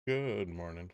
Good morning.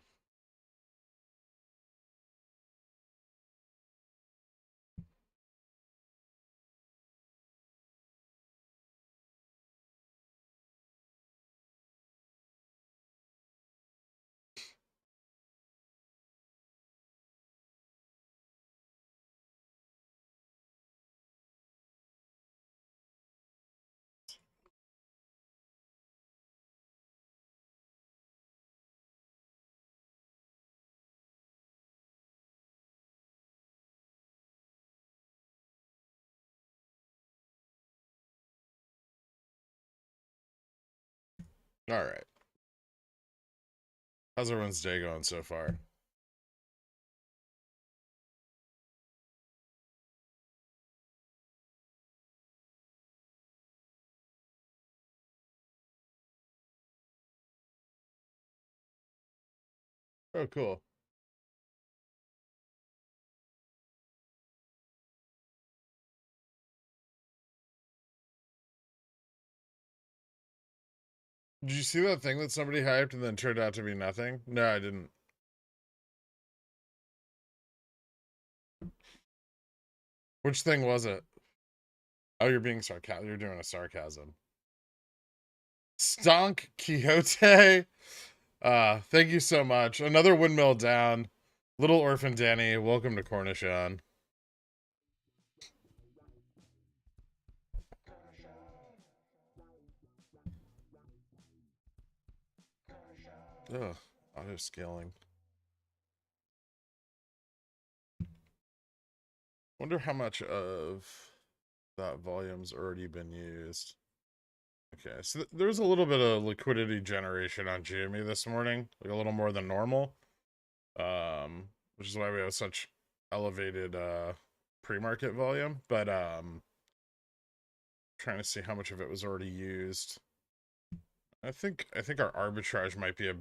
All right. How's everyone's day going so far? Oh, cool. Did you see that thing that somebody hyped and then turned out to be nothing? No, I didn't. Which thing was it? Oh, you're being sarcastic. You're doing a sarcasm. Stonk Quixote. Thank you so much. Another windmill down. Little Orphan Danny, welcome to Cornichon. Ugh, auto scaling. Wonder how much of that volume's already been used. Okay, so there's a little bit of liquidity generation on GME this morning, like a little more than normal. Which is why we have such elevated pre-market volume. But trying to see how much of it was already used. I think our arbitrage might be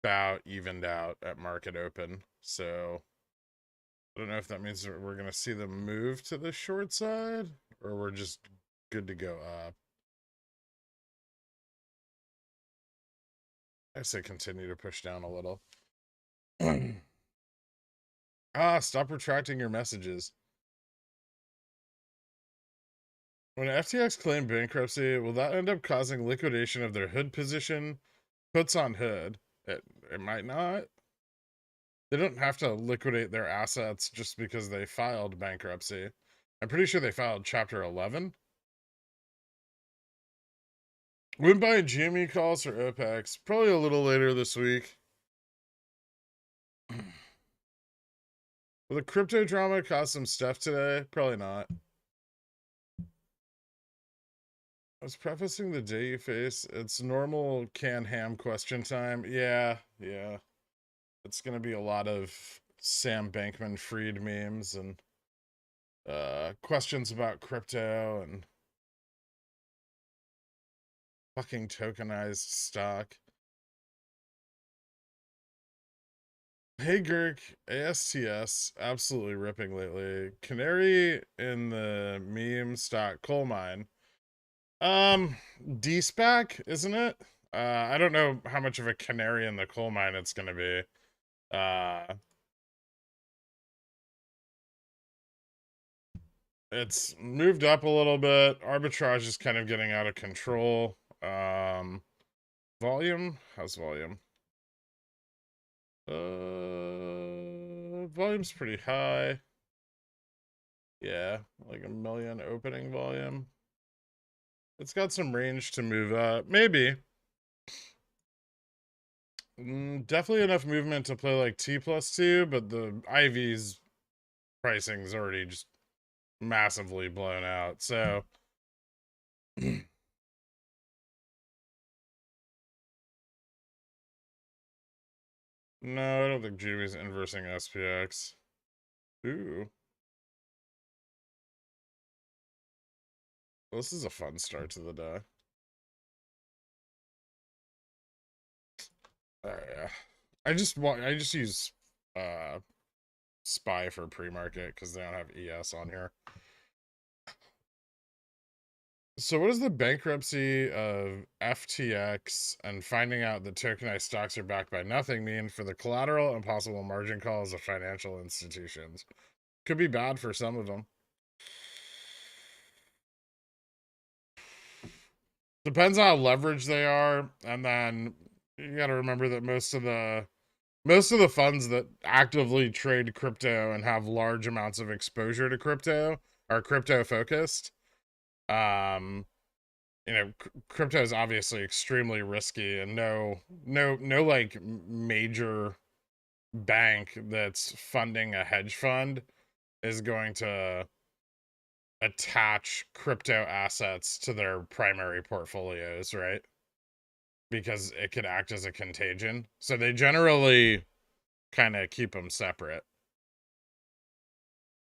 about evened out at market open. So I don't know if that means that we're gonna see them move to the short side or we're just good to go up. I say continue to push down a little. Stop retracting your messages. When FTX claimed bankruptcy, will that end up causing liquidation of their hood position? Puts on hood. It might not. They don't have to liquidate their assets just because they filed bankruptcy. I'm pretty sure they filed Chapter 11. When buying GME calls for OPEX? Probably a little later this week. Will the crypto drama cause some stuff today? Probably not. I was prefacing the day you face. It's normal can ham question time. Yeah. It's gonna be a lot of Sam Bankman Fried memes and questions about crypto and fucking tokenized stock. Hey Gherk, ASTS, absolutely ripping lately. Canary in the meme stock coal mine. D-SPAC, isn't it? I don't know how much of a canary in the coal mine it's gonna be. It's moved up a little bit. Arbitrage is kind of getting out of control. Volume? How's volume? Volume's pretty high. Yeah, like a million opening volume. It's got some range to move up. Maybe. Definitely enough movement to play like T+2, but the IV's pricing is already just massively blown out. So no, I don't think GB's inversing SPX. Ooh. Well, this is a fun start to the day. Yeah. I just use uh Spy for pre-market because they don't have ES on here. So what is the bankruptcy of FTX and finding out that tokenized stocks are backed by nothing mean for the collateral and possible margin calls of financial institutions? Could be bad for some of them. Depends on how leveraged they are, and then you got to remember that most of the funds that actively trade crypto and have large amounts of exposure to crypto are crypto focused. Um, crypto is obviously extremely risky, and no like major bank that's funding a hedge fund is going to attach crypto assets to their primary portfolios, right? Because it could act as a contagion. So they generally kind of keep them separate.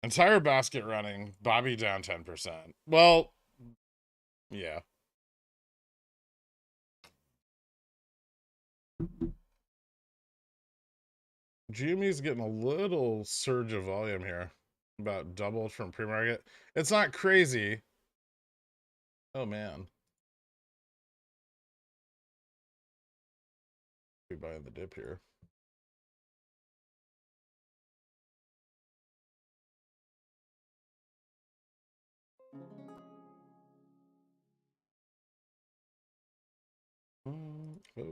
Entire basket running, Bobby down 10%. Well, yeah. GME's getting a little surge of volume here. About doubled from pre-market. It's not crazy. Oh man. Be buying the dip here. Oh.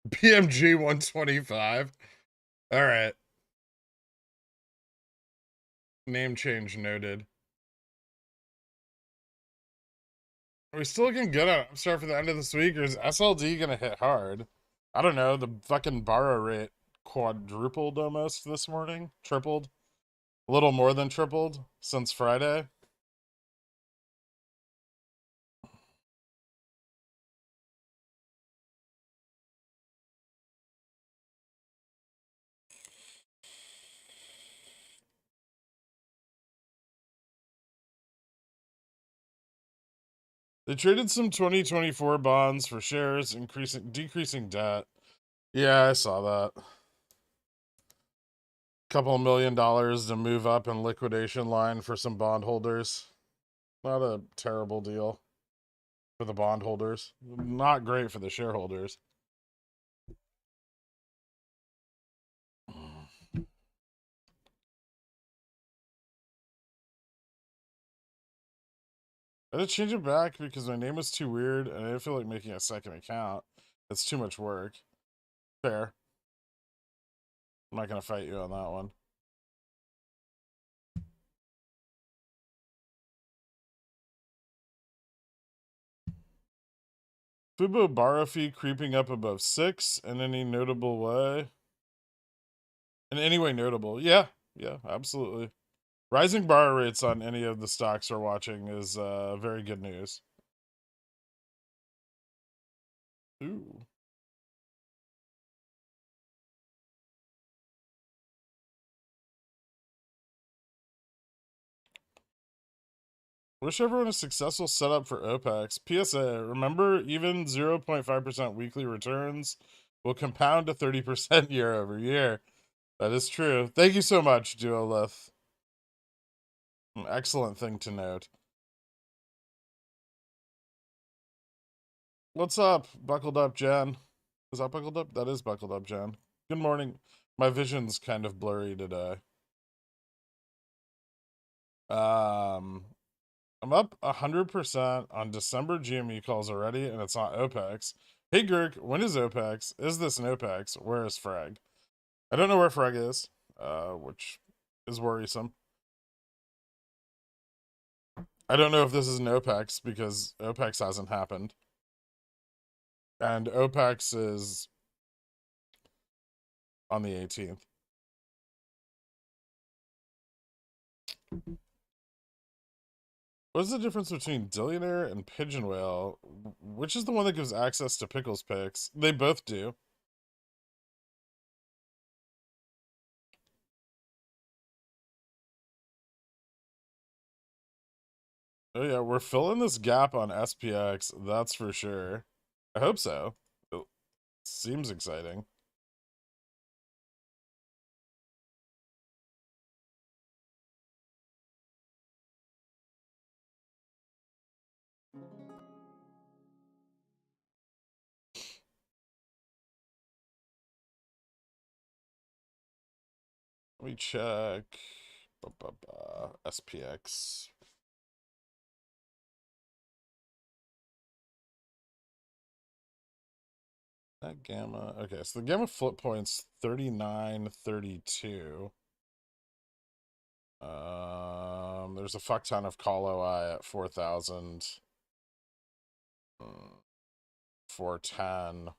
PMG 125. All right. Name change noted. Are we still looking good on Upstart for the end of this week, or is SLD gonna hit hard? I don't know. The fucking borrow rate quadrupled almost this morning. Tripled. A little more than tripled since Friday. They traded some 2024 bonds for shares, decreasing debt. Yeah, I saw that. Couple of $1 million to move up in liquidation line for some bondholders. Not a terrible deal for the bondholders. Not great for the shareholders. I had to change it back because my name was too weird and I didn't feel like making a second account. It's too much work. Fair. I'm not gonna fight you on that one. Fubo borrow fee creeping up above 6 in any notable way. In any way notable. Yeah, absolutely. Rising borrow rates on any of the stocks we're watching is very good news. Ooh. Wish everyone a successful setup for OPEX. PSA, remember, even 0.5% weekly returns will compound to 30% year over year. That is true. Thank you so much, Duolith. An excellent thing to note. What's up? Buckled up, Jen. Is that buckled up? That is buckled up, Jen. Good morning. My vision's kind of blurry today. I'm up 100% on December GME calls already, and it's not OPEX. Hey, Gherk, when is OPEX? Is this an OPEX? Where is Frag? I don't know where Frag is, which is worrisome. I don't know if this is an OPEX because OPEX hasn't happened. And OPEX is on the 18th. What's the difference between Dillionaire and Pigeon Whale? Which is the one that gives access to Pickles picks? They both do. Oh yeah, we're filling this gap on SPX, that's for sure. I hope so. It seems exciting. Let me check. SPX. That gamma. Okay, so the gamma flip point's 39.32. There's a fuck ton of call OI at 4,000. 410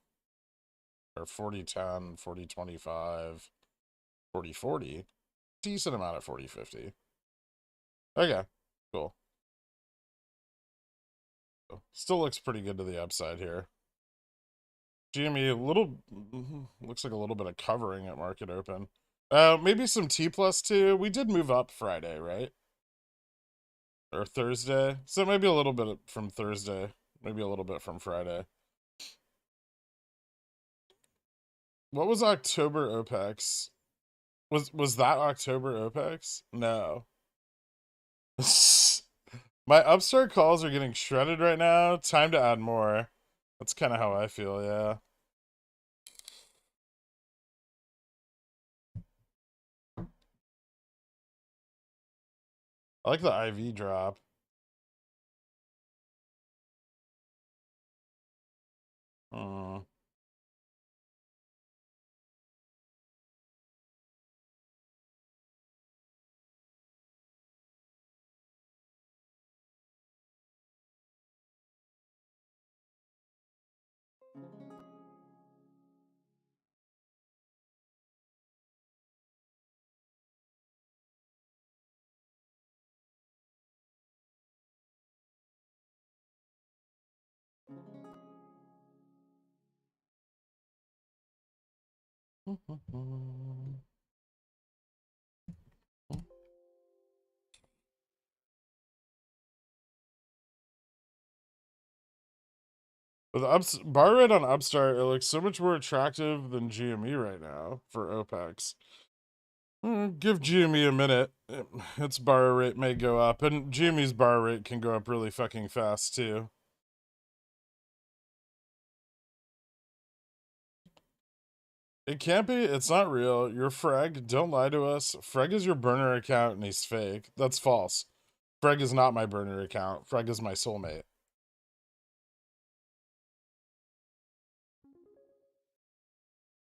or 4010, 4025, 4040. Decent amount at 4050. Okay, cool. Still looks pretty good to the upside here. GME, a little, looks like a little bit of covering at market open. Maybe some T+2. We did move up Friday, right? Or Thursday. So maybe a little bit from Thursday. Maybe a little bit from Friday. What was October OPEX? Was that October OPEX? No. My upstart calls are getting shredded right now. Time to add more. That's kind of how I feel, yeah. I like the IV drop. Hmm. With the bar rate on Upstart, it looks so much more attractive than GME right now for OPEX. Give GME a minute. Its bar rate may go up, and GME's bar rate can go up really fucking fast too. It can't be. It's not real. You're Freg. Don't lie to us. Freg is your burner account and he's fake. That's false. Freg is not my burner account. Freg is my soulmate.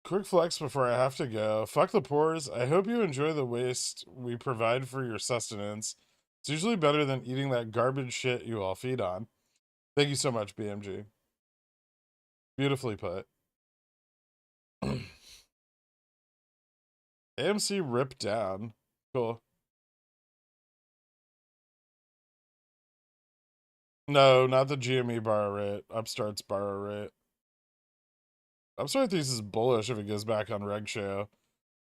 Quick flex before I have to go. Fuck the pores. I hope you enjoy the waste we provide for your sustenance. It's usually better than eating that garbage shit you all feed on. Thank you so much, BMG. Beautifully put. AMC ripped down. Cool. No, not the GME bar rate. Upstart's bar rate. Upstart thinks is bullish if it goes back on Reg Show.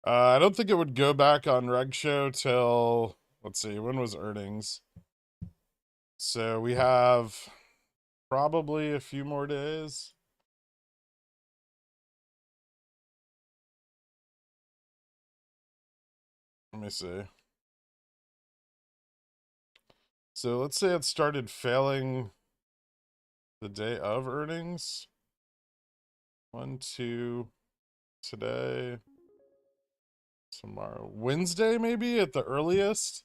I don't think it would go back on Reg Show till, let's see, when was earnings? So we have probably a few more days. Let me see. So let's say it started failing the day of earnings. 1, 2, today, tomorrow. Wednesday, maybe, at the earliest?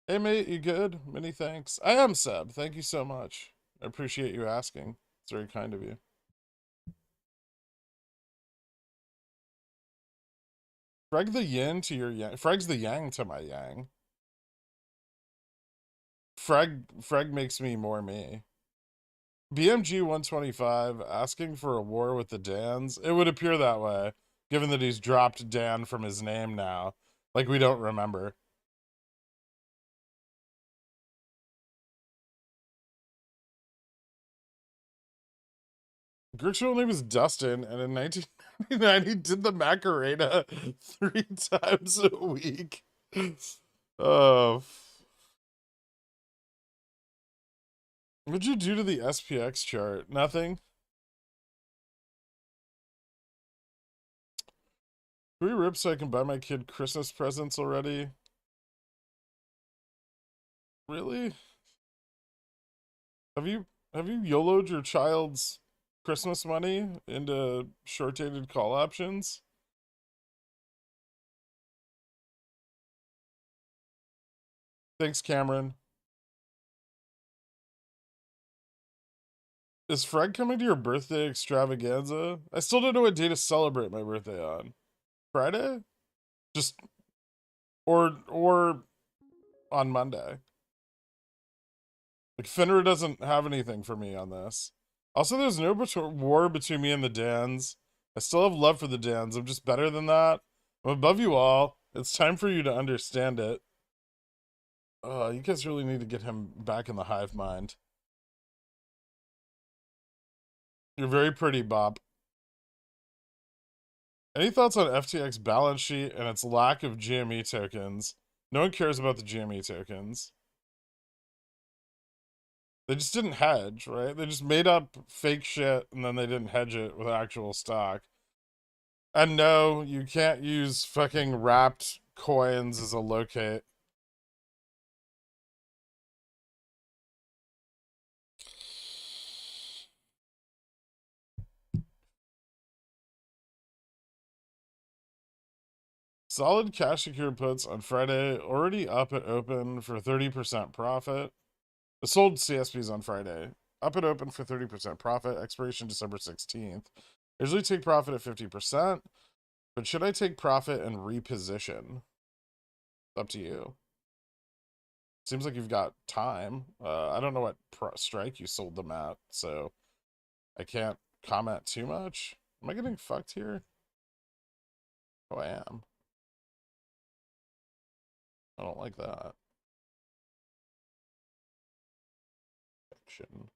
Hey, mate, you good? Many thanks. I am Seb. Thank you so much. I appreciate you asking. It's very kind of you. Freg the yin to your yang. Freg's the yang to my yang. Freg makes me more me. BMG 125 asking for a war with the Dans. It would appear that way, given that he's dropped Dan from his name now. Like we don't remember. Gherkcoin name was Dustin, and in 1999 he did the Macarena 3 times a week. Oh. What'd you do to the SPX chart? Nothing? Can we rip so I can buy my kid Christmas presents already? Really? Have you YOLO'd your child's Christmas money into short-dated call options? Thanks, Cameron. Is Fred coming to your birthday extravaganza? I still don't know what day to celebrate my birthday on. Friday? Just or on Monday. Like Finra doesn't have anything for me on this. Also, there's no war between me and the Dans. I still have love for the Dans. I'm just better than that. I'm above you all. It's time for you to understand it. You guys really need to get him back in the hive mind. You're very pretty, Bob. Any thoughts on FTX balance sheet and its lack of GME tokens? No one cares about the GME tokens. They just didn't hedge, right? They just made up fake shit and then they didn't hedge it with actual stock. And no, you can't use fucking wrapped coins as a locate. Solid cash secured puts on Friday, already up at open for 30% profit. The sold CSPs on Friday, up at open for 30% profit, expiration December 16th. I usually take profit at 50%, but should I take profit and reposition? Up to you. Seems like you've got time. I don't know what strike you sold them at, so I can't comment too much. Am I getting fucked here? Oh, I am. I don't like that. Action.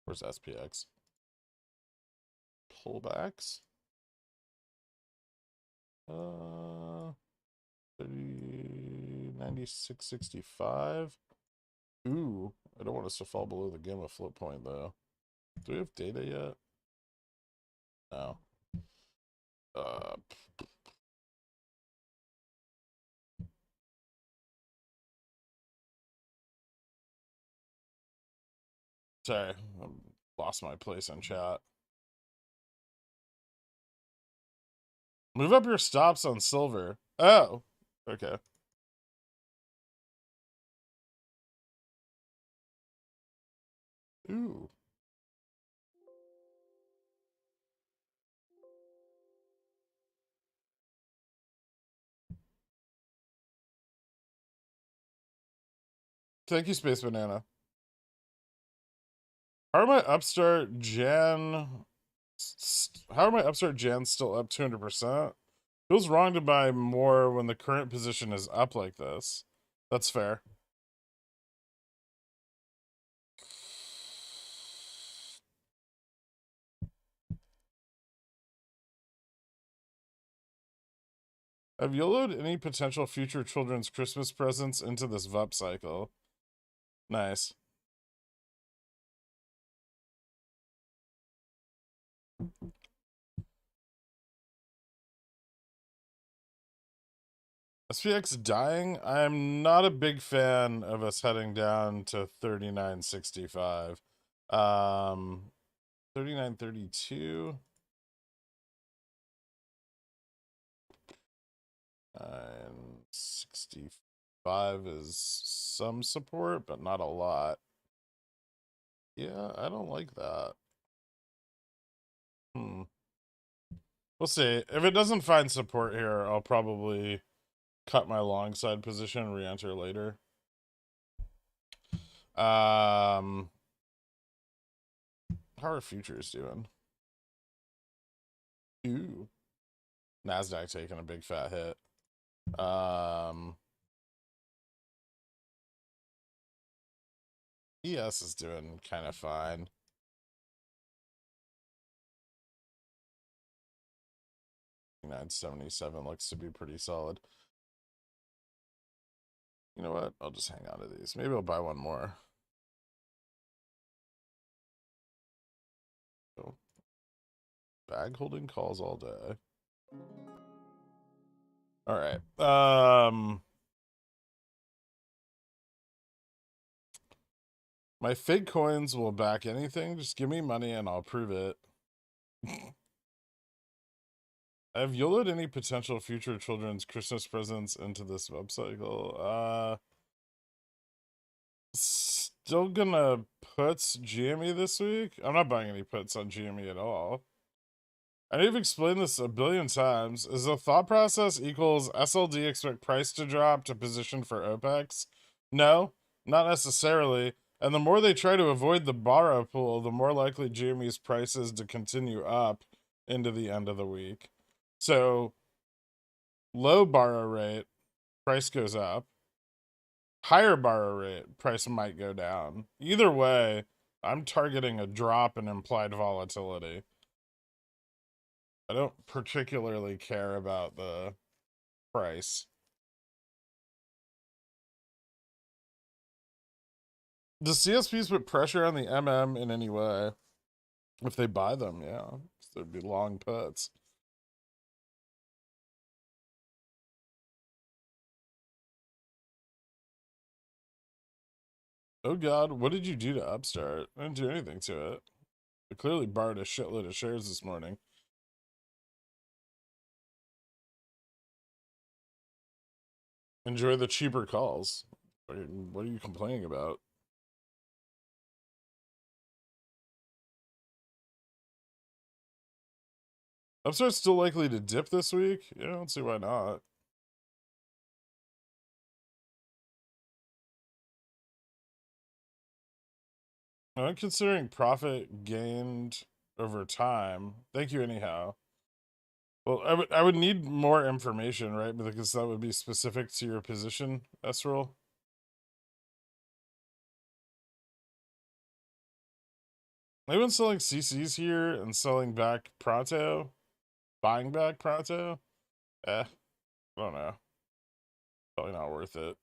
Where's SPX? Pullbacks? 30, 96.65. Ooh, I don't want us to fall below the gamma float point though. Do we have data yet? No. Sorry, I lost my place in chat. Move up your stops on silver. Oh, okay. Ooh. Thank you, Space Banana. How are my upstart Jan? How are my upstart Jans still up 200%? Feels wrong to buy more when the current position is up like this. That's fair. Have YOLO'd any potential future children's Christmas presents into this VUP cycle? Nice. SPX dying? I'm not a big fan of us heading down to 39.65. 39.32. 65 is some support, but not a lot. Yeah, I don't like that. We'll see. If it doesn't find support here, I'll probably cut my long side position and re-enter later. How are futures doing? Ooh. NASDAQ taking a big fat hit. ES is doing kind of fine. $9.77 looks to be pretty solid. You know what? I'll just hang on to these. Maybe I'll buy one more. So, bag holding calls all day. All right. My fake coins will back anything. Just give me money and I'll prove it. Have YOLO'd any potential future children's Christmas presents into this web cycle? Still gonna puts GME this week? I'm not buying any puts on GME at all. I've explained this a billion times. Is the thought process equals SLD expect price to drop to position for OPEX? No, not necessarily. And the more they try to avoid the borrow pool, the more likely GME's prices to continue up into the end of the week. So low borrow rate, price goes up. Higher borrow rate, price might go down. Either way, I'm targeting a drop in implied volatility. I don't particularly care about the price. The CSPs put pressure on the MM in any way? If they buy them, yeah. There'd be long puts. Oh god, what did you do to Upstart? I didn't do anything to it. I clearly borrowed a shitload of shares this morning. Enjoy the cheaper calls. What are you complaining about? Upstart's still likely to dip this week? Yeah, I don't see why not. I'm considering profit gained over time. Thank you anyhow. Well, I would need more information, right? Because that would be specific to your position, Esrol. I've been selling CCs here and selling back Prato, buying back Prato. I don't know. Probably not worth it.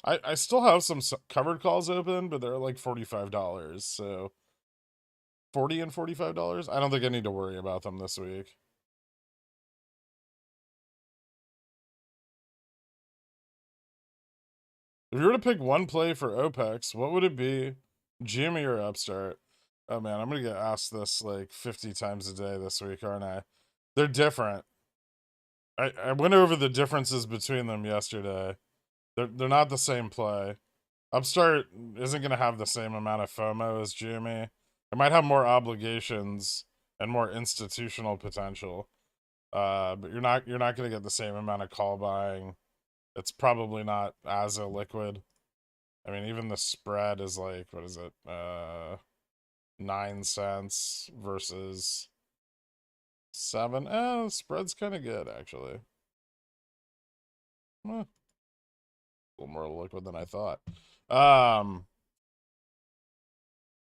I still have some covered calls open, but they're like $45. So 40 and $45. I don't think I need to worry about them this week. If you were to pick one play for OPEX, what would it be? Jimmy or Upstart? Oh man, I'm gonna get asked this like 50 times a day this week, aren't I? They're different. I went over the differences between them yesterday. They're not the same play. Upstart isn't gonna have the same amount of FOMO as Jimmy. It might have more obligations and more institutional potential. But you're not gonna get the same amount of call buying. It's probably not as illiquid. I mean, even the spread is like, what is it? 9 cents versus 7. The spread's kind of good, actually. A little more liquid than I thought.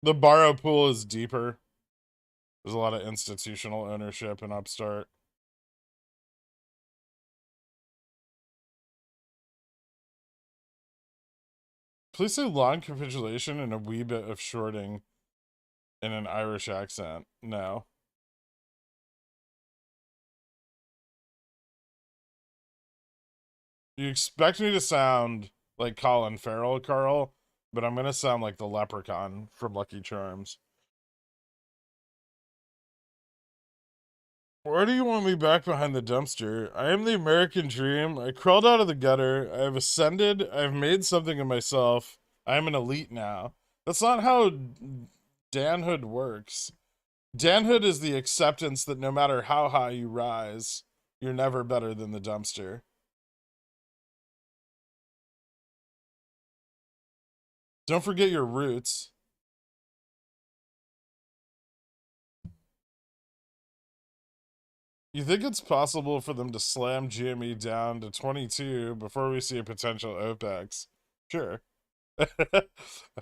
The borrow pool is deeper. There's a lot of institutional ownership in Upstart. Please say long capitulation and a wee bit of shorting in an Irish accent. No. You expect me to sound like Colin Farrell, Carl, but I'm gonna sound like the leprechaun from Lucky Charms. Why do you want me back behind the dumpster? I am the American dream. I crawled out of the gutter. I have ascended. I have made something of myself. I am an elite now. That's not how danhood works. Danhood is the acceptance that no matter how high you rise, you're never better than the dumpster. Don't forget your roots. You think it's possible for them to slam GME down to 22 before we see a potential OPEX? Sure.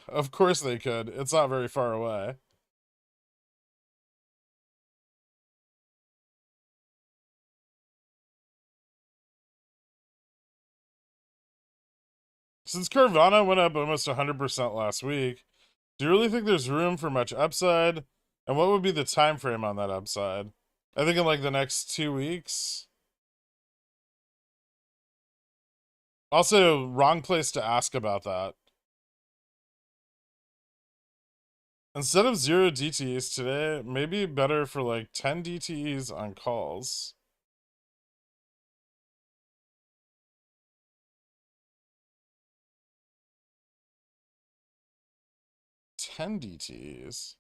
Of course they could. It's not very far away. Since Carvana went up almost 100% last week, do you really think there's room for much upside? And what would be the time frame on that upside? I think in like the next 2 weeks. Also, wrong place to ask about that. Instead of 0 DTEs today, maybe better for like 10 DTEs on calls. 10 DTEs.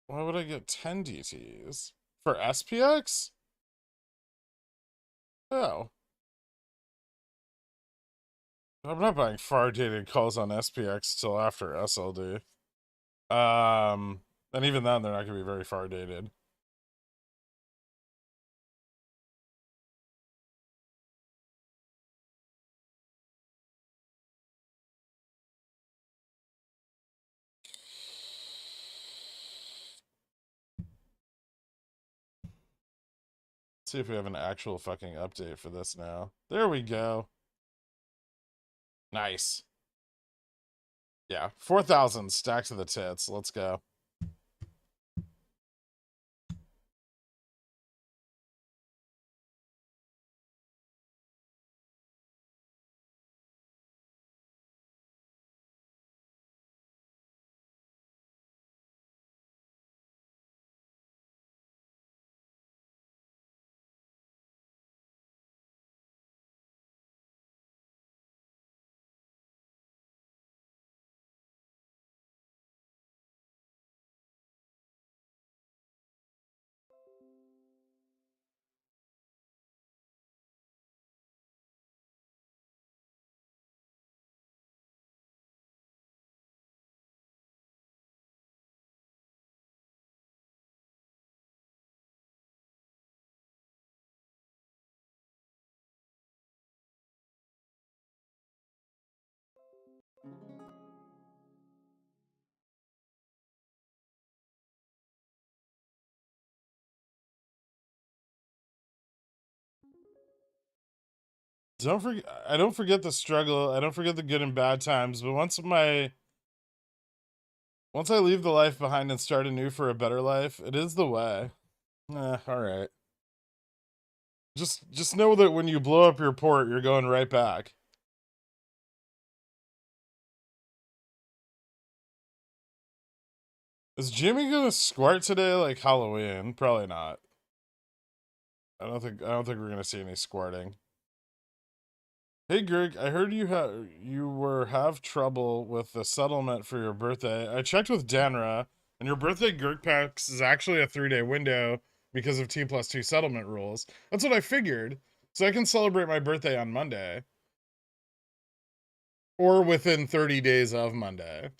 Why would I get 10 DTEs? For SPX? Oh. I'm not buying far dated calls on SPX till after SLD. And even then, they're not going to be very far dated. See if we have an actual fucking update for this now. There we go. Nice. Yeah, 4,000 stacked to the tits. Let's go. I don't forget the struggle. I don't forget the good and bad times. But once I leave the life behind and start anew for a better life, it is the way. All right. Just know that when you blow up your port, you're going right back. Is Jimmy gonna squirt today like Halloween? Probably not. I don't think we're gonna see any squirting. Hey Greg, I heard you have trouble with the settlement for your birthday. I checked with Danra, and your birthday Gherk packs is actually a 3-day window because of T+2 settlement rules. That's what I figured. So I can celebrate my birthday on Monday. Or within 30 days of Monday.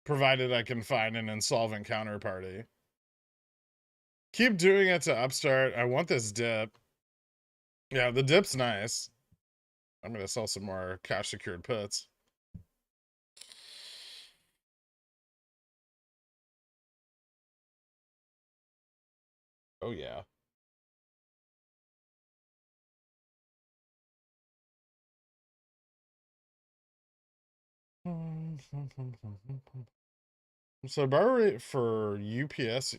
Provided I can find an insolvent counterparty. Keep doing it to Upstart. I want this dip. Yeah, the dip's nice. I'm gonna sell some more cash secured puts. Oh yeah. So bar rate for UPS,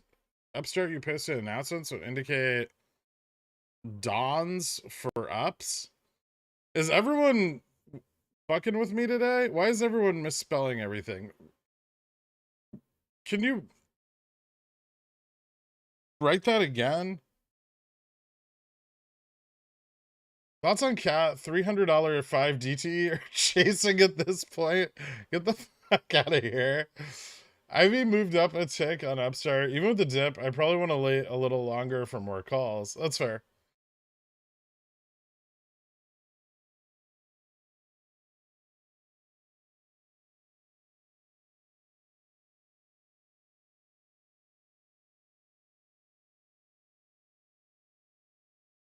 Upstart UPS announcements would indicate dawns for ups. Is everyone fucking with me today? Why is everyone misspelling everything? Can you write that again? Thoughts on Cat, $300 5 DT or chasing at this point? Get the fuck out of here. Ivy moved up a tick on Upstart. Even with the dip, I probably want to wait a little longer for more calls. That's fair.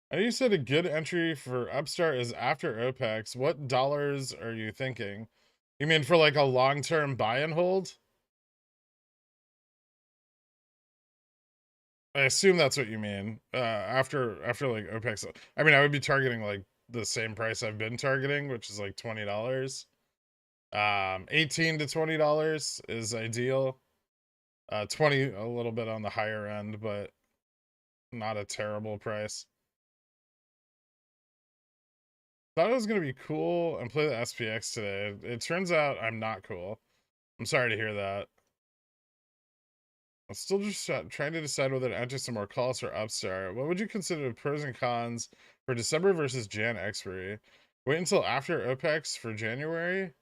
I know you said a good entry for Upstart is after OPEX. What dollars are you thinking? You mean for like a long-term buy and hold? I assume that's what you mean. After like OPEX. I mean, I would be targeting like the same price I've been targeting, which is like $20. 18 to $20 is ideal. 20 a little bit on the higher end, but not a terrible price. Thought it was gonna be cool and play the SPX today. It turns out I'm not cool. I'm sorry to hear that. I'm still just trying to decide whether to enter some more calls or Upstart. What would you consider the pros and cons for December versus Jan expiry? Wait until after OPEX for January?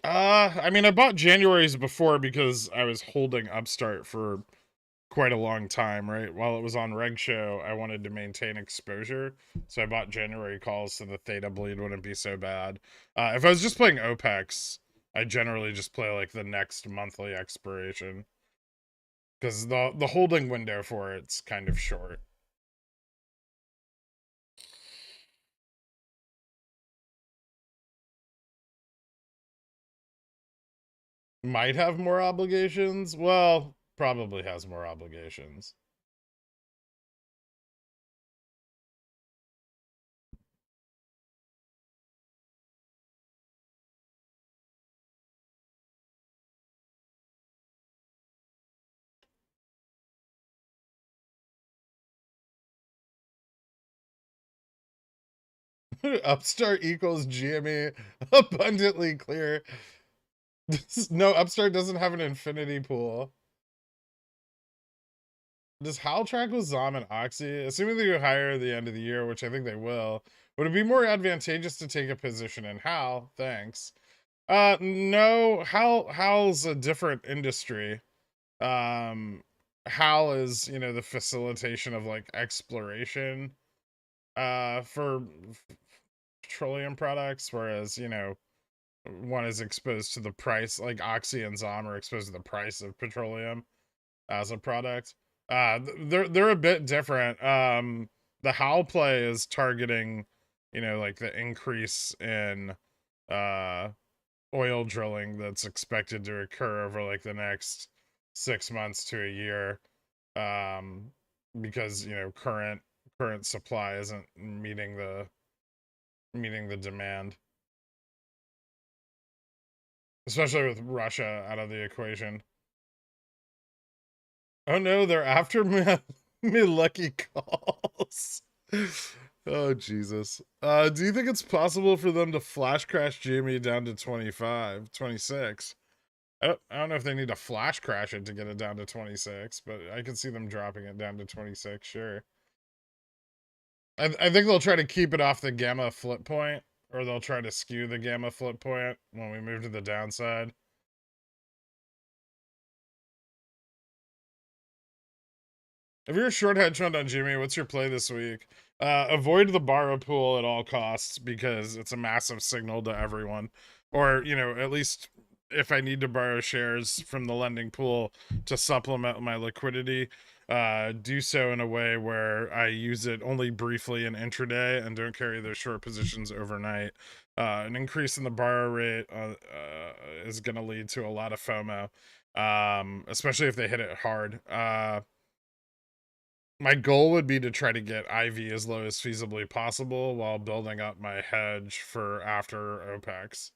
I mean, I bought January's before because I was holding Upstart for quite a long time, right? While it was on Reg Show, I wanted to maintain exposure, so I bought January calls so the theta bleed wouldn't be so bad. If I was just playing OPEX, I generally just play like the next monthly expiration because the holding window for it's kind of short. Might have more obligations. Well, probably has more obligations. Upstart equals GME. Abundantly clear. No, Upstart doesn't have an infinity pool. Does Hal track with Zom and Oxy? Assuming they go higher at the end of the year, which I think they will, would it be more advantageous to take a position in Hal? Thanks. No, Hal's a different industry. Hal is, the facilitation of like exploration for petroleum products, whereas, one is exposed to the price, like Oxy and Zom are exposed to the price of petroleum as a product. They're a bit different. The Howl play is targeting, like the increase in uh oil drilling that's expected to occur over like the next 6 months to a year. Because current supply isn't meeting the demand, especially with Russia out of the equation. Oh no, they're after me lucky calls. Oh Jesus. Do you think it's possible for them to flash crash Jamie down to 25, 26? I don't know if they need to flash crash it to get it down to 26, but I can see them dropping it down to 26, sure. I think they'll try to keep it off the gamma flip point, or they'll try to skew the gamma flip point when we move to the downside. If you're a short hedge fund on Jimmy, what's your play this week? Avoid the borrow pool at all costs because it's a massive signal to everyone. Or, at least if I need to borrow shares from the lending pool to supplement my liquidity, do so in a way where I use it only briefly in intraday and don't carry those short positions overnight. An increase in the borrow rate is going to lead to a lot of FOMO, especially if they hit it hard. My goal would be to try to get IV as low as feasibly possible while building up my hedge for after OPEX.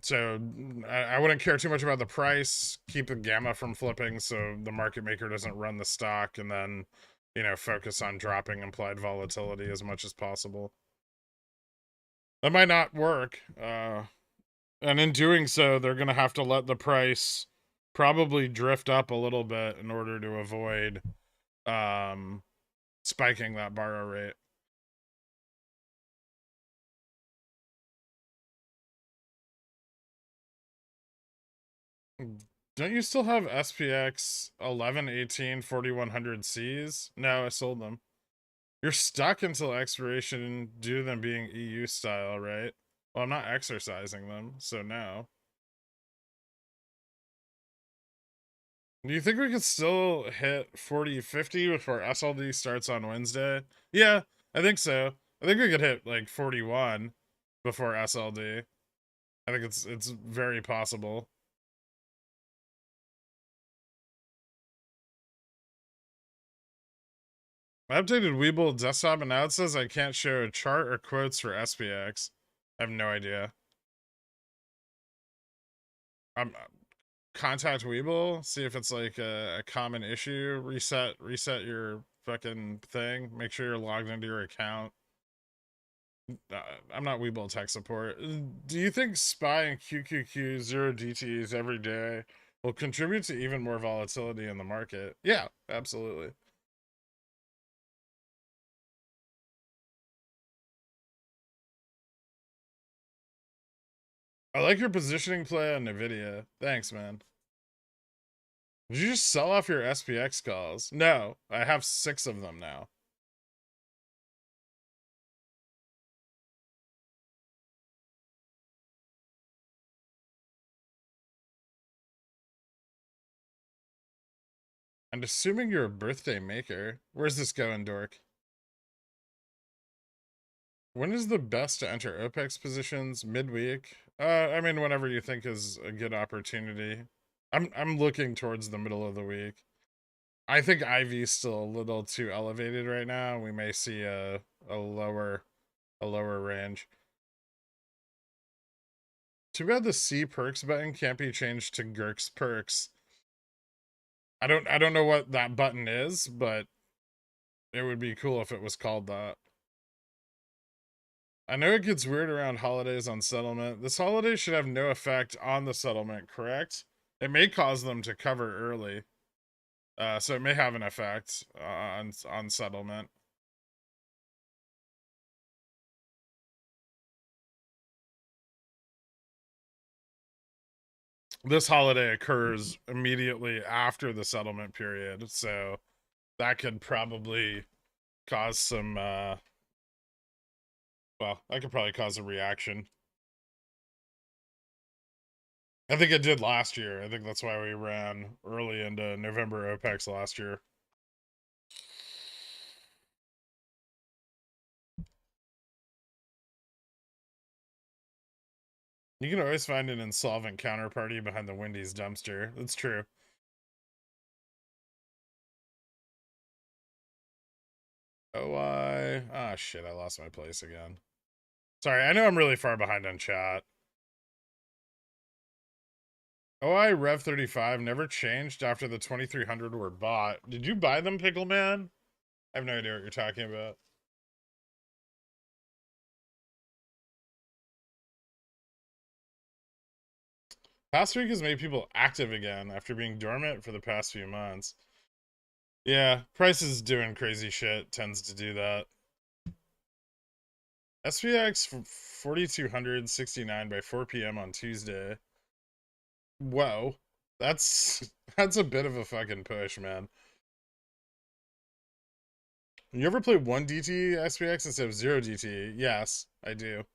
So I wouldn't care too much about the price. Keep the gamma from flipping so the market maker doesn't run the stock, and then, focus on dropping implied volatility as much as possible. That might not work. And in doing so, they're going to have to let the price probably drift up a little bit in order to avoid spiking that borrow rate. Don't you still have SPX 11, 18, 4100 Cs? No, I sold them. You're stuck until expiration due to them being EU style, right? Well, I'm not exercising them, so no. Do you think we could still hit 40-50 before SLD starts on Wednesday? Yeah, I think so. I think we could hit like 41 before SLD. I think it's very possible. I updated WeBull desktop and now it says I can't show a chart or quotes for SPX. I have no idea. contact WeBull, see if it's like a common issue. Reset your fucking thing. Make sure you're logged into your account. I'm not WeBull tech support. Do you think SPY and QQQ 0DTs every day will contribute to even more volatility in the market? Yeah, absolutely. I like your positioning play on NVIDIA. Thanks, man. Did you just sell off your SPX calls? No, I have 6 of them now. I'm assuming you're a birthday maker. Where's this going, dork? When is the best to enter OPEX positions? Midweek? I mean, whenever you think is a good opportunity. I'm looking towards the middle of the week. I think IV's still a little too elevated right now. We may see a lower range. Too bad the C perks button can't be changed to Gherk's perks. I don't know what that button is, but it would be cool if it was called that. I know it gets weird around holidays on settlement. This holiday should have no effect on the settlement, correct? It may cause them to cover early. So it may have an effect on settlement. This holiday occurs immediately after the settlement period, so that could probably cause some well, that could probably cause a reaction. I think it did last year. I think that's why we ran early into November OPEX last year. You can always find an insolvent counterparty behind the Wendy's dumpster. That's true. Ah, shit, I lost my place again. Sorry, I know I'm really far behind on chat. OI Rev 35 never changed after the 2300 were bought. Did you buy them, Pickle Man? I have no idea what you're talking about. Past week has made people active again after being dormant for the past few months. Yeah, prices doing crazy shit tends to do that. SPX 4269 by 4 p.m. on Tuesday. Whoa. That's a bit of a fucking push, man. You ever play 1 DT SPX instead of 0 DT? Yes, I do.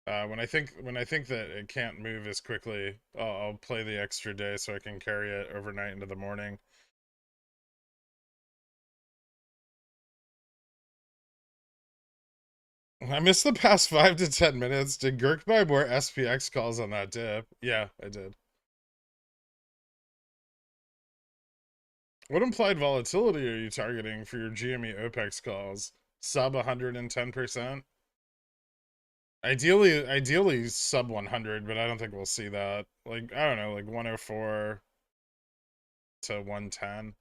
When I think that it can't move as quickly, I'll play the extra day so I can carry it overnight into the morning. I missed the past 5 to 10 minutes. Did Gherk buy more SPX calls on that dip? Yeah, I did. What implied volatility are you targeting for your GME OPEX calls? Sub 110%? Ideally sub 100, but I don't think we'll see that. Like, I don't know, like 104 to 110.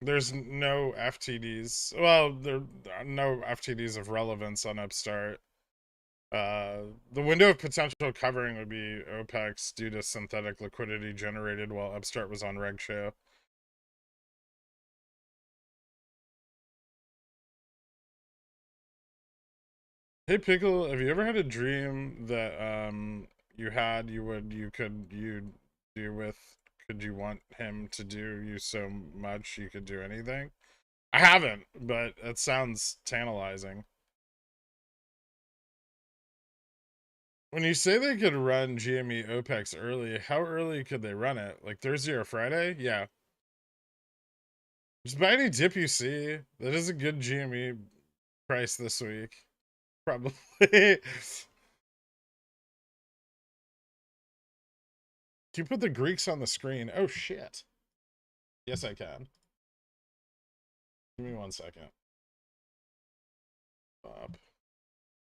There's no FTDs. Well, there are no FTDs of relevance on Upstart. The window of potential covering would be OPEX due to synthetic liquidity generated while Upstart was on Reg Show. Hey Pickle, have you ever had a dream that you do with could you want him to do you so much you could do anything? I haven't, but it sounds tantalizing. When you say they could run GME OPEX early, how early could they run it? Like Thursday or Friday? Yeah. Just buy any dip you see. That is a good GME price this week. Probably. Can you put the Greeks on the screen? Oh shit. Yes, I can. Give me 1 second. Up.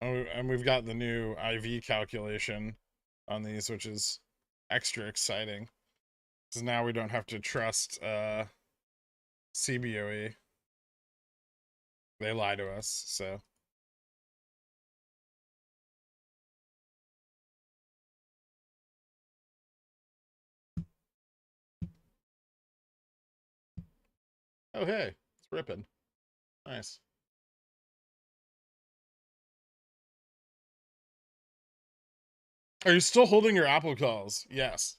Oh, and we've got the new IV calculation. on these, which is extra exciting. Because now we don't have to trust CBOE. They lie to us, so. Oh, hey, it's ripping. Nice. Are you still holding your Apple calls? Yes.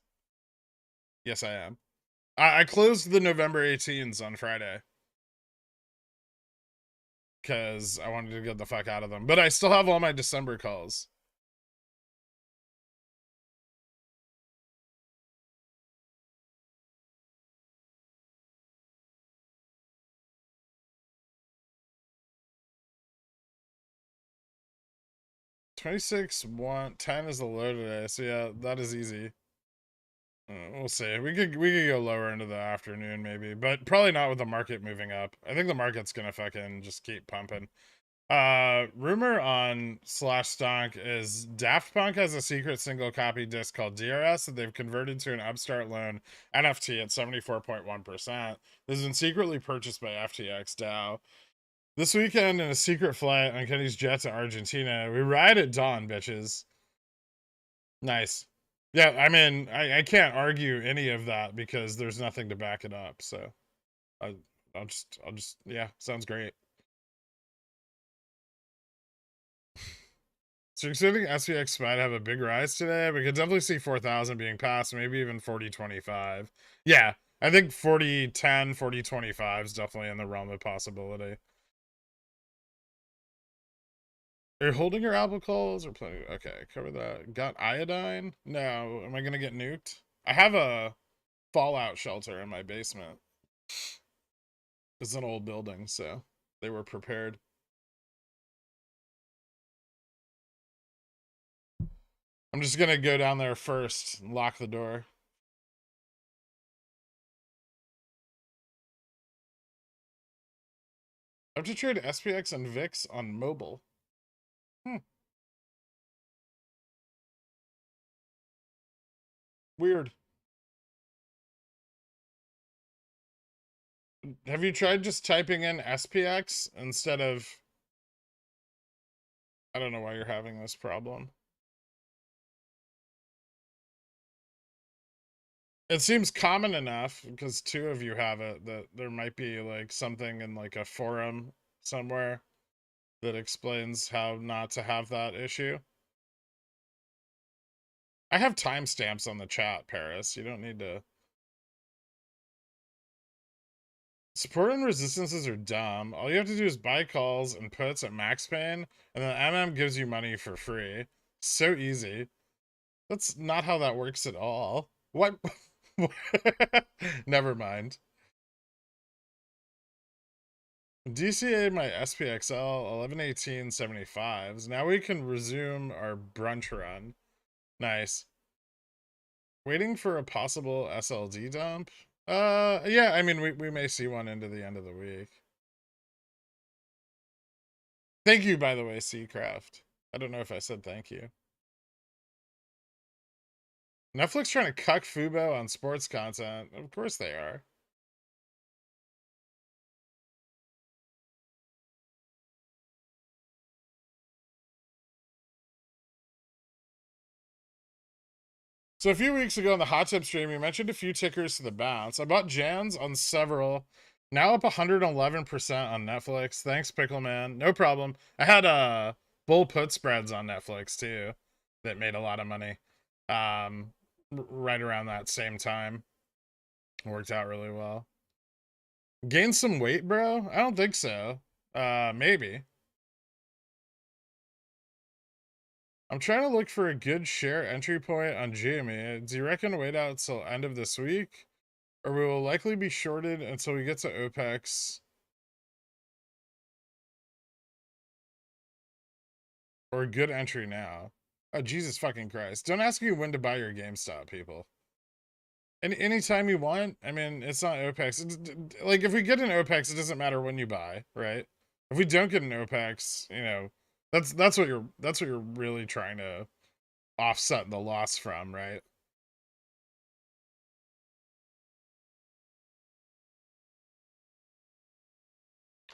Yes, I am. I closed the November 18s on Friday. Because I wanted to get the fuck out of them. But I still have all my December calls. $26.10 is the low today, so yeah, that is easy. We'll see. We could go lower into the afternoon maybe, but probably not with the market moving up. I think the market's gonna fucking just keep pumping. Rumor on /stonk is Daft Punk has a secret single copy disc called DRS that they've converted to an upstart loan NFT at 74.1%. This has been secretly purchased by FTX DAO. This weekend, in a secret flight on Kenny's jet to Argentina, we ride at dawn, bitches. Nice. Yeah, I mean, I can't argue any of that because there's nothing to back it up. So, I'll just, yeah, sounds great. So you're assuming SPX might have a big rise today. We could definitely see 4,000 being passed, maybe even 40.25. Yeah, I think 40.10, 40.25 is definitely in the realm of possibility. Are you holding your Apple calls or playing? Okay, cover that. Got iodine? No. Am I gonna get nuked? I have a fallout shelter in my basement. It's an old building, so they were prepared. I'm just gonna go down there first and lock the door. I have to trade SPX and VIX on mobile. Weird. Have you tried just typing in SPX instead of... I don't know why you're having this problem. It seems common enough because two of you have it that there might be like something in like a forum somewhere that explains how not to have that issue. I have timestamps on the chat, Paris. You don't need to. Support and resistances are dumb. All you have to do is buy calls and puts at max pain, and then MM gives you money for free. So easy. That's not how that works at all. What? Never mind. DCA my SPXL 1118.75s. Now we can resume our brunch run. Nice. Waiting for a possible SLD dump? Yeah, I mean, we may see one into the end of the week. Thank you, by the way, Seacraft. I don't know if I said thank you. Netflix trying to cuck Fubo on sports content. Of course they are. So a few weeks ago on the Hot Tip stream, you mentioned a few tickers to the bounce. I bought Jans on several. Now up 111% on Netflix. Thanks, Pickleman. No problem. I had bull put spreads on Netflix too that made a lot of money. Right around that same time. Worked out really well. Gained some weight, bro? I don't think so. Maybe. I'm trying to look for a good share entry point on Jamie. Do you reckon wait out till end of this week? Or we will likely be shorted until we get to OPEX. Or a good entry now. Oh, Jesus fucking Christ. Don't ask me when to buy your GameStop, people. Anytime you want. I mean, it's not OPEX. Like, if we get an OPEX, it doesn't matter when you buy, right? If we don't get an OPEX, you know, that's what you're really trying to offset the loss from, right?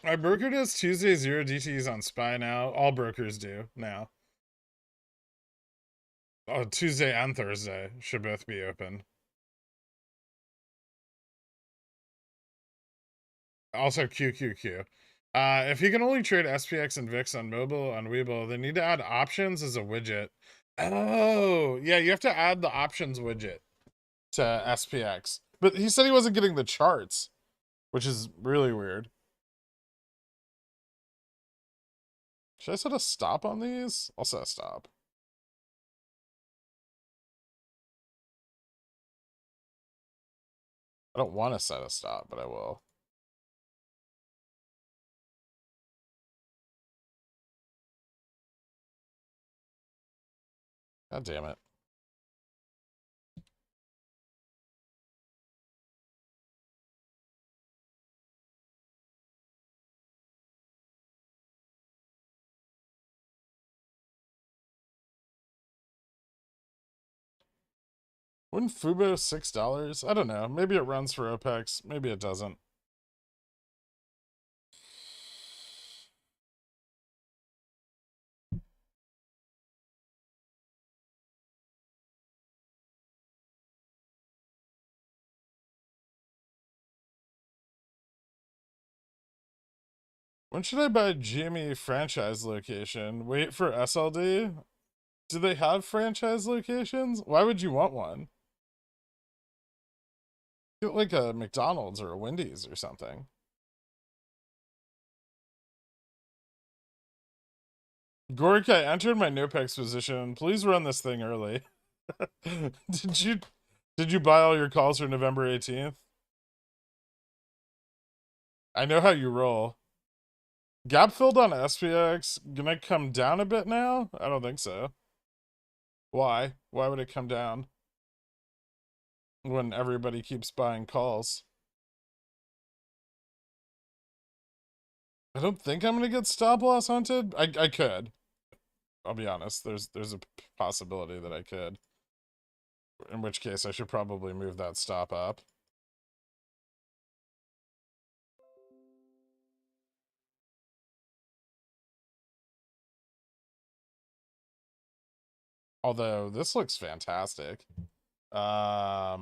My broker does Tuesday 0 DTs on SPY now. All brokers do now. Oh, Tuesday and Thursday should both be open. Also QQQ. If you can only trade SPX and VIX on mobile on WeBull, they need to add options as a widget. Oh, yeah, you have to add the options widget to SPX. But he said he wasn't getting the charts, which is really weird. Should I set a stop on these? I'll set a stop. I don't want to set a stop, but I will. God damn it. Wouldn't Fubo $6? I don't know. Maybe it runs for OPEX. Maybe it doesn't. When should I buy GME franchise location? Wait for SLD? Do they have franchise locations? Why would you want one? Get like a McDonald's or a Wendy's or something. Gork, I entered my NoPEX position. Please run this thing early. Did you buy all your calls for November 18th? I know how you roll. Gap filled on SPX. Gonna come down a bit now? I don't think so. Why? Why would it come down? When everybody keeps buying calls. I don't think I'm gonna get stop loss hunted. I could. I'll be honest. There's a possibility that I could. In which case I should probably move that stop up. Although this looks fantastic. Yeah,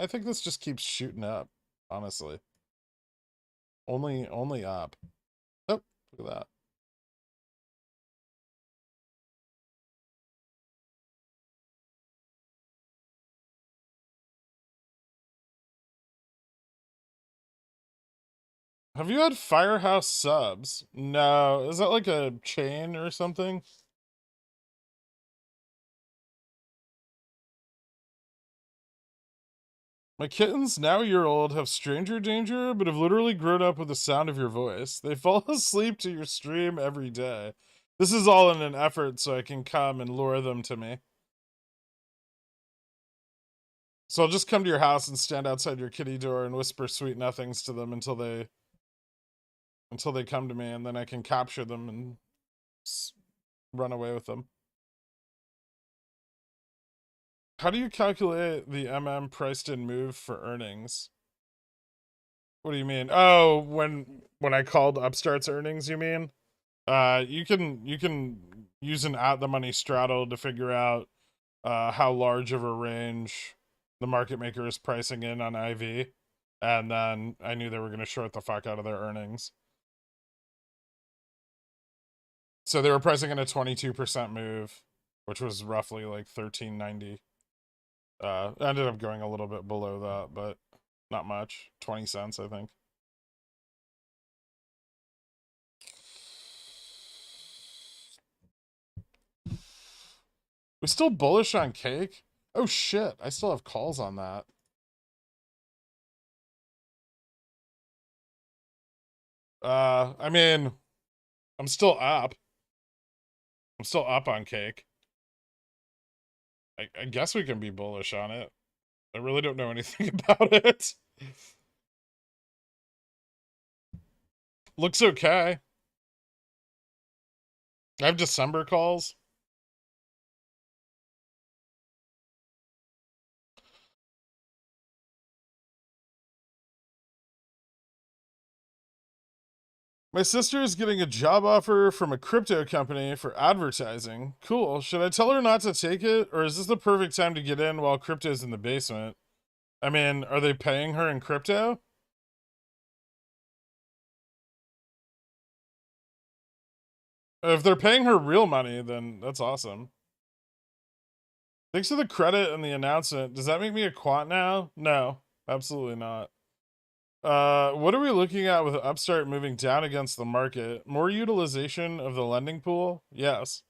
I think this just keeps shooting up, honestly. Only up. Oh, look at that. Have you had Firehouse subs? No. Is that like a chain or something? My kittens, now a year old, have stranger danger, but have literally grown up with the sound of your voice. They fall asleep to your stream every day. This is all in an effort so I can come and lure them to me. So I'll just come to your house and stand outside your kitty door and whisper sweet nothings to them until they come to me, and then I can capture them and run away with them. How do you calculate the priced in move for earnings? What do you mean? Oh, when I called Upstart's earnings, you mean? You can use an at the money straddle to figure out how large of a range the market maker is pricing in on IV, and then I knew they were going to short the fuck out of their earnings. So they were pricing in a 22% move, which was roughly like 13.90. Ended up going a little bit below that, but not much. 20 cents, I think. We still bullish on cake? Oh shit, I still have calls on that. I mean, I'm still up. I'm still up on cake. I guess we can be bullish on it. I really don't know anything about it. Looks okay. I have December calls. My sister is getting a job offer from a crypto company for advertising. Cool. Should I tell her not to take it, or is this the perfect time to get in while crypto's in the basement? I mean, are they paying her in crypto? If they're paying her real money, then that's awesome. Thanks for the credit and the announcement. Does that make me a quant now? No, absolutely not. What are we looking at with Upstart moving down against the market? More utilization of the lending pool? Yes.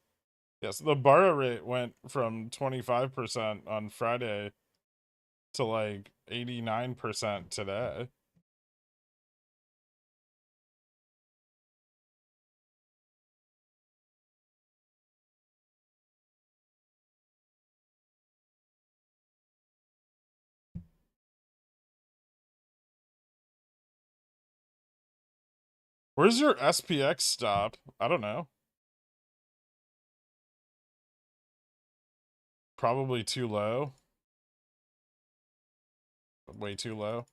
Yes, the borrow rate went from 25% on Friday to like 89% today. Where's your SPX stop? I don't know. Probably too low. Way too low.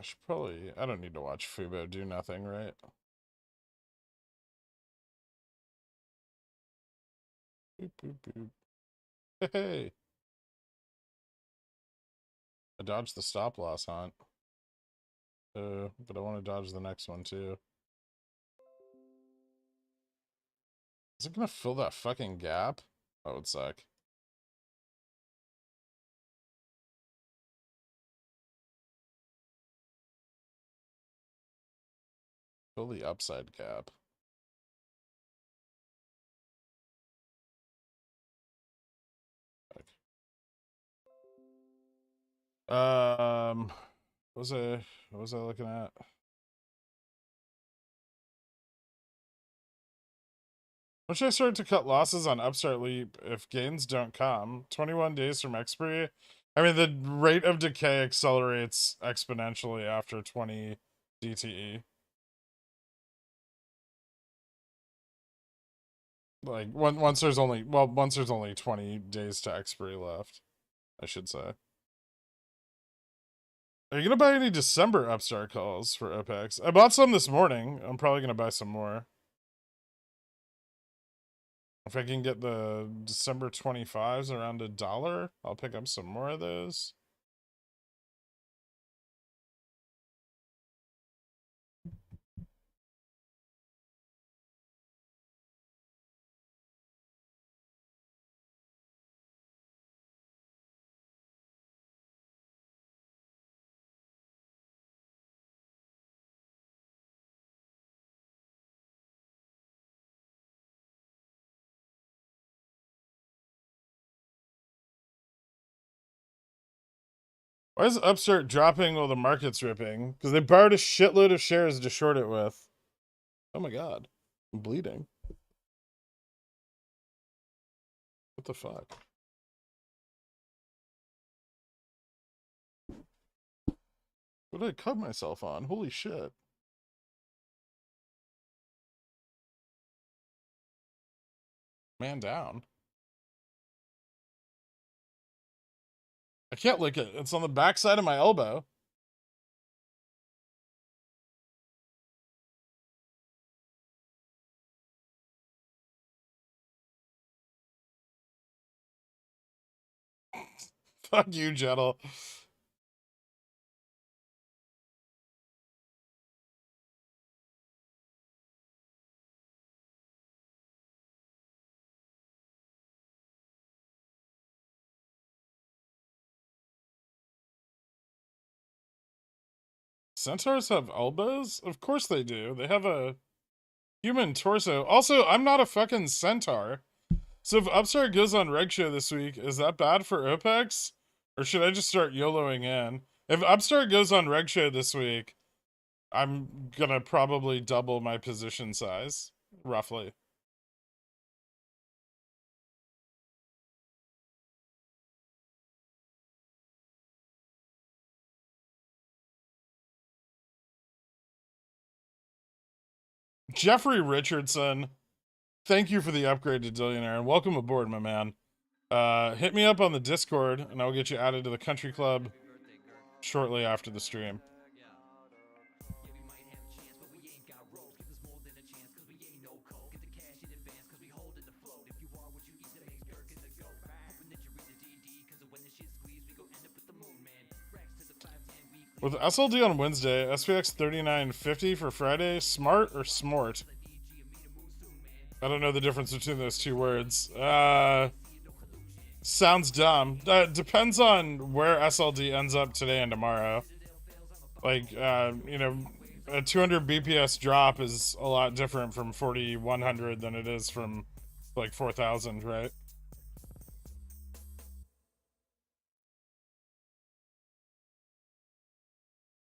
I should probably, I don't need to watch Fubo do nothing, right? Boop, boop, boop. Hey, I dodged the stop loss hunt. But I want to dodge the next one too. Is it gonna fill that fucking gap? That would suck. Fill the upside gap. Um, what was I looking at? When should I start to cut losses on Upstart Leap if gains don't come? 21 days from expiry? I mean, the rate of decay accelerates exponentially after 20 DTE. Like, once there's only, well, once there's only 20 days to expiry left, I should say. Are you gonna buy any December Upstart calls for OPEX? I bought some this morning. I'm probably gonna buy some more. If I can get the December 25s around $1, I'll pick up some more of those. Why is Upstart dropping while the market's ripping? Because they borrowed a shitload of shares to short it with. Oh my god. I'm bleeding. What the fuck? What did I cut myself on? Holy shit. Man down. I can't lick it. It's on the backside of my elbow. Fuck you, Jettle. Centaurs have elbows? Of course they do. They have a human torso. Also, I'm not a fucking centaur. So if Upstart goes on Reg Show this week, is that bad for OPEX? Or should I just start YOLOing in? If Upstart goes on Reg Show this week, I'm gonna probably double my position size, roughly. Jeffrey Richardson, thank you for the upgrade to Dillionaire, and welcome aboard, my man. Hit me up on the Discord, and I'll get you added to the country club shortly after the stream. With SLD on Wednesday, SPX 3950 for Friday, smart or smart? I don't know the difference between those two words. Sounds dumb. Depends on where SLD ends up today and tomorrow. Like, a 200 BPS drop is a lot different from 4100 than it is from like 4000, right?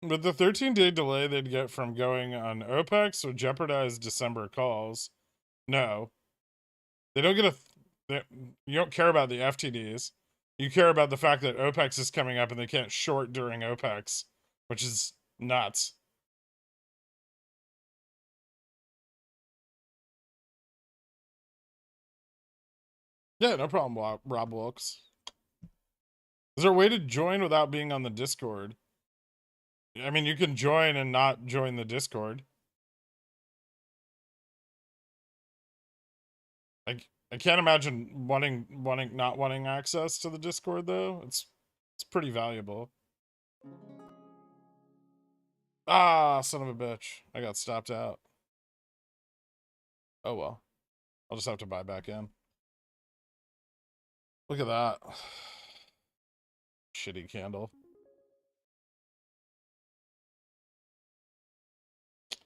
But the 13-day delay they'd get from going on OPEX would jeopardize December calls. No. They don't get you don't care about the FTDs. You care about the fact that OPEX is coming up and they can't short during OPEX, which is nuts. Yeah, no problem, Rob Wilkes. Is there a way to join without being on the Discord? I mean, you can join and not join the Discord. I can't imagine not wanting access to the Discord though. It's pretty valuable. Ah, son of a bitch. I got stopped out. Oh well. I'll just have to buy back in. Look at that. Shitty candle.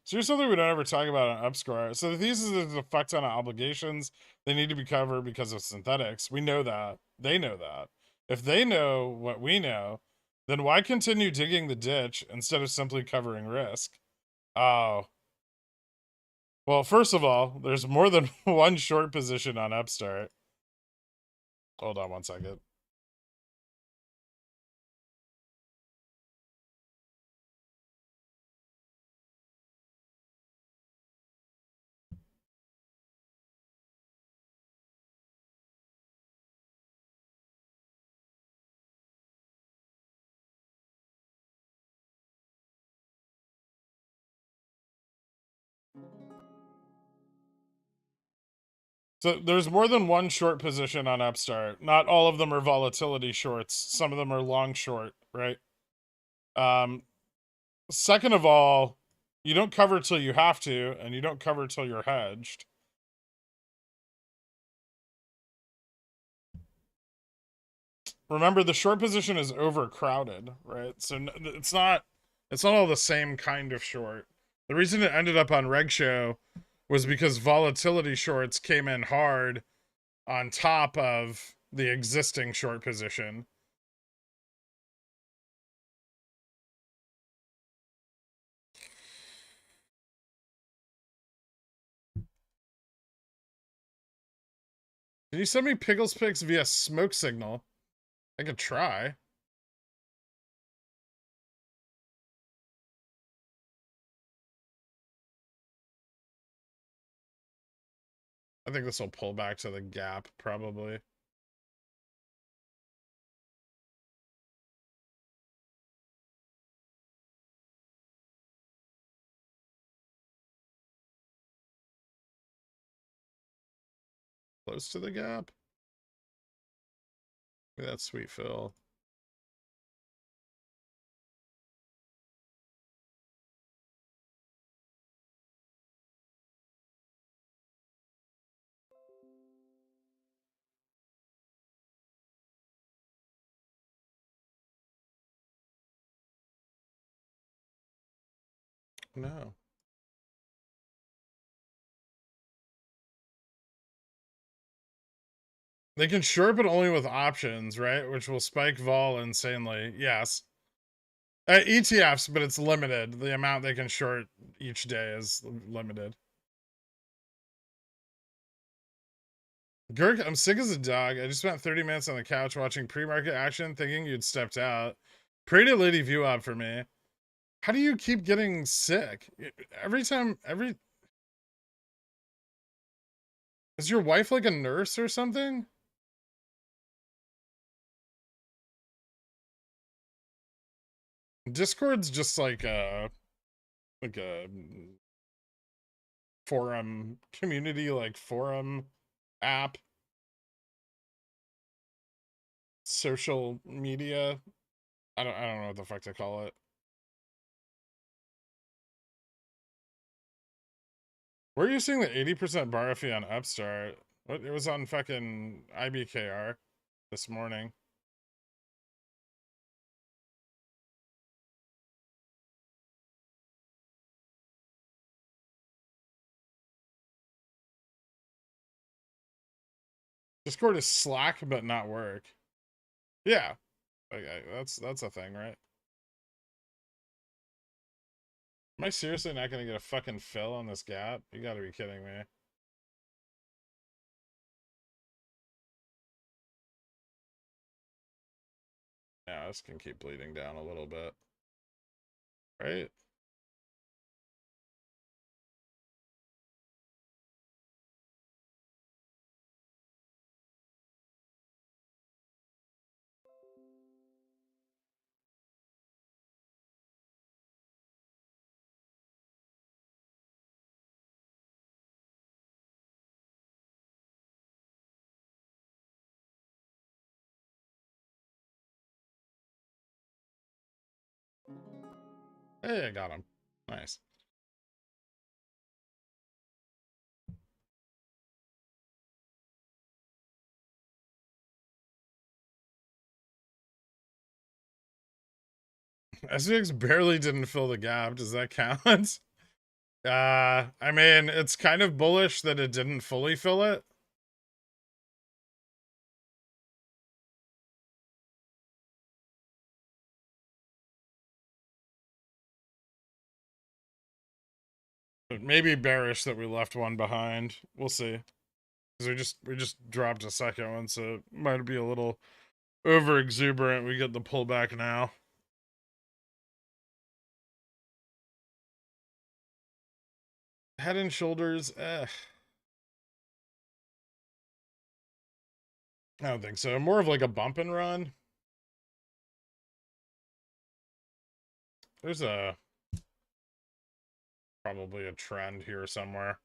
So here's something we don't ever talk about on Upscore. So the thesis is there's a fuck ton of obligations. They need to be covered because of synthetics. We know that. They know that. If they know what we know, then why continue digging the ditch instead of simply covering risk? Oh. Well, first of all, there's more than one short position on Upstart. Hold on one second. So there's more than one short position on Upstart. Not all of them are volatility shorts. Some of them are long short, right? Second of all, you don't cover till you have to, and you don't cover till you're hedged. Remember, the short position is overcrowded, right? So it's not all the same kind of short. The reason it ended up on Reg Show was because volatility shorts came in hard on top of the existing short position. Can you send me Pickles pics via smoke signal? I could try. I think this will pull back to the gap, probably. Close to the gap. Look at that sweet fill. No. They can short, but only with options, right? Which will spike vol insanely. Yes. ETFs, but it's limited. The amount they can short each day is limited. Gherkin, I'm sick as a dog. I just spent 30 minutes on the couch watching pre-market action, thinking you'd stepped out. Pray to Lady View Up for me. How do you keep getting sick? Every time, is your wife like a nurse or something? Discord's just like a forum community, like forum app, social media. I don't know what the fuck to call it. Where are you seeing the 80% bar fee on Upstart? What, it was on fucking IBKR this morning. Discord is Slack but not work. Yeah. Okay, that's a thing, right? Am I seriously not gonna get a fucking fill on this gap? You gotta be kidding me. Yeah, this can keep bleeding down a little bit. Right? Hey, I got him. Nice. SVX barely didn't fill the gap. Does that count? I mean, it's kind of bullish that it didn't fully fill it. But maybe bearish that we left one behind. We'll see. Because we just dropped a second one, so it might be a little over exuberant. We get the pullback now. Head and shoulders, I don't think so. More of like a bump and run. There's probably a trend here somewhere.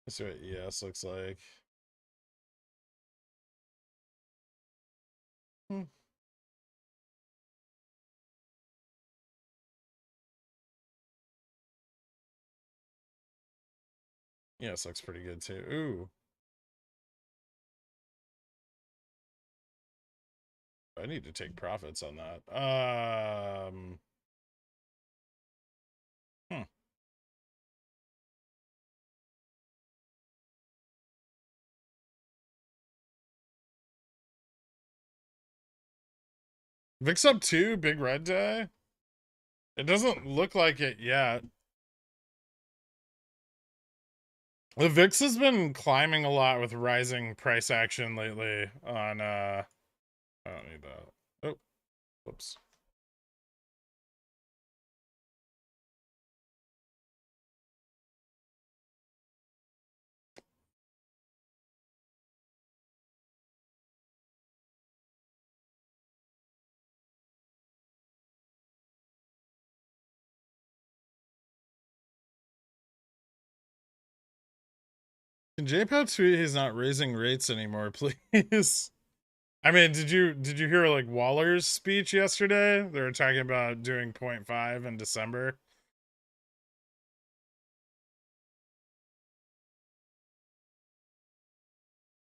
Let's see what ES looks like. Hmm. ES looks pretty good too. Ooh. I need to take profits on that. Hmm. VIX up 2, big red day. It doesn't look like it yet. The VIX has been climbing a lot with rising price action lately on I don't need that. Oh, whoops. Can JPOW tweet he's not raising rates anymore, please? I mean, did you hear like Waller's speech yesterday? They were talking about doing 0.5 in December.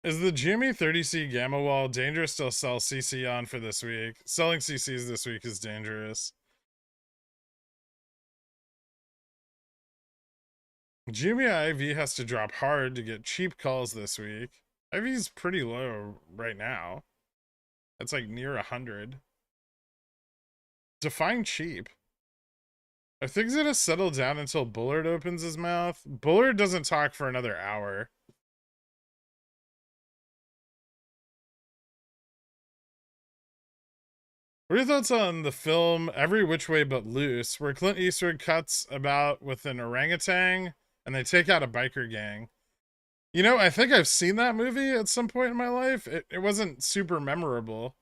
Is the Jimmy 30C Gamma Wall dangerous to sell CC on for this week? Selling CCs this week is dangerous. Jimmy IV has to drop hard to get cheap calls this week. IV's pretty low right now. It's like near 100. Define cheap. Are things gonna settle down until Bullard opens his mouth? Bullard doesn't talk for another hour. What are your thoughts on the film Every Which Way But Loose, where Clint Eastwood cuts about with an orangutan and they take out a biker gang? You know, I think I've seen that movie at some point in my life. It wasn't super memorable.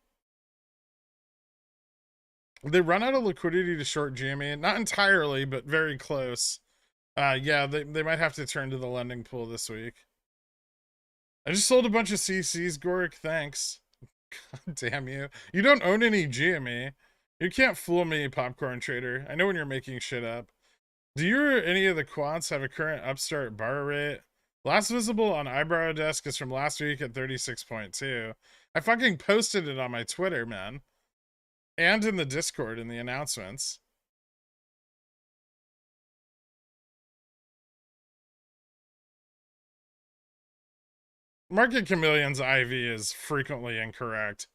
They run out of liquidity to short Jimmy. Not entirely, but very close. Yeah, they might have to turn to the lending pool this week. I just sold a bunch of CCs, Goric. Thanks. God damn you. You don't own any GME. You can't fool me, popcorn trader. I know when you're making shit up. Do you or any of the quants have a current upstart borrow rate? Last visible on Eyebrow Desk is from last week at 36.2. I fucking posted it on my Twitter, man. And in the Discord in the announcements. Market Chameleon's IV is frequently incorrect.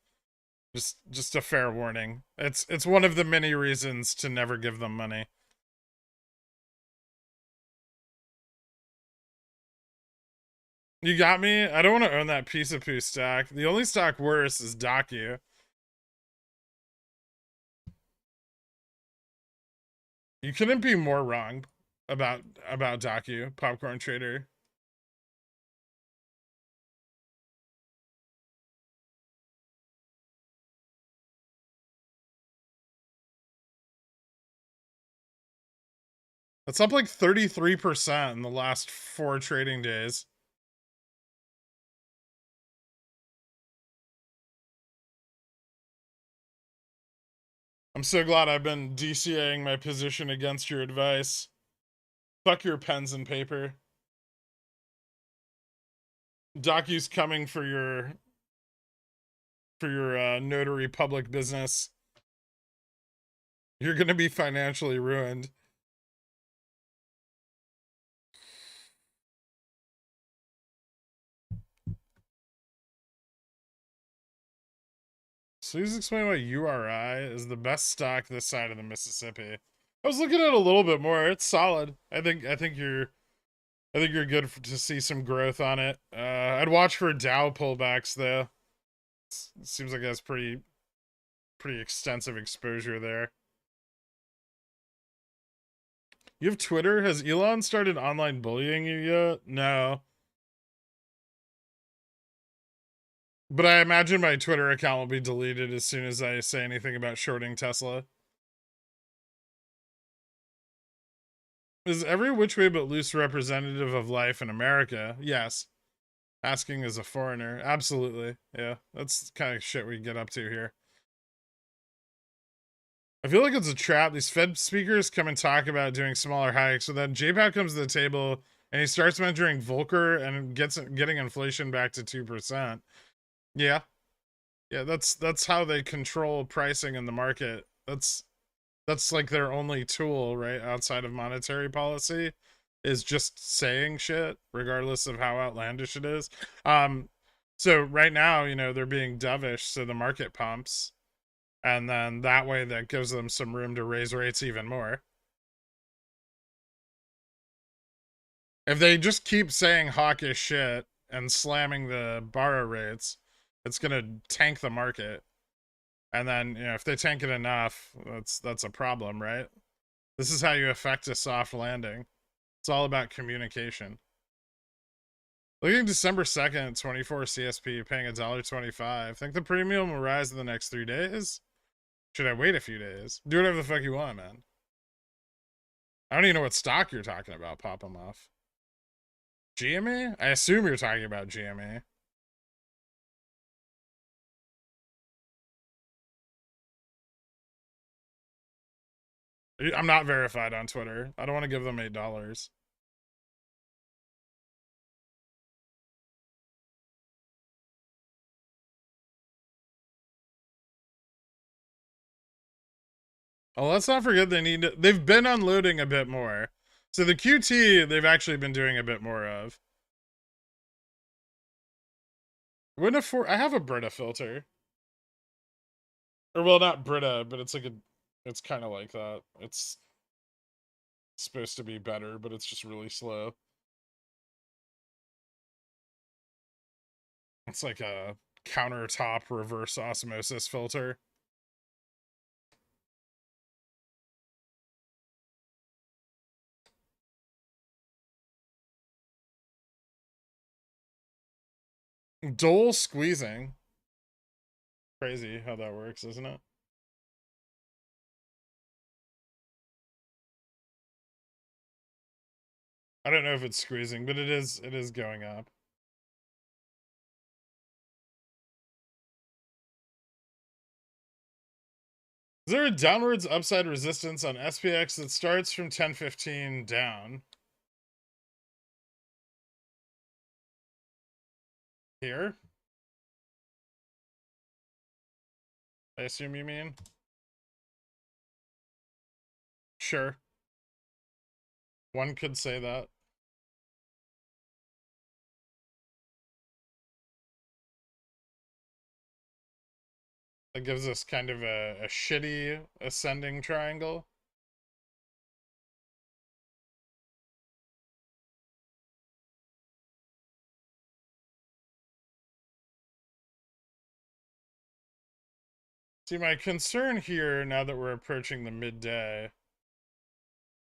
Just a fair warning. It's one of the many reasons to never give them money. You got me? I don't want to own that piece of poo stock. The only stock worse is Docu. You couldn't be more wrong about Docu, popcorn trader. It's up like 33% in the last 4 trading days. I'm so glad I've been DCAing my position against your advice. Fuck your pens and paper. Docu's coming for your notary public business. You're gonna be financially ruined. Please explain why URI is the best stock this side of the Mississippi. I was looking at it a little bit more. It's solid. I think you're good to see some growth on it. I'd watch for Dow pullbacks though. It seems like it has pretty extensive exposure there. You have Twitter? Has Elon started online bullying you yet? No. But I imagine my Twitter account will be deleted as soon as I say anything about shorting Tesla. Is every which way but loose representative of life in America? Yes. Asking as a foreigner. Absolutely. Yeah, that's the kind of shit we get up to here. I feel like it's a trap. These Fed speakers come and talk about doing smaller hikes, so then JPAC comes to the table and he starts mentoring Volcker and getting inflation back to 2%. Yeah. Yeah, that's how they control pricing in the market. That's like their only tool, right, outside of monetary policy, is just saying shit, regardless of how outlandish it is. So right now, you know, they're being dovish, so the market pumps, and then that way that gives them some room to raise rates even more. If they just keep saying hawkish shit and slamming the borrow rates, it's gonna tank the market. And then, you know, if they tank it enough, that's a problem, right? This is how you affect a soft landing. It's all about communication. Looking December 2nd, 24 CSP, paying $1.25. Think the premium will rise in the next 3 days? Should I wait a few days? Do whatever the fuck you want, man. I don't even know what stock you're talking about, pop them off. GME? I assume you're talking about GME. I'm not verified on Twitter. I don't want to give them $8. Oh, let's not forget they've been unloading a bit more. So the QT, they've actually been doing a bit more of. I have a Brita filter. Or, well, not Brita, but it's kind of like that. It's supposed to be better, but it's just really slow. It's like a countertop reverse osmosis filter. Dole squeezing. Crazy how that works, isn't it? I don't know if it's squeezing, but it is going up. Is there a downwards upside resistance on SPX that starts from 1015 down? Here? I assume you mean? Sure. One could say that. That gives us kind of a shitty ascending triangle. See, my concern here, now that we're approaching the midday,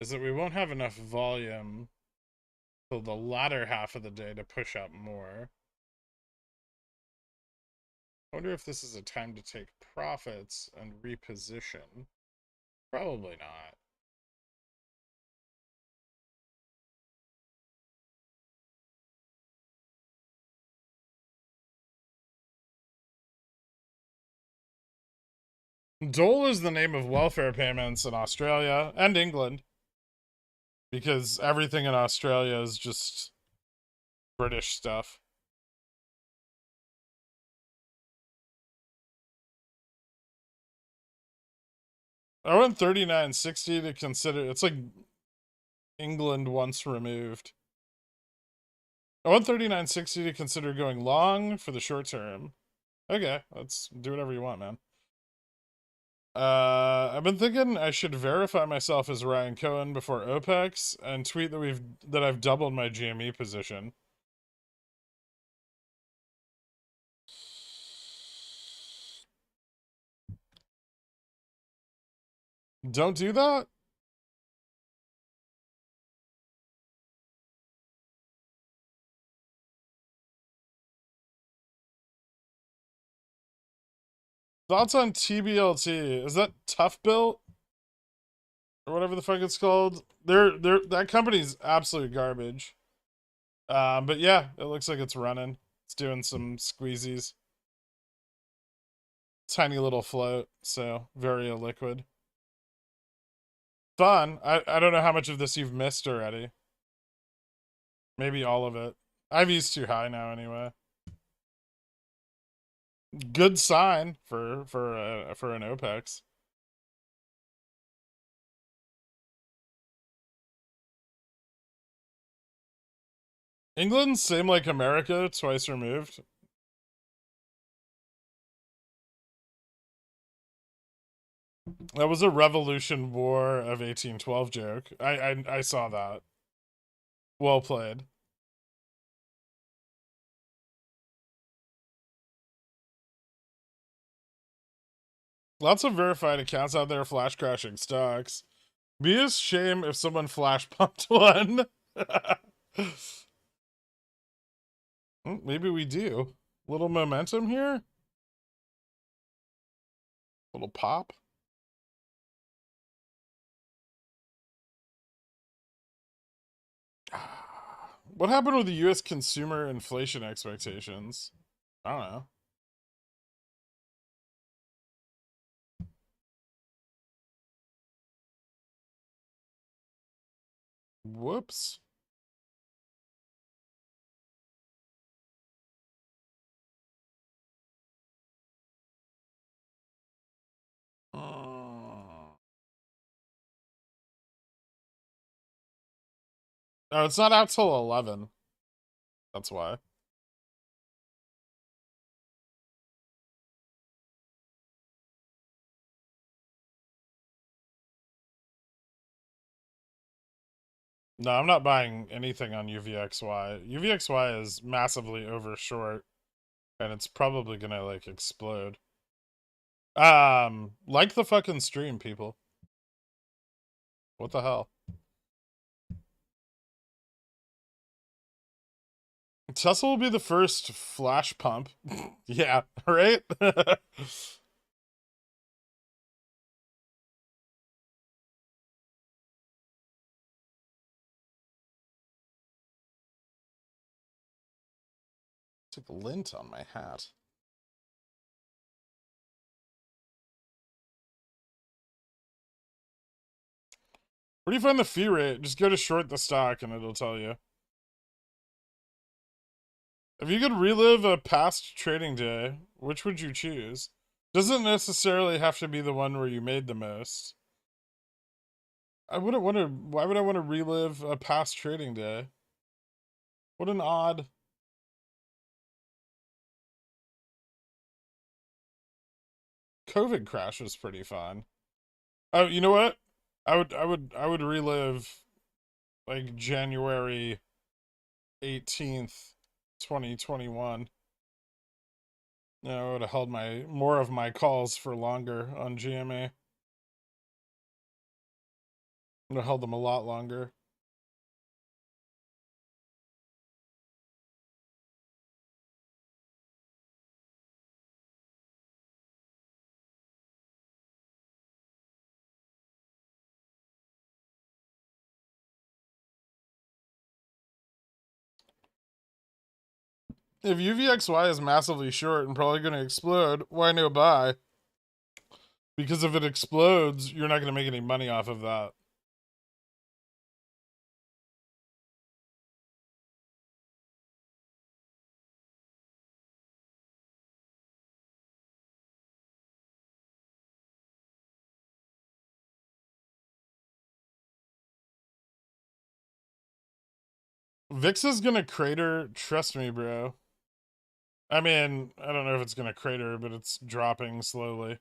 is that we won't have enough volume till the latter half of the day to push up more. I wonder if this is a time to take profits and reposition. Probably not. Dole is the name of welfare payments in Australia and England, because everything in Australia is just British stuff. I went 39.60 to consider. It's like England once removed. I went 39.60 to consider going long for the short term. Okay, let's do whatever you want, man. I've been thinking I should verify myself as Ryan Cohen before OPEX and tweet that I've doubled my GME position. Don't do that? Thoughts on TBLT? Is that Tough Built? Or whatever the fuck it's called? That company's absolute garbage. But yeah, it looks like it's running. It's doing some squeezies. Tiny little float, so very illiquid. Fun. I don't know how much of this you've missed already. Maybe all of it. IV's too high now anyway. Good sign for an OPEX. England, same like America, twice removed. That was a Revolution War of 1812 joke. I saw that. Well played. Lots of verified accounts out there flash crashing stocks. Be a shame if someone flash pumped one. Maybe we do. Little momentum here. Little pop. What happened with the U.S. consumer inflation expectations? I don't know. Whoops. No, it's not out till 11. That's why. No, I'm not buying anything on UVXY. UVXY is massively overshort, and it's probably gonna like explode. Like the fucking stream, people. What the hell? Tesla will be the first flash pump. Yeah, right? Took lint on my hat. Where do you find the fee rate? Just go to short the stock and it'll tell you. If you could relive a past trading day, which would you choose? Doesn't necessarily have to be the one where you made the most. I wouldn't want to. Why would I want to relive a past trading day? What an odd. COVID crash was pretty fun. Oh, you know what? I would relive like January 18th, 2021. I would have held more of my calls for longer on GMA. I would have held them a lot longer. If UVXY is massively short and probably going to explode, why no buy? Because if it explodes, you're not going to make any money off of that. VIX is going to crater, trust me, bro. I mean, I don't know if it's going to crater, but it's dropping slowly.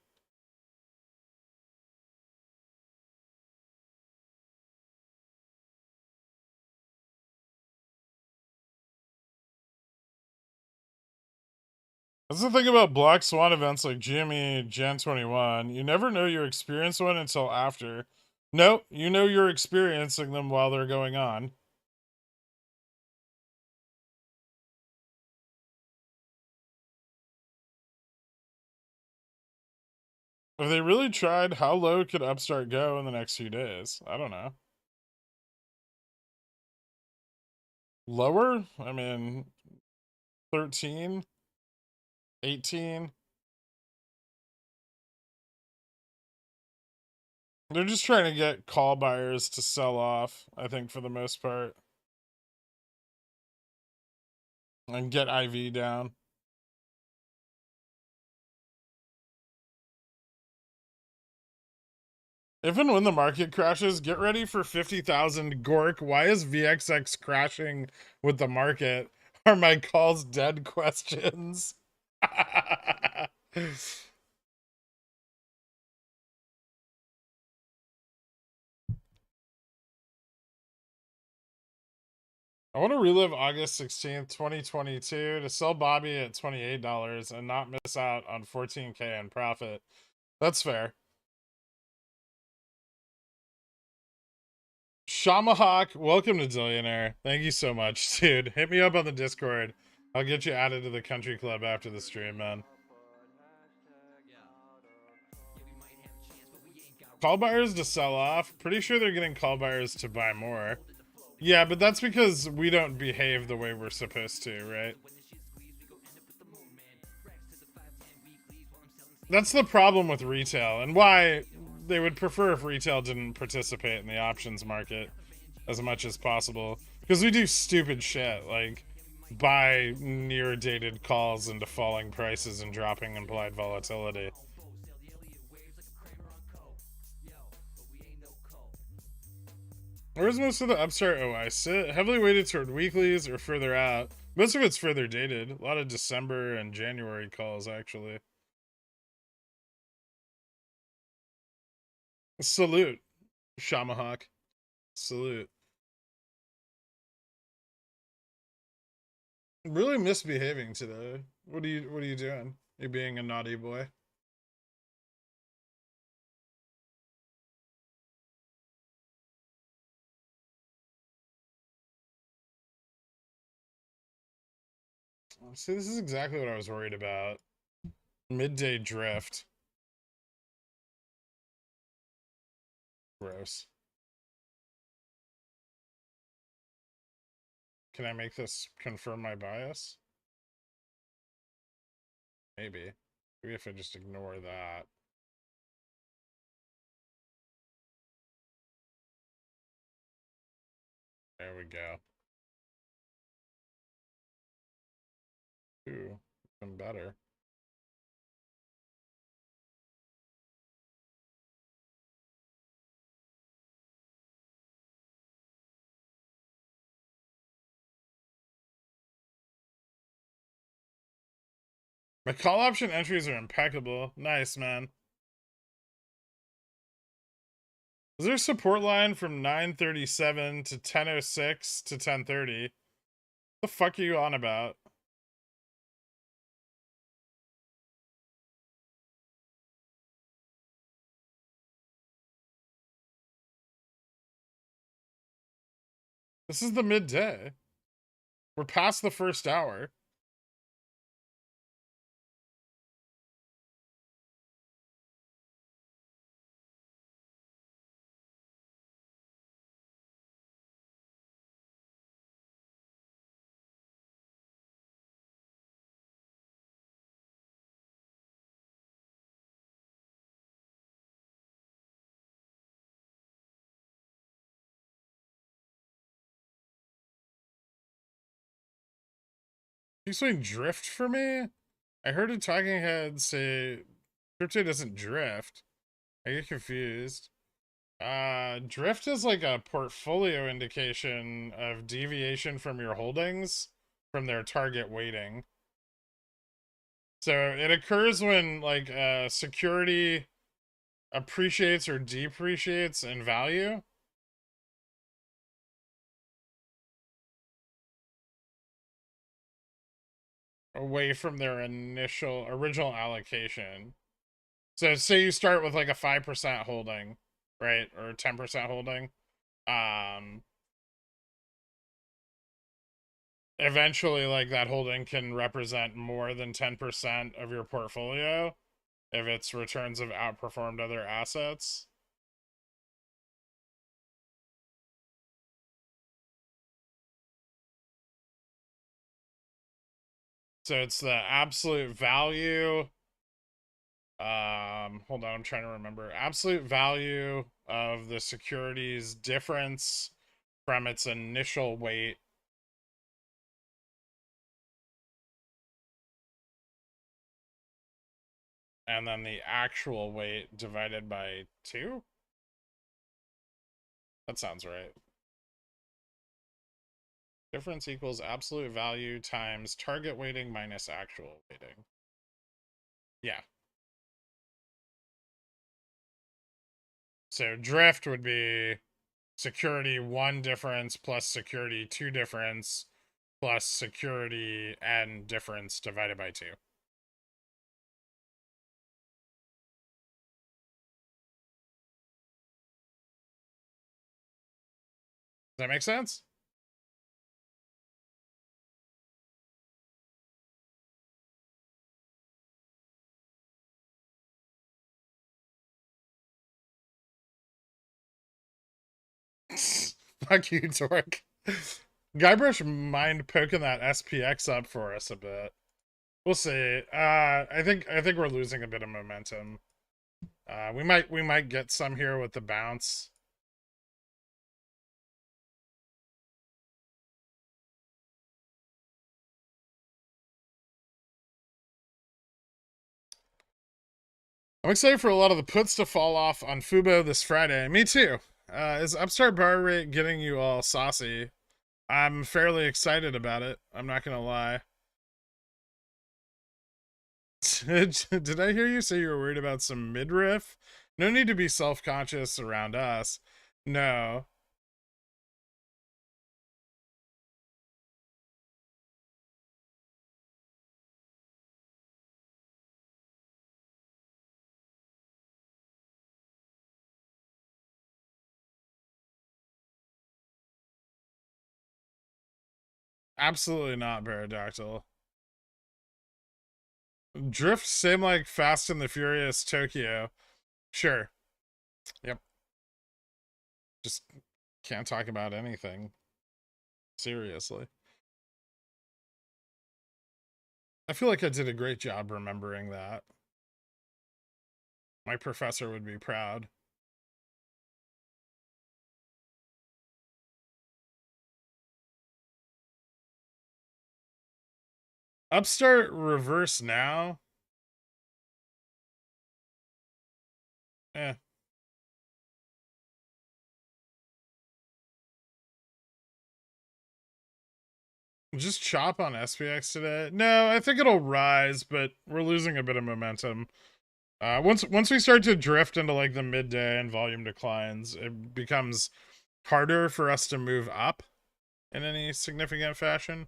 That's the thing about Black Swan events like GME Jan 21. You never know you experience one until after. No, you know you're experiencing them while they're going on. If they really tried, how low could Upstart go in the next few days? I don't know. Lower? I mean, 13, 18. They're just trying to get call buyers to sell off, I think, for the most part. And get IV down. If and when the market crashes, get ready for 50,000 Gork. Why is VXX crashing with the market? Are my calls dead questions? I want to relive August 16th, 2022 to sell Bobby at $28 and not miss out on 14K in profit. That's fair. Shamahawk, welcome to Zillionaire. Thank you so much, dude. Hit me up on the Discord. I'll get you added to the country club after the stream, man. Call buyers to sell off. Pretty sure they're getting call buyers to buy more. Yeah, but that's because we don't behave the way we're supposed to, right? That's the problem with retail, and why they would prefer if retail didn't participate in the options market as much as possible. Because we do stupid shit, like buy near dated calls into falling prices and dropping implied volatility. Where's most of the upstart OI sit? Heavily weighted toward weeklies or further out. Most of it's further dated. A lot of December and January calls, actually. Salute, Shamahawk. Salute. Really misbehaving today. What are you doing? You're being a naughty boy. See, this is exactly what I was worried about. Midday drift. Gross. Can I make this confirm my bias? Maybe. Maybe if I just ignore that. There we go. Ooh, even better. My call option entries are impeccable. Nice, man. Is there a support line from 9:37 to 10:06 to 10:30? The fuck are you on about? This is the midday. We're past the first hour. You saying drift for me? I heard a talking head say crypto doesn't drift. I get confused. Drift is like a portfolio indication of deviation from your holdings from their target weighting. So it occurs when like a security appreciates or depreciates in value. Away from their original allocation. So say you start with like a 5% holding, right? Or 10% holding. Um Eventually like that holding can represent more than 10% of your portfolio if its returns have outperformed other assets. So it's the absolute value. Hold on, I'm trying to remember. Absolute value of the security's difference from its initial weight. And then the actual weight divided by 2? That sounds right. Difference equals absolute value times target weighting minus actual weighting. Yeah. So drift would be security 1 difference plus security 2 difference plus security n difference divided by 2. Does that make sense? Fuck you, Torque. Guybrush mind poking that SPX up for us a bit. We'll see. I think we're losing a bit of momentum. We might get some here with the bounce. I'm excited for a lot of the puts to fall off on Fubo this Friday. Me too. Is Upstart bar rate getting you all saucy? I'm fairly excited about it. I'm not gonna lie. Did I hear you say you were worried about some midriff? No need to be self-conscious around us. No. Absolutely not, Pterodactyl. Drift, same like Fast and the Furious Tokyo. Sure. Yep. Just can't talk about anything. Seriously. I feel like I did a great job remembering that. My professor would be proud. Upstart reverse now. Eh. Just chop on SPX today. No, I think it'll rise, but we're losing a bit of momentum. Once we start to drift into like the midday and volume declines, it becomes harder for us to move up in any significant fashion.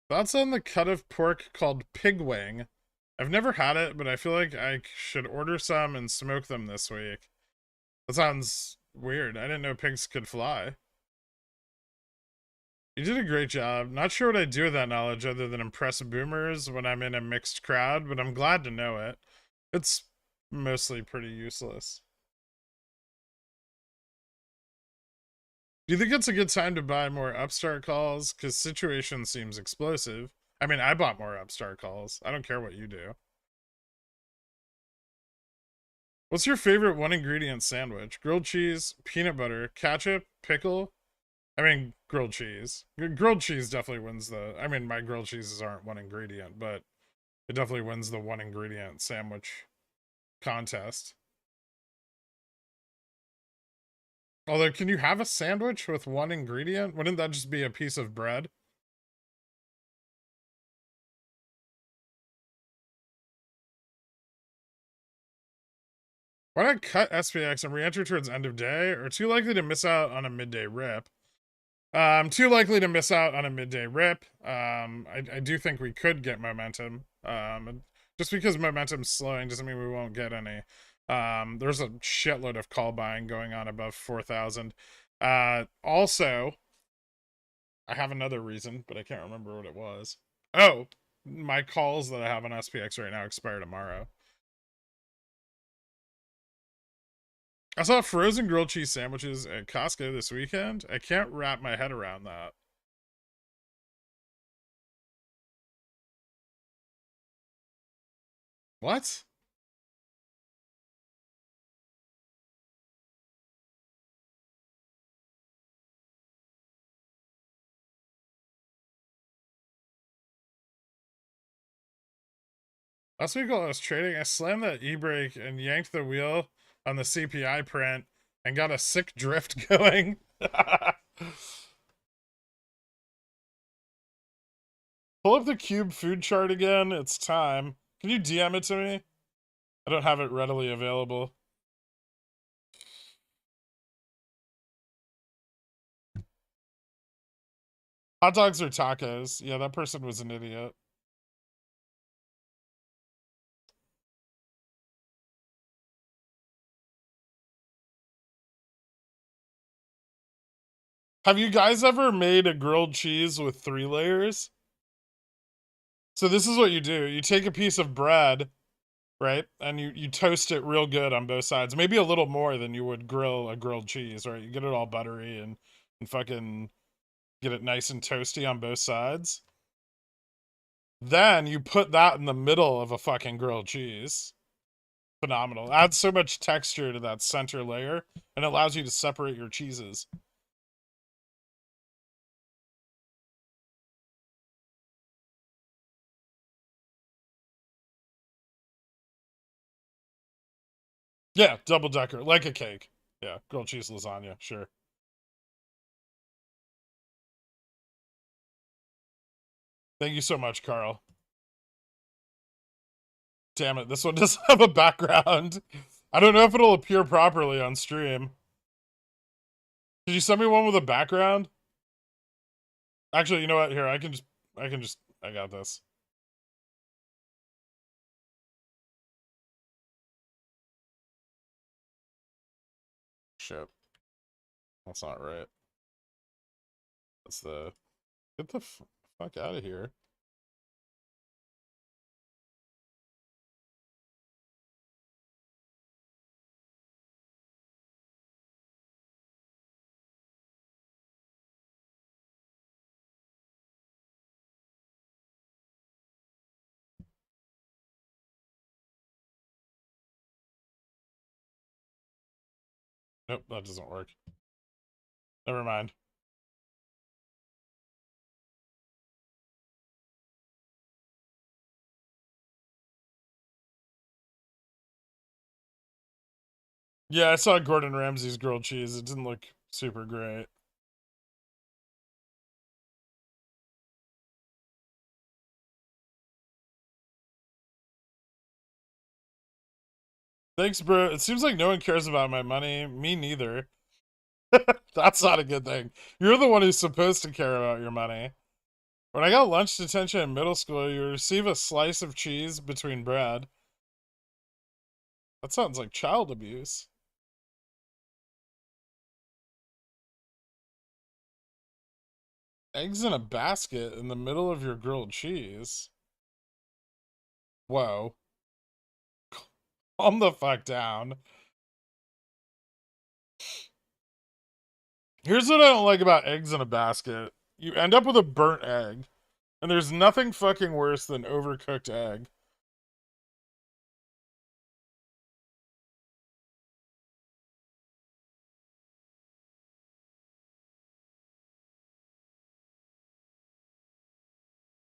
Thoughts on the cut of pork called pig wing? I've never had it, but I feel like I should order some and smoke them this week. That sounds weird. I didn't know pigs could fly. You did a great job. Not sure what I'd do with that knowledge other than impress boomers when I'm in a mixed crowd, but I'm glad to know it. It's mostly pretty useless. Do you think it's a good time to buy more Upstart calls? Because situation seems explosive. I mean, I bought more Upstart calls. I don't care what you do. What's your favorite one ingredient sandwich? Grilled cheese, peanut butter, ketchup, pickle? I mean, grilled cheese. Grilled cheese definitely wins the... I mean, my grilled cheeses aren't one ingredient, but it definitely wins the one ingredient sandwich contest. Although, can you have a sandwich with one ingredient? Wouldn't that just be a piece of bread? Why not cut SPX and re-enter towards end of day? Or too likely to miss out on a midday rip? Too likely to miss out on a midday rip. I do think we could get momentum. Just because momentum's slowing doesn't mean we won't get any. There's a shitload of call buying going on above 4,000. Also, I have another reason, but I can't remember what it was. Oh, my calls that I have on SPX right now expire tomorrow. I saw frozen grilled cheese sandwiches at Costco this weekend. I can't wrap my head around that. What? Last week while I was trading, I slammed that e-brake and yanked the wheel on the CPI print and got a sick drift going. Pull up the cube food chart again. It's time. Can you DM it to me? I don't have it readily available. Hot dogs or tacos? Yeah, that person was an idiot. Have you guys ever made a grilled cheese with 3 layers? So this is what you do. You take a piece of bread, right? And you toast it real good on both sides, maybe a little more than you would grill a grilled cheese, right? You get it all buttery and fucking get it nice and toasty on both sides. Then you put that in the middle of a fucking grilled cheese. Phenomenal. Adds so much texture to that center layer and allows you to separate your cheeses. Yeah, double decker, like a cake. Yeah, grilled cheese lasagna, sure. Thank you so much, Carl. Damn it, this one doesn't have a background. I don't know if it'll appear properly on stream. Did you send me one with a background? Actually, you know what? Here, I got this. Shit. That's not right. That's the... Get the fuck out of here. Nope, that doesn't work. Never mind. Yeah, I saw Gordon Ramsay's grilled cheese. It didn't look super great. Thanks, bro. It seems like no one cares about my money. Me neither. That's not a good thing. You're the one who's supposed to care about your money. When I got lunch detention in middle school, you receive a slice of cheese between bread. That sounds like child abuse. Eggs in a basket in the middle of your grilled cheese. Whoa. Calm the fuck down. Here's what I don't like about eggs in a basket. You end up with a burnt egg. And there's nothing fucking worse than overcooked egg.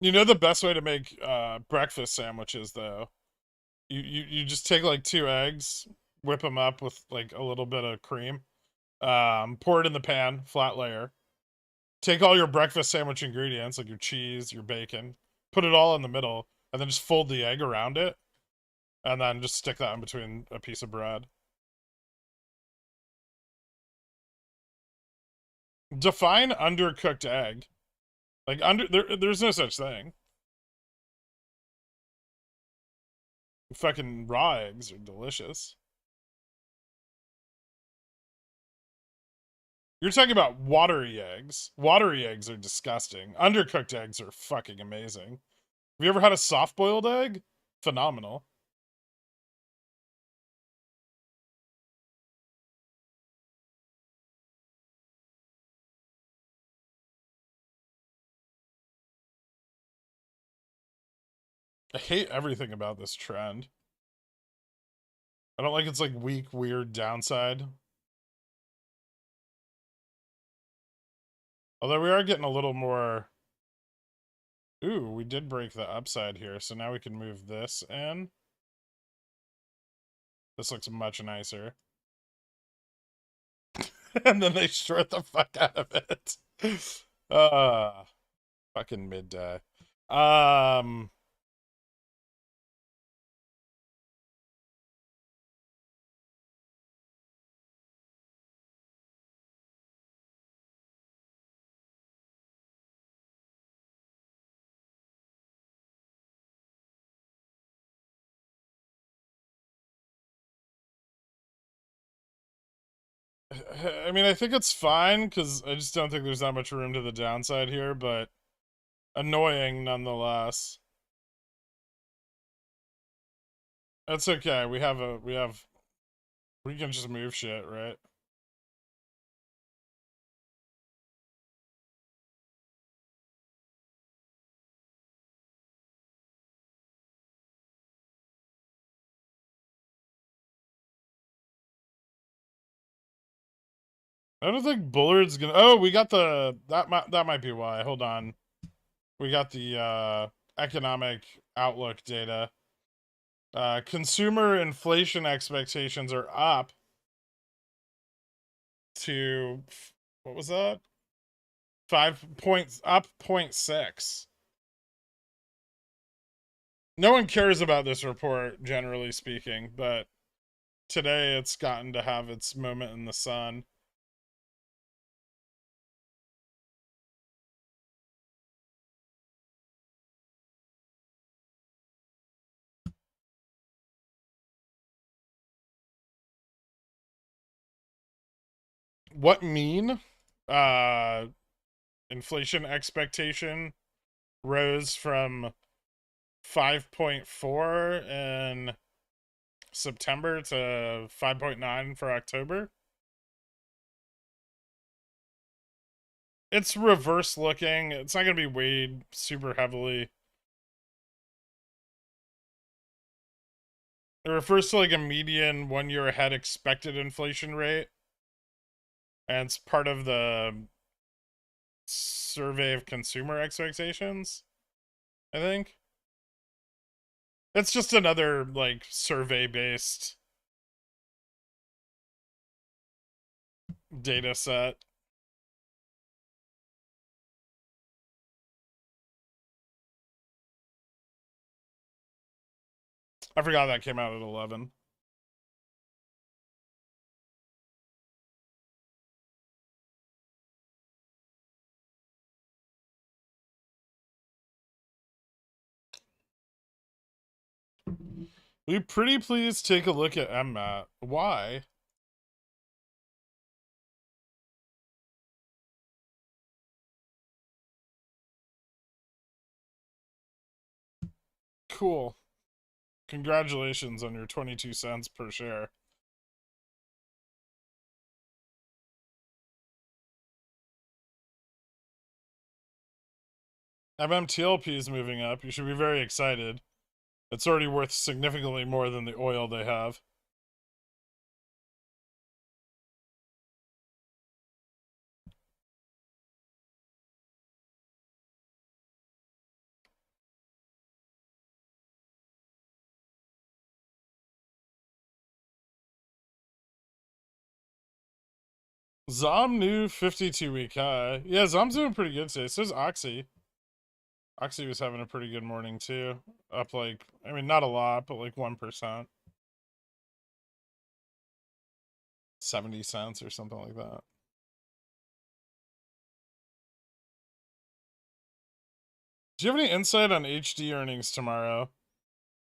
You know the best way to make breakfast sandwiches, though? You just take like 2 eggs, whip them up with like a little bit of cream, pour it in the pan, flat layer. Take all your breakfast sandwich ingredients, like your cheese, your bacon, put it all in the middle, and then just fold the egg around it, and then just stick that in between a piece of bread. Define undercooked egg. Like there's no such thing. Fucking raw eggs are delicious. You're talking about watery eggs. Watery eggs are disgusting. Undercooked eggs are fucking amazing. Have you ever had a soft-boiled egg? Phenomenal. I hate everything about this trend. I don't like its like weak, weird downside. Although we are getting a little more... Ooh, we did break the upside here, so now we can move this in. This looks much nicer. And then they short the fuck out of it. Fucking midday. I mean, I think it's fine, because I just don't think there's that much room to the downside here, but annoying nonetheless. That's okay. We can just move shit, right? I don't think Bullard's gonna. Oh, we got the that might be why. Hold on, we got the economic outlook data. Consumer inflation expectations are up to what was that? 5 points up 0.6. No one cares about this report, generally speaking, but today it's gotten to have its moment in the sun. What mean? Uh, inflation expectation rose from 5.4 in September to 5.9 for October. It's reverse looking. It's not going to be weighed super heavily. It refers to like a median 1 year ahead expected inflation rate. And it's part of the survey of consumer expectations, I think. It's just another like survey based data set. I forgot that came out at 11. Will you pretty please take a look at MMAT? Why? Cool. Congratulations on your 22 cents per share. MMTLP is moving up. You should be very excited. It's already worth significantly more than the oil they have. Zom new 52-week high. Yeah, Zom's doing pretty good today. So is Oxy. Oxy was having a pretty good morning too. Up like, I mean, not a lot, but like 1%. 70 cents or something like that. Do you have any insight on HD earnings tomorrow?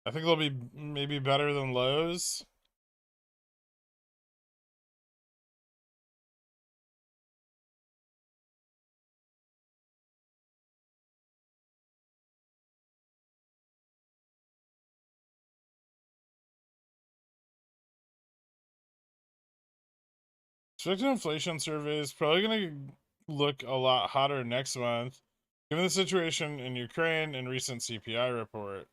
I think they'll be maybe better than Lowe's. Expected inflation survey is probably going to look a lot hotter next month, given the situation in Ukraine and recent CPI report.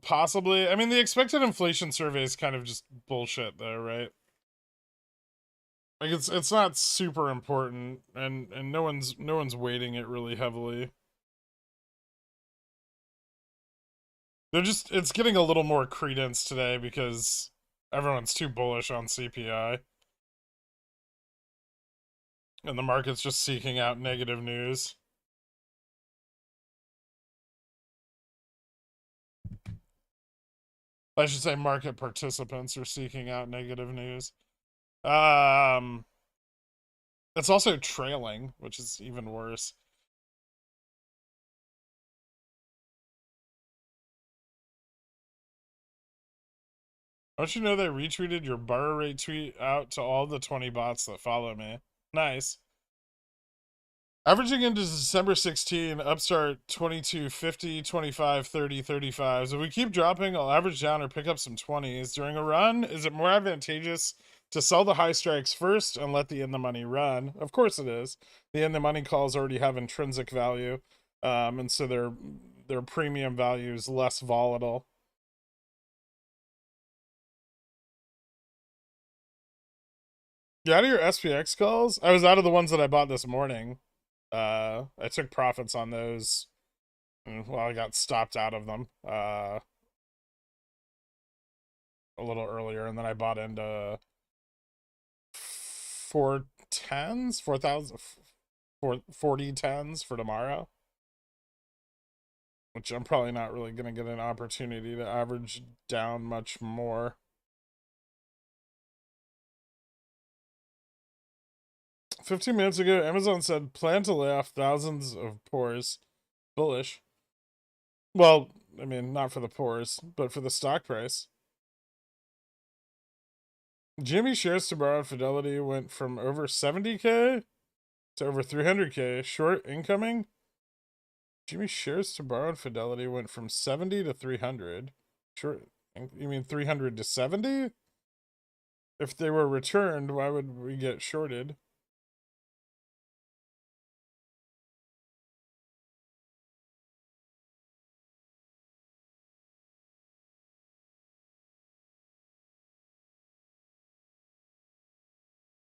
Possibly. I mean, the expected inflation survey is kind of just bullshit, though, right? Like it's not super important, and no one's weighting it really heavily. It's getting a little more credence today because everyone's too bullish on CPI. And the market's just seeking out negative news. I should say market participants are seeking out negative news. It's also trailing, which is even worse. Don't you know they retweeted your borrow rate tweet out to all the 20 bots that follow me? Nice. Averaging into December 16, upstart 22, 50, 25, 30, 35. So if we keep dropping, I'll average down or pick up some 20s. During a run, is it more advantageous to sell the high strikes first and let the in the money run? Of course it is. The in the money calls already have intrinsic value, and so their premium value is less volatile. You out of your SPX calls? I was out of the ones that I bought this morning. I took profits on those. Well, I got stopped out of them a little earlier, and then I bought into 410s, 4,000, 4010s for tomorrow, which I'm probably not really going to get an opportunity to average down much more. 15 minutes ago, Amazon said plan to lay off thousands of poors. Bullish. Well, I mean, not for the poors, but for the stock price. Jimmy shares to borrowed Fidelity went from over 70K to over 300K. Short incoming. Jimmy shares to borrowed Fidelity went from 70 to 300. Short, you mean 300 to 70? If they were returned, why would we get shorted?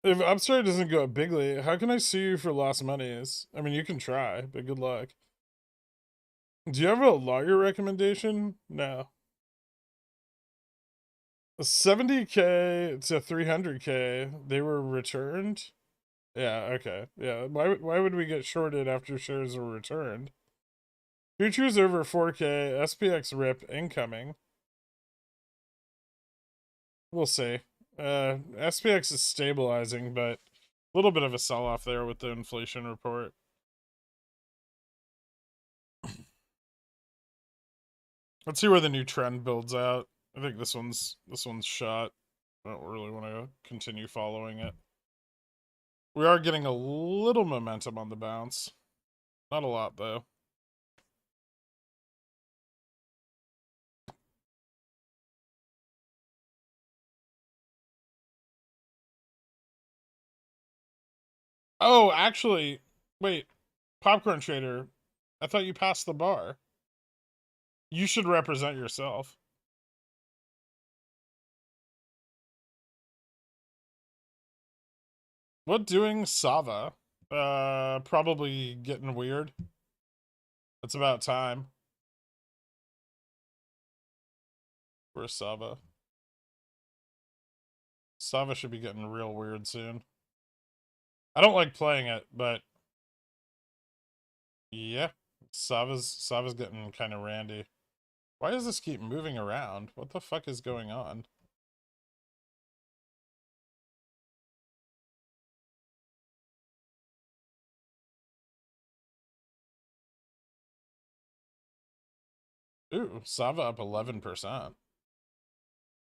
If Upstart doesn't go up bigly, how can I sue you for lost monies? I mean, you can try, but good luck. Do you have a lawyer recommendation? No. 70K to 300K, they were returned? Yeah, okay. Yeah, why would we get shorted after shares were returned? Futures over 4K, SPX rip incoming. We'll see. SPX is stabilizing, but a little bit of a sell-off there with the inflation report. Let's see where the new trend builds out. I think this one's shot. I don't really want to continue following it. We are getting a little momentum on the bounce. Not a lot, though. Oh, actually, wait. Popcorn Trader, I thought you passed the bar. You should represent yourself. What doing Sava? Probably getting weird. It's about time. Where's Sava? Sava should be getting real weird soon. I don't like playing it, but yeah, Sava's getting kind of randy. Why does this keep moving around? What the fuck is going on? Ooh, Sava up 11%. I'm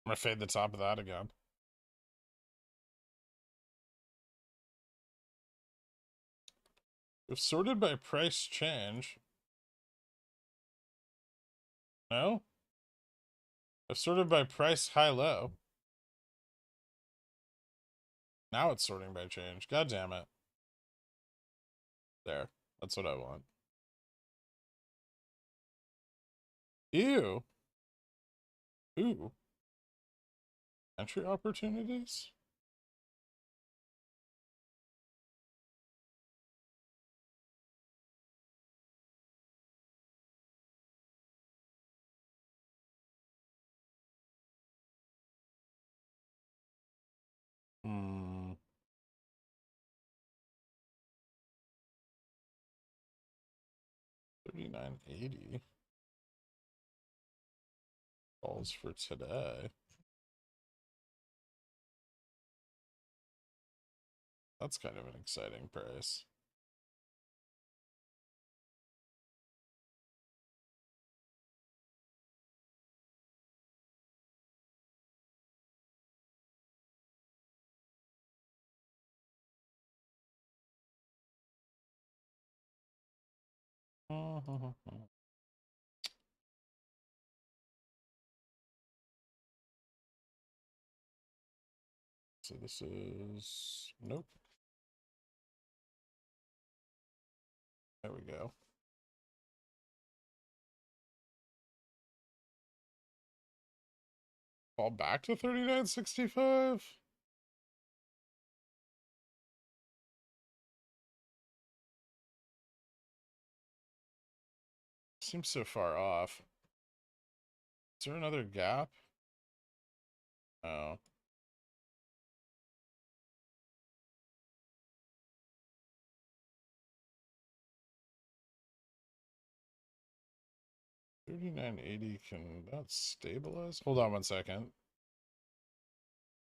gonna fade the top of that again. If sorted by price change. No? If sorted by price high-low. Now it's sorting by change. God damn it. There. That's what I want. Ew. Ooh. Entry opportunities? Hmm. 3980. Calls for today. That's kind of an exciting price. So this is, nope. There we go. Fall back to 39.65. Seems so far off. Is there another gap? Oh. $39.80, can that stabilize? Hold on 1 second.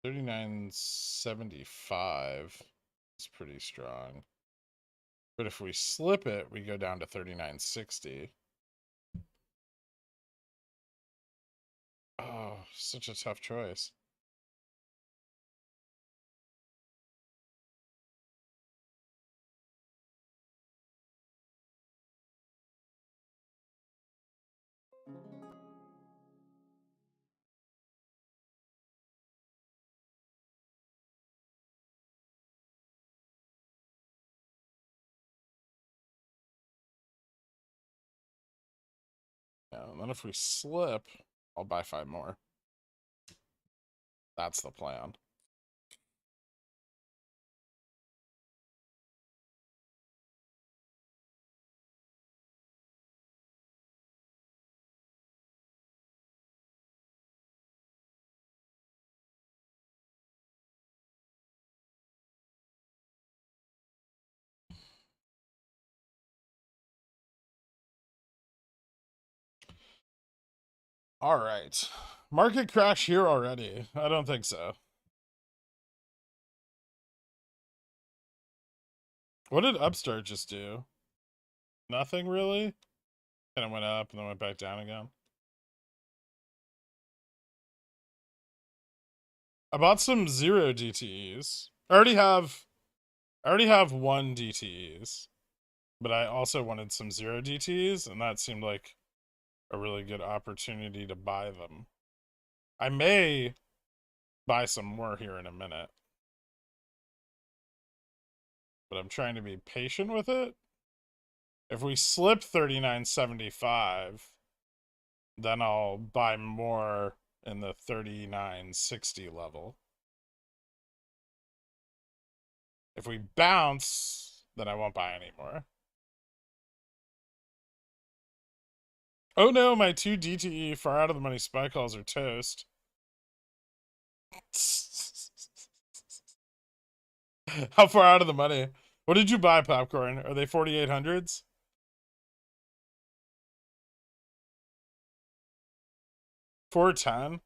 39.75 is pretty strong. But if we slip it, we go down to 39.60. Oh, such a tough choice. Yeah, and then if we slip, I'll buy 5 more. That's the plan. All right. Market crash here already? I don't think so. What did Upstart just do? Nothing really? Kind of went up and then went back down again. I bought some 0 DTEs. I already have 1 DTEs. But I also wanted some 0 DTEs, and that seemed like a really good opportunity to buy them. I may buy some more here in a minute. But I'm trying to be patient with it. If we slip 39.75, then I'll buy more in the 39.60 level. If we bounce, then I won't buy anymore. Oh no, my 2 DTE far out of the money spy calls are toast. How far out of the money? What did you buy, Popcorn? Are they 4800s? 410?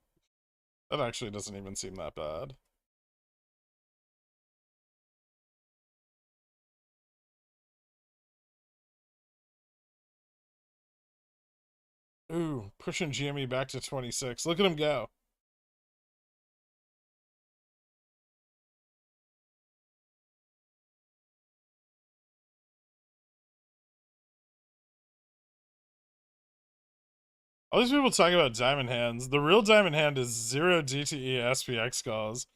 That actually doesn't even seem that bad. Ooh, pushing GME back to 26. Look at him go. All these people talking about diamond hands. The real diamond hand is 0 DTE SPX calls.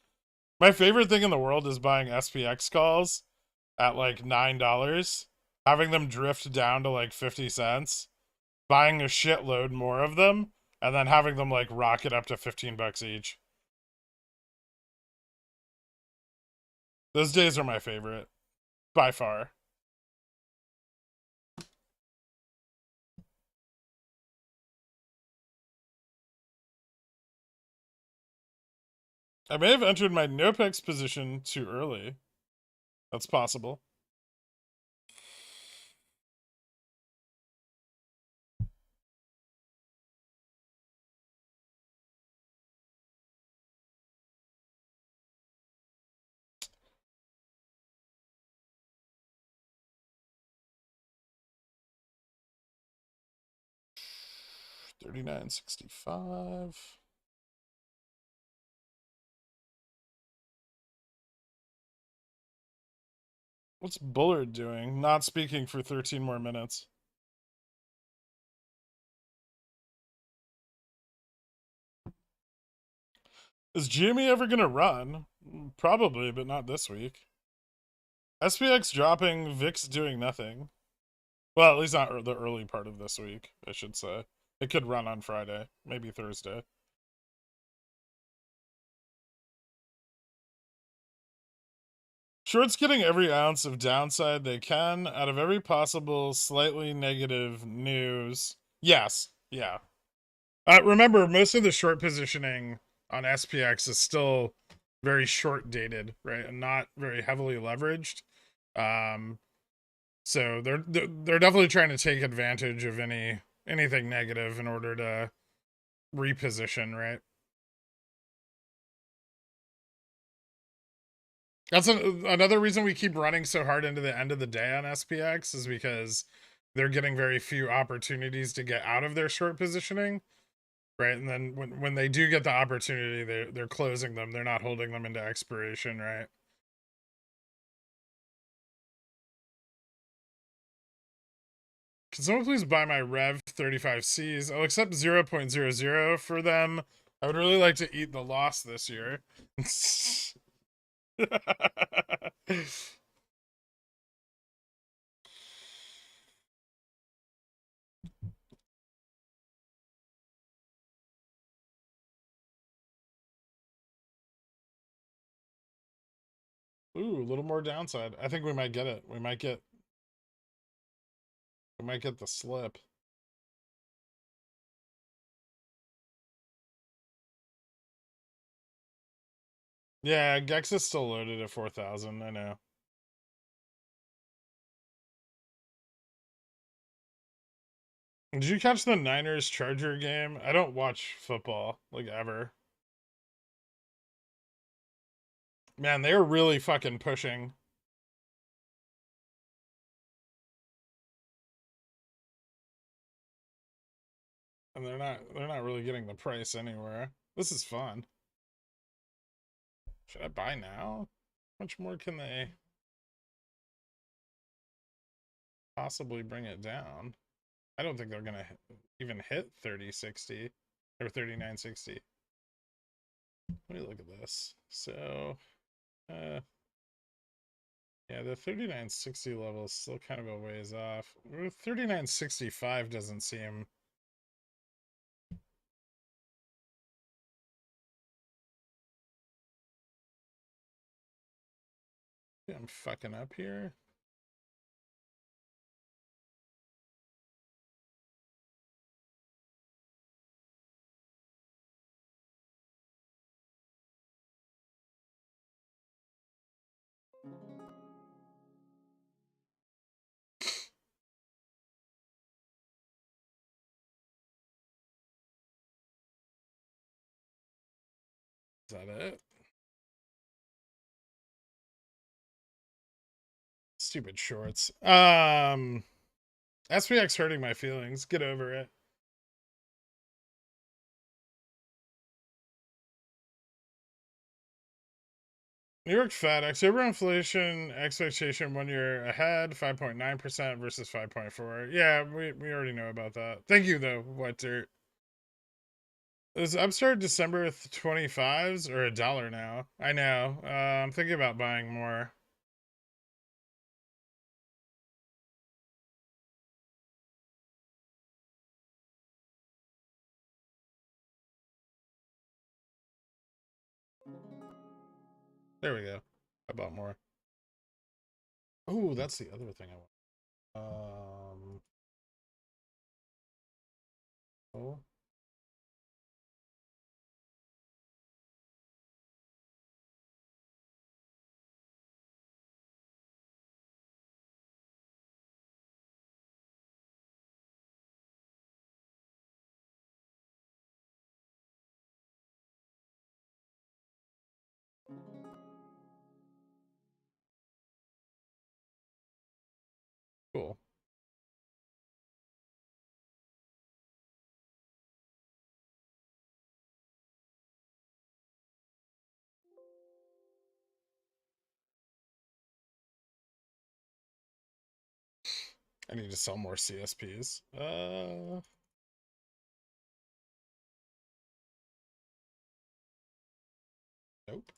My favorite thing in the world is buying SPX calls at like $9, having them drift down to like 50 cents, buying a shitload more of them, and then having them like rocket up to 15 bucks each. Those days are my favorite, by far. I may have entered my NoPex position too early. That's possible. $39.65. What's Bullard doing? Not speaking for 13 more minutes. Is GME ever gonna run? Probably, but not this week. SPX dropping, VIX doing nothing. Well, at least not the early part of this week, I should say. It could run on Friday, maybe Thursday. Shorts getting every ounce of downside they can out of every possible slightly negative news. Yes, yeah. Remember, most of the short positioning on SPX is still very short dated, right, and not very heavily leveraged. So they're definitely trying to take advantage of anything negative in order to reposition, right? That's another reason we keep running so hard into the end of the day on SPX is because they're getting very few opportunities to get out of their short positioning, right? And then when they do get the opportunity, they're closing them. They're not holding them into expiration, right? Can someone please buy my Rev 35Cs? I'll accept 0.00 for them. I would really like to eat the loss this year. Ooh, a little more downside. I think we might get it. We might get the slip. Yeah, Gex is still loaded at 4,000. I know. Did you catch the Niners Charger game? I don't watch football like ever. Man, they were really fucking pushing. And they're not really getting the price anywhere. This is fun. Should I buy now? How much more can they possibly bring it down? I don't think they're gonna even hit 3060 or 3960. Let me look at this. So, yeah, the 3960 level is still kind of a ways off. 3965 doesn't seem. Yeah, I'm fucking up here. Is that it? Stupid shorts. SPX hurting my feelings. Get over it. New York Fed October inflation expectation 1 year ahead 5.9% versus 5.4. Yeah, we already know about that. Thank you though, What Dirt. Is Upstart December 25s or $1 now? I know. I'm thinking about buying more. There we go. I bought more. Oh, that's the other thing I want. Oh. Cool. I need to sell more CSPs. Nope.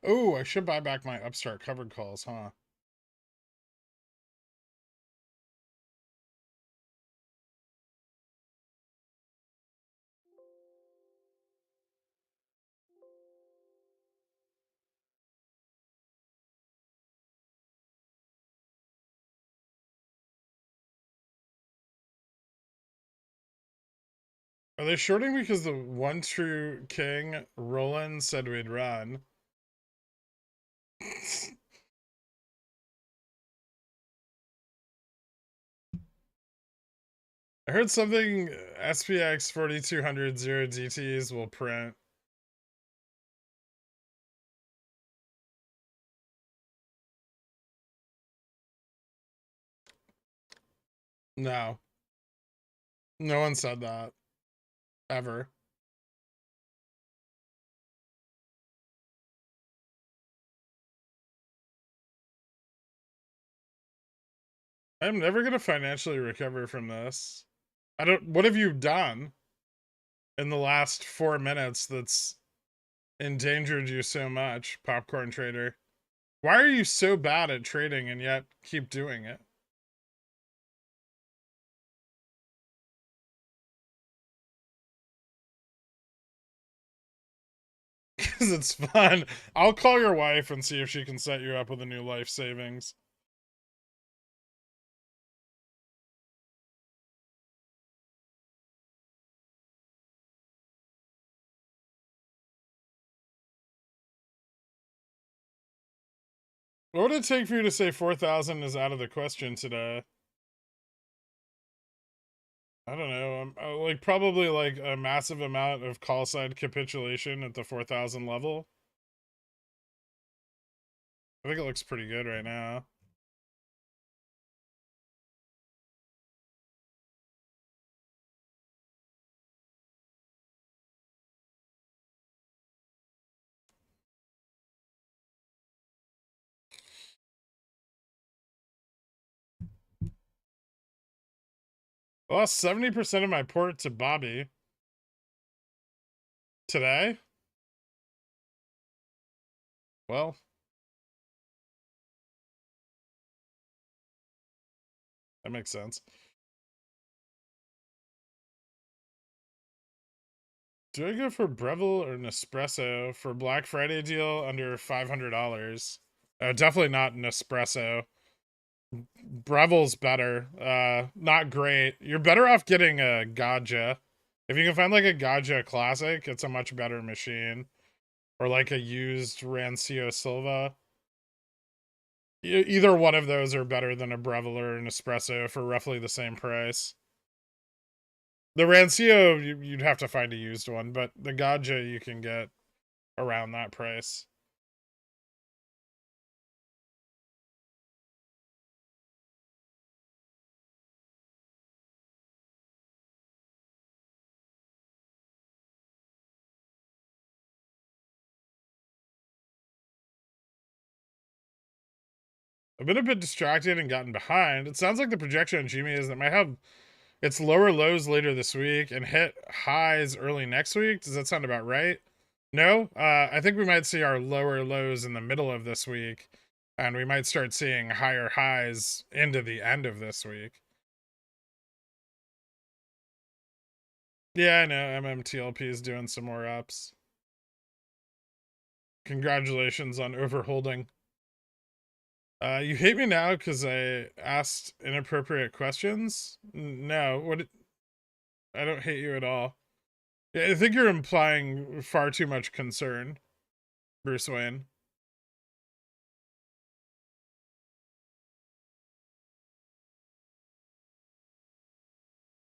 Oh, I should buy back my Upstart covered calls, huh? Are they shorting because the one true king, Roland, said we'd run? I heard something SPX 4200 0DTs will print. No. No one said that. Ever. I'm never gonna financially recover from this. I don't. What have you done in the last 4 minutes that's endangered you so much, popcorn trader? Why are you so bad at trading and yet keep doing it? Because it's fun. I'll call your wife and see if she can set you up with a new life savings. What would it take for you to say 4,000 is out of the question today? I don't know. Like probably like a massive amount of call side capitulation at the 4,000 level. I think it looks pretty good right now. I lost 70% of my port to Bobby today. Well, that makes sense. Do I go for Breville or Nespresso for Black Friday deal under $500? Definitely not Nespresso. Breville's better. Not great. You're better off getting a Gotcha. If you can find like a Gotcha Classic, it's a much better machine. Or like a used Rancio Silva. Either one of those are better than a Breville or an Espresso for roughly the same price. The Rancio, you'd have to find a used one, but the Gotcha you can get around that price. I've been a bit distracted and gotten behind. It sounds like the projection on Jimmy is that might have its lower lows later this week and hit highs early next week. Does that sound about right? No? I think we might see our lower lows in the middle of this week, and we might start seeing higher highs into the end of this week. Yeah, I know. MMTLP is doing some more ups. Congratulations on overholding. You hate me now because I asked inappropriate questions? No, what? I don't hate you at all. Yeah, I think you're implying far too much concern, Bruce Wayne.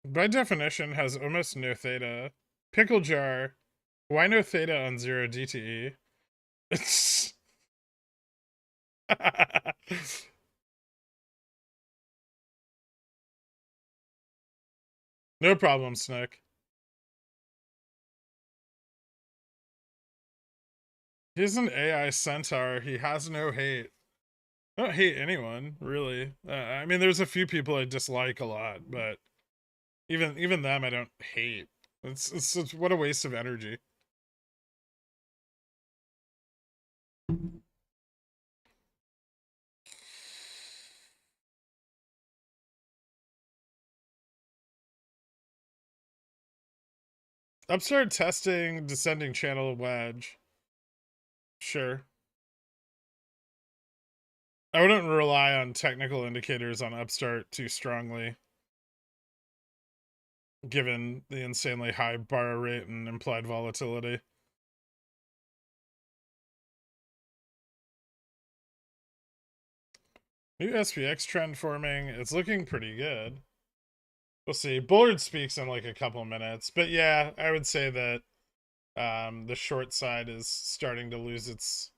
By definition, has almost no theta. Pickle jar. Why no theta on 0 DTE? It's no problem, Snook. He's an AI centaur. He has no hate. I don't hate anyone, really. I mean, there's a few people I dislike a lot, but even them I don't hate. It's what a waste of energy. Upstart testing descending channel wedge. Sure. I wouldn't rely on technical indicators on Upstart too strongly, given the insanely high borrow rate and implied volatility. New SPX trend forming. It's looking pretty good. We'll see. Bullard speaks in like a couple minutes, but yeah, I would say that the short side is starting to lose its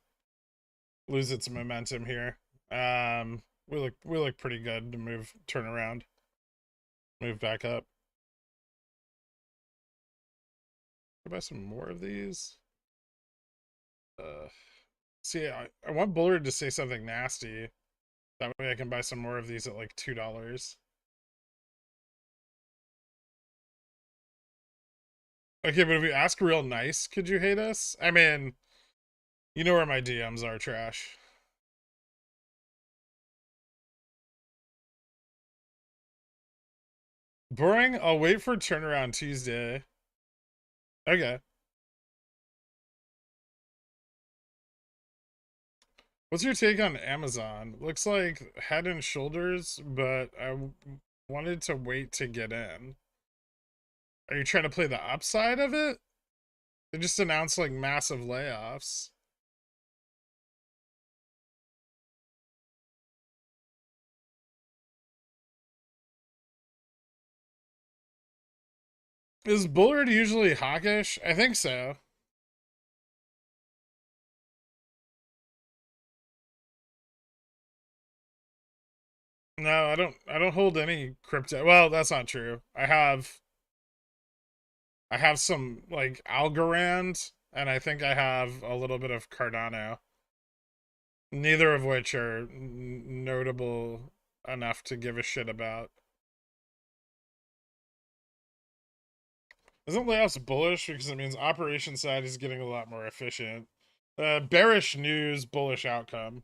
momentum here. We look pretty good to turn around, move back up. Can I buy some more of these? See, I want Bullard to say something nasty. That way I can buy some more of these at like $2. Okay, but if we ask real nice, could you hate us? I mean, you know where my DMs are, trash. Boring? I'll wait for turnaround Tuesday. Okay. What's your take on Amazon? Looks like head and shoulders, but I wanted to wait to get in. Are you trying to play the upside of it? They just announced like massive layoffs. Is Bullard usually hawkish? I think so. No, I don't hold any crypto. Well, that's not true. I have some like Algorand, and I think I have a little bit of Cardano. Neither of which are notable enough to give a shit about. Isn't layoffs bullish because it means operation side is getting a lot more efficient? Bearish news, bullish outcome.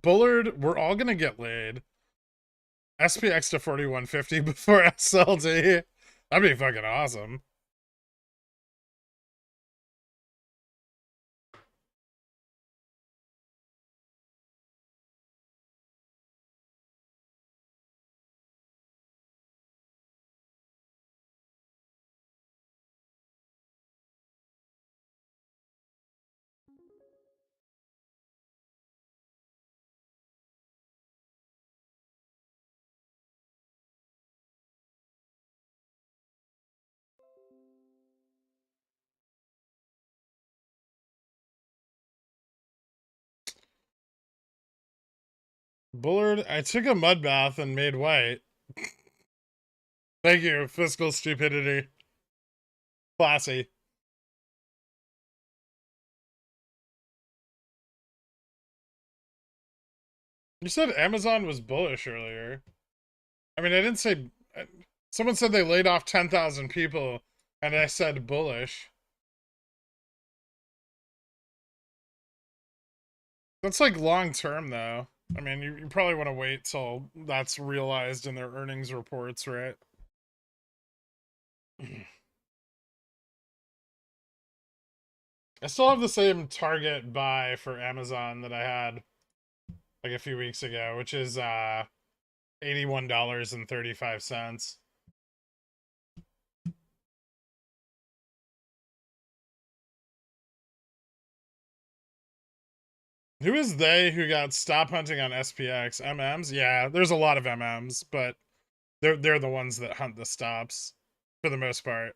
Bullard, we're all gonna get laid. SPX to 4150 before SLD. That'd be fucking awesome. Bullard, I took a mud bath and made white. Thank you, fiscal stupidity. Classy. You said Amazon was bullish earlier. I mean, I didn't say. Someone said they laid off 10,000 people, and I said bullish. That's like long term, though. I mean, you probably want to wait till that's realized in their earnings reports, right? I still have the same target buy for Amazon that I had like a few weeks ago, which is $81.35. Who is they who got stop hunting on SPX? MMs? Yeah, there's a lot of MMs, but they're the ones that hunt the stops for the most part.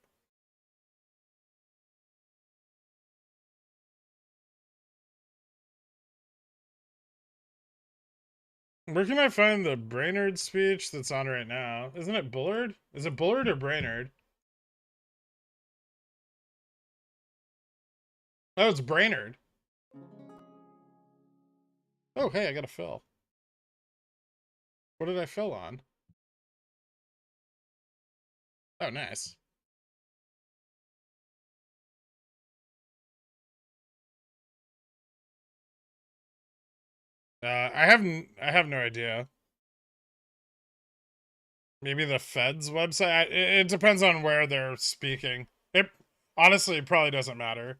Where can I find the Brainerd speech that's on right now? Isn't it Bullard? Is it Bullard or Brainerd? Oh, it's Brainerd. Oh, hey, I got a fill. What did I fill on? Oh, nice. I have no idea. Maybe the Fed's website. It depends on where they're speaking. It honestly probably doesn't matter.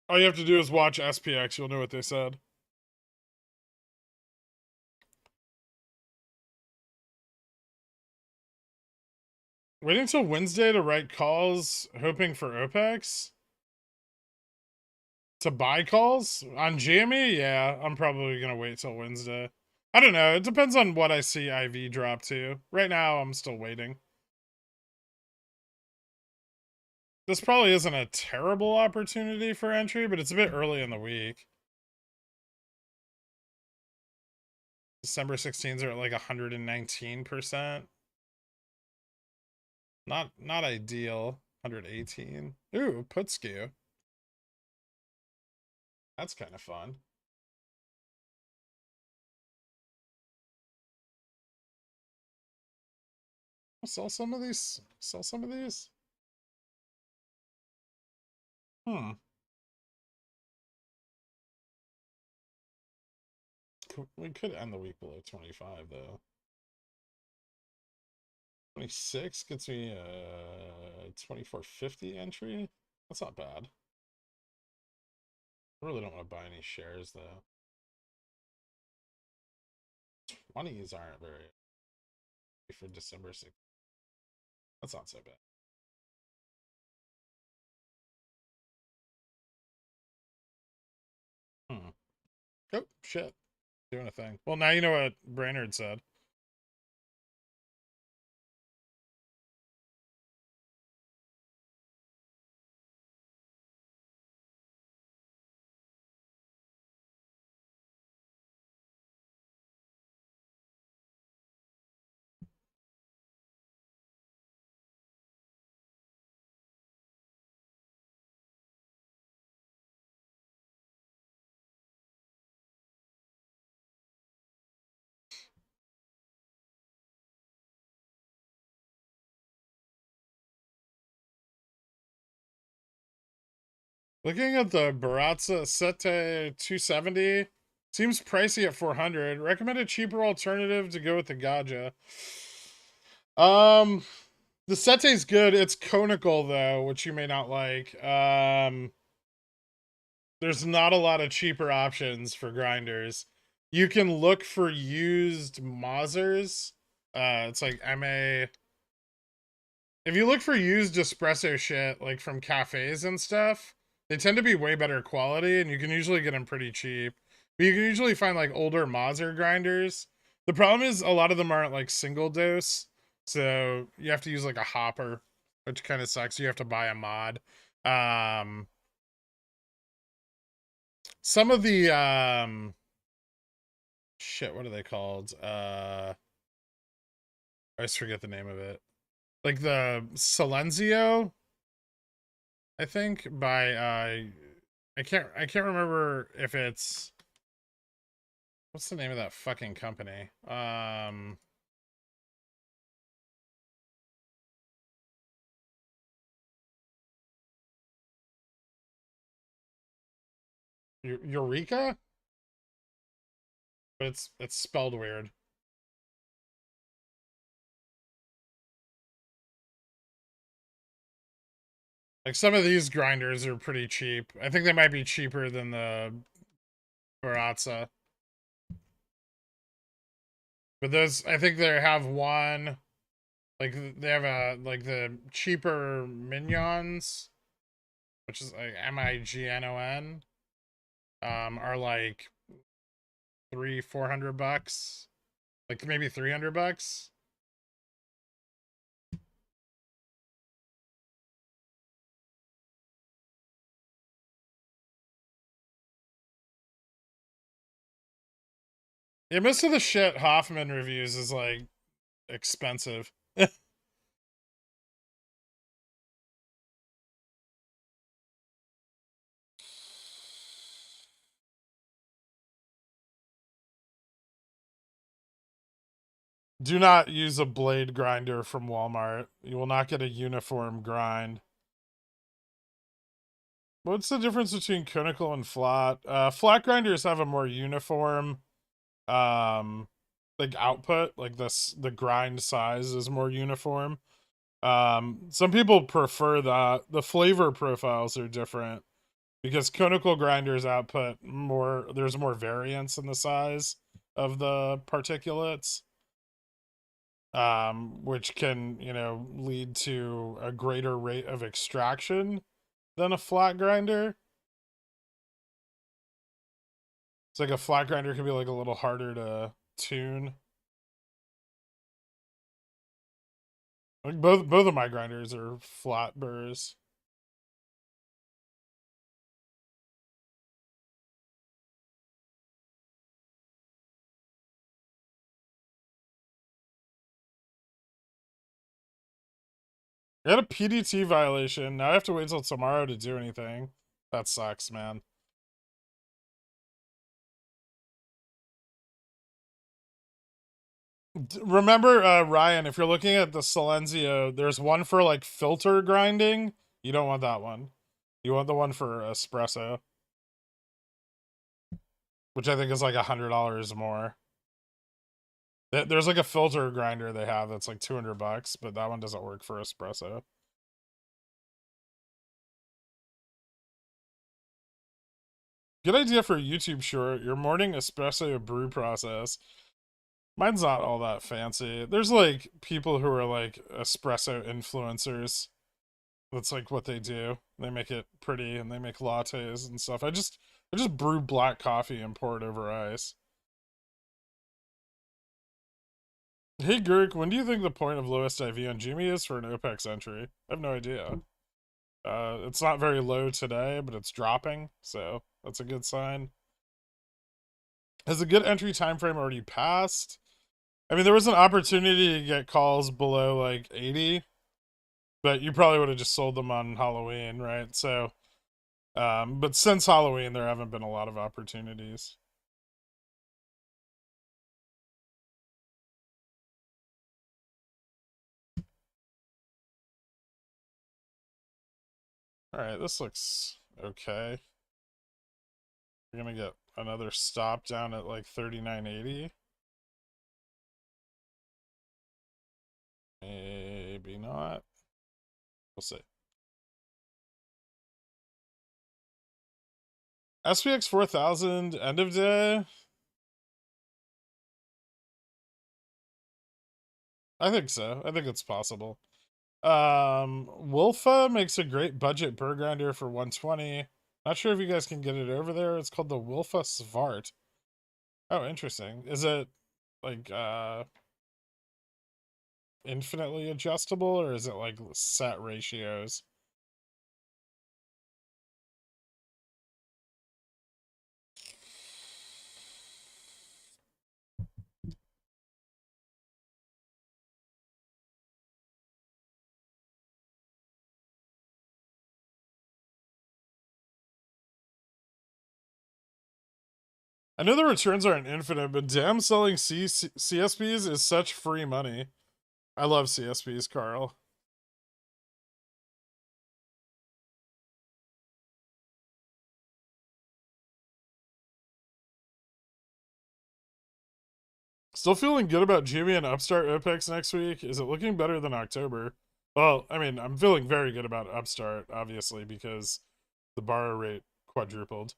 All you have to do is watch SPX. You'll know what they said. Waiting until Wednesday to write calls, hoping for OPEX? To buy calls? On GME? Yeah, I'm probably going to wait till Wednesday. I don't know. It depends on what I see IV drop to. Right now, I'm still waiting. This probably isn't a terrible opportunity for entry, but it's a bit early in the week. December 16s are at like 119%. Not ideal. 118. Ooh, put skew. That's kind of fun. I'll sell some of these. Sell some of these. Hmm. We could end the week below 25 though. 26 gets me a 2450 entry. That's not bad. I really don't want to buy any shares though. 20s aren't very for December 6th. That's not so bad. Hmm. Oh shit. Doing a thing. Well, now you know what Brainerd said. Looking at the Baratza Sete 270, seems pricey at 400. Recommend a cheaper alternative to go with the Gaja. The Sete's good. It's conical though, which you may not like. There's not a lot of cheaper options for grinders. You can look for used Mausers. It's like MA. If you look for used espresso shit, like from cafes and stuff, they tend to be way better quality, and you can usually get them pretty cheap. But you can usually find like older Mauser grinders. The problem is a lot of them aren't like single dose, so you have to use like a hopper, which kind of sucks. You have to buy a mod. Um, some of the shit, what are they called? I always forget the name of it. Like the Silenzio, I think, by I can't remember if it's what's the name of that fucking company? Eureka? But it's spelled weird. Like some of these grinders are pretty cheap. I think they might be cheaper than the Baratza. But those, I think they have one, like they have a like the cheaper minions, which is like MIGNON, are like $300-400, like maybe $300. Yeah, most of the shit Hoffman reviews is like expensive. Do not use a blade grinder from Walmart. You will not get a uniform grind. What's the difference between conical and flat? Flat grinders have a more uniform um like output, like the grind size is more uniform. Some people prefer that. The flavor profiles are different because conical grinders output more, there's more variance in the size of the particulates, which can, lead to a greater rate of extraction than a flat grinder. It's like a flat grinder can be like a little harder to tune. Like both of my grinders are flat burrs. I had a PDT violation. Now I have to wait till tomorrow to do anything. That sucks, man. Remember, Ryan, if you're looking at the Silenzio, there's one for like filter grinding. You don't want that one. You want the one for espresso, which I think is like $100 more. There's like a filter grinder they have that's like $200, but that one doesn't work for espresso. Good idea for a YouTube short. Your morning espresso brew process. Mine's not all that fancy. There's like people who are like espresso influencers. That's like what they do. They make it pretty and they make lattes and stuff. I just brew black coffee and pour it over ice. Hey Gurk, when do you think the point of lowest IV on Jimmy is for an OPEX entry? I have no idea. It's not very low today, but it's dropping, so that's a good sign. Has a good entry time frame already passed? I mean, there was an opportunity to get calls below like 80, but you probably would have just sold them on Halloween, right? So, but since Halloween, there haven't been a lot of opportunities. All right, this looks okay. We're gonna get another stop down at like 39.80. Maybe not. We'll see. SPX 4000 end of day. I think so. I think it's possible. Wolfa makes a great budget burr grinder for 120. Not sure if you guys can get it over there. It's called the Wolfa Svart. Oh, interesting. Is it like infinitely adjustable or is it like set ratios? I know the returns aren't infinite, but damn, selling CSPs is such free money. I love CSPs, Carl. Still feeling good about Jimmy and Upstart OPEX next week? Is it looking better than October? Well, I mean, I'm feeling very good about Upstart, obviously, because the borrow rate quadrupled.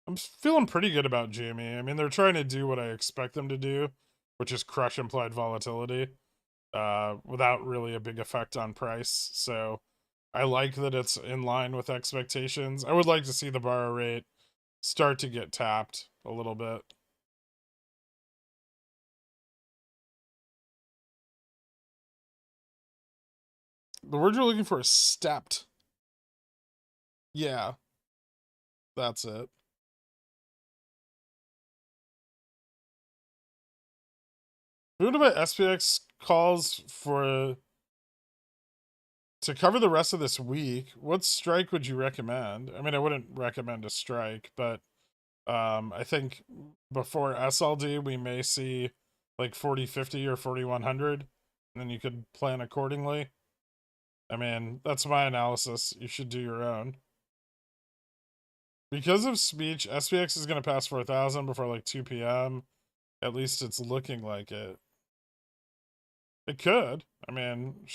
I'm feeling pretty good about GME. I mean, they're trying to do what I expect them to do, which is crush implied volatility, without really a big effect on price. So I like that it's in line with expectations. I would like to see the borrow rate start to get tapped a little bit. The word you're looking for is stepped. Yeah, that's it. What about SPX calls for to cover the rest of this week? What strike would you recommend? I mean, I wouldn't recommend a strike, but I think before SLD we may see like 4050 or 4100, and then you could plan accordingly. I mean, that's my analysis. You should do your own. Because of speech, SPX is going to pass 4,000 before like 2 p.m. At least it's looking like it. It could. I mean,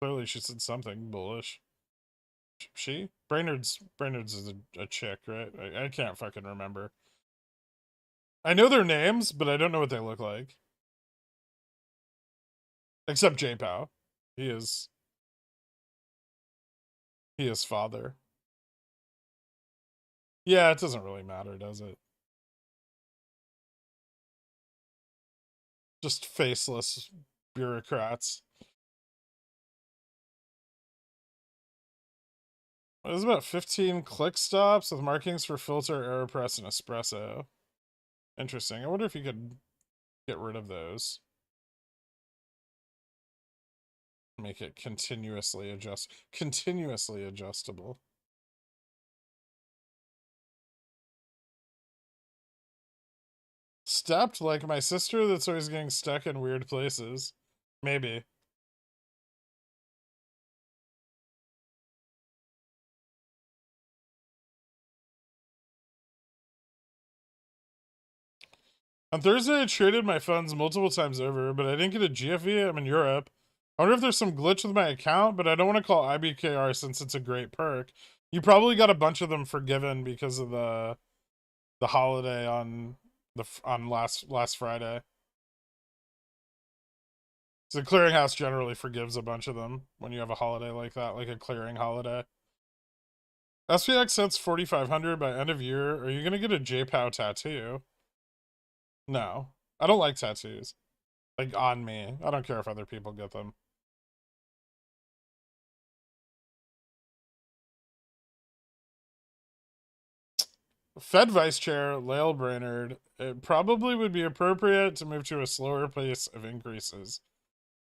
clearly she said something bullish. She? Brainerd's is a chick, right? I can't fucking remember. I know their names, but I don't know what they look like. Except J-Pow. He is father. Yeah, it doesn't really matter, does it? Just faceless bureaucrats. There's about 15 click stops with markings for filter, AeroPress, and espresso. Interesting. I wonder if you could get rid of those. Make it continuously adjustable. Stepped like my sister that's always getting stuck in weird places. Maybe. On Thursday, I traded my funds multiple times over, but I didn't get a GFV. I'm in Europe. I wonder if there's some glitch with my account, but I don't want to call IBKR since it's a great perk. You probably got a bunch of them forgiven because of the holiday on last Friday. So the clearinghouse generally forgives a bunch of them when you have a holiday like that, like a clearing holiday. SPX sets 4,500 by end of year. Are you gonna get a JPOW tattoo? No, I don't like tattoos. Like on me. I don't care if other people get them. Fed Vice Chair Lael Brainerd, it probably would be appropriate to move to a slower pace of increases.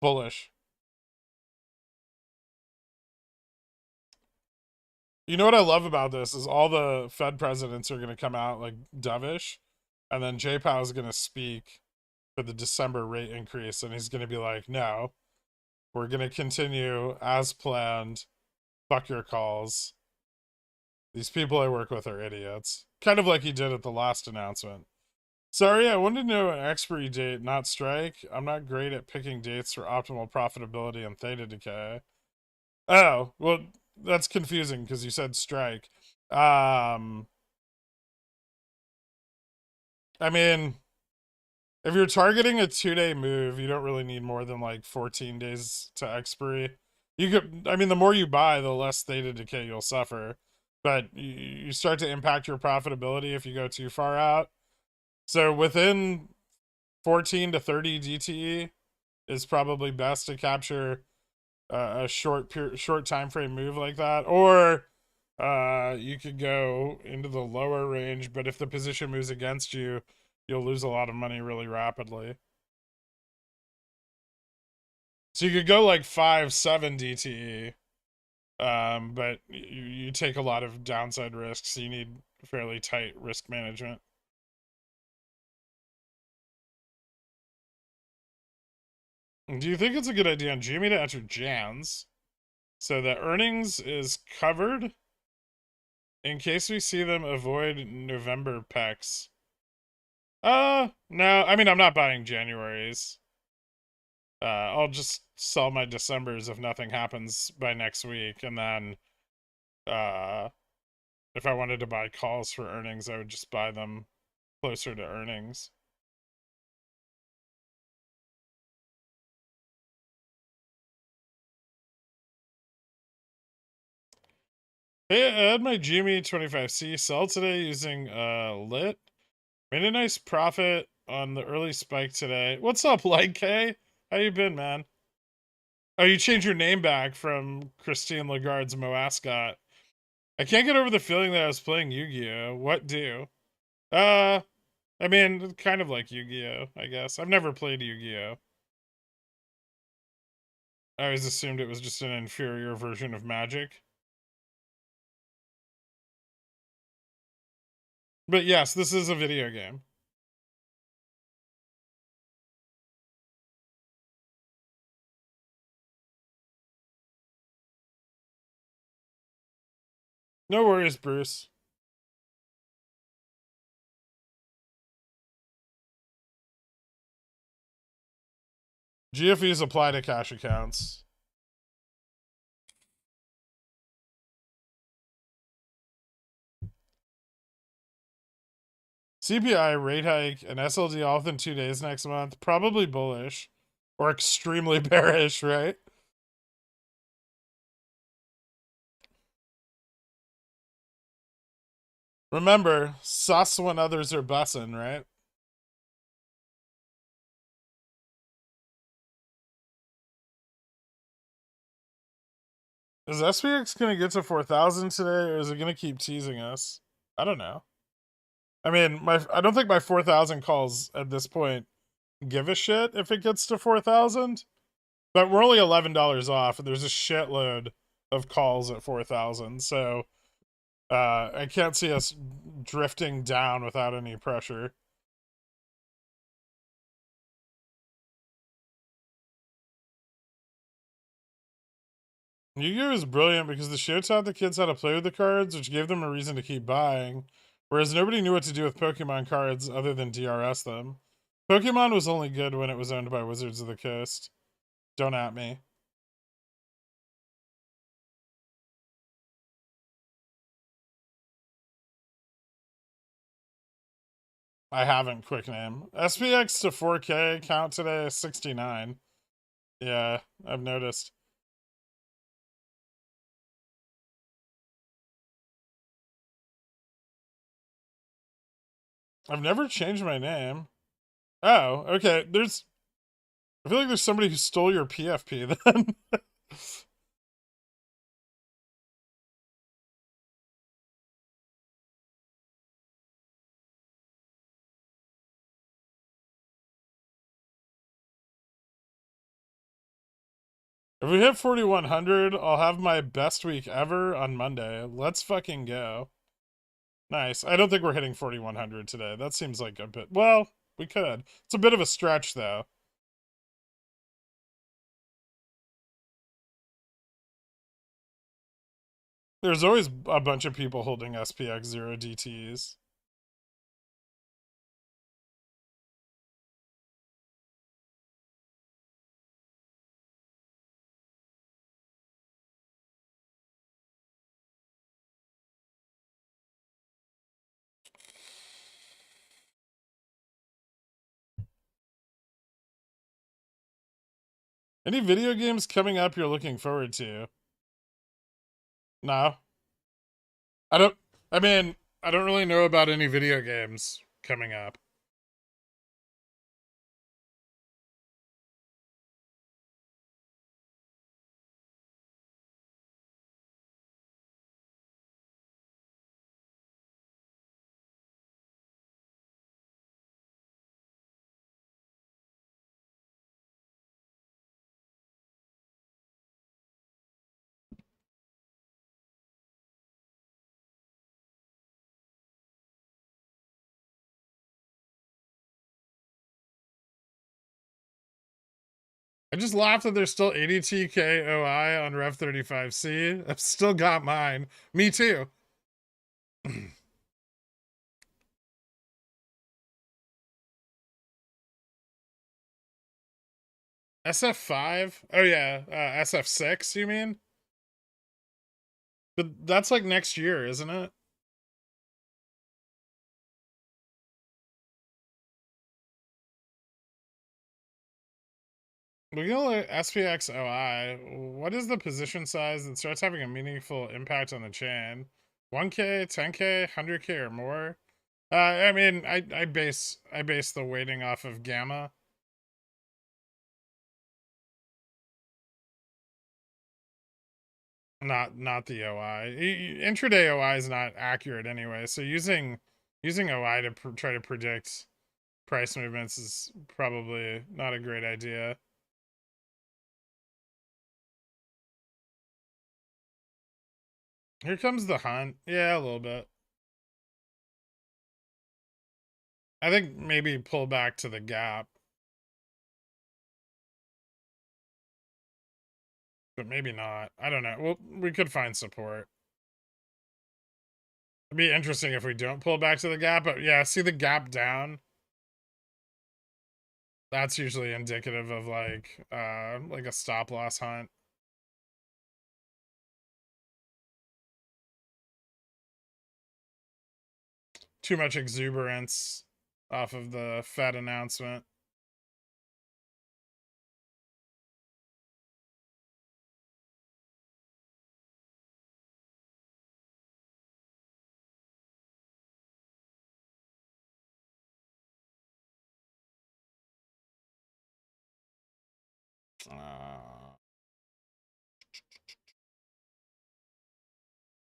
Bullish. You know what I love about this is all the Fed presidents are going to come out like dovish, and then J Powell is going to speak for the December rate increase, and he's going to be like, no, we're going to continue as planned. Fuck your calls. These people I work with are idiots. Kind of like he did at the last announcement. Sorry, I wanted to know an expiry date, not strike. I'm not great at picking dates for optimal profitability and theta decay. Oh, well, that's confusing because you said strike. I mean, if you're targeting a 2-day move, you don't really need more than like 14 days to expiry. You could, I mean, the more you buy, the less theta decay you'll suffer. But you start to impact your profitability if you go too far out. So within 14 to 30 DTE is probably best to capture a short time frame move like that, or you could go into the lower range, but if the position moves against you, you'll lose a lot of money really rapidly. So you could go like 5-7 DTE, but you take a lot of downside risks. You need fairly tight risk management. Do you think it's a good idea on Jimmy to enter Jans so that earnings is covered in case we see them avoid November pecs? No. I mean, I'm not buying January's. I'll just sell my Decembers if nothing happens by next week, and then If I wanted to buy calls for earnings, I would just buy them closer to earnings. Hey, I had my Jimmy 25C sell today using lit. Made a nice profit on the early spike today. What's up, Light K? How you been, man? Oh, you changed your name back from Christine Lagarde's Moascot. I can't get over the feeling that I was playing Yu-Gi-Oh! What do? Uh, I mean, kind of like Yu-Gi-Oh! I guess. I've never played Yu-Gi-Oh! I always assumed it was just an inferior version of Magic. But yes, this is a video game. No worries, Bruce. GFEs apply to cash accounts. CPI, rate hike, and SLD all within 2 days next month. Probably bullish. Or extremely bearish, right? Remember, sus when others are bussin', right? Is SPX gonna get to 4,000 today, or is it gonna keep teasing us? I don't know. I mean, I don't think my 4,000 calls at this point give a shit if it gets to 4,000. But we're only $11 off, and there's a shitload of calls at 4,000. So I can't see us drifting down without any pressure. Yu-Gi-Oh! Is brilliant because the show taught the kids how to play with the cards, which gave them a reason to keep buying, whereas nobody knew what to do with Pokemon cards other than DRS them. Pokemon was only good when it was owned by Wizards of the Coast. Don't at me. I haven't, quick name. SPX to 4K count today is 69. Yeah, I've noticed. I've never changed my name. Oh, okay. I feel like there's somebody who stole your PFP then. If we hit 4,100, I'll have my best week ever on Monday. Let's fucking go. Nice. I don't think we're hitting 4,100 today. That seems like a bit. Well, we could. It's a bit of a stretch, though. There's always a bunch of people holding SPX 0 DTs. Any video games coming up you're looking forward to? No. I don't. I mean, I don't really know about any video games coming up. I just laughed that there's still 80 TKOI on Rev 35C. I've still got mine. Me too. SF5? Oh yeah, SF6, you mean? But that's like next year, isn't it? Look at SPX OI. What is the position size that starts having a meaningful impact on the chain? 1K, 10K, 100K or more? I mean, I base the weighting off of gamma. Not the OI. Intraday OI is not accurate anyway. So using OI to try to predict price movements is probably not a great idea. Here comes the hunt. Yeah, a little bit. I think maybe pull back to the gap. But maybe not. I don't know. Well, we could find support. It'd be interesting if we don't pull back to the gap, but yeah, see the gap down? That's usually indicative of like a stop loss hunt. Too much exuberance off of the Fed announcement.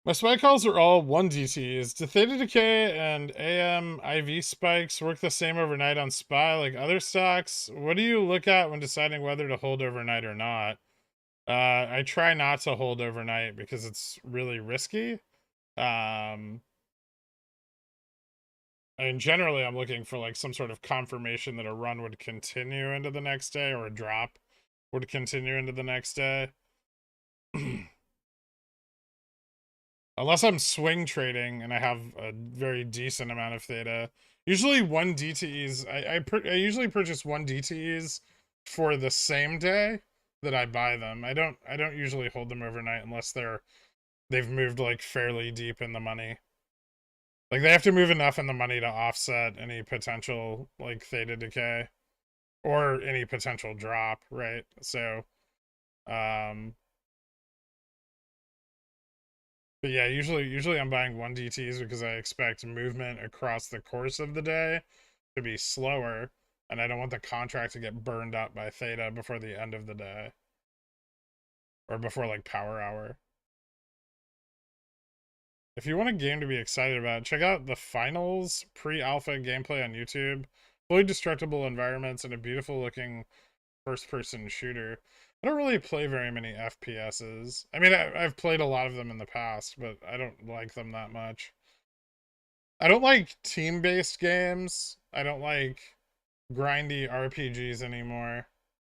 My spike calls are all 1 DTs. Do theta decay and AM IV spikes work the same overnight on SPY like other stocks? What do you look at when deciding whether to hold overnight or not? I try not to hold overnight because it's really risky. I mean, generally, I'm looking for like some sort of confirmation that a run would continue into the next day or a drop would continue into the next day. Unless I'm swing trading and I have a very decent amount of theta. Usually 1 DTEs, I usually purchase 1 DTEs for the same day that I buy them. I don't usually hold them overnight unless they've moved like fairly deep in the money. Like they have to move enough in the money to offset any potential like theta decay or any potential drop, right? So but yeah, usually I'm buying 1 DTs because I expect movement across the course of the day to be slower, and I don't want the contract to get burned up by theta before the end of the day. Or before like power hour. If you want a game to be excited about, check out the finals pre-alpha gameplay on YouTube. Fully destructible environments and a beautiful looking first-person shooter. I don't really play very many FPSs. I mean, I've played a lot of them in the past, but I don't like them that much. I don't like team-based games. I don't like grindy RPGs anymore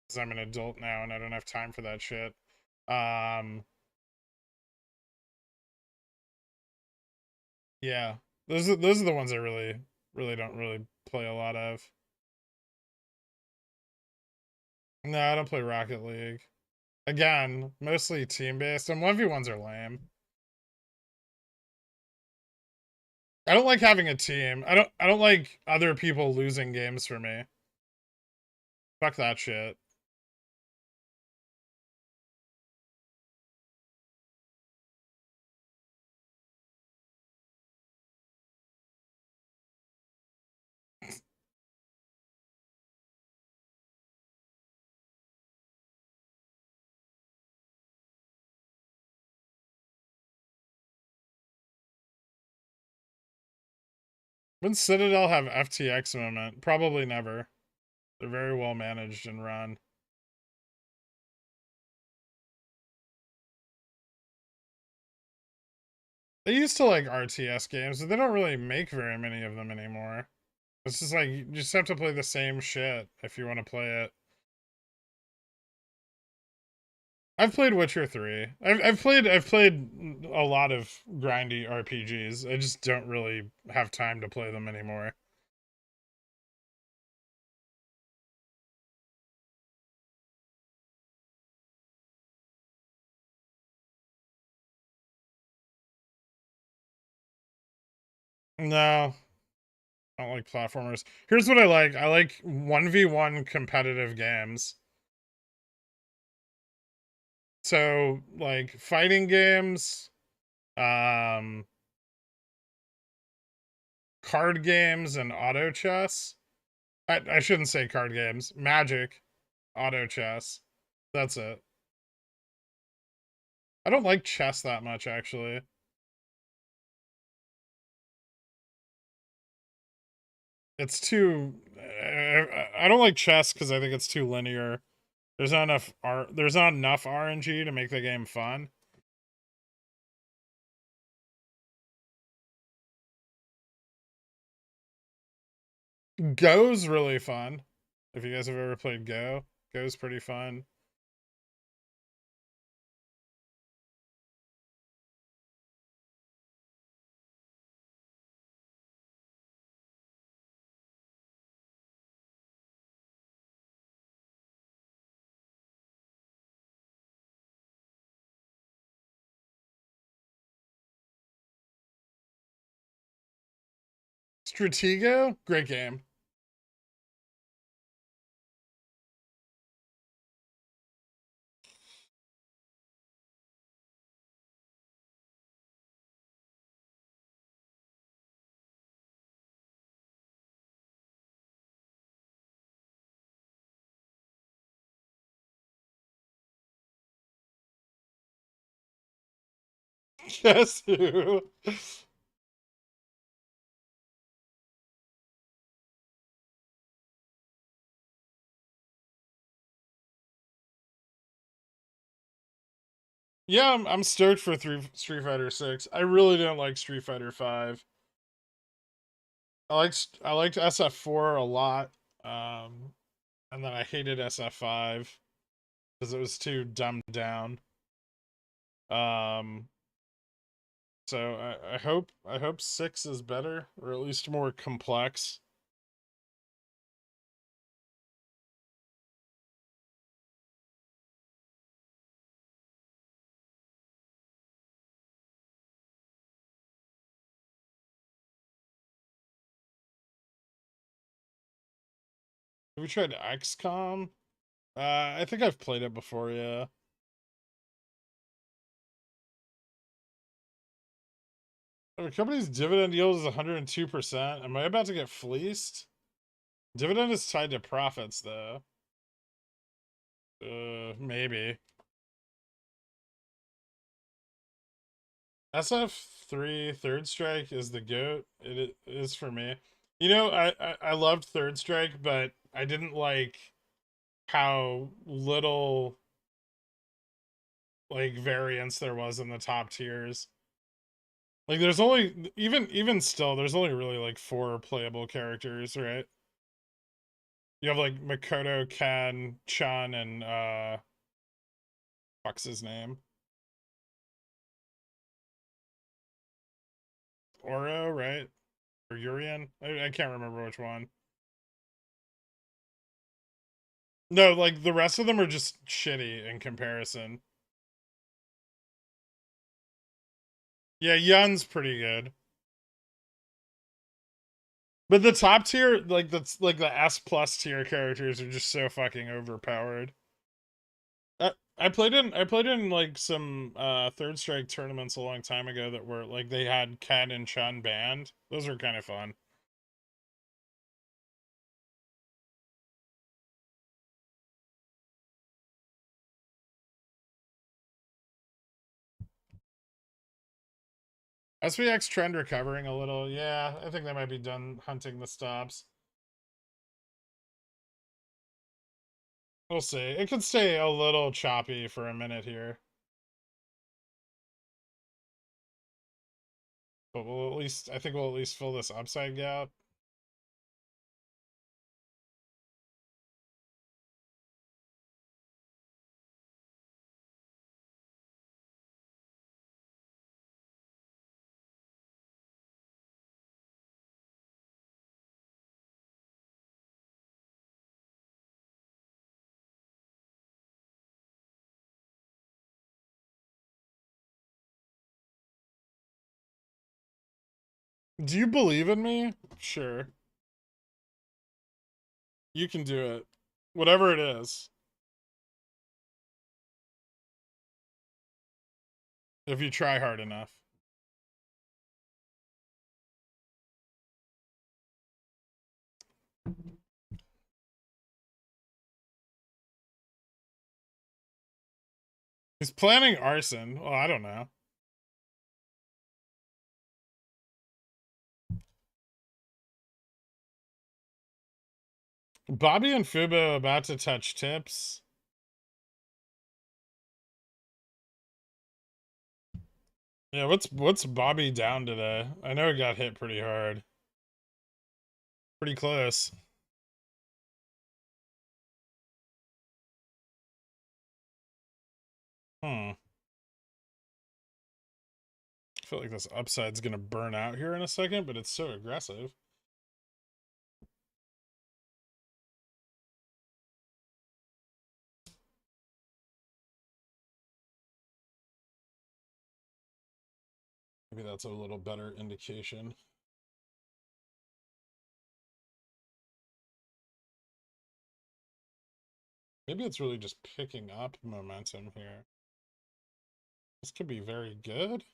because I'm an adult now and I don't have time for that shit. Yeah, those are the ones I really don't really play a lot of. No, I don't play Rocket League. Again, mostly team-based, and 1v1s are lame. I don't like having a team. I don't like other people losing games for me. Fuck that shit. When Citadel have FTX moment? Probably never. They're very well managed and run. They used to like RTS games, but they don't really make very many of them anymore. It's just like you just have to play the same shit if you want to play it. I've played Witcher 3. I've played a lot of grindy RPGs. I just don't really have time to play them anymore. No, I don't like platformers. Here's what I like. I like 1v1 competitive games. So like fighting games, um, card games, and auto chess. I shouldn't say card games. Magic, auto chess. That's it. I don't like chess that much, actually. It's too. I don't like chess because I think it's too linear. There's not enough There's not enough RNG to make the game fun. Go's really fun. If you guys have ever played Go, Go's pretty fun. Stratego, great game. Yes. Yeah, I'm stoked for Street Fighter 6. I really didn't like Street Fighter 5. I liked SF4 a lot. Um and then I hated SF5 because it was too dumbed down. Um so I hope 6 is better or at least more complex. Have we tried XCOM? I think I've played it before, yeah. The company's dividend yield is 102%. Am I about to get fleeced? Dividend is tied to profits, though. Maybe. SF3 Third Strike is the GOAT. It is for me. You know, I loved Third Strike, but I didn't like how little like variance there was in the top tiers. Like there's only even still there's only really like 4 playable characters, right? You have like Makoto, Ken, Chun, and fuck's his name? Oro, right? Or Urian? I can't remember which one. No, like the rest of them are just shitty in comparison. Yeah, Yun's pretty good. But the top tier, like that's like the S plus tier characters are just so fucking overpowered. I played in like some third strike tournaments a long time ago that were like they had Ken and Chun banned. Those were kind of fun. SPX trend recovering a little. Yeah, I think they might be done hunting the stops. We'll see. It could stay a little choppy for a minute here. But we'll at least I think we'll at least fill this upside gap. Do you believe in me? Sure. You can do it. Whatever it is. if you try hard enough. He's planning arson. Well, I don't know. Bobby and Fubo about to touch tips. Yeah, what's Bobby down today? I know it got hit pretty hard. Pretty close. I feel like this upside's gonna burn out here in a second, but it's so aggressive. Maybe that's a little better indication. Maybe it's really just picking up momentum here. This could be very good.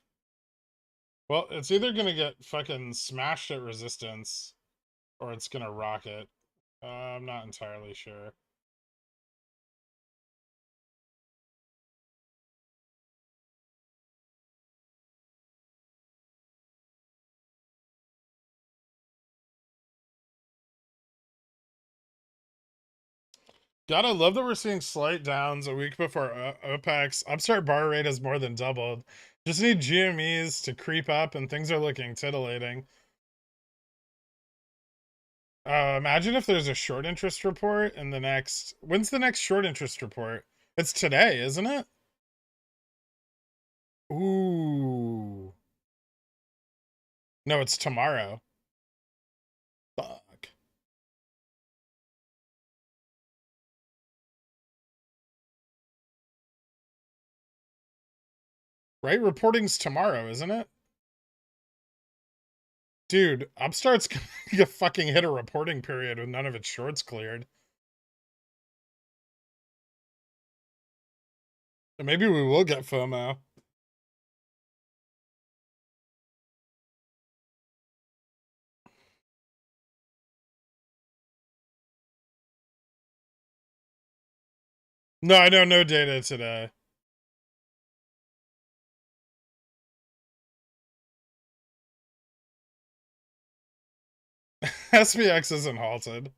Well, it's either gonna get fucking smashed at resistance or it's gonna rocket. I'm not entirely sure. God, I love that we're seeing slight downs a week before OPEX. Upstart bar rate has more than doubled. Just need GMEs to creep up and things are looking titillating. Imagine if there's a short interest report in the next... When's the next short interest report? It's today, isn't it? Ooh. No, it's tomorrow. Fuck. Right? Reporting's tomorrow, isn't it? Dude, Upstart's gonna fucking hit a reporting period with none of its shorts cleared. And maybe we will get FOMO. No, I know no data today. SPX isn't halted.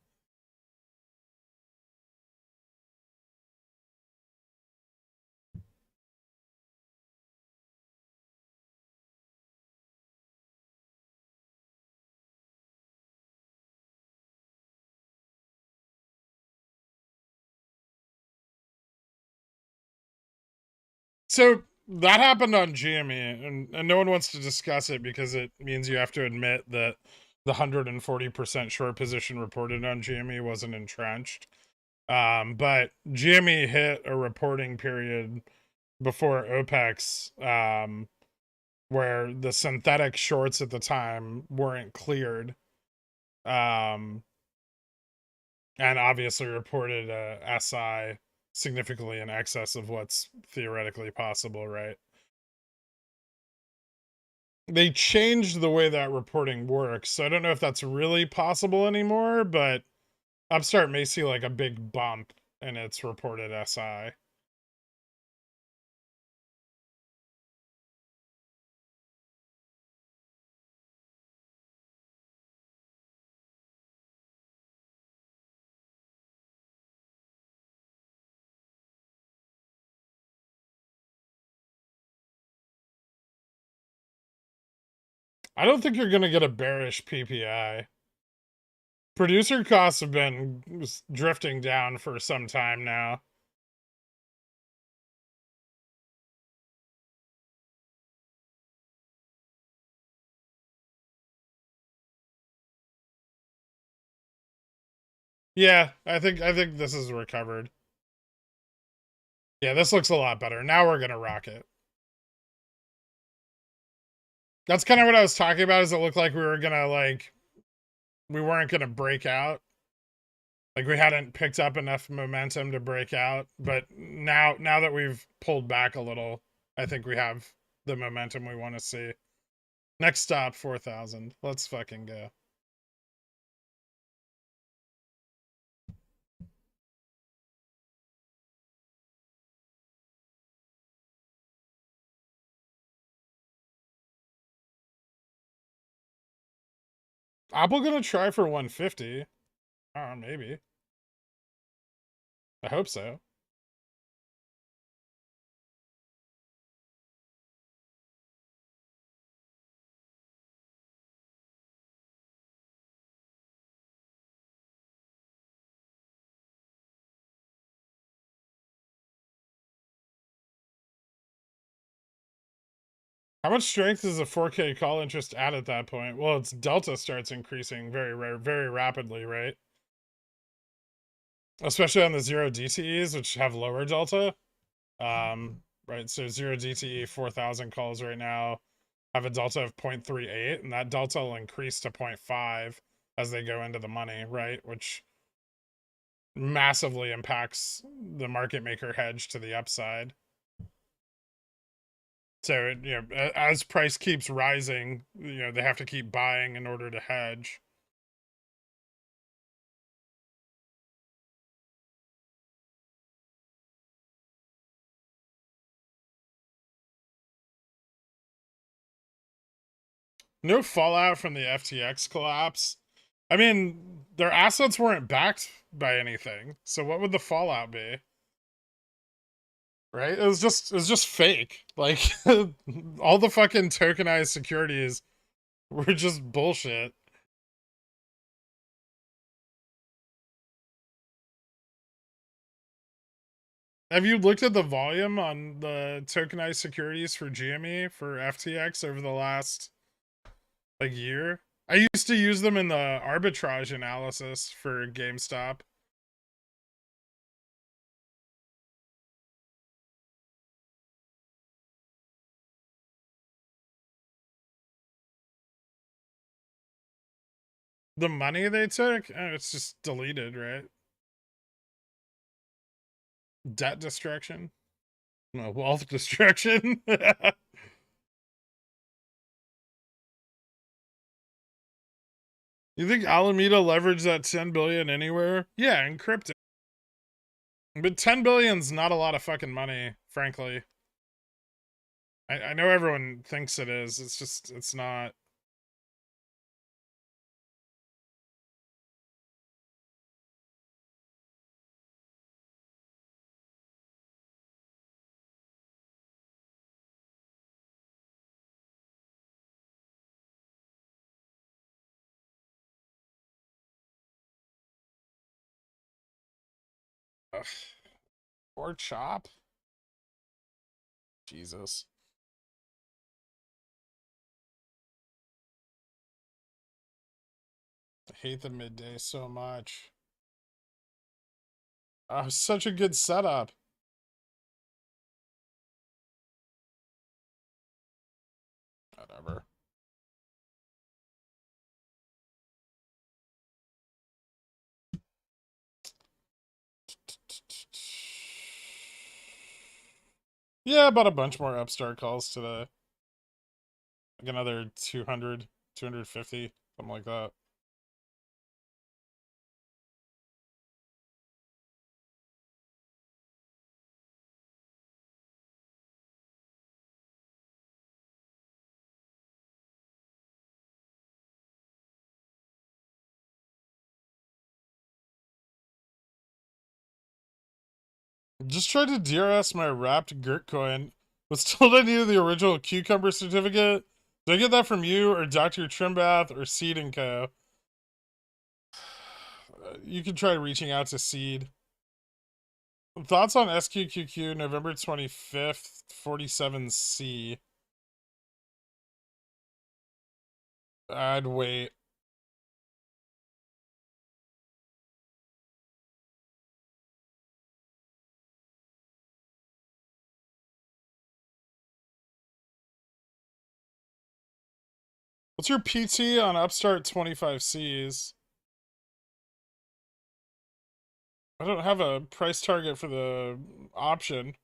So that happened on GME, and no one wants to discuss it because it means you have to admit that the 140% short position reported on GME wasn't entrenched. But GME hit a reporting period before OPEX, where the synthetic shorts at the time weren't cleared. And obviously reported a SI significantly in excess of what's theoretically possible, right? They changed the way that reporting works, so I don't know if that's really possible anymore, but Upstart may see like a big bump in its reported SI. I don't think you're going to get a bearish PPI. Producer costs have been drifting down for some time now. Yeah, I think this is recovered. Yeah, this looks a lot better. Now we're gonna rock it. That's kind of what I was talking about, is it looked like we were gonna we weren't gonna break out. Like we hadn't picked up enough momentum to break out. But now that we've pulled back a little, I think we have the momentum we want to see. Next stop, 4,000. Let's fucking go. Apple gonna try for 150. Maybe. I hope so. How much strength does a 4K call interest add at that point? Well, its delta starts increasing very rapidly, right? Especially on the 0 DTEs, which have lower delta. Right, so 0 DTE 4,000 calls right now have a delta of 0.38, and that delta will increase to 0.5 as they go into the money, right? Which massively impacts the market maker hedge to the upside. So, as price keeps rising, they have to keep buying in order to hedge. No fallout from the FTX collapse. I mean, their assets weren't backed by anything. So what would the fallout be? Right? It was just fake. Like all the fucking tokenized securities were just bullshit. Have you looked at the volume on the tokenized securities for GME for FTX over the last like year? I used to use them in the arbitrage analysis for GameStop. The money they took, it's just deleted, right? Debt destruction. No, wealth destruction. You think Alameda leveraged that 10 billion anywhere? Yeah, in crypto. But 10 billion's not a lot of fucking money, frankly. I know everyone thinks it is. It's not. Ugh. Or chop? Jesus. I hate the midday so much. Oh, such a good setup. Whatever. Yeah, about a bunch more upstart calls today. Like another 200, 250, something like that. Just tried to DRS my wrapped Gherkcoin, but still didn't need the original cucumber certificate. Did I get that from you or Dr. Trimbath or Seed & Co? You can try reaching out to Seed. Thoughts on SQQQ November 25th, 47C? I'd wait. What's your PT on Upstart 25Cs? I don't have a price target for the option.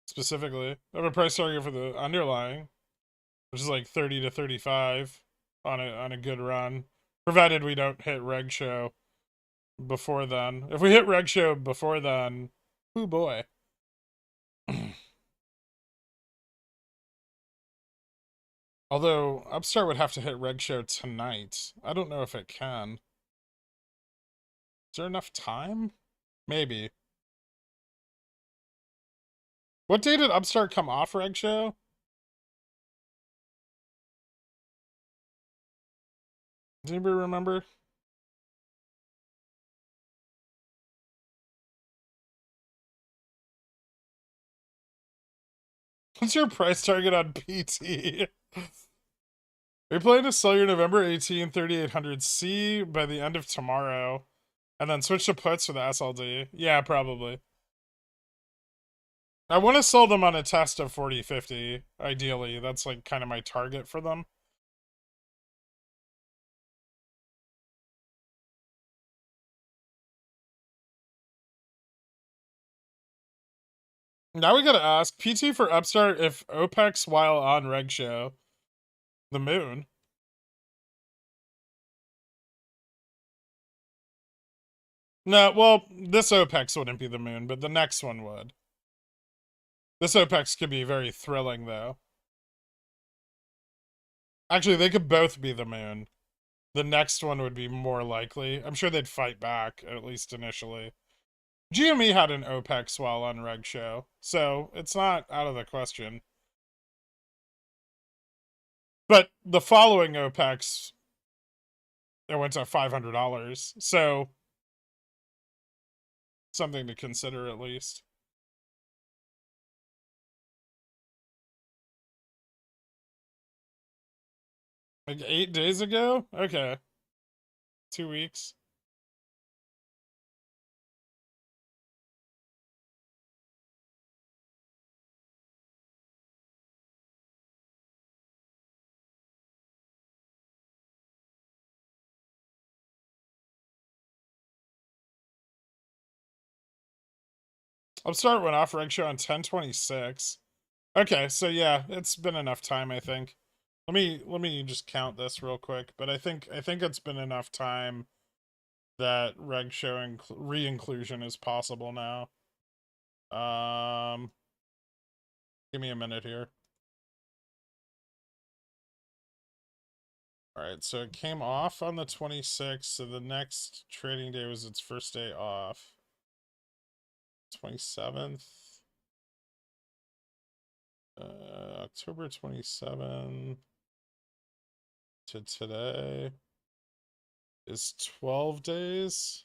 specifically. I have a price target for the underlying, which is like 30 to 35 on a good run, provided we don't hit reg show before then. If we hit reg show before then, oh boy. Although Upstart would have to hit reg show tonight. I don't know if it can. Is there enough time? Maybe. What day did Upstart come off reg show? Does anybody remember? What's your price target on PT? Are you planning to sell your November 18 3800C by the end of tomorrow and then switch to puts for the SLD? Yeah, probably. I want to sell them on a test of 40-50, ideally. That's like kind of my target for them. Now we gotta ask PT for Upstart if OPEX while on reg show. The moon. No, well, this OPEX wouldn't be the moon, but the next one would. This OPEX could be very thrilling, though. Actually, they could both be the moon. The next one would be more likely. I'm sure they'd fight back, at least initially. GME had an OPEX while on reg show, so it's not out of the question. But the following OPEX, it went to $500, so something to consider at least. Like 8 days ago? Okay. 2 weeks. Upstart went off reg show on 10/26. Okay, so yeah, it's been enough time, I think. Let me just count this real quick, but I think it's been enough time that reg show re-inclusion is possible now. Give me a minute here. All right, so it came off on the 26th, so the next trading day was its first day off. 27th. October 27 to today is 12 days.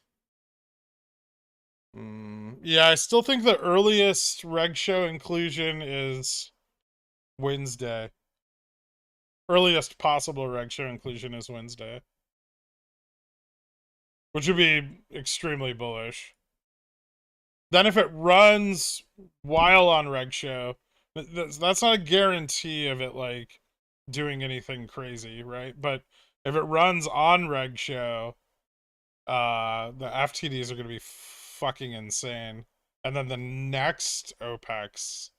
Yeah, I still think the earliest reg show inclusion is Wednesday. Earliest possible reg show inclusion is Wednesday. Which would be extremely bullish. Then if it runs while on reg show, that's not a guarantee of it like doing anything crazy, right? But if it runs on reg show, the FTDs are going to be fucking insane. And then the next OPEX,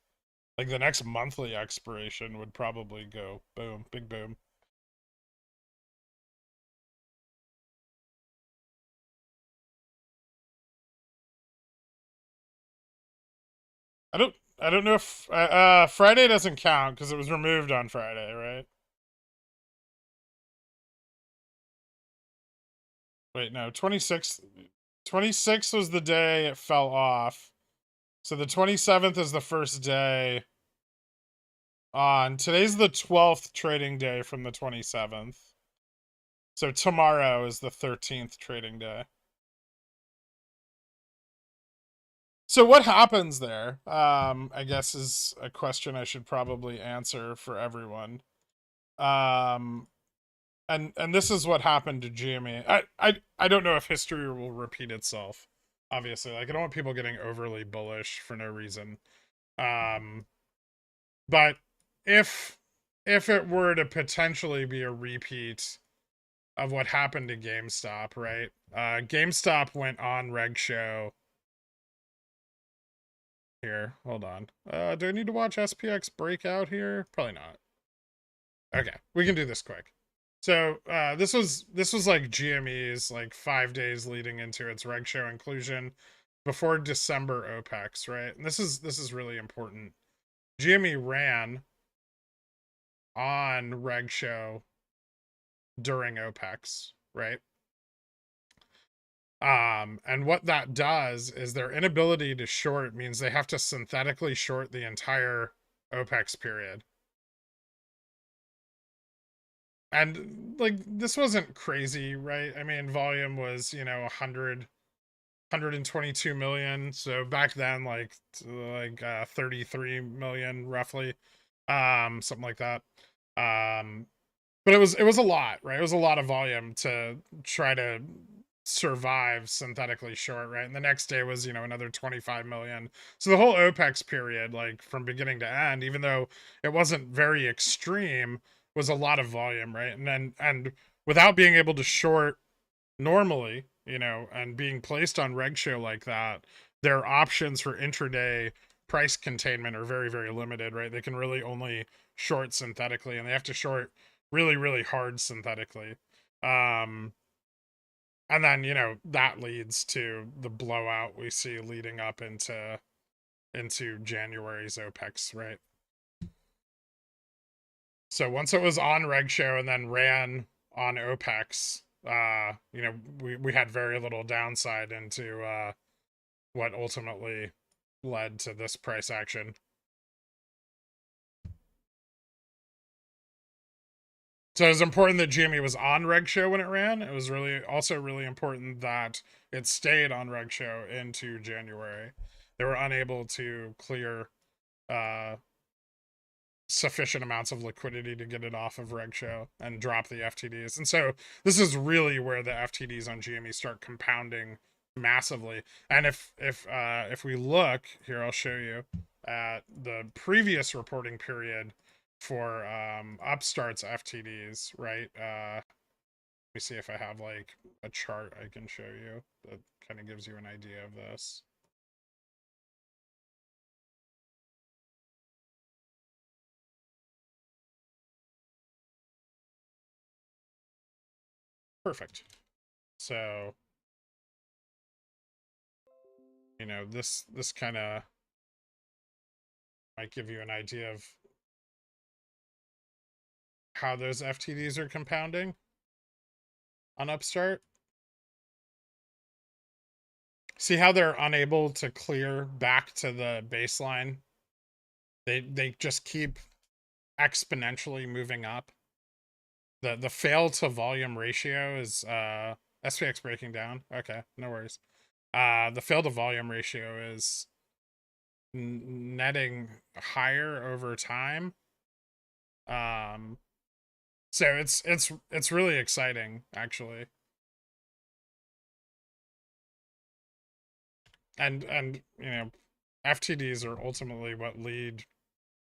like the next monthly expiration, would probably go boom, big boom. I don't know if Friday doesn't count because it was removed on Friday, right? Wait, no, 26th was the day it fell off. So the 27th is the first day on. Today's the 12th trading day from the 27th. So tomorrow is the 13th trading day. So what happens there? I guess is a question I should probably answer for everyone. And this is what happened to GME. I don't know if history will repeat itself. Obviously, like I don't want people getting overly bullish for no reason. But if it were to potentially be a repeat of what happened to GameStop, right? GameStop went on reg show here. Hold on. Do I need to watch SPX breakout here? Probably not. Okay, we can do this quick. So this was like GME's like 5 days leading into its reg show inclusion before December OPEX, right? And this is really important. GME ran on reg show during OPEX, right? And what that does is their inability to short means they have to synthetically short the entire OPEX period. And like this wasn't crazy, right? I mean, volume was, 122 million. So back then, like 33 million roughly, something like that. But it was a lot, right? It was a lot of volume to try to survive synthetically short, right? And the next day was, another 25 million. So the whole OPEX period, like from beginning to end, even though it wasn't very extreme, was a lot of volume, right? And without being able to short normally, and being placed on reg show like that, their options for intraday price containment are very, very limited, right? They can really only short synthetically, and they have to short really, really hard synthetically. And then, that leads to the blowout we see leading up into January's OPEX, right? So once it was on reg show and then ran on OPEX, we had very little downside into what ultimately led to this price action. So it was important that GME was on reg show when it ran. It was also really important that it stayed on reg show into January. They were unable to clear sufficient amounts of liquidity to get it off of reg show and drop the FTDs. And so this is really where the FTDs on GME start compounding massively. And if we look here, I'll show you at the previous reporting period for Upstart's FTDs, right? Let me see if I have like a chart I can show you that kind of gives you an idea of this. Perfect. So, this kind of might give you an idea of how those FTDs are compounding on Upstart. See how they're unable to clear back to the baseline? They just keep exponentially moving up. The fail to volume ratio is SPX breaking down. Okay, no worries. The fail to volume ratio is netting higher over time. So it's really exciting actually. And FTDs are ultimately what lead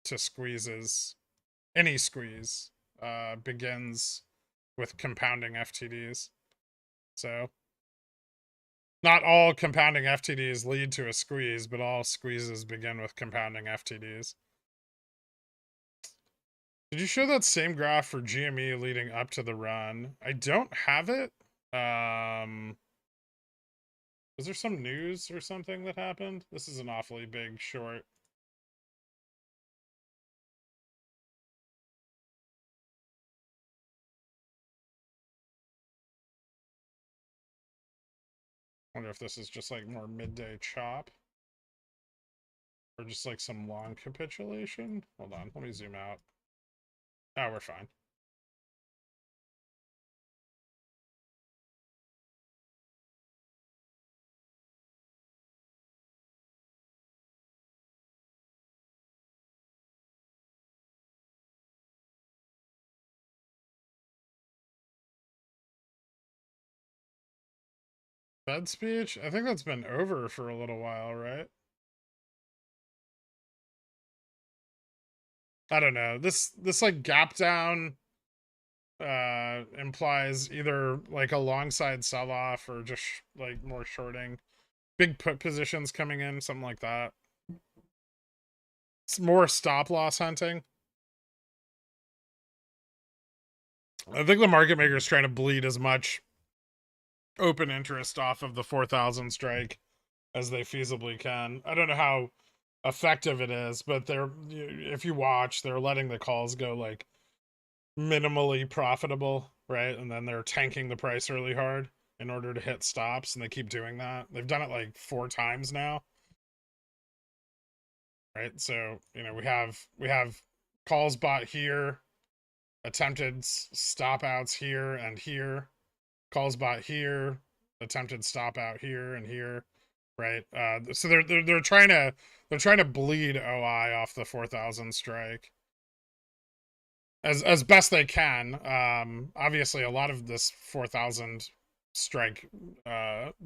to squeezes. Any squeeze begins with compounding FTDs. So not all compounding FTDs lead to a squeeze, but all squeezes begin with compounding FTDs. Did you show that same graph for GME leading up to the run? I don't have it. Was there some news or something that happened? This is an awfully big short. Wonder if this is just like more midday chop. Or just like some long capitulation. Hold on, let me zoom out. Oh, we're fine. Fed speech? I think that's been over for a little while, right? I don't know. This like gap down implies either like a long side sell off or just like more shorting. Big put positions coming in, something like that. It's more stop loss hunting. I think the market maker is trying to bleed as much open interest off of the 4,000 strike as they feasibly can. I don't know how effective it is, but if you watch, they're letting the calls go like minimally profitable, right? And then they're tanking the price really hard in order to hit stops, and they keep doing that. They've done it like 4 times now. Right? So, we have calls bought here, attempted stop outs here and here, calls bought here, attempted stop out here and here, right? So they're trying to bleed OI off the 4,000 strike as best they can. Obviously, a lot of this 4,000 strike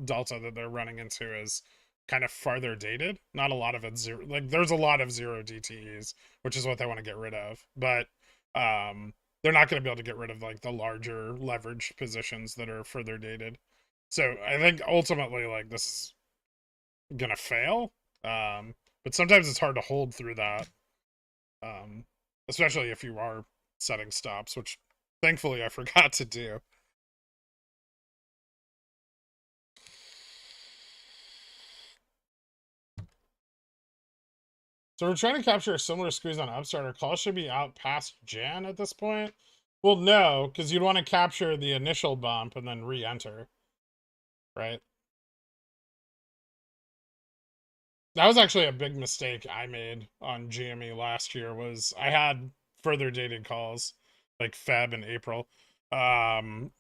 delta that they're running into is kind of farther dated. Not a lot of it's zero. Like there's a lot of zero DTEs, which is what they want to get rid of. But they're not going to be able to get rid of like the larger leverage positions that are further dated. So I think ultimately like this is gonna fail. But sometimes it's hard to hold through that. Especially if you are setting stops, which thankfully I forgot to do. So we're trying to capture a similar squeeze on Upstart. Our call should be out past Jan at this point. Well, no, because you'd want to capture the initial bump and then re-enter, right? That was actually a big mistake I made on GME last year. Was I had further dated calls like Feb and April, and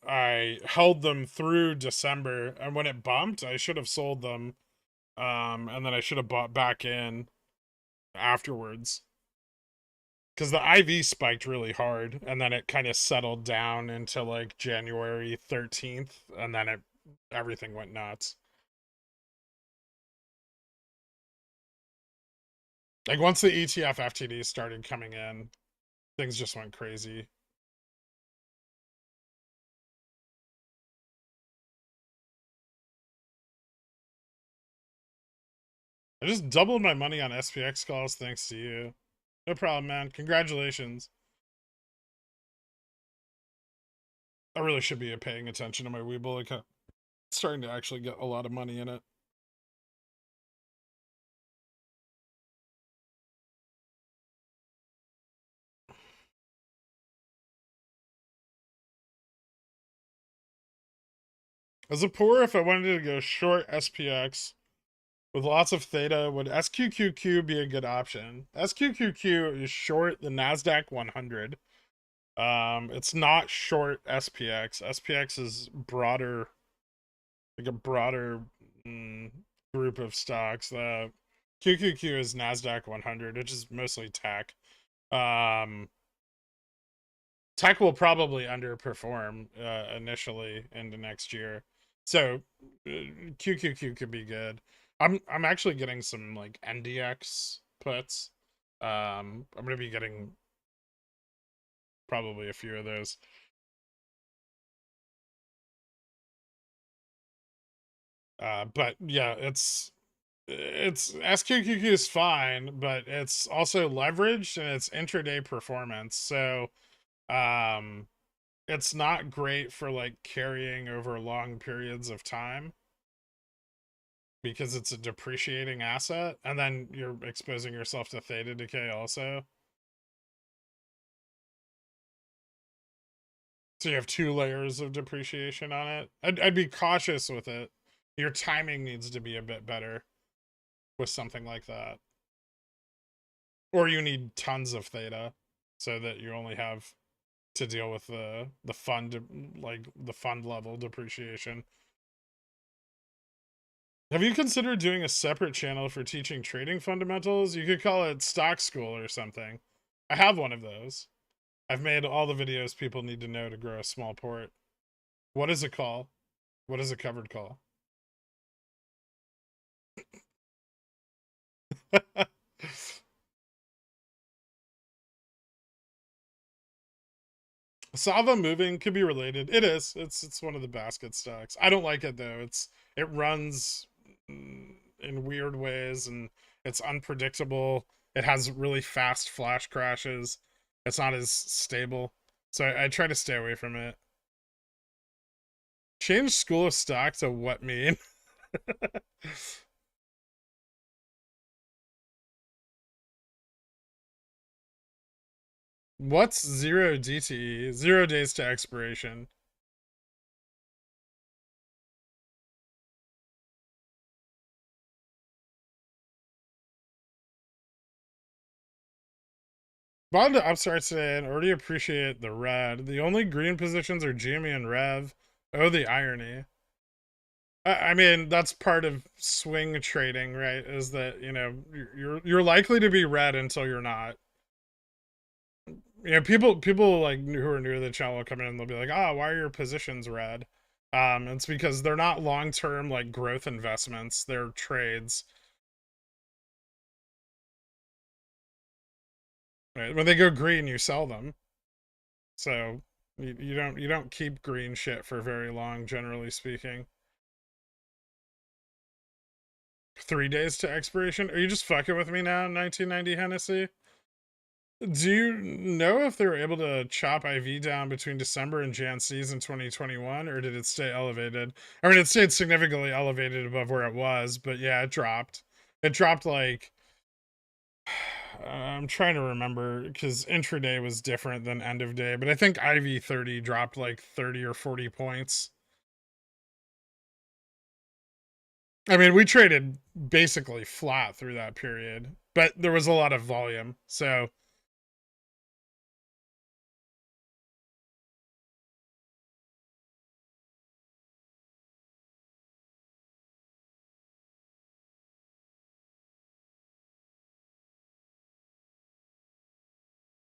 I held them through December. And when it bumped, I should have sold them, and then I should have bought back in afterwards because the IV spiked really hard, and then it kind of settled down into like January 13th, and then everything went nuts. Like once the ETF FTD started coming in, things just went crazy. I just doubled my money on SPX calls thanks to you. No problem, man. Congratulations. I really should be paying attention to my WeBull account. It's starting to actually get a lot of money in it. As a poor, if I wanted to go short SPX with lots of theta, would SQQQ be a good option? SQQQ is short the NASDAQ 100. It's not short SPX. SPX is broader, like a broader group of stocks. The QQQ is NASDAQ 100, which is mostly tech. Tech will probably underperform initially into next year, so QQQ could be good. I'm actually getting some like NDX puts. I'm gonna be getting probably a few of those. But yeah, it's SQQQ is fine, but it's also leveraged and it's intraday performance. So it's not great for like carrying over long periods of time because it's a depreciating asset, and then you're exposing yourself to theta decay also. So you have 2 layers of depreciation on it. I'd be cautious with it. Your timing needs to be a bit better with something like that. Or you need tons of theta so that you only have to deal with the fund, like the fund level depreciation. Have you considered doing a separate channel for teaching trading fundamentals? You could call it Stock School or something. I have one of those. I've made all the videos people need to know to grow a small port. What is a call? What is a covered call? Sava moving could be related. It is. It's one of the basket stocks. I don't like it though. It runs in weird ways, and It's unpredictable. It has really fast flash crashes. It's not as stable. So I try to stay away from it. Change school of stock to what mean? What's 0 DTE? 0 days to expiration. Bond to upstart today and already appreciate the red. The only green positions are GME and Rev. Oh, the irony. I mean, that's part of swing trading, right? Is that, you know, you're likely to be red until you're not. You know, people like who are new to the channel will come in and they'll be like, "Ah, why are your positions red?" It's because they're not long-term like growth investments; they're trades. Right? When they go green, you sell them. So you don't keep green shit for very long, generally speaking. 3 days to expiration? Are you just fucking with me now, 1990 Hennessy? Do you know if they were able to chop IV down between December and Jan season 2021, or did it stay elevated? I mean, it stayed significantly elevated above where it was, but yeah, it dropped. It dropped like I'm trying to remember because intraday was different than end of day, but I think IV 30 dropped like 30 or 40 points. I mean, we traded basically flat through that period, but there was a lot of volume, so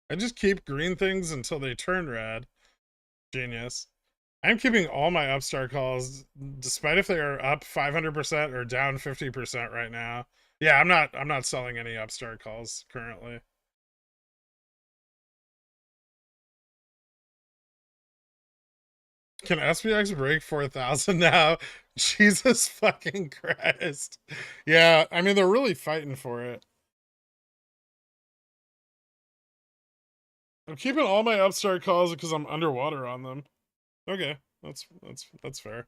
I just keep green things until they turn red. Genius. I'm keeping all my upstart calls, despite if they are up 500% or down 50% right now. Yeah, I'm not selling any upstart calls currently. Can SPX break 4,000 now? Jesus fucking Christ. Yeah, I mean they're really fighting for it. I'm keeping all my upstart calls because I'm underwater on them. Okay, that's fair.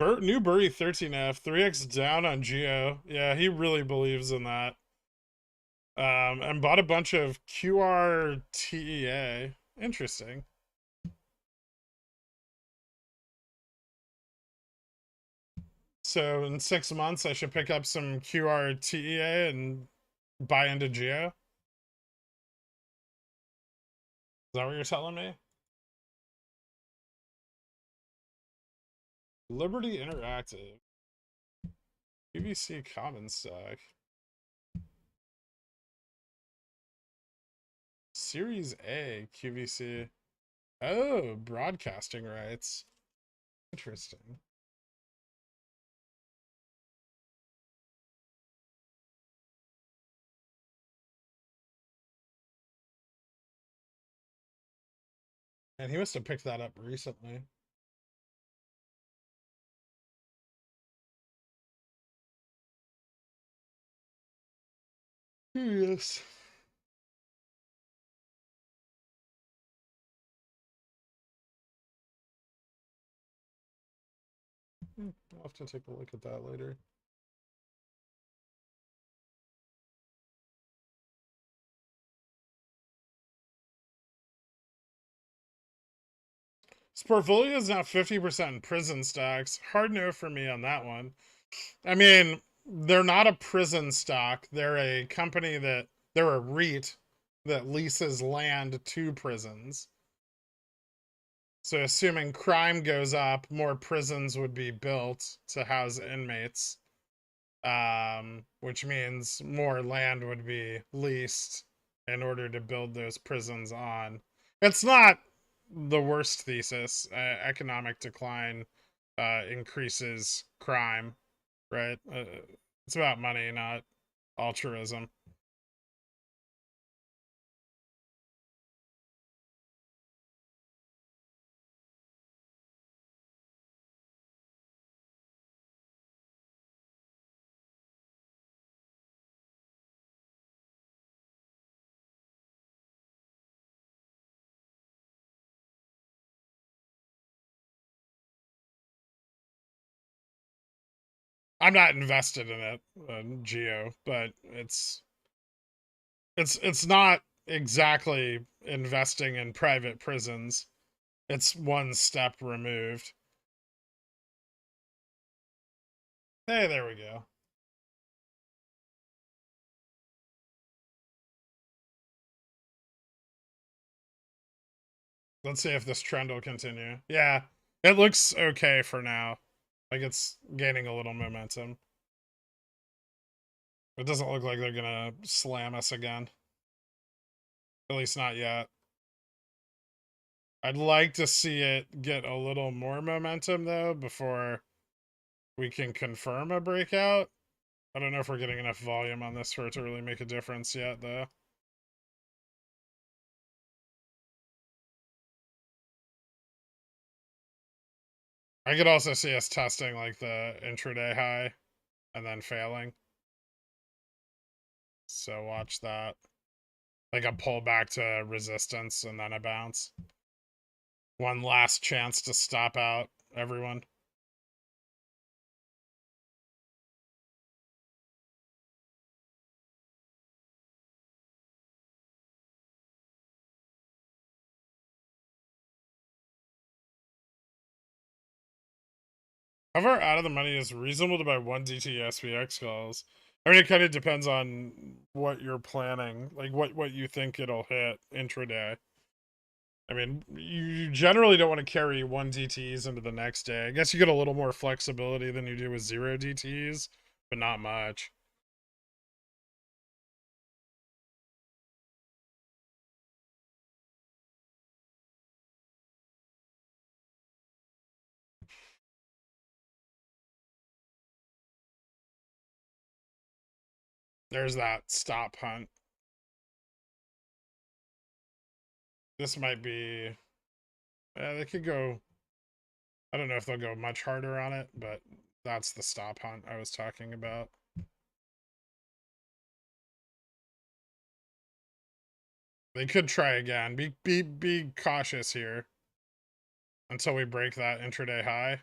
Newbury 13F 3x down on Geo. Yeah, he really believes in that. And bought a bunch of QRTEA. Interesting. So in 6 months, I should pick up some QRTEA and buy into Geo. Is that what you're telling me? Liberty Interactive. QVC Common Stock. Series A QVC. Oh, broadcasting rights. Interesting. And he must have picked that up recently. Yes. I'll have to take a look at that later. This portfolio is now 50% prison stocks. Hard no for me on that one. I mean, they're not a prison stock. They're a company they're a REIT that leases land to prisons. So assuming crime goes up, more prisons would be built to house inmates. Which means more land would be leased in order to build those prisons on. It's not the worst thesis. Economic decline increases crime, right? It's about money, not altruism. I'm not invested in it, Geo, but it's not exactly investing in private prisons. It's one step removed. Hey, there we go. Let's see if this trend will continue. Yeah, it looks okay for now. Like it's gaining a little momentum. It doesn't look like they're gonna slam us again. At least not yet. I'd like to see it get a little more momentum though before we can confirm a breakout. I don't know if we're getting enough volume on this for it to really make a difference yet though. I could also see us testing like the intraday high and then failing. So watch that. Like a pullback to resistance and then a bounce. One last chance to stop out everyone. How far out of the money is reasonable to buy one DT SPX calls? I mean, it kind of depends on what you're planning, like what you think it'll hit intraday. I mean, you generally don't want to carry one DTs into the next day. I guess you get a little more flexibility than you do with zero DTs, but not much. There's that stop hunt. This might be. They could go. I don't know if they'll go much harder on it, but that's the stop hunt I was talking about. They could try again. Be cautious here until we break that intraday high.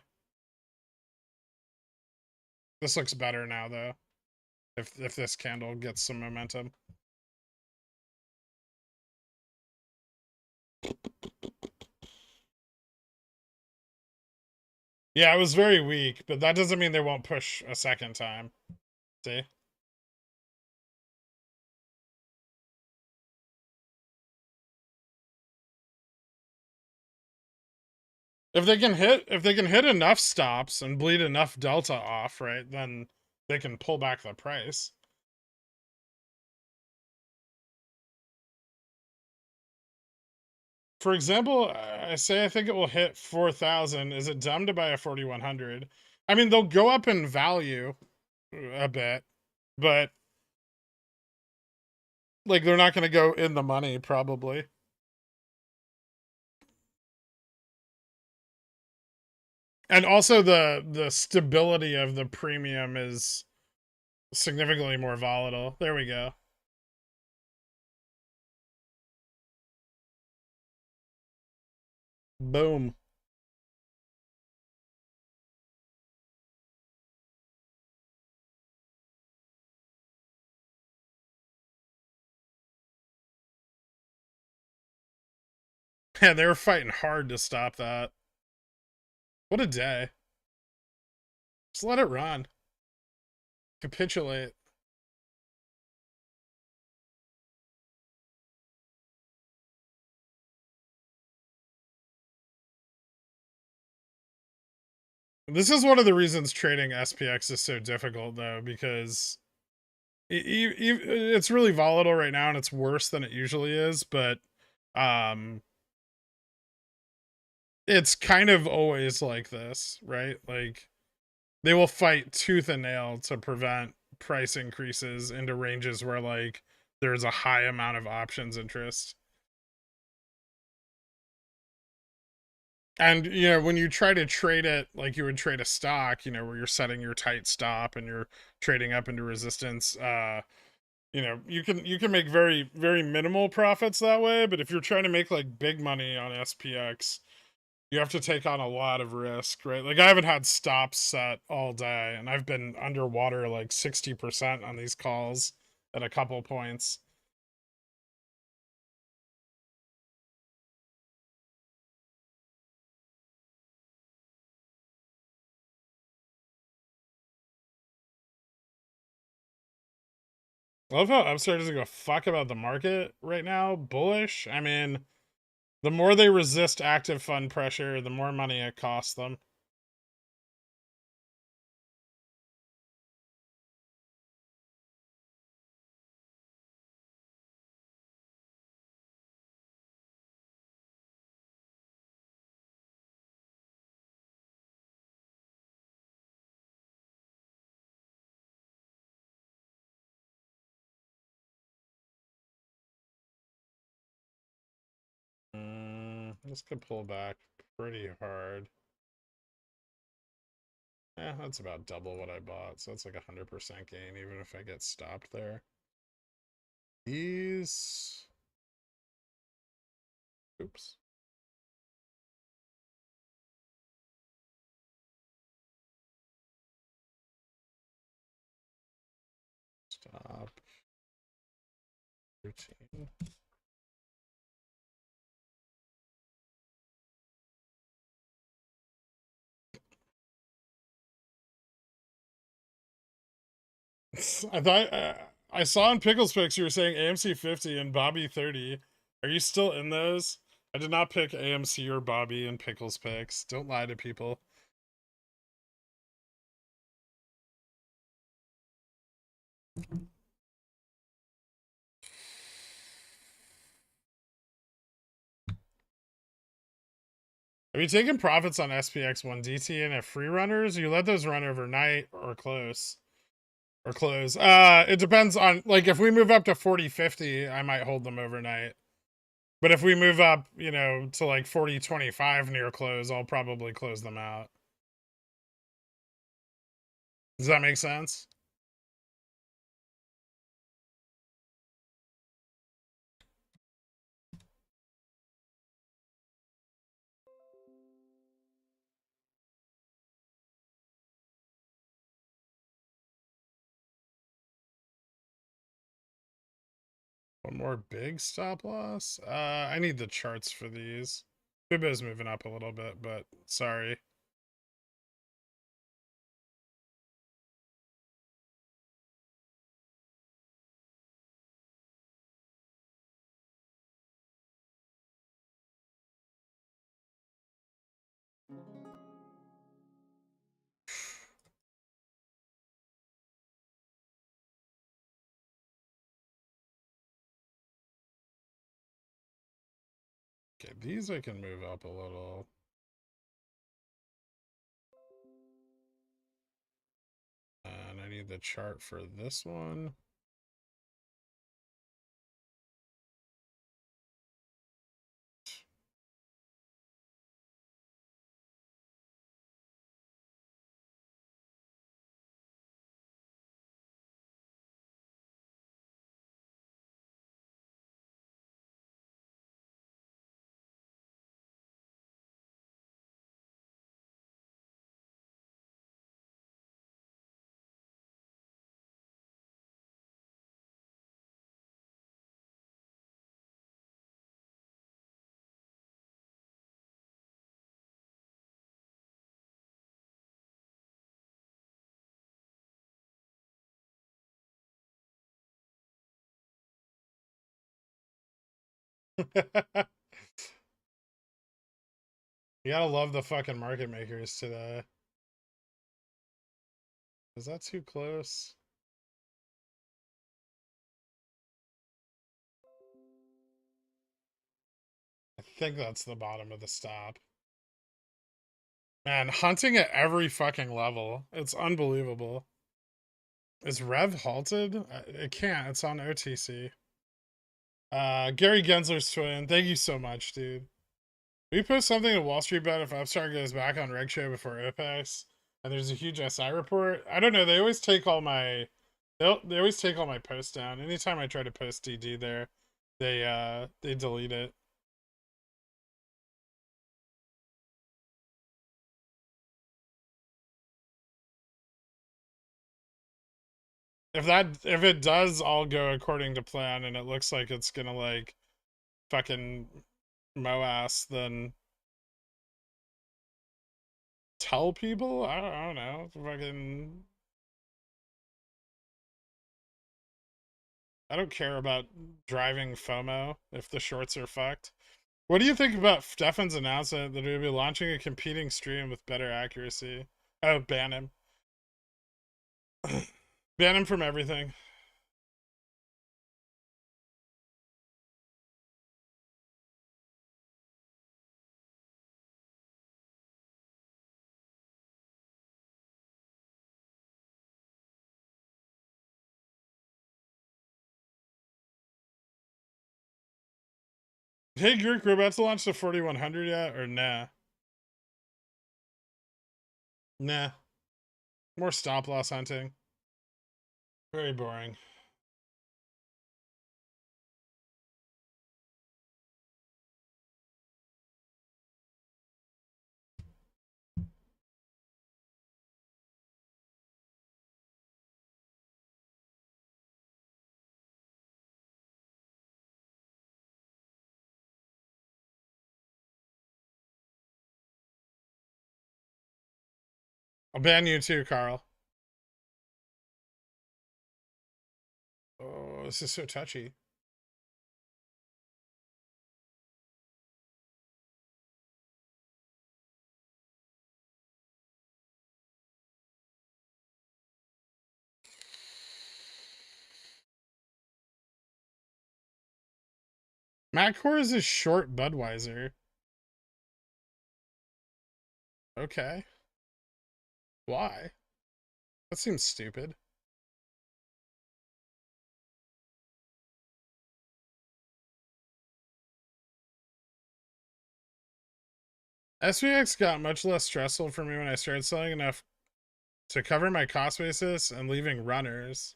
This looks better now though. If this candle gets some momentum. Yeah, it was very weak, but that doesn't mean they won't push a second time. See? If they can hit enough stops and bleed enough delta off, right, then they can pull back the price. For example, I think it will hit 4,000. Is it dumb to buy a 4,100? I mean, they'll go up in value a bit, but like they're not going to go in the money probably. And also the stability of the premium is significantly more volatile. There we go. Boom. Yeah, they were fighting hard to stop that. What a day. Just let it run. Capitulate. This is one of the reasons trading SPX is so difficult, though, because it's really volatile right now, and it's worse than it usually is. But it's kind of always like this, right? Like they will fight tooth and nail to prevent price increases into ranges where like there's a high amount of options interest. And you know, when you try to trade it like you would trade a stock, you know, where you're setting your tight stop and you're trading up into resistance, you know, you can make very minimal profits that way, but if you're trying to make like big money on SPX, you have to take on a lot of risk, right? Like I haven't had stops set all day, and I've been underwater like 60% on these calls at a couple points. I love how Upstart doesn't give a fuck about the market right now. Bullish. I mean, the more they resist active fund pressure, the more money it costs them. This could pull back pretty hard. Yeah, that's about double what I bought, so that's like 100% gain, even if I get stopped there. These... Oops. Stop. Routine. I thought I saw in Pickles Picks you were saying AMC 50 and Bobby 30. Are you still in those? I did not pick AMC or Bobby in Pickles Picks. Don't lie to people. Have you taken profits on SPX1DT and at free runners? You let those run overnight or close? Or close. It depends on, like, if we move up to 40.50, I might hold them overnight. But if we move up, you know, to like 40.25 near close, I'll probably close them out. Does that make sense? One more big stop loss. I need the charts for these. Fibo's moving up a little bit, but sorry. Okay, these I can move up a little. And I need the chart for this one. You gotta love the fucking market makers today. Is that too close? I think that's the bottom of the stop. Man, hunting at every fucking level. It's unbelievable. Is Rev halted? It can't. It's on OTC. Gary Gensler's twin. Thank you so much, dude. We post something to Wall Street Bet if Upstart goes back on Reg Show before OPEX, and there's a huge SI report. I don't know. They always take all my, they always take all my posts down. Anytime I try to post DD there, they delete it. if it does all go according to plan and it looks like it's gonna like fucking MOASS, then tell people. I don't know. Fucking. I don't care about driving FOMO if the shorts are fucked. What do you think about Stefan's announcement that he will be launching a competing stream with better accuracy? Oh, ban him. Ban him from everything. Hey, Gherk, we're about to launch the 4100 yet, or nah? Nah. More stop loss hunting. Very boring. I'll ban you too, Carl. Oh, this is so touchy. Matt Kors is short Budweiser. Okay. Why? That seems stupid. SVX got much less stressful for me when I started selling enough to cover my cost basis and leaving runners.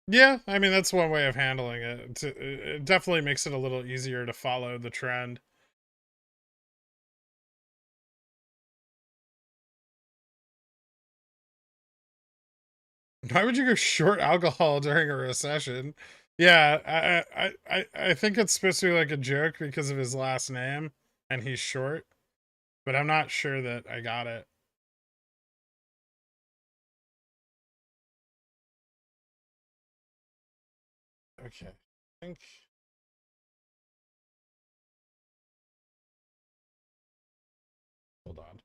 Yeah, I mean, that's one way of handling it. It definitely makes it a little easier to follow the trend. Why would you go short alcohol during a recession? Yeah, I think it's supposed to be like a joke because of his last name, and he's short, but I'm not sure that I got it. Okay, I think. Hold on.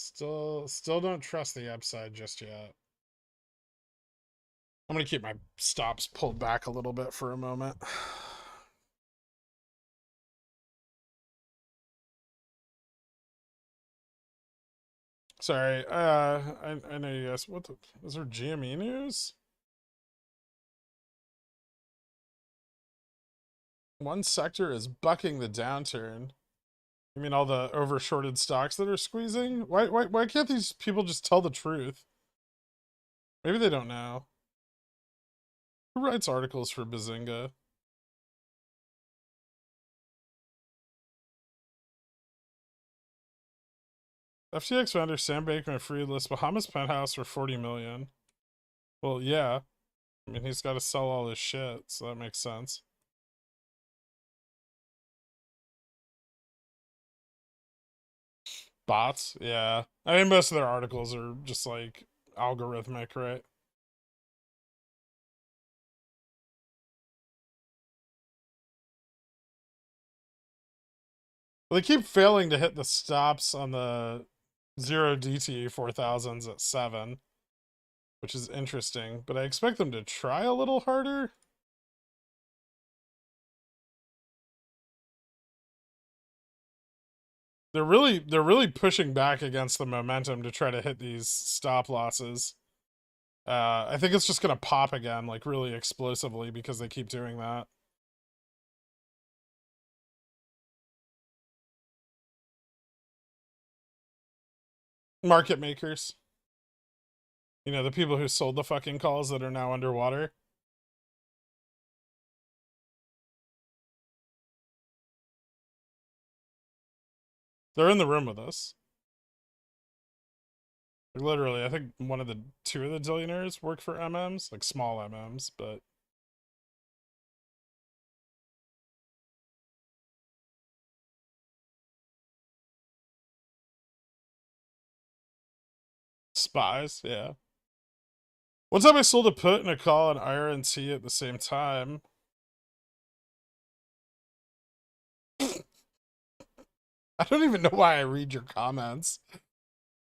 Still don't trust the upside just yet. I'm gonna keep my stops pulled back a little bit for a moment. Sorry, I know you guys. What the, is there GME news? One sector is bucking the downturn. You mean all the overshorted stocks that are squeezing? Why can't these people just tell the truth? Maybe they don't know. Who writes articles for Bazinga? FTX founder Sam Bankman-Fried lists Bahamas penthouse for 40 million. Well, yeah. I mean, he's got to sell all his shit, so that makes sense. Bots, yeah. I mean, most of their articles are just like algorithmic, right? Well, they keep failing to hit the stops on the 0 DTE 4000s at 7, which is interesting, but I expect them to try a little harder. They're really pushing back against the momentum to try to hit these stop losses. I think it's just gonna pop again, like really explosively, because they keep doing that. Market makers. You know, the people who sold the fucking calls that are now underwater. They're in the room with us. Like, literally, I think two of the billionaires work for MMs, like small MMs, but spies, yeah. One time I sold a put and a call on IRA and T at the same time. I don't even know why I read your comments.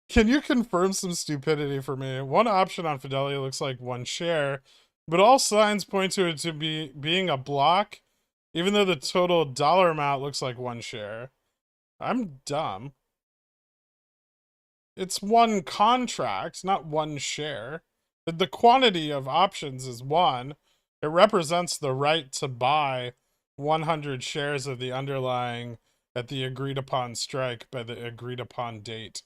Can you confirm some stupidity for me? One option on Fidelity looks like one share, but all signs point to it to being a block, even though the total dollar amount looks like one share. I'm dumb. It's one contract, not one share. The quantity of options is one. It represents the right to buy 100 shares of the underlying at the agreed upon strike by the agreed upon date.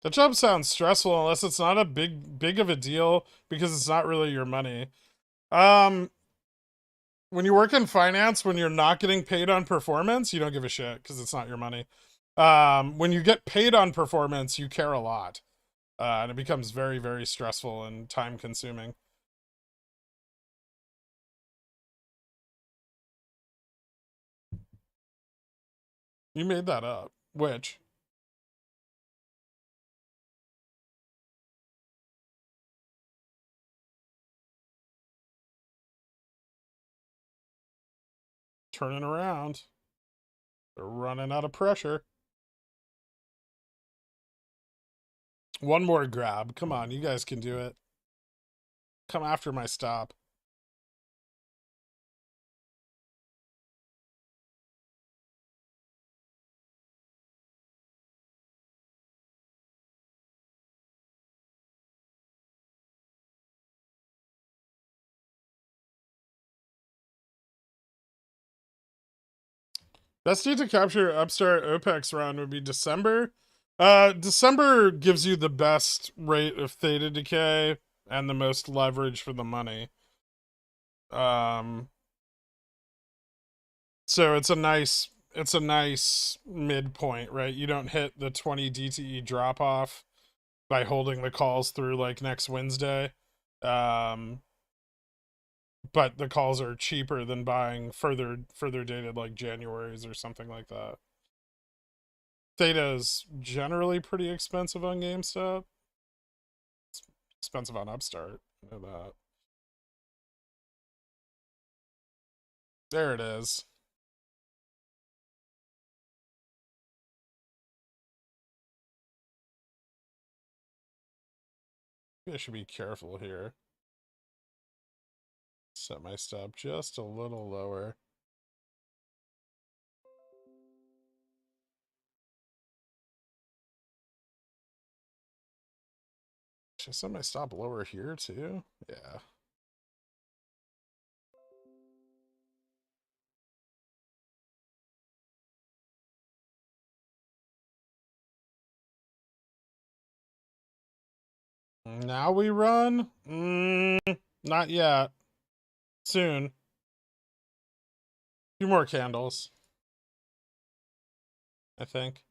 The job sounds stressful unless it's not a big of a deal because it's not really your money. Um, when you work in finance, when you're not getting paid on performance, you don't give a shit because it's not your money. When you get paid on performance, you care a lot. And it becomes very, very stressful and time consuming. You made that up. Which? Turning around. They're running out of pressure. One more grab. Come on, you guys can do it. Come after my stop. Best date to capture Upstart OPEX round would be December. December gives you the best rate of theta decay and the most leverage for the money. So it's a nice midpoint, right? You don't hit the 20 DTE drop off by holding the calls through like next Wednesday. But the calls are cheaper than buying further dated like January's or something like that. Theta is generally pretty expensive on GameStop. It's expensive on Upstart. I know that. There it is. Maybe I should be careful here. Set my stop just a little lower. Should I set my stop lower here too? Yeah. Now we run? Not yet. Soon. A few more candles, I think.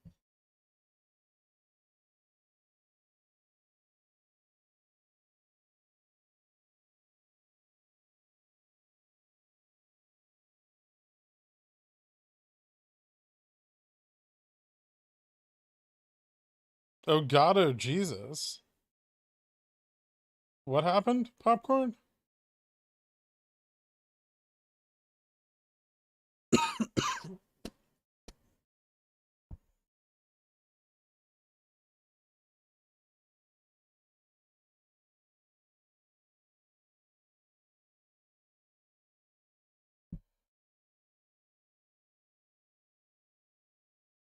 Oh God, oh Jesus. What happened, Popcorn?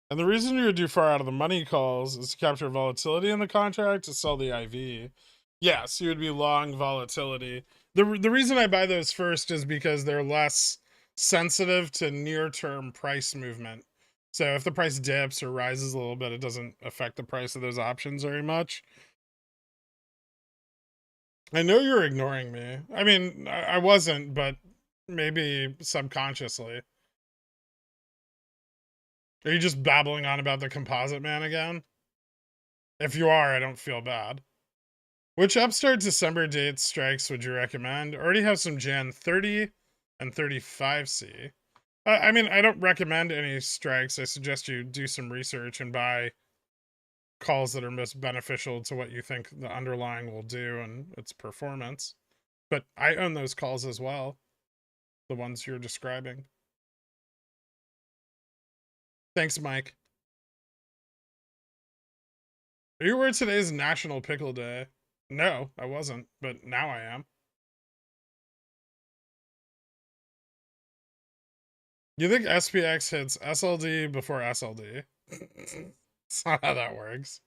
And the reason you're due far out of the money calls is to capture volatility in the contract to sell the IV. Yes, you would be long volatility. The reason I buy those first is because they're less sensitive to near-term price movement. So if the price dips or rises a little bit, it doesn't affect the price of those options very much. I know you're ignoring me. I mean, I wasn't, but maybe subconsciously. Are you just babbling on about the composite man again? If you are, I don't feel bad. Which Upstart December date strikes would you recommend? Already have some Jan 30 and 35C. I mean, I don't recommend any strikes. I suggest you do some research and buy calls that are most beneficial to what you think the underlying will do and its performance. But I own those calls as well, the ones you're describing. Thanks, Mike. Are you aware today's National Pickle Day? No, I wasn't, but now I am. You think SPX hits SLD before SLD? That's not how that works.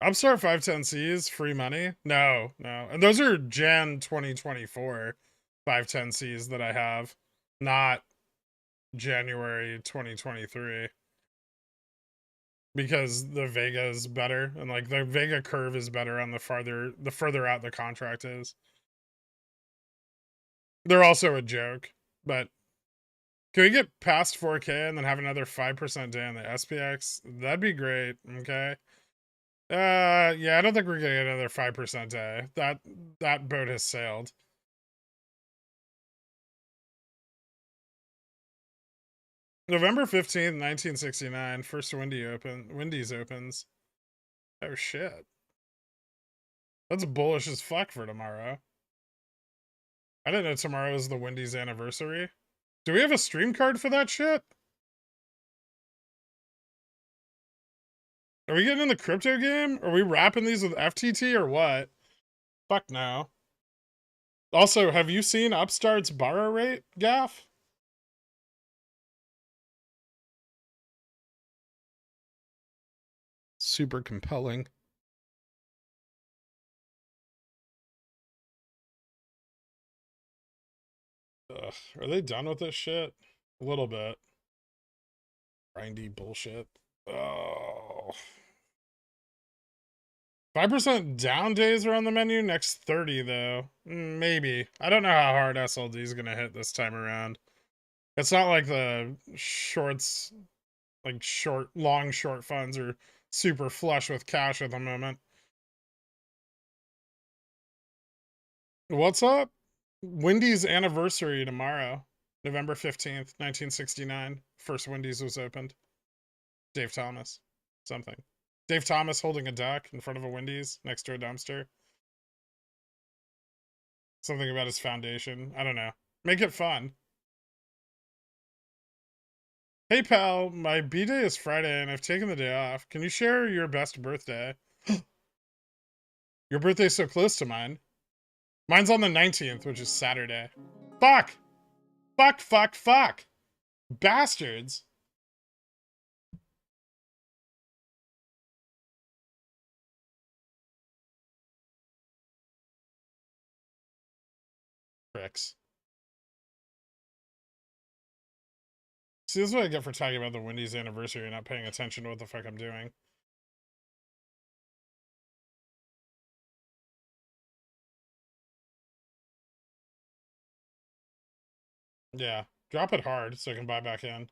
Upstart 510Cs, free money? No. And those are Jan 2024 510Cs that I have, not January 2023. Because the Vega is better, and like the Vega curve is better on the further out the contract is. They're also a joke, but can we get past 4K and then have another 5% day on the SPX? That'd be great. Okay. Yeah, I don't think we're gonna get another 5% day. That boat has sailed. November 15th, 1969, first Wendy's opens. Oh shit. That's bullish as fuck for tomorrow. I didn't know tomorrow was the Wendy's anniversary. Do we have a stream card for that shit? Are we getting in the crypto game? Are we wrapping these with FTT or what? Fuck no. Also, have you seen Upstart's borrow rate, Gaff? Super compelling. Ugh, are they done with this shit? A little bit. Grindy bullshit. Oh. 5% down days are on the menu. Next 30, though. Maybe. I don't know how hard SLD is going to hit this time around. It's not like the shorts, like long short funds are super flush with cash at the moment. What's up? Wendy's anniversary tomorrow, November 15th, 1969. First Wendy's was opened. Dave Thomas. Something. Dave Thomas holding a duck in front of a Wendy's next to a dumpster. Something about his foundation. I don't know. Make it fun. Hey pal, my B-day is Friday and I've taken the day off. Can you share your best birthday? Your birthday's so close to mine. Mine's on the 19th, which is Saturday. Fuck! Fuck! Bastards! Pricks. See, this is what I get for talking about the Wendy's anniversary and not paying attention to what the fuck I'm doing. Yeah, drop it hard so I can buy back in.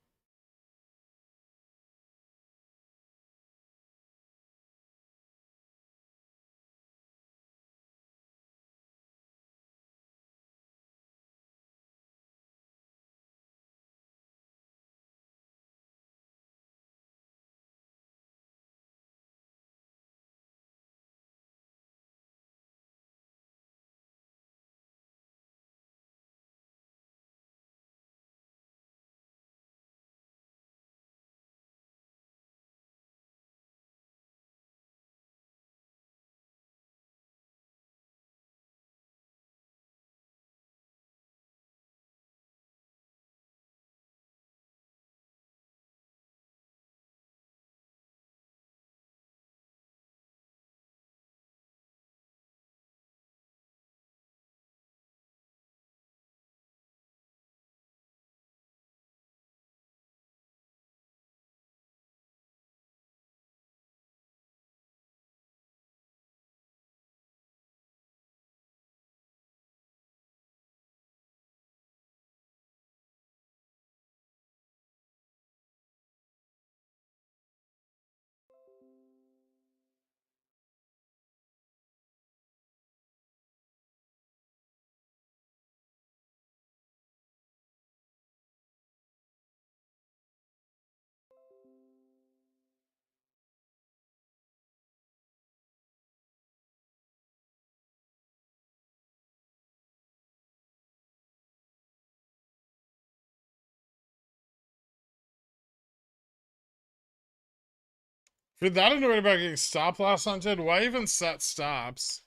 If you're that annoyed about getting stop loss hunted, why even set stops?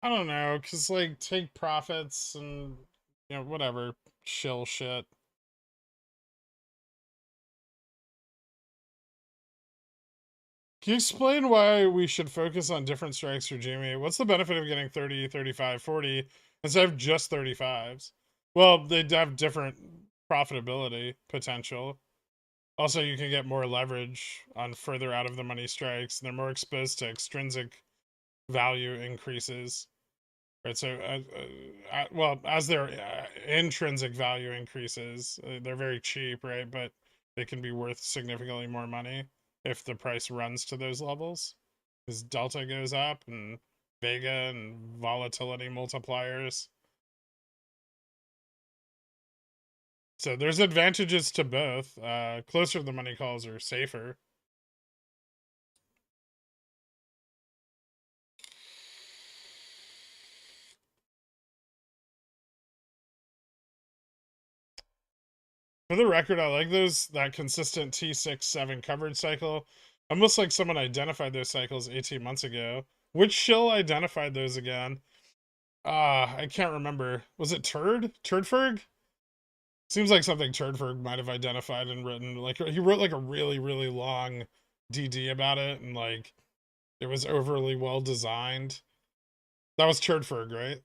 I don't know, cause like take profits and whatever shill shit. Can you explain why we should focus on different strikes for Jamie? What's the benefit of getting 30, 35, 40 instead of just 35s? Well, they'd have different profitability potential. Also, you can get more leverage on further out of the money strikes, and they're more exposed to extrinsic value increases. Right, so well, as their intrinsic value increases, they're very cheap, right? But they can be worth significantly more money if the price runs to those levels, because delta goes up and vega and volatility multipliers. So there's advantages to both. Closer to the money calls are safer. For the record, I like that consistent T6-7 coverage cycle. Almost like someone identified those cycles 18 months ago. Which shill identified those again? I can't remember. Was it Turdferg? Seems like something Turdferg might have identified and written. Like he wrote like a really, really long DD about it, and like it was overly well designed. That was Turdferg, right?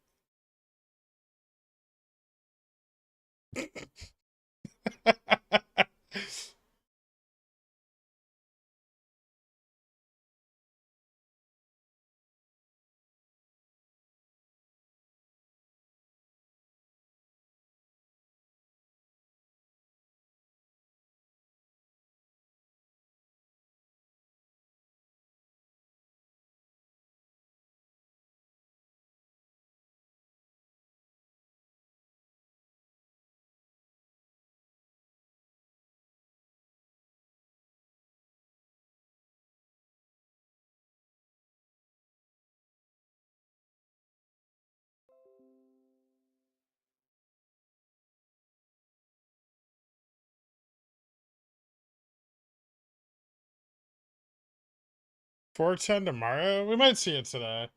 $410 tomorrow? We might see it today.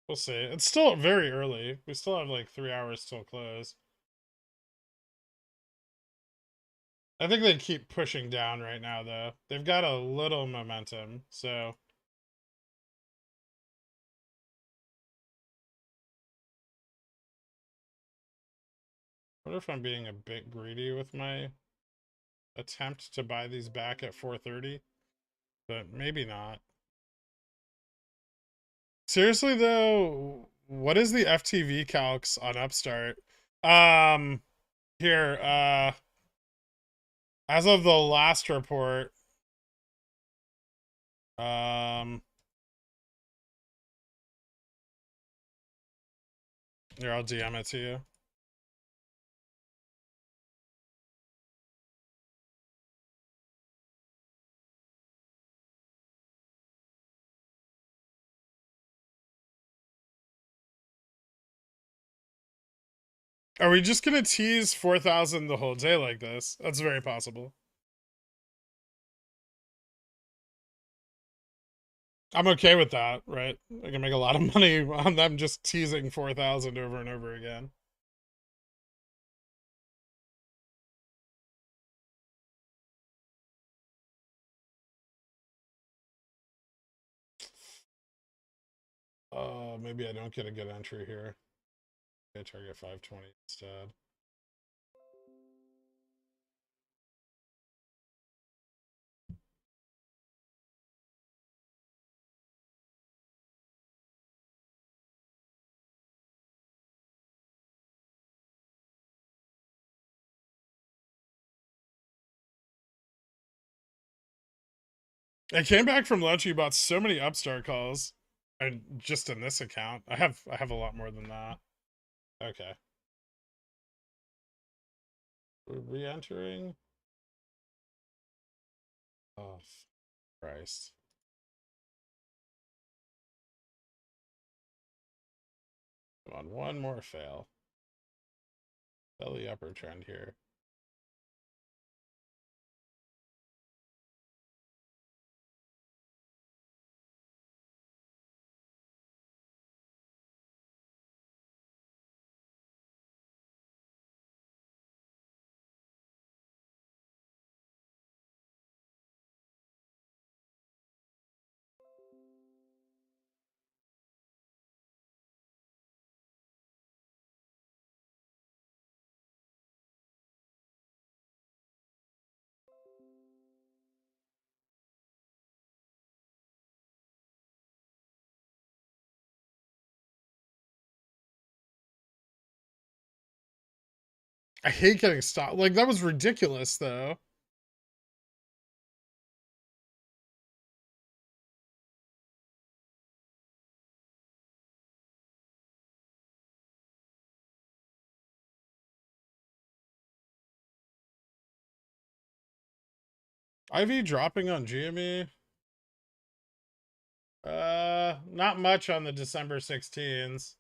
We'll see. It's still very early. We still have like 3 hours till close. I think they keep pushing down right now, though. They've got a little momentum, so. What if I'm being a bit greedy with my attempt to buy these back at 430? But maybe not. Seriously, though, what is the FTV calcs on Upstart? Here, as of the last report, here, I'll DM it to you. Are we just gonna tease 4,000 the whole day like this? That's very possible. I'm okay with that, right? I can make a lot of money on them just teasing 4,000 over and over again. Maybe I don't get a good entry here. I target 520 instead. I came back from lunch. You bought so many Upstart calls, and just in this account, I have a lot more than that. Okay, we're re-entering. Oh, Christ! Come on, one more fail. Belly upper trend here. I hate getting stopped. Like, that was ridiculous, though. IV dropping on GME. Not much on the December 16s.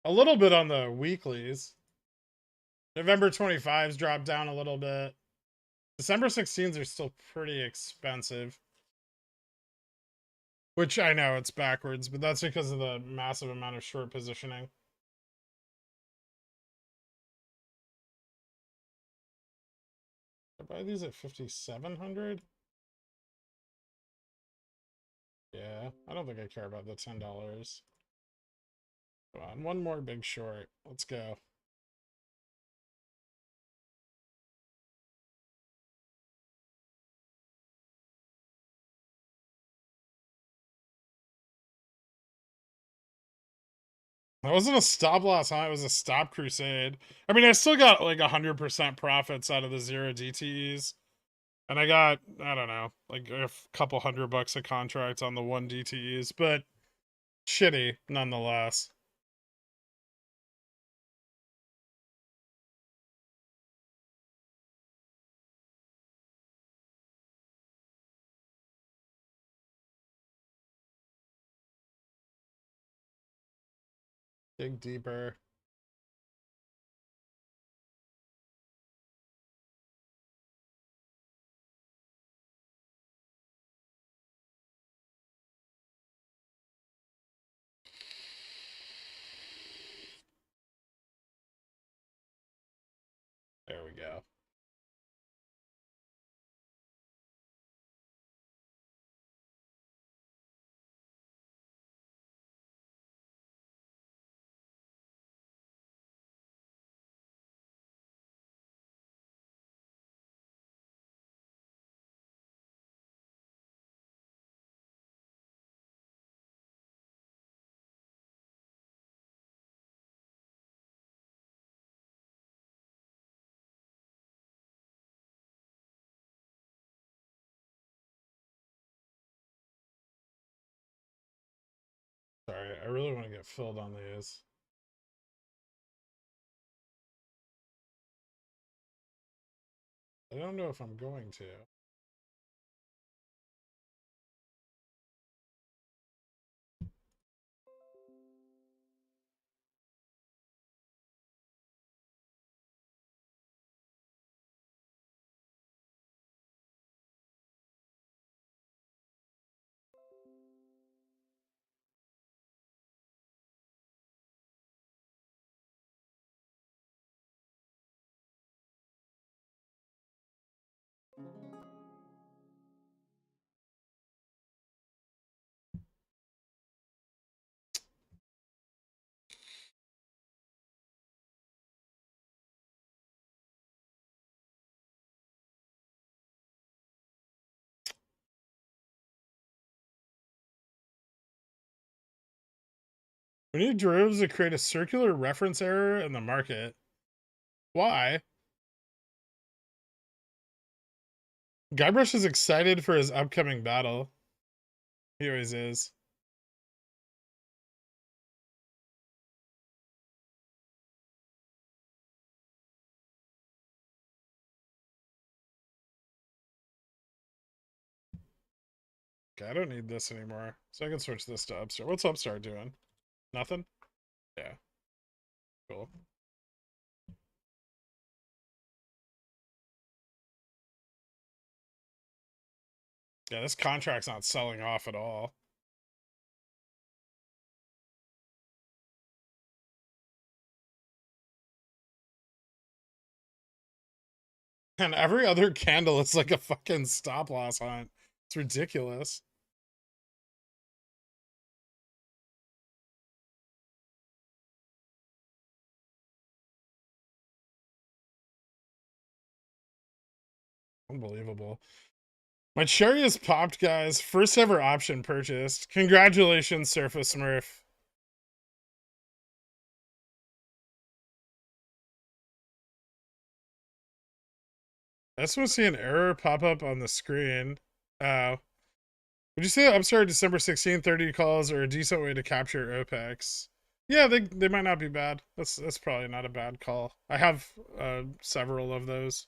A little bit on the weeklies. November 25s dropped down a little bit. December 16s are still pretty expensive. Which I know it's backwards, but that's because of the massive amount of short positioning. I buy these at 5,700? Yeah, I don't think I care about the $10. Come on, one more big short. Let's go. That wasn't a stop loss, huh? It was a stop crusade. I mean, I still got like 100% profits out of the 0 DTEs. And I got, I don't know, like a couple $100 a contract on the 1 DTEs, but shitty nonetheless. Dig deeper. There we go. Sorry, I really want to get filled on these. I don't know if I'm going to. We need derivatives to create a circular reference error in the market. Why? Guybrush is excited for his upcoming battle. He always is. Okay, I don't need this anymore. So I can switch this to Upstart. What's Upstart doing? Nothing? Yeah. Cool. Yeah, this contract's not selling off at all. And every other candle is like a fucking stop loss hunt. It's ridiculous. Unbelievable. My cherry is popped, guys. First ever option purchased. Congratulations, Surface Smurf. I just want to see an error pop up on the screen. Would you say Upstart December 16th 30 calls are a decent way to capture OPEX? Yeah, they might not be bad. That's probably not a bad call. I have several of those.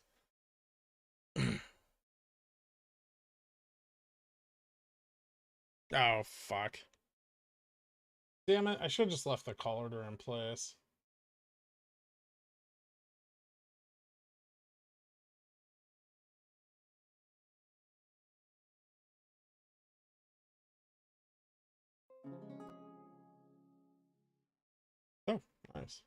Oh fuck. Damn it, I should have just left the call order in place. Oh, nice.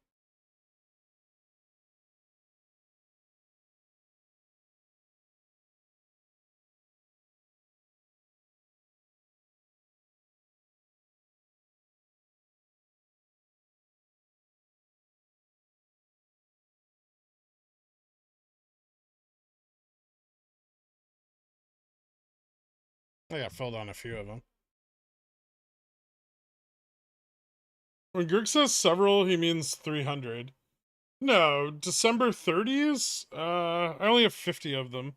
I got filled on a few of them. When Gherk says several, he means 300. No, December 30s? I only have 50 of them.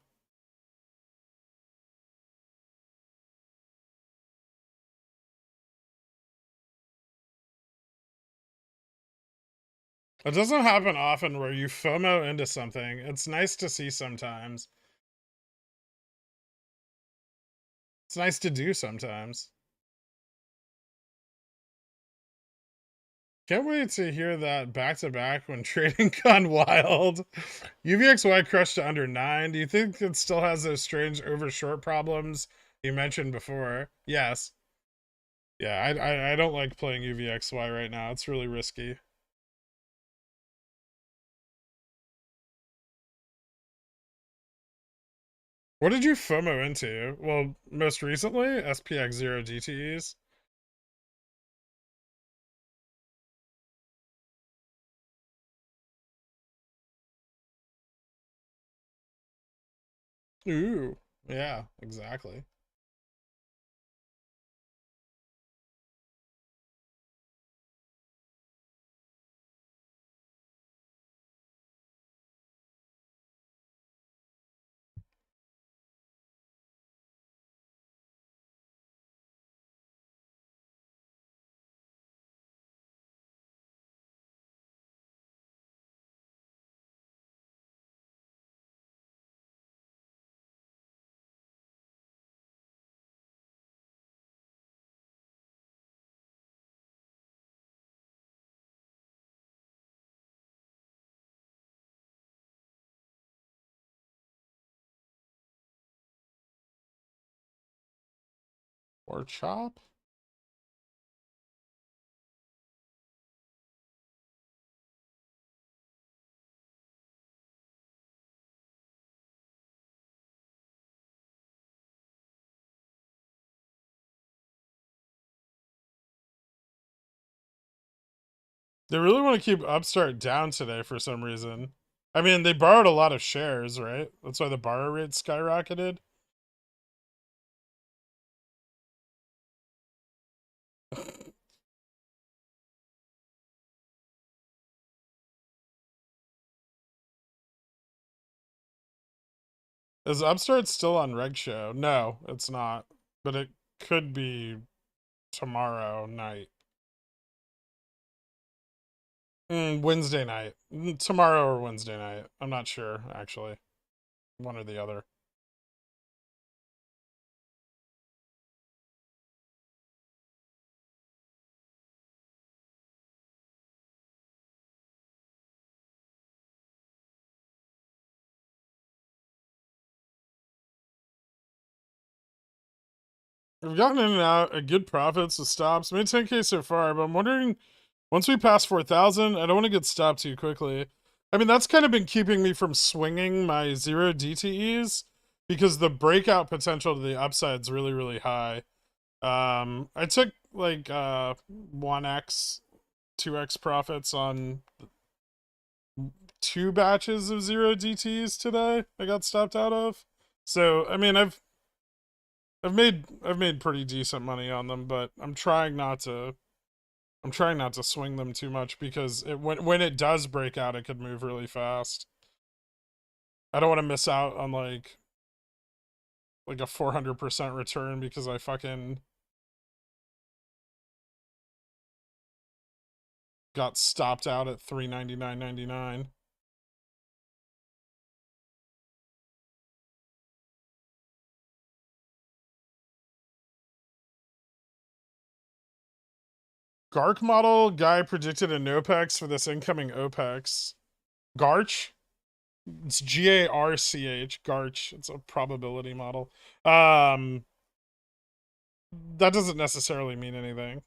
It doesn't happen often where you FOMO into something. It's nice to see sometimes. It's nice to do sometimes. Can't wait to hear that back to back when trading gone wild. UVXY crushed to under 9. Do you think it still has those strange overshort problems you mentioned before? Yes. Yeah, I don't like playing UVXY right now. It's really risky. What did you FOMO into? Well, most recently, SPX0 DTEs. Ooh, yeah, exactly. Or chop? They really want to keep Upstart down today for some reason. I mean, they borrowed a lot of shares, right? That's why the borrow rate skyrocketed. Is Upstart still on Reg Show? No, it's not. But it could be tomorrow night. Wednesday night. Tomorrow or Wednesday night. I'm not sure, actually. One or the other. We've gotten in and out at good profits with stops. Made 10K so far, but I'm wondering, once we pass 4,000, I don't want to get stopped too quickly. I mean, that's kind of been keeping me from swinging my 0 DTEs because the breakout potential to the upside is really, really high. I took like 1x, 2x profits on 2 batches of 0 DTEs today. I got stopped out of. So, I mean, I've made pretty decent money on them, but I'm trying not to swing them too much because when it does break out, it could move really fast. I don't want to miss out on like a 400% return because I fucking got stopped out at $399.99. Garc model guy predicted a NOPEX for this incoming OPEX. Garch? It's Garch. Garch. It's a probability model. That doesn't necessarily mean anything.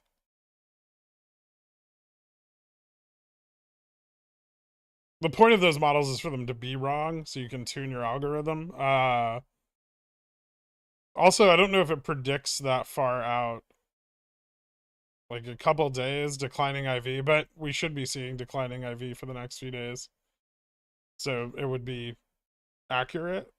The point of those models is for them to be wrong, so you can tune your algorithm. Also, I don't know if it predicts that far out. Like a couple days, declining IV, but we should be seeing declining IV for the next few days. So it would be accurate.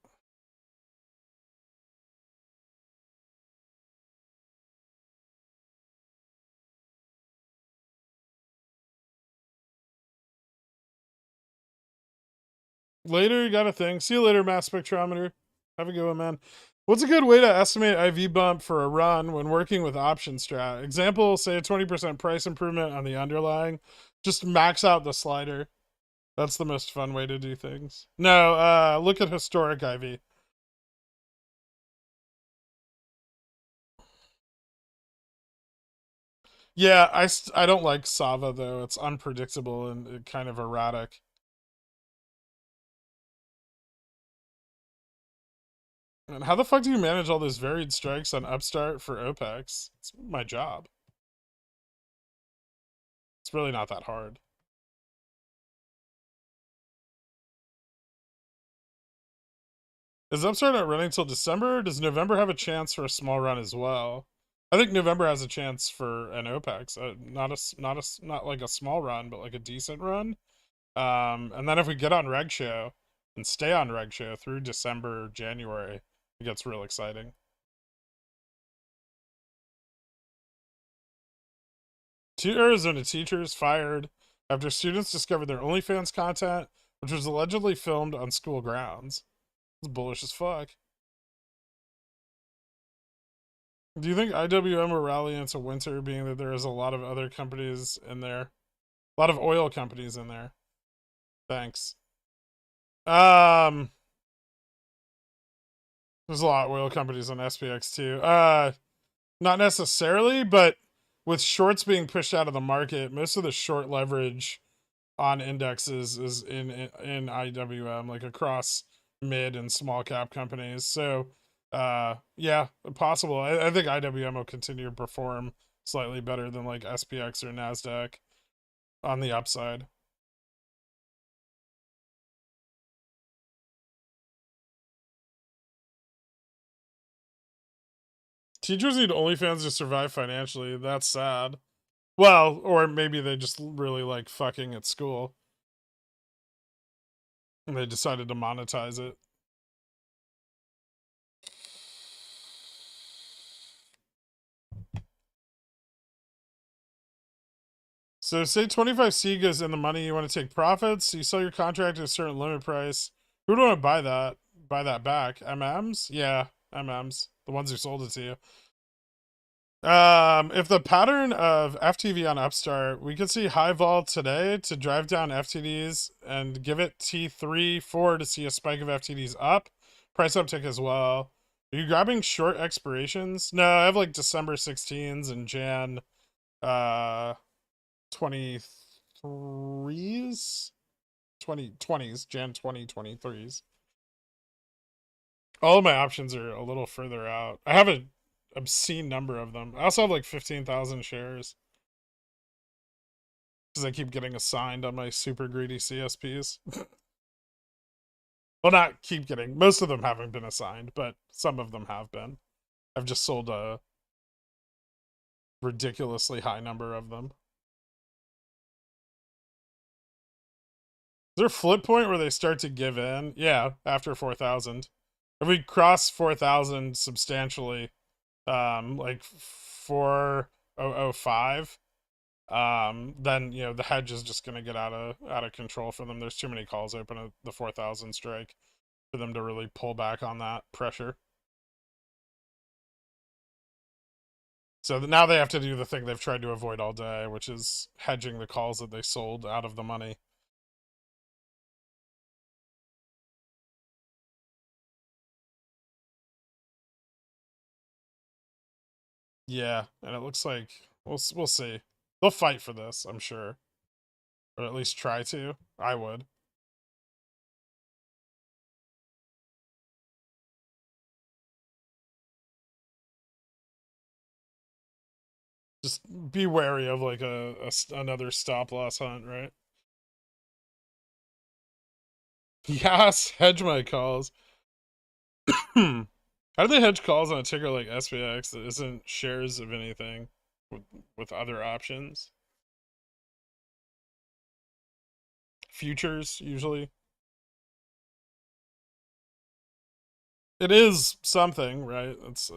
Later, you got a thing. See you later, mass spectrometer. Have a good one, man. What's a good way to estimate IV bump for a run when working with option strat? Example, say a 20% price improvement on the underlying. Just max out the slider. That's the most fun way to do things. No, look at historic IV. Yeah, I don't like Sava, though. It's unpredictable and kind of erratic. And how the fuck do you manage all those varied strikes on Upstart for OPEX? It's my job. It's really not that hard. Is Upstart not running till December? Does November have a chance for a small run as well? I think November has a chance for an OPEX, not like a small run, but like a decent run. And then if we get on Reg Show and stay on Reg Show through December, January, it gets real exciting. Two Arizona teachers fired after students discovered their OnlyFans content, which was allegedly filmed on school grounds. It's bullish as fuck. Do you think IWM will rally into winter, being that there is a lot of other companies in there? A lot of oil companies in there. Thanks. There's a lot of oil companies on SPX too. Not necessarily, but with shorts being pushed out of the market, most of the short leverage on indexes is in IWM, like across mid and small cap companies. So yeah, possible. I think IWM will continue to perform slightly better than like SPX or NASDAQ on the upside. Teachers need OnlyFans to survive financially. That's sad. Well, or maybe they just really like fucking at school and they decided to monetize it. So say 25C goes in the money, you want to take profits, you sell your contract at a certain limit price. Who would want to buy that? Buy that back? MMs? Yeah, MMs. The ones who sold it to you. If the pattern of FTV on Upstart, we could see high vol today to drive down FTDs and give it T3, 4 to see a spike of FTDs up. Price uptick as well. Are you grabbing short expirations? No, I have like December 16s and Jan 23s, 2020s, Jan 2023s. All of my options are a little further out. I have an obscene number of them. I also have like 15,000 shares because I keep getting assigned on my super greedy CSPs. Well, not keep getting. Most of them haven't been assigned, but some of them have been. I've just sold a ridiculously high number of them. Is there a flip point where they start to give in? Yeah, after 4,000. If we cross 4,000 substantially, like 4,005, then you know the hedge is just gonna get out of control for them. There's too many calls open at the 4,000 strike. for them to really pull back on that pressure. So now they have to do the thing they've tried to avoid all day, which is hedging the calls that they sold out of the money. Yeah, and it looks like we'll see. They'll fight for this, I'm sure, or at least try to. I would. Just be wary of like another stop loss hunt, right? Yes, hedge my calls. How do they hedge calls on a ticker like SPX that isn't shares of anything with other options? Futures, usually. It is something, right? It's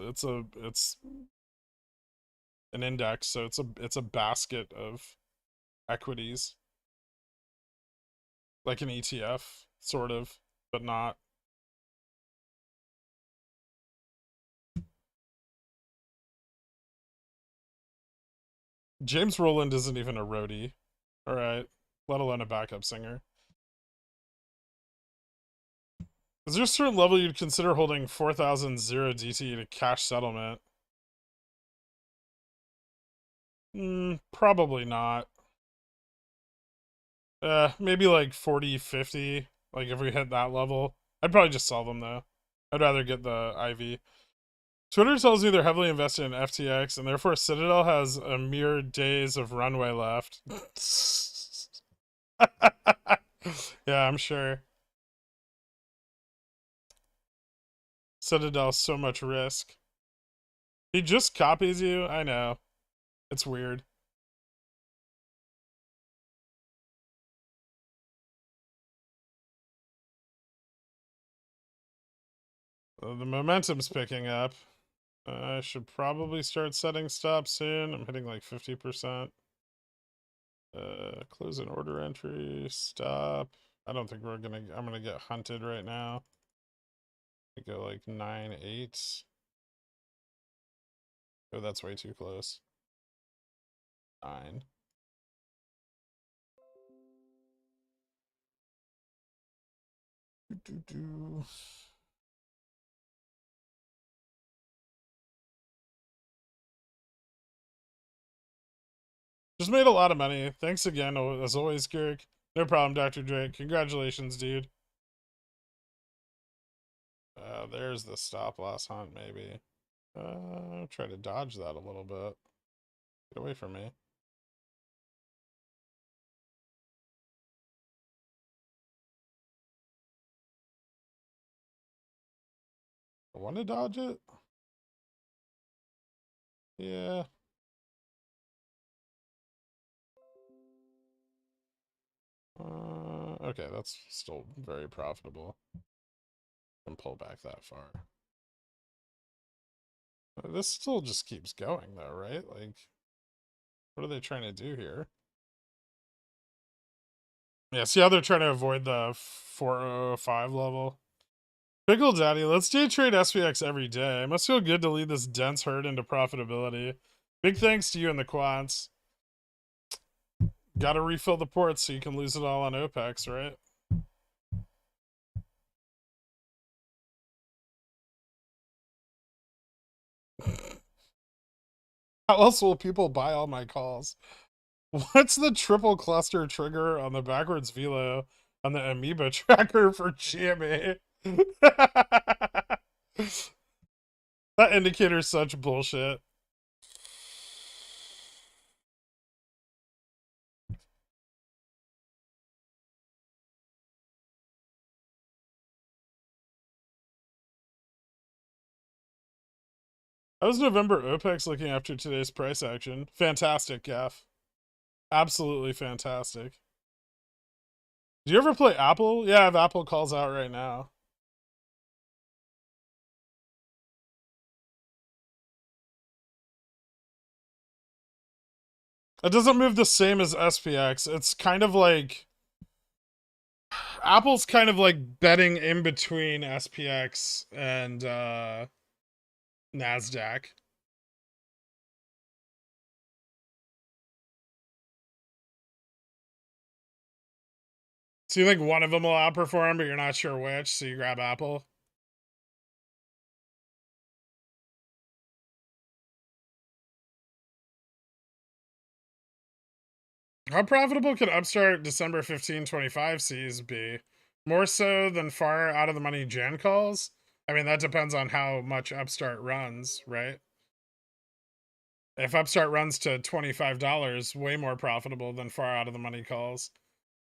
an index, so it's a basket of equities. Like an ETF, sort of, but not. James Rowland isn't even a roadie. Alright. Let alone a backup singer. Is there a certain level you'd consider holding 4,000 DT to cash settlement? Probably not. Maybe like 40, 50. Like if we hit that level. I'd probably just sell them though. I'd rather get the IV. Twitter tells me they're heavily invested in FTX, and therefore Citadel has a mere days of runway left. Yeah, I'm sure. Citadel's so much risk. He just copies you? I know. It's weird. The momentum's picking up. I should probably start setting stops soon. I'm hitting like 50%. Close an order entry. Stop. I don't think I'm gonna get hunted right now. I go like 9-8. Oh, that's way too close. 9. Just made a lot of money. Thanks again, as always, Gherk. No problem, Dr. Drake. Congratulations, dude. There's the stop loss hunt, maybe. Try to dodge that a little bit. Get away from me. I want to dodge it? Yeah. Okay, that's still very profitable. Can pull back that far. This still just keeps going, though, right? Like, what are they trying to do here? Yeah, see how they're trying to avoid the 405 level? Pickle Daddy, let's day trade SPX every day. It must feel good to lead this dense herd into profitability. Big thanks to you and the quants. Gotta refill the ports so you can lose it all on OPEX, right? How else will people buy all my calls? What's the triple cluster trigger on the backwards velo on the amoeba tracker for GMA? That indicator's such bullshit. How's November OPEX looking after today's price action? Fantastic, Gaff. Absolutely fantastic. Do you ever play Apple? Yeah, I have Apple calls out right now. It doesn't move the same as SPX. It's kind of like, Apple's kind of like betting in between SPX and NASDAQ. So you think one of them will outperform, but you're not sure which, so you grab Apple? How profitable could Upstart December 1525 Cs be? More so than far out of the money Jan calls? I mean, that depends on how much Upstart runs, right? If Upstart runs to $25, way more profitable than far out of the money calls.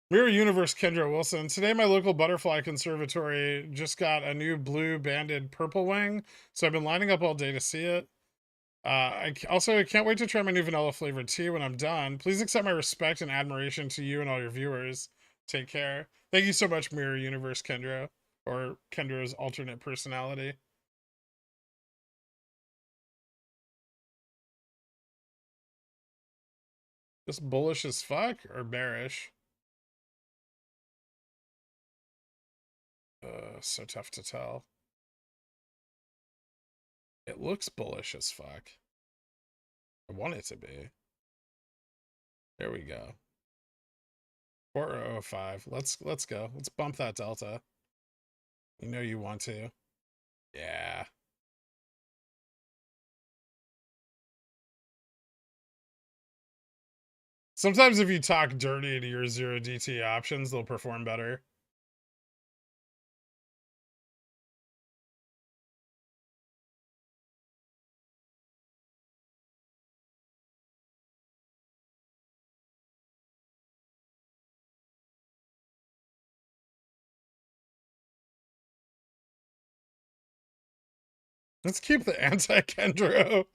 Mirror Universe Kendra Wilson. Today, my local butterfly conservatory just got a new blue banded purple wing, so I've been lining up all day to see it. I can't wait to try my new vanilla flavored tea when I'm done. Please accept my respect and admiration to you and all your viewers. Take care. Thank you so much, Mirror Universe Kendra, or Kendra's alternate personality. Just bullish as fuck or bearish? So tough to tell. It looks bullish as fuck. I want it to be. There we go. 4005. Let's go. Let's bump that delta. You know you want to. Yeah. Sometimes if you talk dirty to your 0DT options, they'll perform better. Let's keep the anti-Kendro.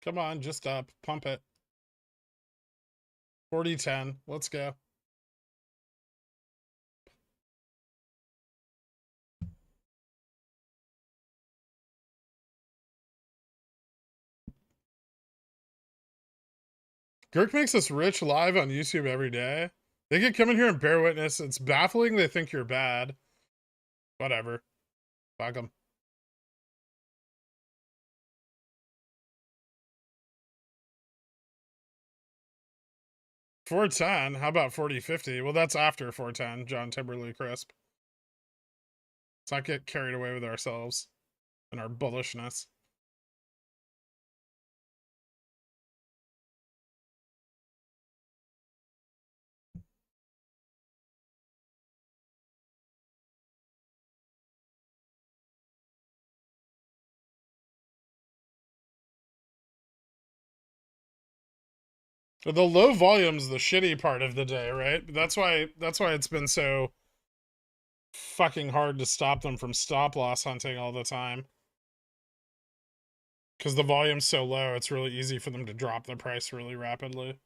Come on, just up. Pump it. 4010. Let's go. Gherk makes us rich live on YouTube every day. They could come in here and bear witness. It's baffling they think you're bad. Whatever. Fuck them. $410. How about 4050? Well, that's after 410. John Timberlake Crisp. Let's not get carried away with ourselves and our bullishness. The low volume's the shitty part of the day, right? That's why it's been so fucking hard to stop them from stop loss hunting all the time. Because the volume's so low, it's really easy for them to drop the price really rapidly.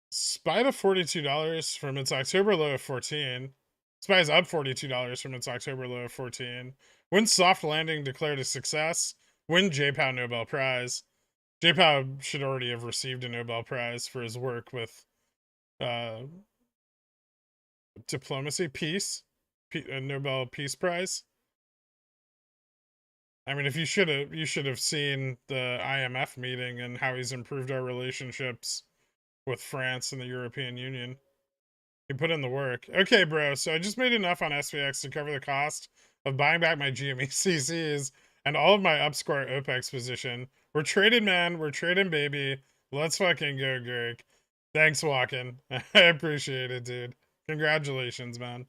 SPY to $42 from its October low of 14. SPY is up $42 from its October low of 14. When soft landing declared a success, win JPOW Nobel Prize. JPOW should already have received a Nobel Prize for his work with diplomacy, peace, a Nobel Peace Prize. I mean, if you should have seen the IMF meeting and how he's improved our relationships with France and the European Union. He put in the work. Okay, bro. So I just made enough on SVX to cover the cost of buying back my GME CCs and all of my upscore OPEX position. We're trading, man. We're trading, baby. Let's fucking go, Gherk. Thanks, Walken. I appreciate it, dude. Congratulations, man.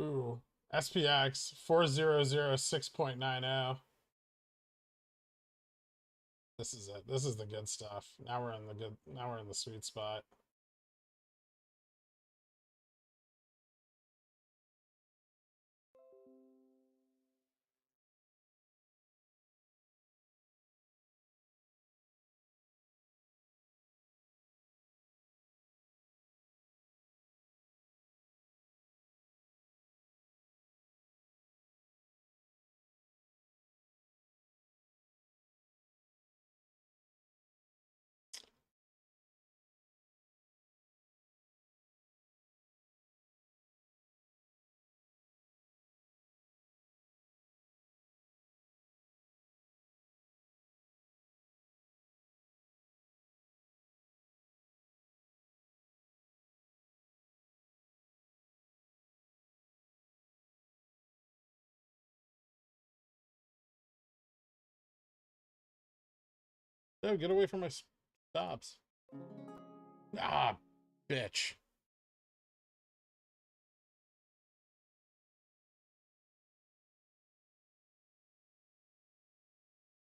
Ooh. SPX 4006.90. This is it. This is the good stuff. Now we're in the good. Now we're in the sweet spot. No, get away from my stops. Ah, bitch.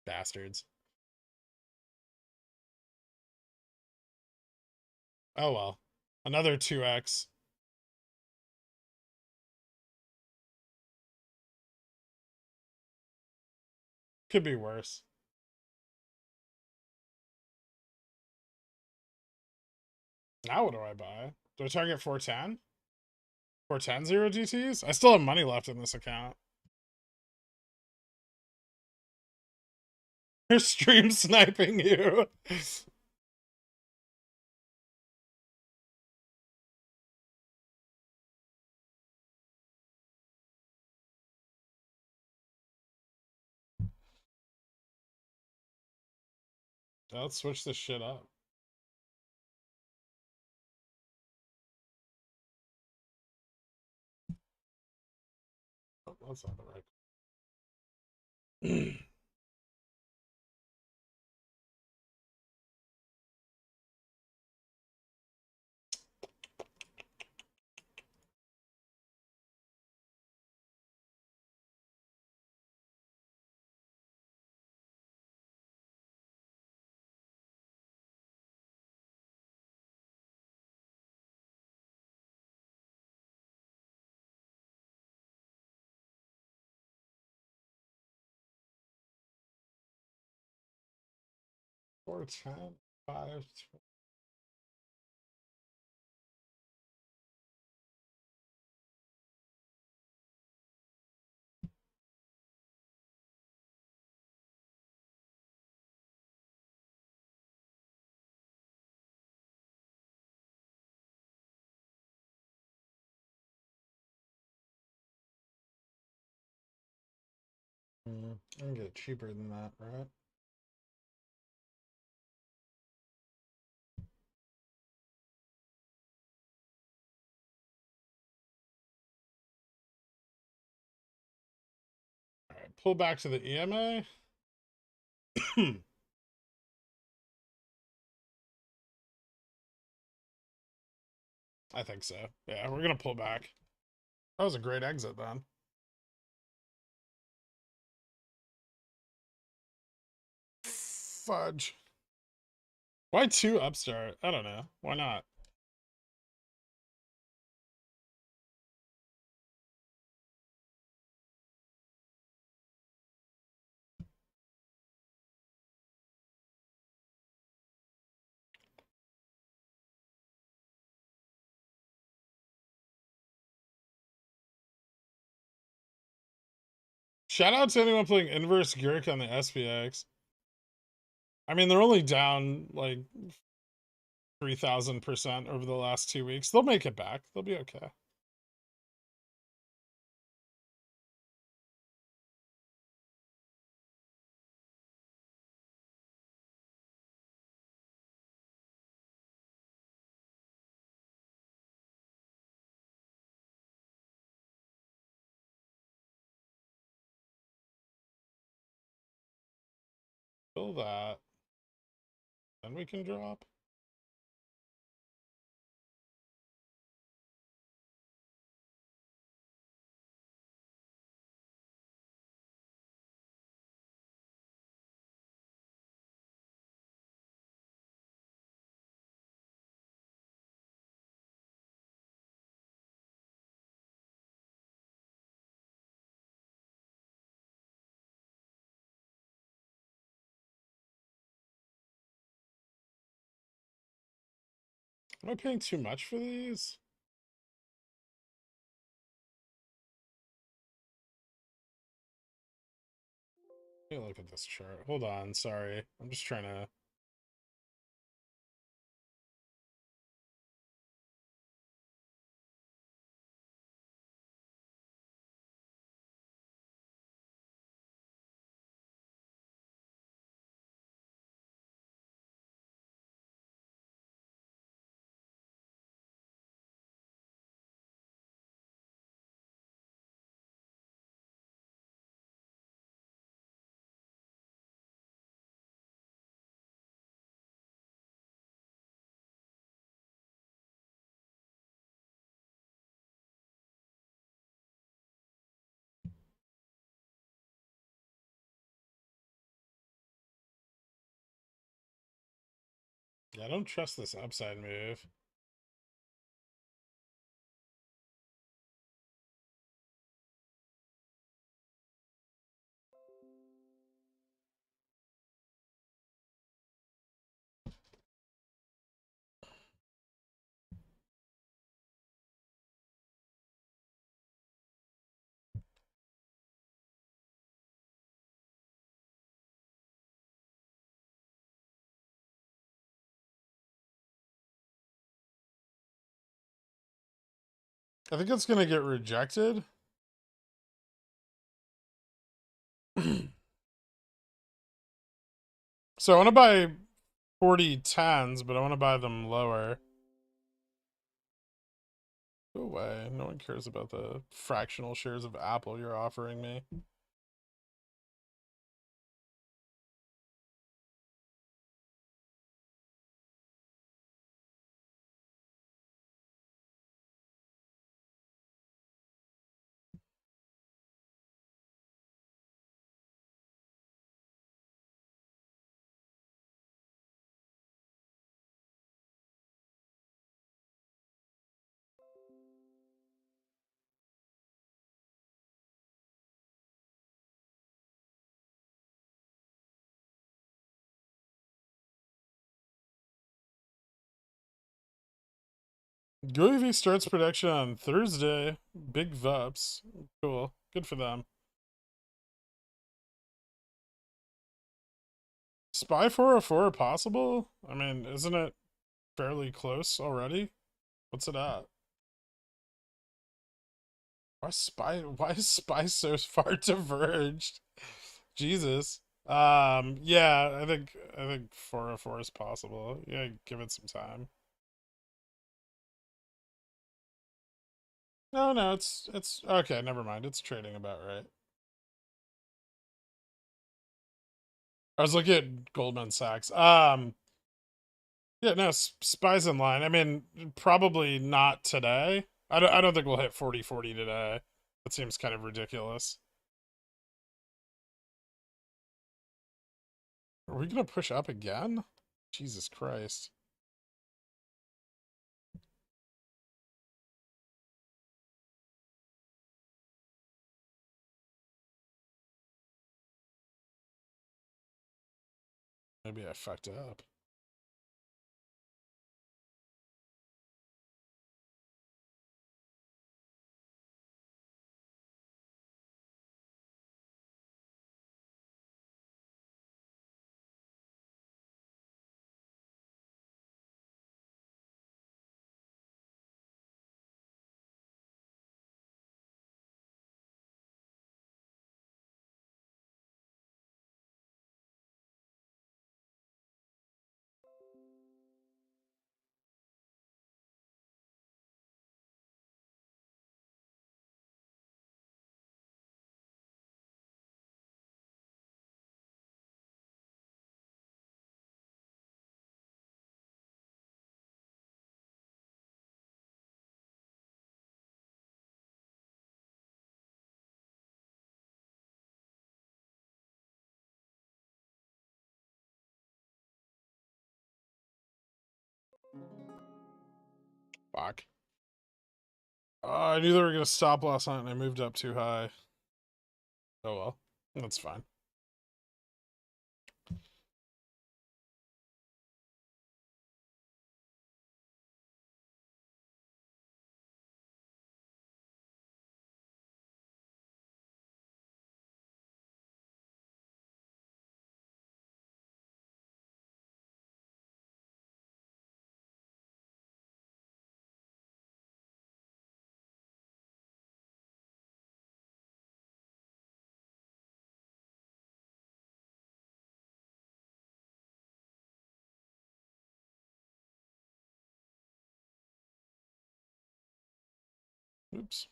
Bastards. Oh well. Another 2x. Could be worse. Now what do I buy? Do I target 410? 410 0 GTs? I still have money left in this account. They're stream sniping you. Let's switch this shit up. Oh, that's not the right. Four, 10, 5. I can get cheaper than that, right? All right, pull back to the EMA. I think so. Yeah, we're gonna pull back. That was a great exit then. Fudge. Why 2 upstart? I don't know. Why not? Shout out to anyone playing inverse Gherk on the SPX. I mean, they're only down like 3,000% over the last 2 weeks. They'll make it back. They'll be okay. Fill that. Then we can drop. Am I paying too much for these? Let me look at this chart. Hold on, sorry. I'm just trying to... Yeah, I don't trust this upside move. I think it's gonna get rejected. So I want to buy 40 10s, but I want to buy them lower. Go away. No one cares about the fractional shares of Apple you're offering me. GoEV starts production on Thursday. Big VUPs. Cool. Good for them. Spy 404 possible? I mean, isn't it fairly close already? What's it at? Why is Spy so far diverged? Jesus. Yeah, I think 404 is possible. Yeah, give it some time. No, it's okay, never mind. It's trading about right. I was looking at Goldman Sachs. Yeah, no, Spy's in line. I mean, probably not today. I don't think we'll hit 40-40 today. That seems kind of ridiculous. Are we gonna push up again? Jesus Christ. Maybe I fucked up. Fuck. I knew they were gonna stop last night and I moved up too high. Oh well. That's fine. Oops.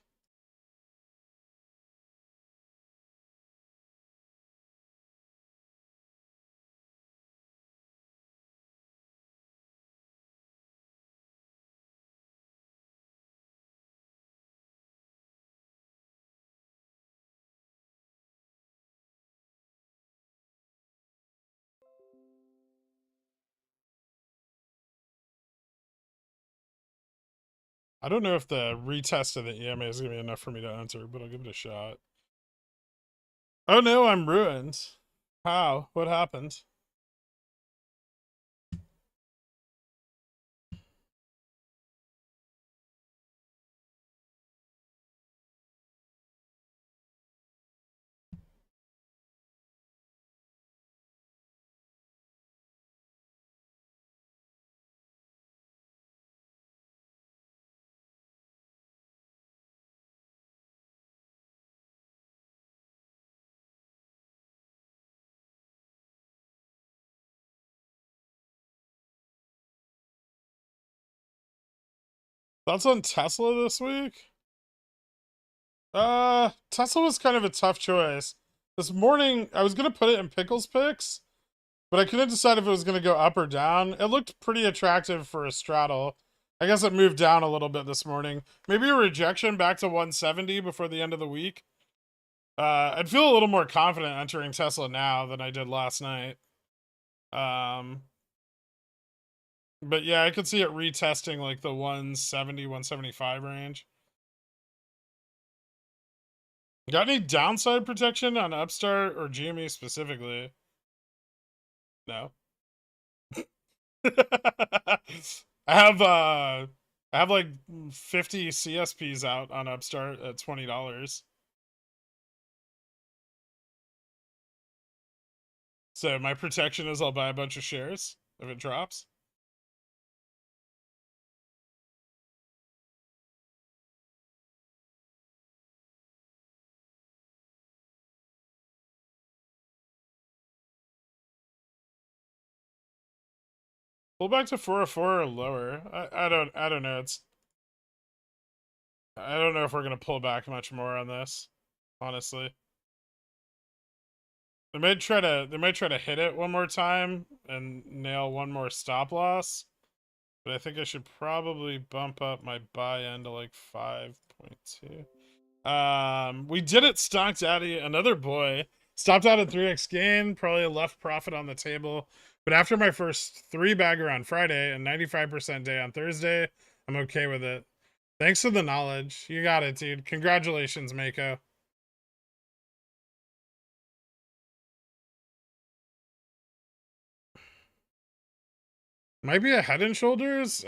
I don't know if the retest of the EMA is going to be enough for me to enter, but I'll give it a shot. Oh no, I'm ruined. How? What happened? Thoughts on Tesla this week? Tesla was kind of a tough choice. This morning, I was gonna put it in Pickles picks, but I couldn't decide if it was gonna go up or down. It looked pretty attractive for a straddle. I guess it moved down a little bit this morning. Maybe a rejection back to 170 before the end of the week. I'd feel a little more confident entering Tesla now than I did last night. But yeah, I could see it retesting like the 170, 175 range. Got any downside protection on Upstart or GME specifically? No. I have like 50 CSPs out on Upstart at $20. So my protection is I'll buy a bunch of shares if it drops. Pull back to 404 or lower. I don't know. I don't know if we're gonna pull back much more on this, honestly. They might try to hit it one more time and nail one more stop loss. But I think I should probably bump up my buy end to like 5.2. We did it, Stock Daddy, another boy. Stopped out at 3x gain, probably left profit on the table. But after my first 3-bagger on Friday and 95% day on Thursday, I'm okay with it. Thanks for the knowledge. You got it, dude. Congratulations, Mako. Might be a Head and Shoulders?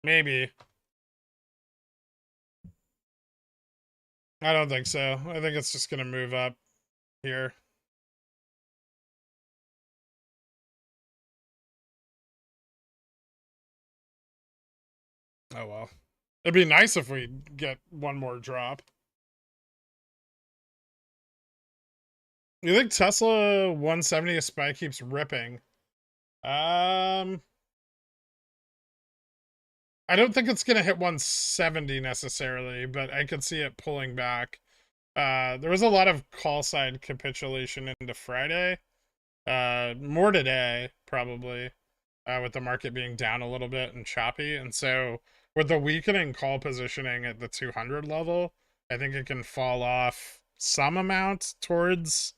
Maybe. I don't think so. I think it's just gonna move up here. Oh well. It'd be nice if we get one more drop. You think Tesla 170 a spike keeps ripping? I don't think it's gonna hit 170 necessarily, but I could see it pulling back. There was a lot of call side capitulation into Friday. More today, probably, with the market being down a little bit and choppy. And so with the weakening call positioning at the 200 level, I think it can fall off some amount towards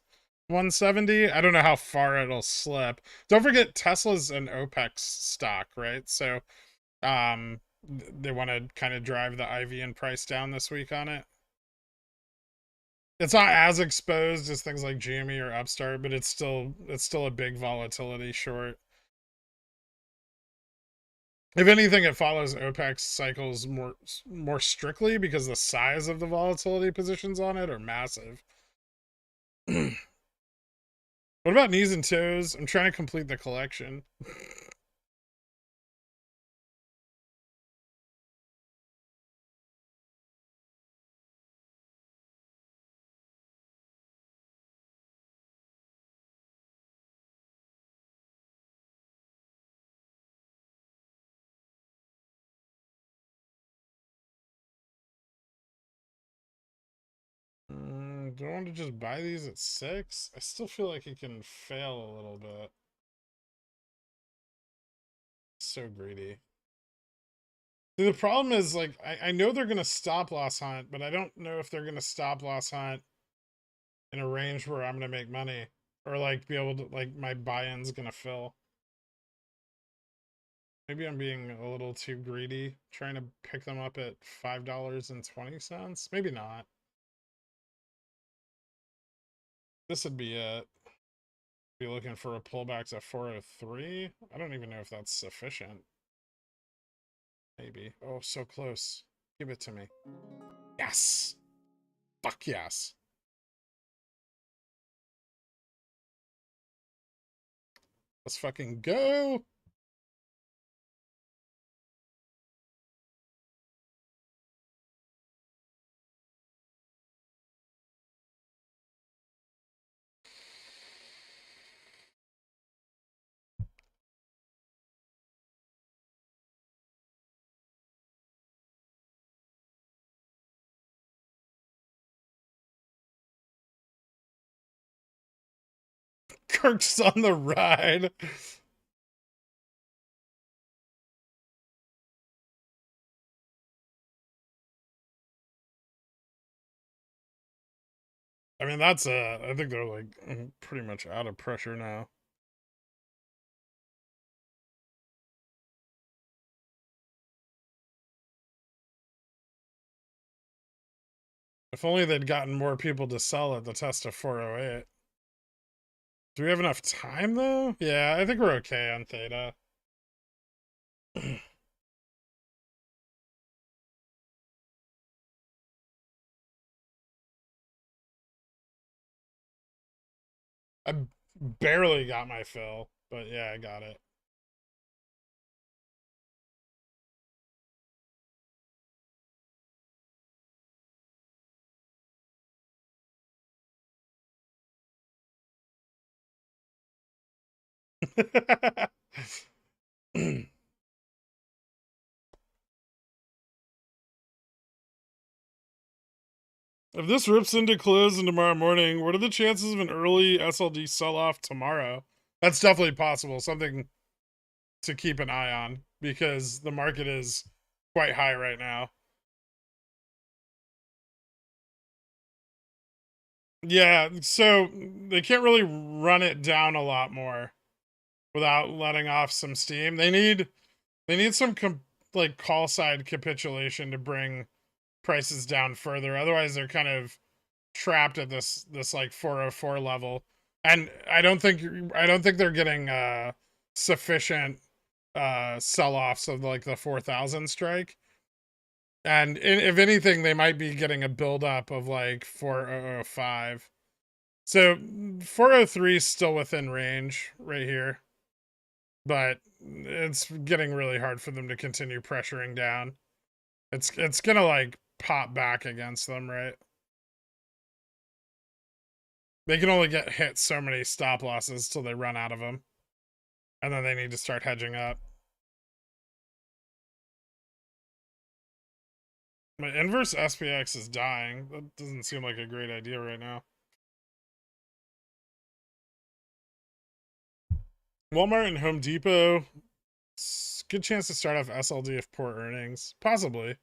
170. I don't know how far it'll slip. Don't forget Tesla's an OPEX stock, right? So they want to kind of drive the IVN price down this week on it. It's not as exposed as things like GME or Upstart, but it's still a big volatility short. If anything, it follows OPEX cycles more strictly because the size of the volatility positions on it are massive. What about knees and toes? I'm trying to complete the collection. do I want to just buy these at 6? I still feel like it can fail a little bit. So greedy. See, the problem is, like, I know they're going to stop loss hunt, but I don't know if they're going to stop loss hunt in a range where I'm going to make money. Or, like, be able to, like, my buy-in's going to fill. Maybe I'm being a little too greedy, trying to pick them up at $5.20. Maybe not. This would be it. Be looking for a pullback to 403. I don't even know if that's sufficient. Maybe. Oh, so close. Give it to me. Yes. Fuck yes. Let's fucking go. Kirk's on the ride. I mean, that's I think they're like pretty much out of pressure now. If only they'd gotten more people to sell at the test of 408. Do we have enough time though? Yeah, I think we're okay on Theta. I barely got my fill, but yeah, I got it. If this rips into close in tomorrow morning, what are the chances of an early SLD sell-off tomorrow? That's definitely possible. Something to keep an eye on because the market is quite high right now. Yeah, so they can't really run it down a lot more without letting off some steam. They need some like call side capitulation to bring prices down further. Otherwise, they're kind of trapped at this like 404 level. And I don't think they're getting sufficient sell-offs of like the 4,000 strike. And if anything, they might be getting a buildup of like 405. So 403 is still within range right here. But it's getting really hard for them to continue pressuring down. It's gonna like pop back against them, right? They can only get hit so many stop losses till they run out of them. And then they need to start hedging up. My inverse SPX is dying. That doesn't seem like a great idea right now. Walmart and Home Depot. Good chance to start off SLD if poor earnings. Possibly.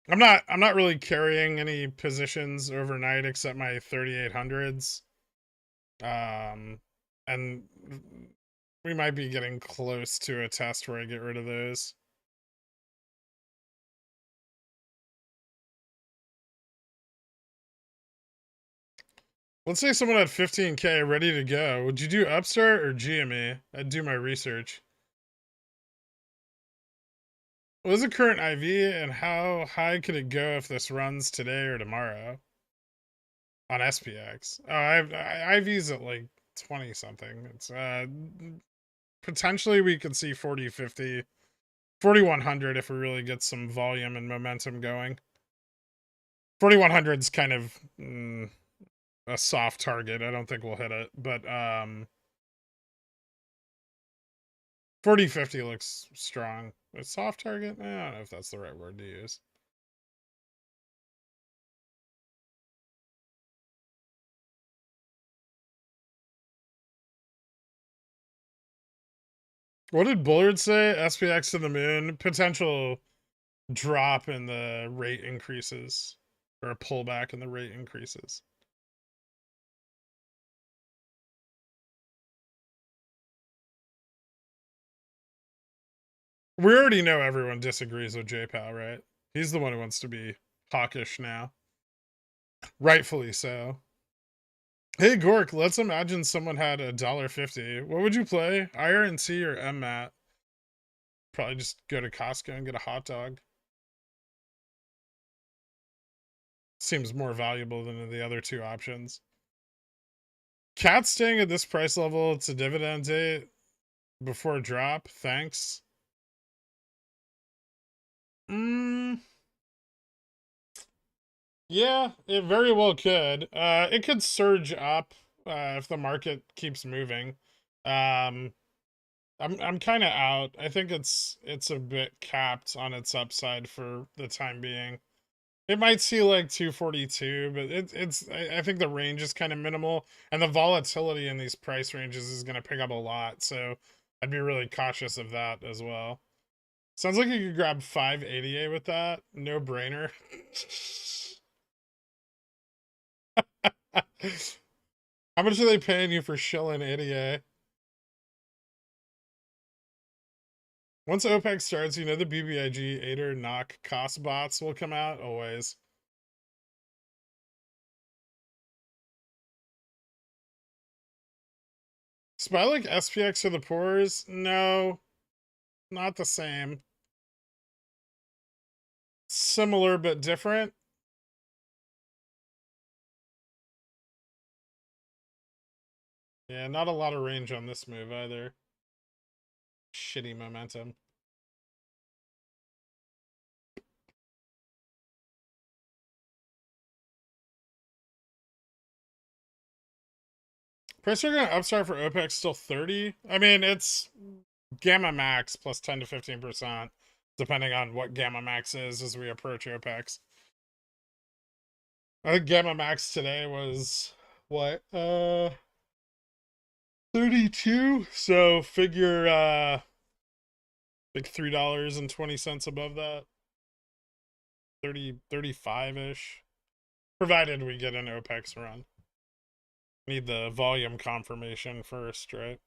I'm not really carrying any positions overnight except my 3800s. And we might be getting close to a test where I get rid of those. Let's say someone had 15K ready to go. Would you do Upstart or GME? I'd do my research. What is the current IV and how high could it go if this runs today or tomorrow? On SPX. Oh, I have IV's at like 20 something. It's potentially we could see 40, 50, 4100 if we really get some volume and momentum going. 4100 is kind of a soft target. I don't think we'll hit it, but 4050 looks strong. A soft target? I don't know if that's the right word to use. What did Bullard say? SPX to the moon. Potential drop in the rate increases, or a pullback in the rate increases. We already know everyone disagrees with JPal, right? He's the one who wants to be hawkish now. Rightfully so. Hey Gork, let's imagine someone had $1.50. What would you play? IRNC or MMAT? Probably just go to Costco and get a hot dog. Seems more valuable than the other two options. Cat staying at this price level, it's a dividend date before drop. Thanks. Yeah, it very well could. It could surge up if the market keeps moving. Um, I'm kind of out. I think it's a bit capped on its upside for the time being. It might see like 242, but I think the range is kind of minimal, and the volatility in these price ranges is going to pick up a lot. So I'd be really cautious of that as well. Sounds like you could grab 588 with that. No brainer. How much are they paying you for shilling ADA? Once OPEC starts, you know the BBIG Aider knock cost bots will come out always. Spy like SPX for the pores? No, not the same. Similar but different. Yeah, not a lot of range on this move either. Shitty momentum. Price target on upstart for OPEC still 30. I mean, it's gamma max plus 10 to 15%, depending on what gamma max is as we approach OPEX. I think gamma max today was what? 32. So figure like $3.20 above that. 35-ish. Provided we get an OPEX run. Need the volume confirmation first, right?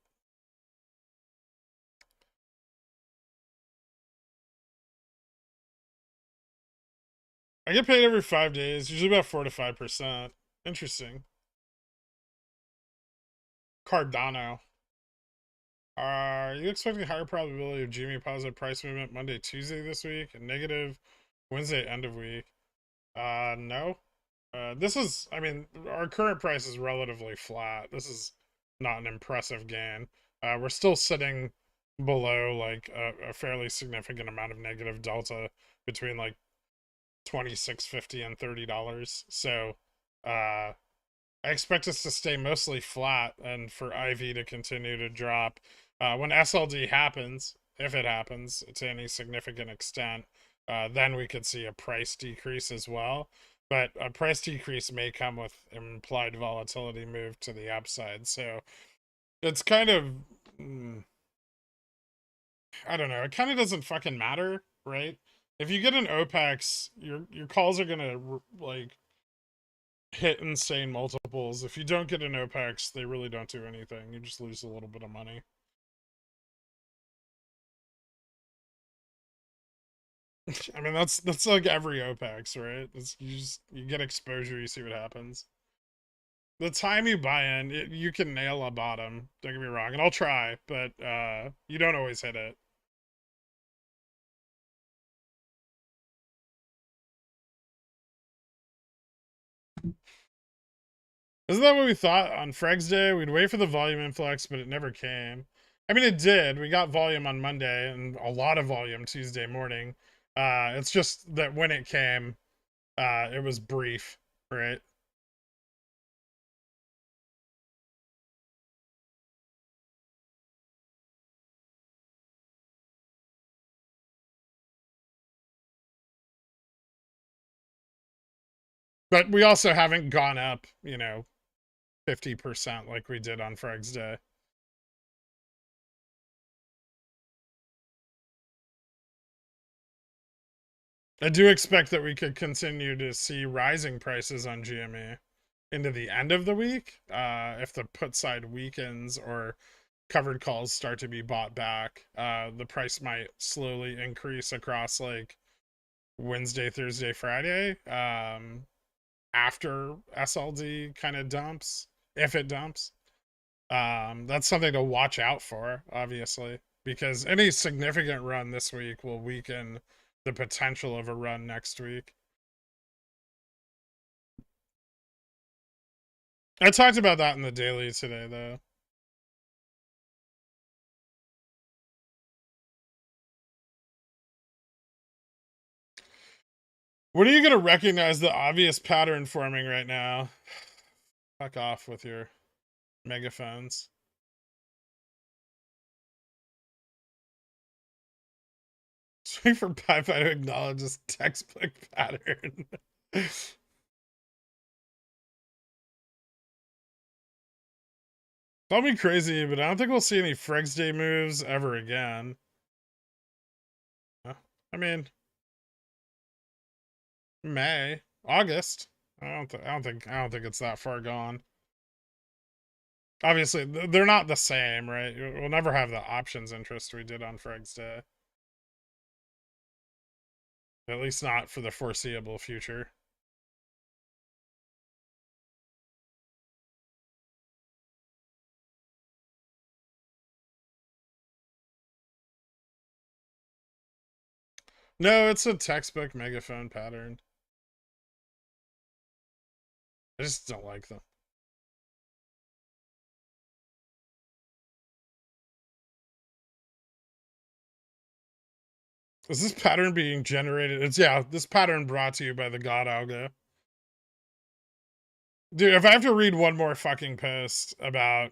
I get paid every 5 days, usually about 4 to 5%. Interesting. Cardano. Are you expecting higher probability of GME positive price movement Monday, Tuesday this week, and negative Wednesday end of week? No. This is, I mean, our current price is relatively flat. This is not an impressive gain. We're still sitting below like a fairly significant amount of negative delta between like $26.50 and $30. So I expect us to stay mostly flat and for IV to continue to drop. When SLD happens, if it happens to any significant extent, then we could see a price decrease as well. But a price decrease may come with implied volatility move to the upside. So it's kind of, I don't know. It kind of doesn't fucking matter, right? If you get an OPEX, your calls are gonna like hit insane multiples. If you don't get an OPEX, they really don't do anything. You just lose a little bit of money. I mean, that's like every OPEX, right? You get exposure, you see what happens. The time you buy in, you can nail a bottom. Don't get me wrong, and I'll try, but you don't always hit it. Isn't that what we thought on Freg's Day? We'd wait for the volume influx, but it never came. I mean, it did. We got volume on Monday and a lot of volume Tuesday morning. It's just that when it came, it was brief, right? But we also haven't gone up, 50% like we did on Freg's Day. I do expect that we could continue to see rising prices on GME into the end of the week if the put side weakens or covered calls start to be bought back. The price might slowly increase across like Wednesday, Thursday, Friday after SLD kind of dumps, if it dumps. That's something to watch out for, obviously, because any significant run this week will weaken the potential of a run next week. I talked about that in the daily today, though. When are you going to recognize the obvious pattern forming right now? Fuck off with your megaphones. Just waiting for Pi-Fi to acknowledge this textbook pattern. Call me crazy, but I don't think we'll see any Frigs Day moves ever again. I mean, May, August. I don't think it's that far gone. Obviously, they're not the same, right? We'll never have the options interest we did on Frigs Day. At least not for the foreseeable future. No, it's a textbook megaphone pattern. I just don't like them. Is this pattern being generated? This pattern brought to you by the God Algo. Dude, if I have to read one more fucking post about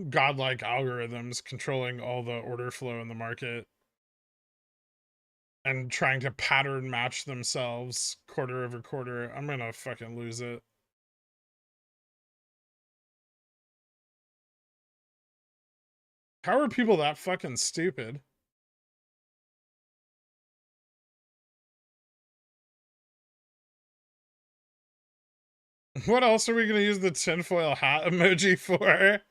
godlike algorithms controlling all the order flow in the market and trying to pattern match themselves quarter over quarter, I'm gonna fucking lose it. How are people that fucking stupid? What else are we gonna use the tinfoil hat emoji for?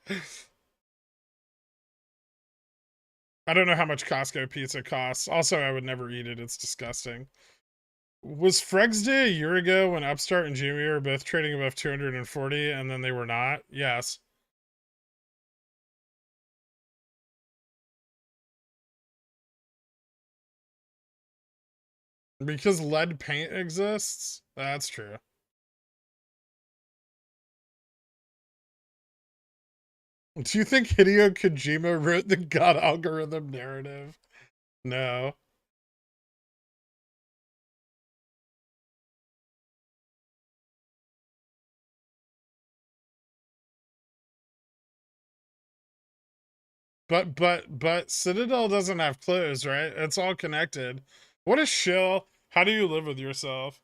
I don't know how much Costco pizza costs. Also, I would never eat it. It's disgusting. Was Freg's Day a year ago when Upstart and Jimmy were both trading above 240 and then they were not? Yes. Because lead paint exists? That's true. Do you think Hideo Kojima wrote the God algorithm narrative? No. But Citadel doesn't have clothes, right? It's all connected. What a shill. How do you live with yourself?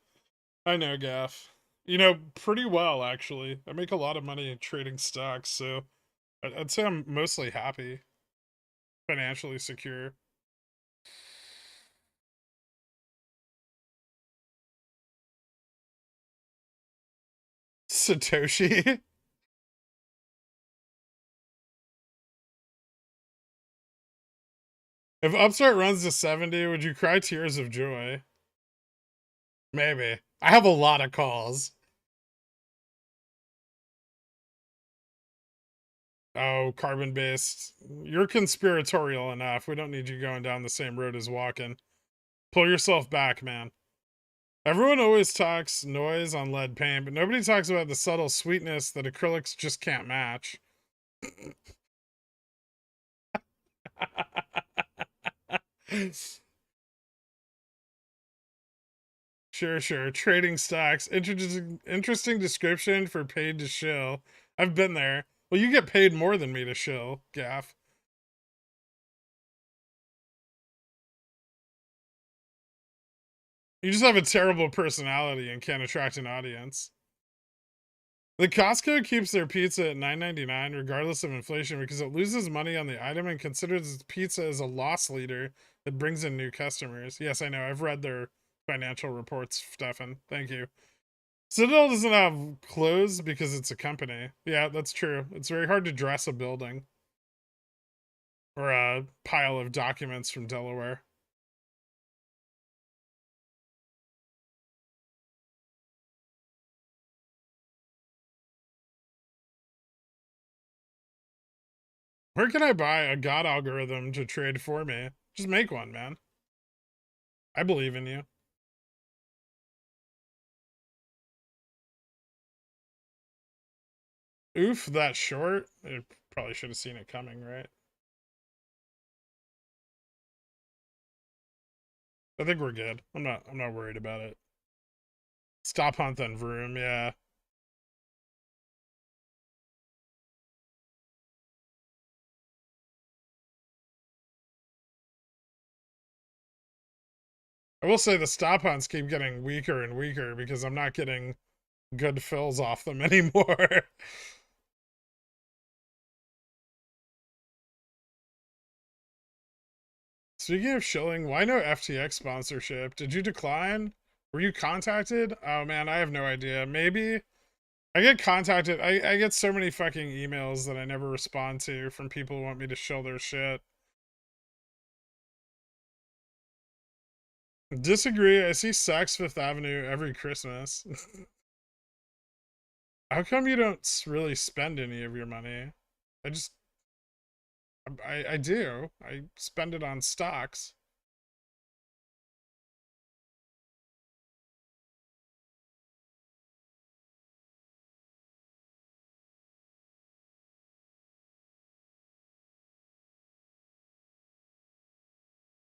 I know, Gaff. You know, pretty well, actually. I make a lot of money trading stocks, so I'd say I'm mostly happy. Financially secure. Satoshi? If Upstart runs to 70, would you cry tears of joy? Maybe. I have a lot of calls. Oh, carbon based. You're conspiratorial enough. We don't need you going down the same road as walking. Pull yourself back, man. Everyone always talks noise on lead paint, but nobody talks about the subtle sweetness that acrylics just can't match. Sure. Trading stocks. Interesting description for paid to shill. I've been there. Well, you get paid more than me to shill, Gaff. You just have a terrible personality and can't attract an audience. The Costco keeps their pizza at $9.99 regardless of inflation because it loses money on the item and considers its pizza as a loss leader that brings in new customers. Yes, I know. I've read their financial reports, Stefan. Thank you. Citadel doesn't have clothes because it's a company. Yeah, that's true. It's very hard to dress a building or a pile of documents from Delaware. Where can I buy a god algorithm to trade for me? Just make one, man. I believe in you. Oof, that short. I probably should have seen it coming, right? I think we're good. I'm not worried about it. Stop hunt then Vroom, yeah. I will say the stop hunts keep getting weaker and weaker because I'm not getting good fills off them anymore. Speaking of shilling, why no FTX sponsorship? Did you decline? Were you contacted? Oh man, I have no idea. Maybe. I get contacted. I get so many fucking emails that I never respond to from people who want me to shill their shit. Disagree. I see Saks Fifth Avenue every Christmas. How come you don't really spend any of your money? I just, I do. I spend it on stocks.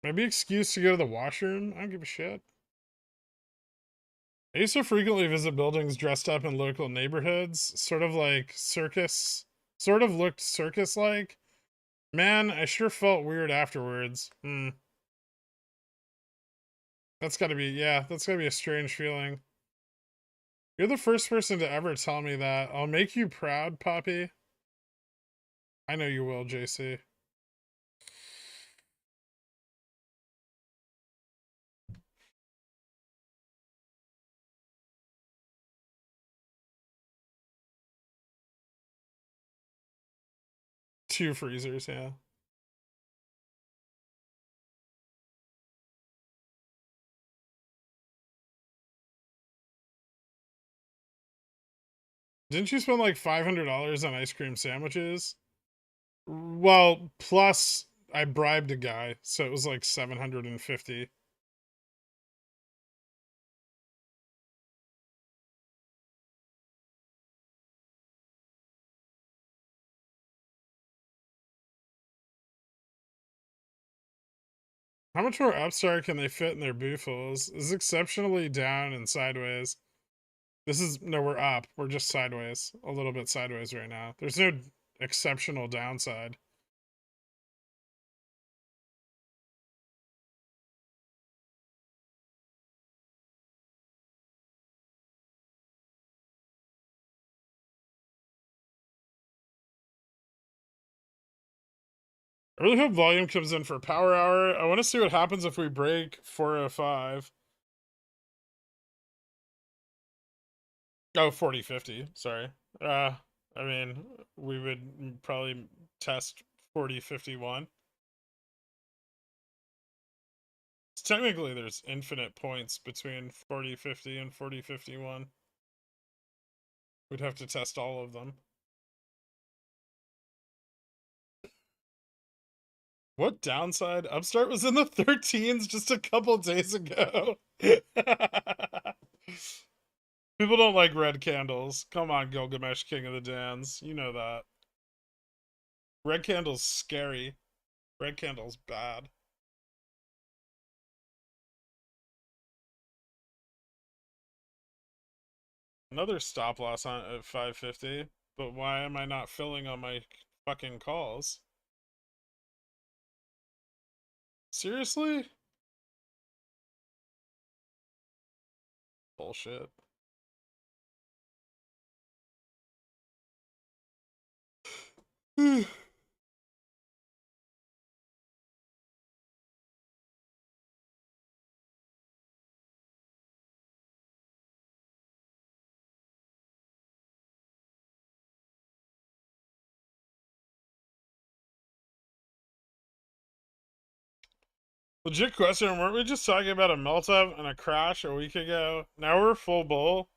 Maybe excuse to go to the washroom. I don't give a shit. I used to frequently visit buildings dressed up in local neighborhoods, sort of like circus, sort of looked circus like. Man, I sure felt weird afterwards. That's gotta be, yeah, that's gotta be a strange feeling. You're the first person to ever tell me that. I'll make you proud, Poppy. I know you will, JC. Two freezers, yeah. Didn't you spend like $500 on ice cream sandwiches? Well, plus I bribed a guy, so it was like 750. How much more upstart can they fit in their boofles? This is exceptionally down and sideways. This is, no, we're up. We're just sideways. A little bit sideways right now. There's no exceptional downside. I really hope volume comes in for power hour. I want to see what happens if we break 405. Oh, 4050. Sorry. I mean, we would probably test 4051. Technically, there's infinite points between 4050 and 4051. We'd have to test all of them. What downside? Upstart was in the 13s just a couple days ago. People don't like red candles. Come on, Gilgamesh, King of the Dans. You know that. Red candle's scary. Red candle's bad. Another stop loss on at 550. But why am I not filling on my fucking calls? Seriously? Bullshit. Legit question, weren't we just talking about a melt up and a crash a week ago? Now we're full bull.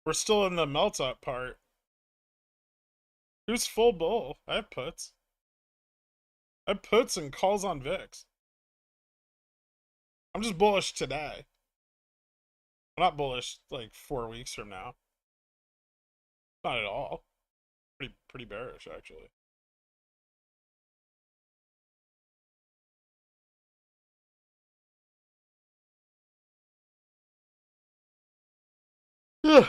We're still in the melt up part. Who's full bull? I have puts. I have puts and calls on VIX. I'm just bullish today. I'm not bullish like 4 weeks from now. Not at all. Pretty bearish actually. Yeah.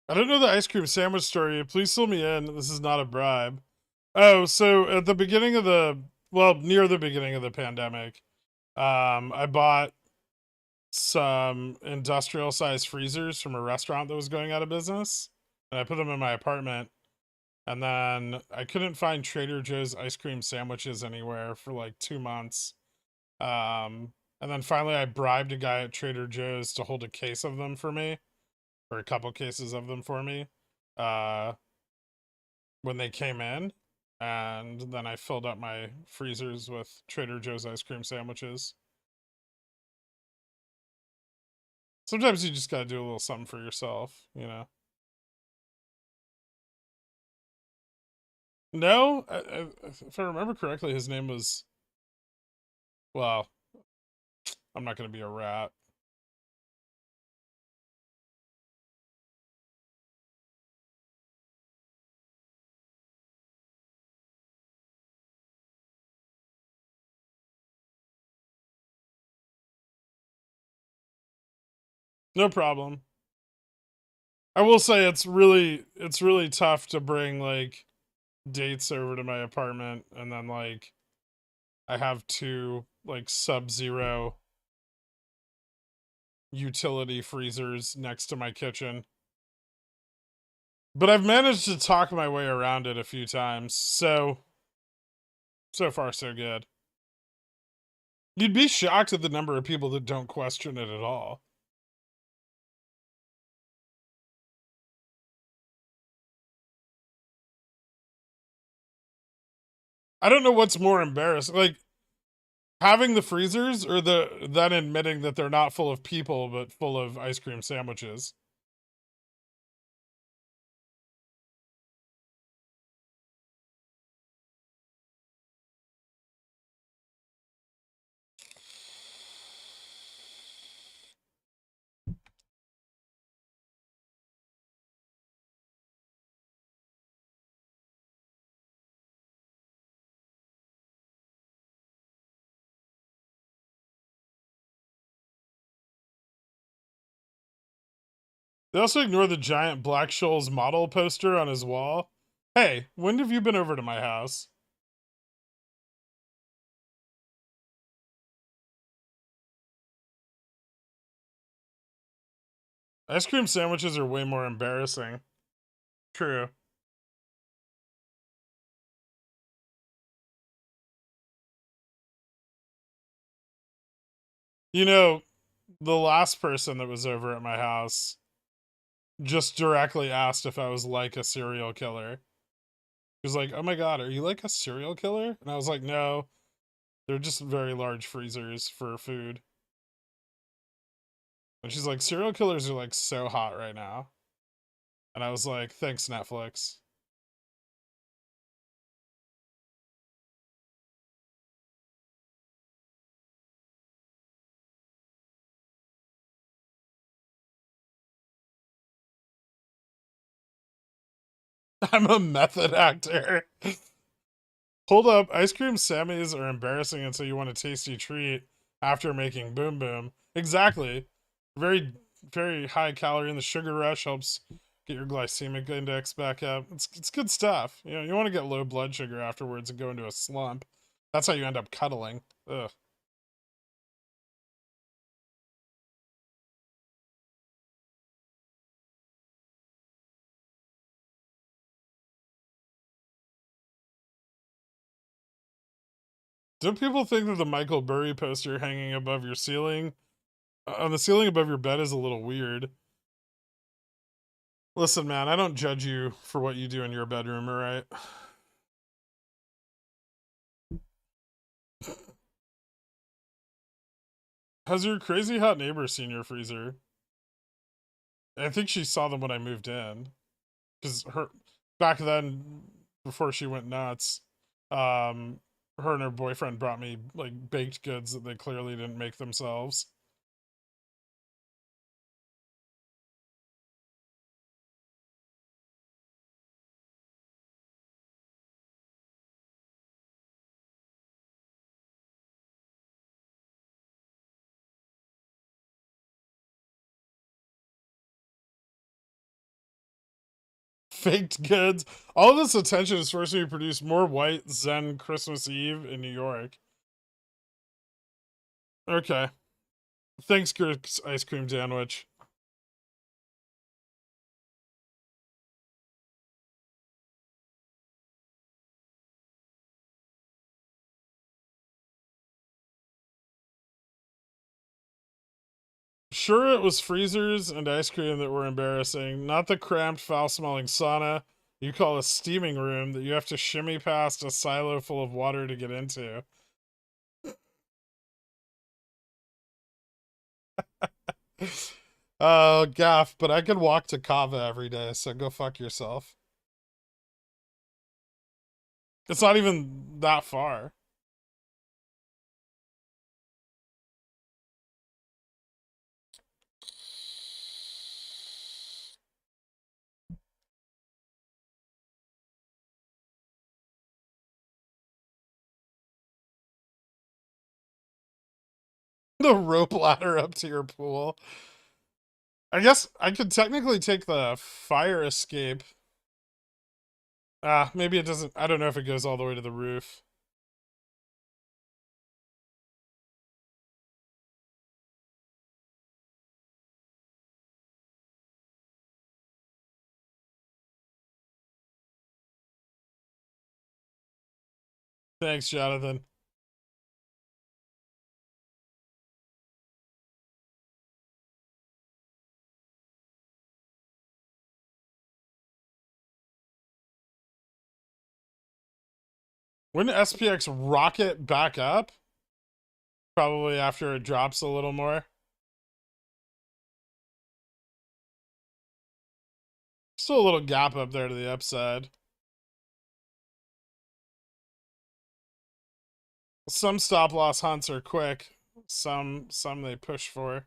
I don't know the ice cream sandwich story. Please fill me in. This is not a bribe. Oh, so at the beginning of near the beginning of the pandemic, I bought some industrial sized freezers from a restaurant that was going out of business, and I put them in my apartment. And then I couldn't find Trader Joe's ice cream sandwiches anywhere for like 2 months. And then finally I bribed a guy at Trader Joe's to hold a case of them for me, or a couple cases of them for me, uh, when they came in. And then I filled up my freezers with Trader Joe's ice cream sandwiches. Sometimes you just gotta do a little something for yourself, you know? No, if I remember correctly, his name was, well, I'm not gonna be a rat. No problem. I will say it's really tough to bring like dates over to my apartment, and then like I have two like sub-zero utility freezers next to my kitchen. But I've managed to talk my way around it a few times. So far so good. You'd be shocked at the number of people that don't question it at all. I don't know what's more embarrassing, like having the freezers or then admitting that they're not full of people but full of ice cream sandwiches. They also ignore the giant Black Scholes model poster on his wall. Hey, when have you been over to my house? Ice cream sandwiches are way more embarrassing. True. You know, the last person that was over at my house just directly asked if I was like a serial killer. He was like, "Oh my god, are you like a serial killer?" And I was like, "No, they're just very large freezers for food." And she's like, "Serial killers are like so hot right now." And I was like, "Thanks, Netflix." I'm a method actor. Hold up, ice cream Sammys are embarrassing until you want a tasty treat after making boom boom. Exactly. Very, very high calorie, and the sugar rush helps get your glycemic index back up. It's good stuff. You know, you want to get low blood sugar afterwards and go into a slump. That's how you end up cuddling. Ugh. Don't people think that the Michael Burry poster hanging above your ceiling, on the ceiling above your bed, is a little weird? Listen, man, I don't judge you for what you do in your bedroom, alright? Has your crazy hot neighbor seen your freezer? I think she saw them when I moved in. Because her, back then, before she went nuts, um, her and her boyfriend brought me, like, baked goods that they clearly didn't make themselves. Faked goods. All this attention is forcing me to produce more white Zen Christmas Eve in New York. Okay. Thanks, Gherk's ice cream sandwich. Sure, it was freezers and ice cream that were embarrassing, not the cramped, foul smelling sauna you call a steaming room that you have to shimmy past a silo full of water to get into. Oh, gaff, but I could walk to Kava every day, so go fuck yourself. It's not even that far. The rope ladder up to your pool. I guess I could technically take the fire escape. Maybe it doesn't. I don't know if it goes all the way to the roof. Thanks, Jonathan. When SPX rocket back up? Probably after it drops a little more. Still a little gap up there to the upside. Some stop loss hunts are quick. Some they push for.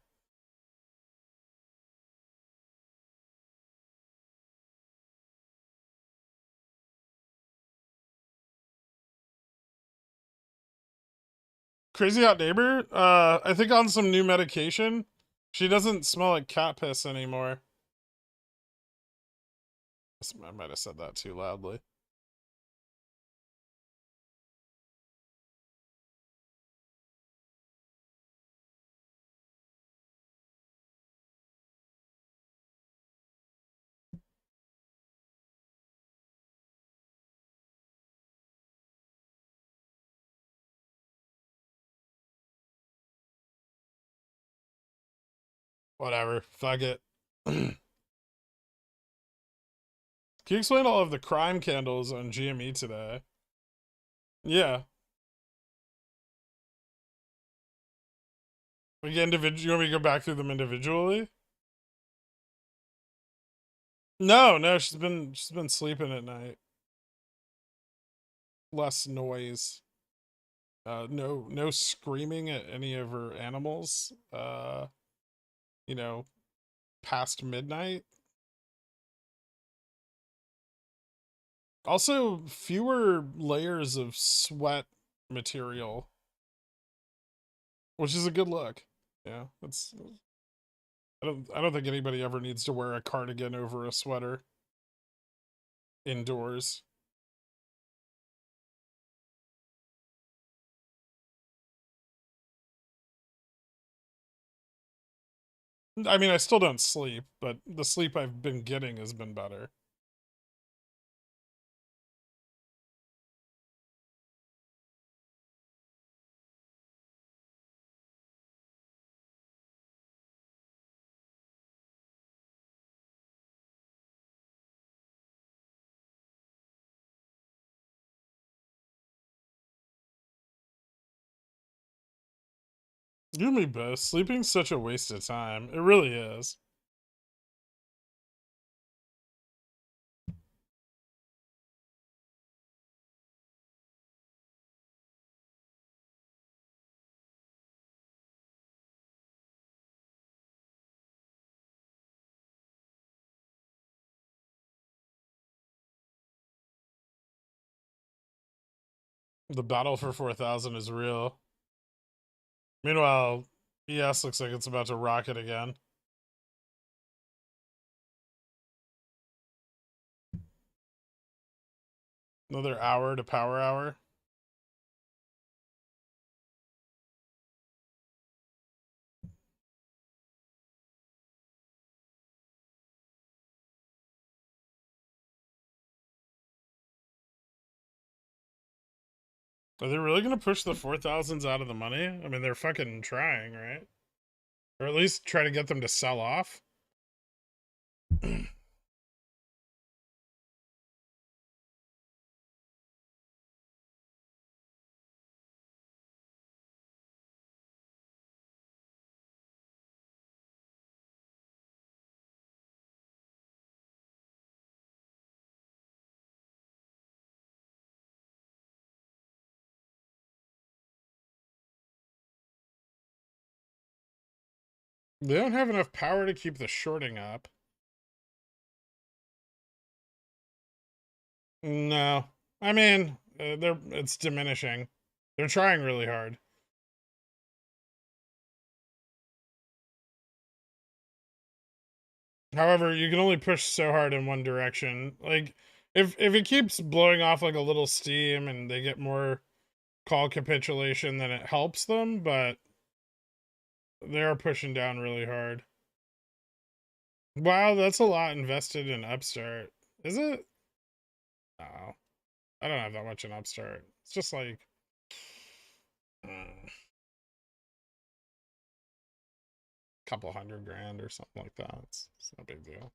Crazy Hot Neighbor? I think on some new medication. She doesn't smell like cat piss anymore. I might have said that too loudly. Whatever. Fuck it. Can you explain all of the crime candles on GME today? Yeah. Like individual. You want me to go back through them individually? No, she's been sleeping at night. Less noise. No screaming at any of her animals. You know, past midnight. Also, fewer layers of sweat material, which is a good look. Yeah, it's. I don't think anybody ever needs to wear a cardigan over a sweater indoors. I mean, I still don't sleep, but the sleep I've been getting has been better. You and me both. Sleeping's such a waste of time. It really is. The battle for 4,000 is real. Meanwhile, ES looks like it's about to rocket again. Another hour to power hour. Are they really going to push the 4,000s out of the money? I mean, they're fucking trying, right? Or at least try to get them to sell off. They don't have enough power to keep the shorting up. No. I mean, it's diminishing. They're trying really hard. However, you can only push so hard in one direction. Like, if it keeps blowing off like a little steam and they get more call capitulation, then it helps them, but they are pushing down really hard. Wow, that's a lot invested in Upstart. Is it? No. I don't have that much in Upstart. It's just like a couple $100,000 or something like that. It's no big deal.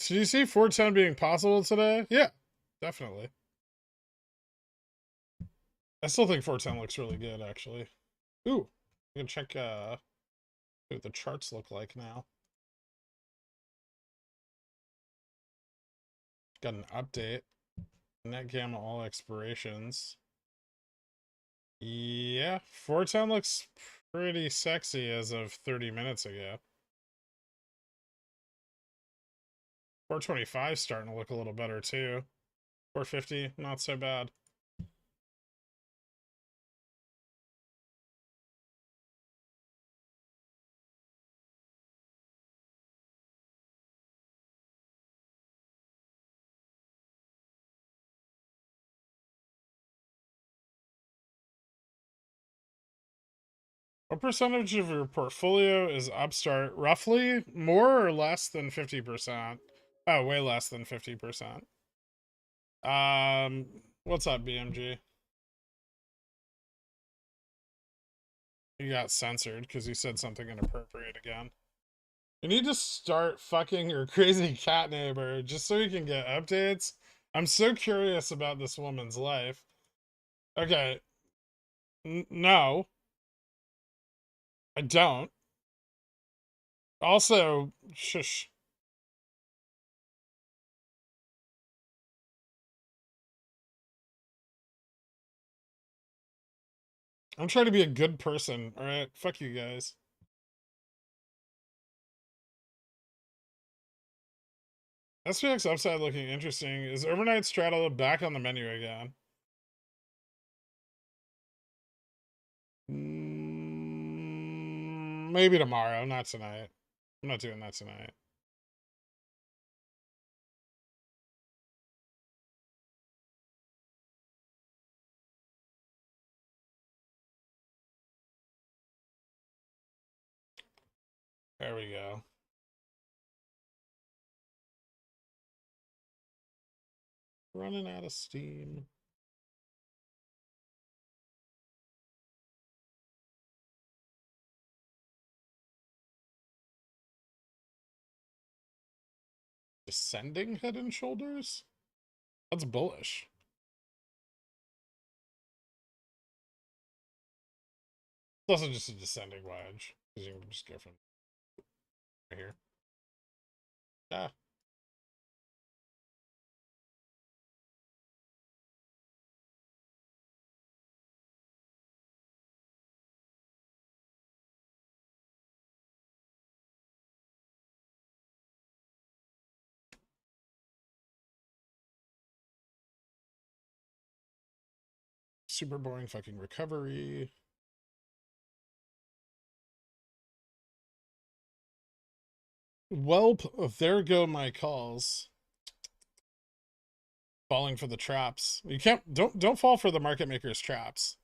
So do you see 410 being possible today? Yeah, definitely. I still think 410 looks really good, actually. Ooh, you can check what the charts look like now. Got an update. Net gamma all expirations. Yeah, 410 looks pretty sexy as of 30 minutes ago. 425 starting to look a little better too. 450, not so bad. What percentage of your portfolio is Upstart? Roughly more or less than 50%? Oh, way less than 50%. What's up, BMG? You got censored because you said something inappropriate again. You need to start fucking your crazy cat neighbor just so you can get updates. I'm so curious about this woman's life. Okay, no, I don't. Also, shush. I'm trying to be a good person, alright? Fuck you guys. SPX upside looking interesting. Is overnight straddle back on the menu again? Maybe tomorrow, not tonight. I'm not doing that tonight. There we go. Running out of steam. Descending head and shoulders? That's bullish. It's also just a descending wedge. Because you can just go from right here. Ah. Super boring fucking recovery. Well, there go my calls. Falling for the traps. You can't don't fall for the market maker's traps.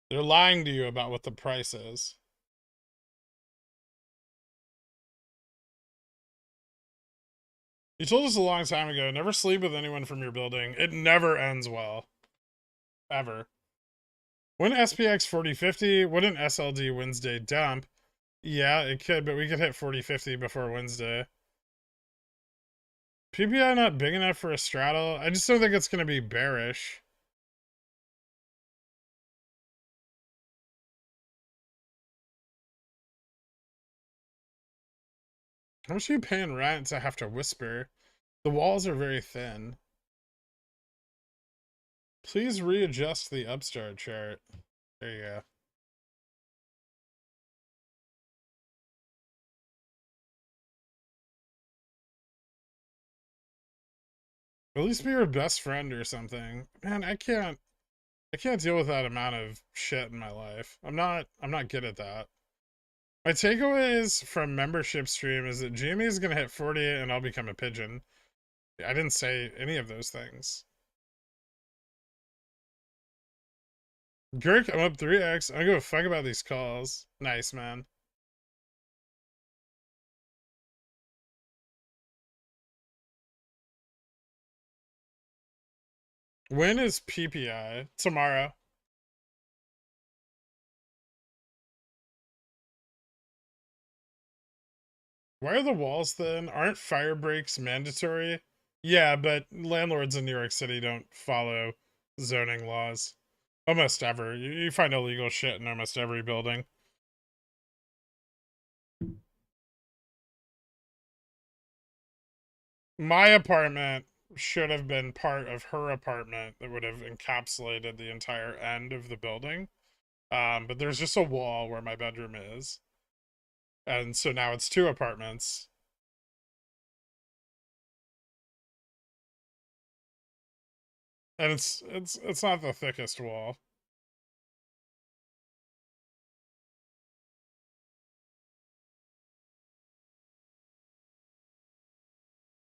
They're lying to you about what the price is. You told us a long time ago, never sleep with anyone from your building. It never ends well. Ever. When SPX 4050, wouldn't SLD Wednesday dump? Yeah, it could, but we could hit 4050 before Wednesday. PPI not big enough for a straddle? I just don't think it's going to be bearish. How much are you paying rent to have to whisper? The walls are very thin. Please readjust the upstart chart. There you go. At least be your best friend or something. Man, I can't deal with that amount of shit in my life. I'm not good at that. My takeaways from membership stream is that GME is gonna hit 40 and I'll become a pigeon. I didn't say any of those things. Gherk, I'm up 3x. I don't give a fuck about these calls. Nice, man. When is PPI? Tomorrow. Why are the walls thin? Aren't fire breaks mandatory? Yeah, but landlords in New York City don't follow zoning laws. Almost ever. You find illegal shit in almost every building. My apartment should have been part of her apartment that would have encapsulated the entire end of the building. But there's just a wall where my bedroom is. And so now it's two apartments. And it's not the thickest wall.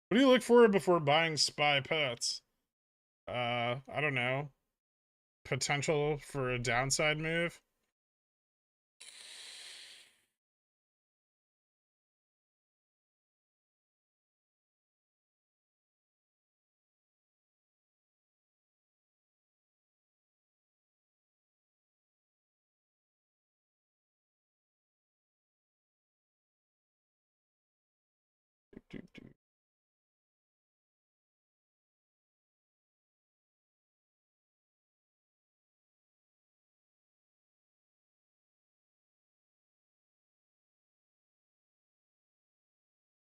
What do you look for before buying SPY puts? I don't know. Potential for a downside move.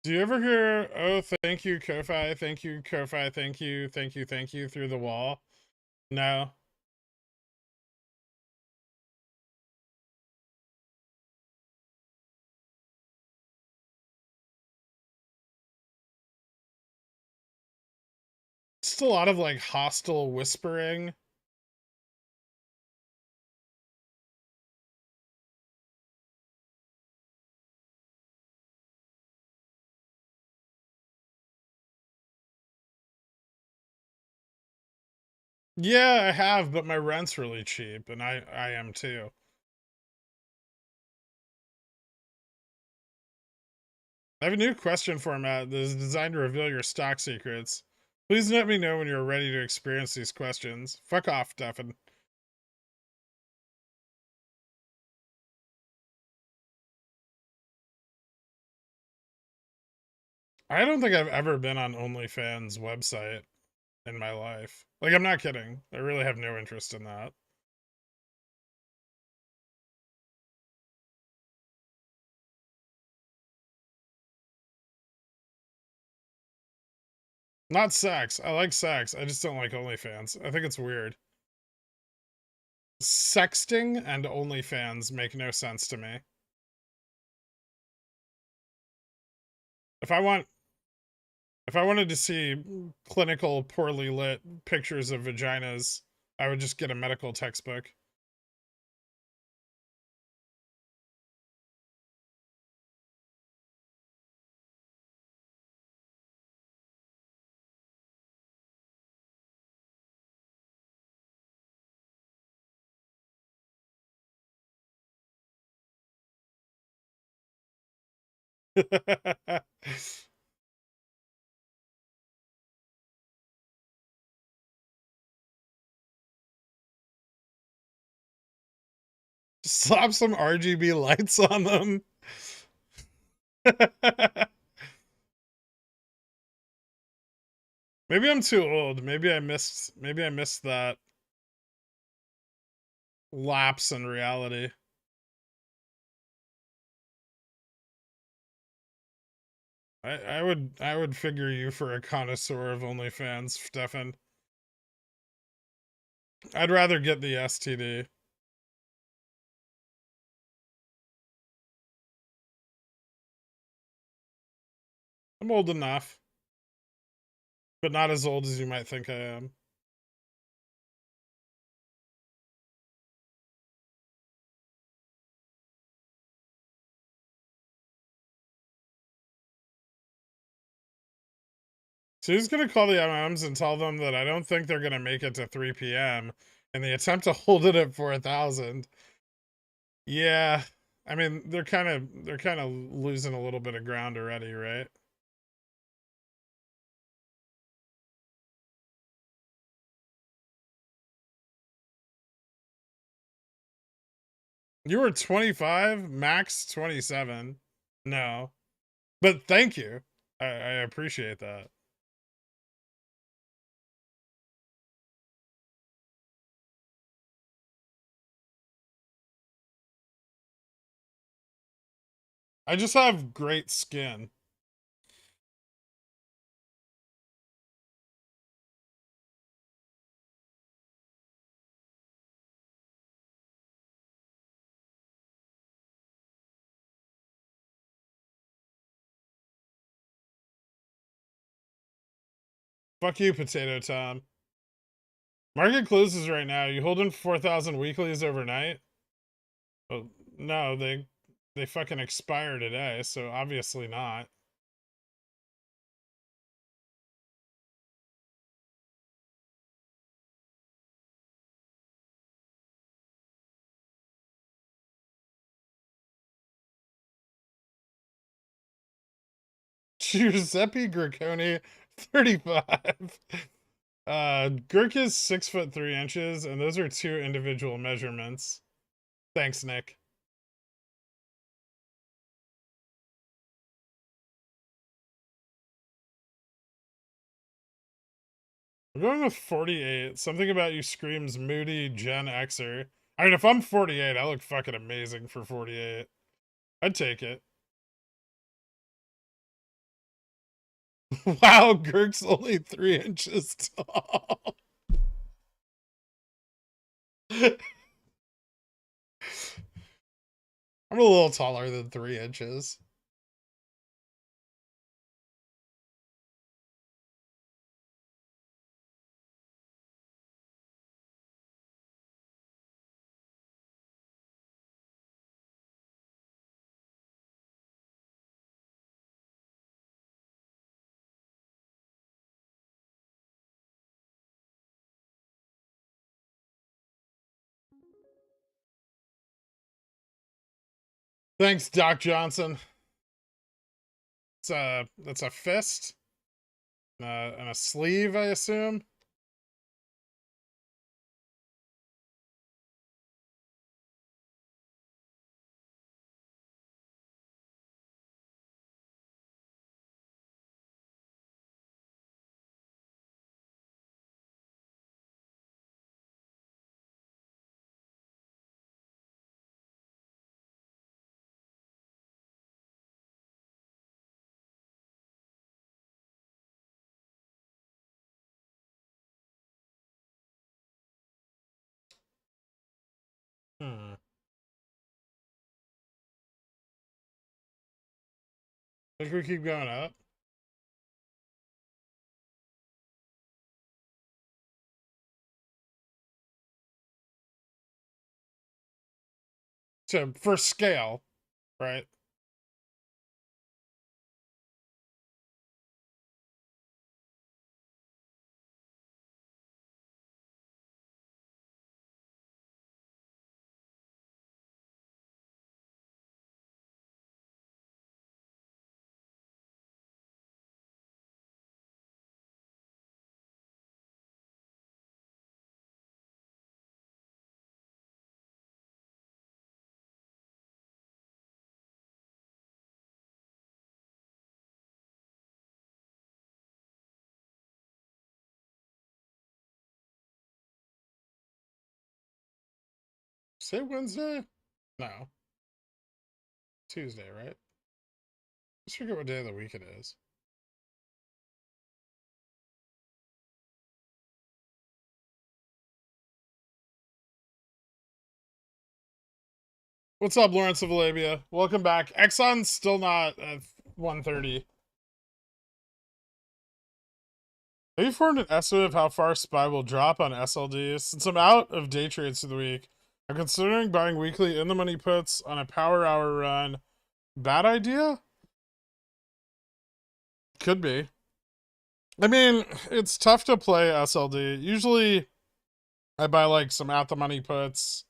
Do you ever hear, oh, thank you, Ko-Fi, thank you, Ko-Fi, thank you, thank you, thank you, through the wall? No. Just a lot of like hostile whispering. Yeah, I have, but my rent's really cheap, and I am too. I have a new question format that is designed to reveal your stock secrets. Please let me know when you're ready to experience these questions. Fuck off, Duffin. I don't think I've ever been on OnlyFans website in my life. Like, I'm not kidding. I really have no interest in that. Not sex. I like sex. I just don't like OnlyFans. I think it's weird. Sexting and OnlyFans make no sense to me. If I wanted to see clinical, poorly lit pictures of vaginas, I would just get a medical textbook. Slap some RGB lights on them. Maybe I'm too old. Maybe I missed that lapse in reality. I would figure you for a connoisseur of OnlyFans, Stefan. I'd rather get the STD. I'm old enough, but not as old as you might think I am. So who's gonna call the MMs and tell them that I don't think they're gonna make it to 3 p.m. in the attempt to hold it at 4,000? Yeah, I mean they're kind of losing a little bit of ground already, right? You were 25, max 27. No, but thank you. I appreciate that. I just have great skin. Fuck you, Potato Tom. Market closes right now. You holding 4,000 weeklies overnight? Well, no, they fucking expire today, so obviously not. Giuseppe Gherkcoin, 35. Gherk is 6'3" and those are two individual measurements. Thanks, Nick. I'm going with 48. Something about you screams moody Gen Xer. I mean, if I'm 48, I look fucking amazing for 48. I'd take it. Wow, Gherk's only 3 inches tall. I'm a little taller than 3 inches. Thanks, Doc Johnson. That's a fist and a sleeve, I assume. Think we keep going up? So for scale, right? Say Wednesday? No. Tuesday, right? Just forget what day of the week it is. What's up, Lawrence of Arabia? Welcome back. Exxon's still not at 130. Have you formed an estimate of how far SPY will drop on SLD? Since I'm out of day trades for the week, I'm considering buying weekly in the money puts on a power hour run. Bad idea? Could be. I mean, it's tough to play SLD. Usually, I buy like some at the money puts.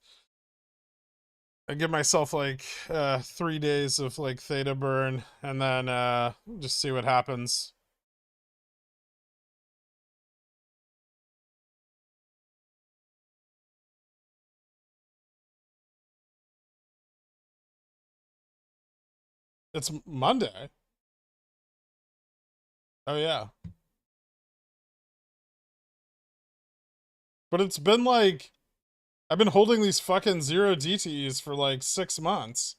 I give myself like 3 days of like theta burn and then just see what happens. It's Monday. Oh yeah. But it's been like I've been holding these fucking 0 DTEs for like 6 months.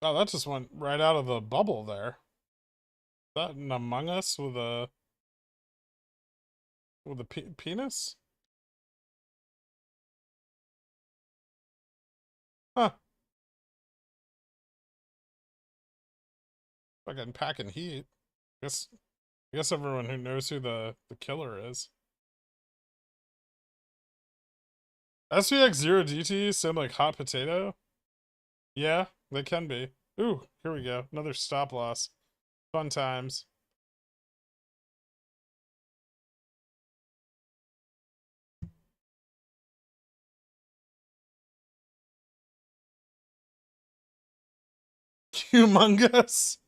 Oh, that just went right out of the bubble there. Is that an Among Us with a penis? Huh. Fucking packing heat. I guess everyone who knows who the killer is. SVX 0 DT sound like hot potato? Yeah, they can be. Ooh, here we go. Another stop loss. Fun times. Humongous.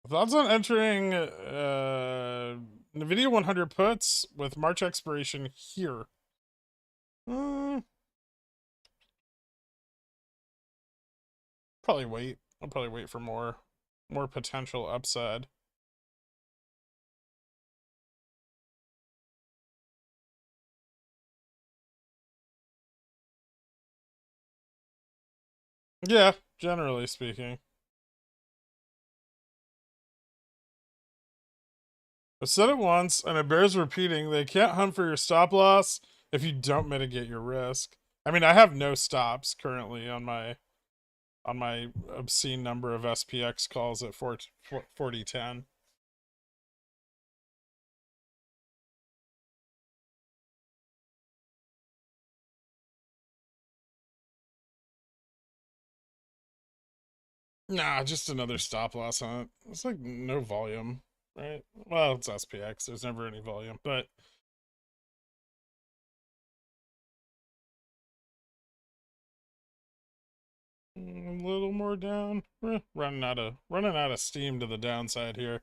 Thoughts on entering NVIDIA 100 puts with March expiration here? Probably wait. I'll probably wait for more potential upside. Yeah, generally speaking. I said it once, and it bears repeating. They can't hunt for your stop loss if you don't mitigate your risk. I mean, I have no stops currently on my obscene number of SPX calls at 4010. Nah, just another stop loss hunt. It's like no volume, right? Well, it's SPX. There's never any volume, but a little more down. Running out of steam to the downside here.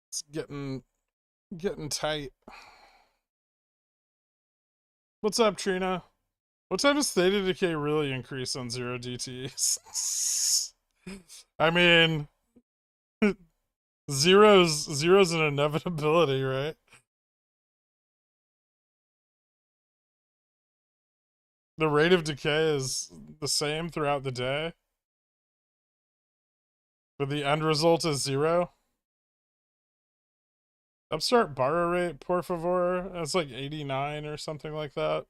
It's getting tight. What's up, Trina? What time does theta decay really increase on 0 DTs? I mean, zero's an inevitability, right? The rate of decay is the same throughout the day, but the end result is 0. Upstart borrow rate, por favor. It's like 89 or something like that.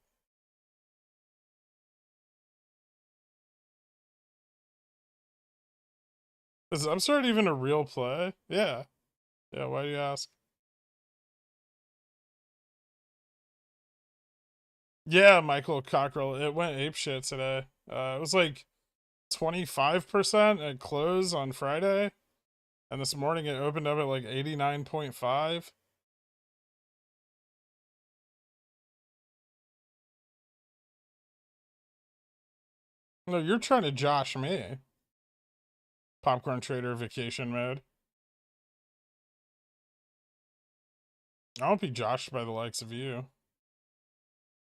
Is Upstart even a real play? Yeah. Yeah, why do you ask? Yeah, Michael Cockrell. It went apeshit today. It was like 25% at close on Friday. And this morning it opened up at like 89.5. No, you're trying to josh me. Popcorn Trader vacation mode. I won't be joshed by the likes of you.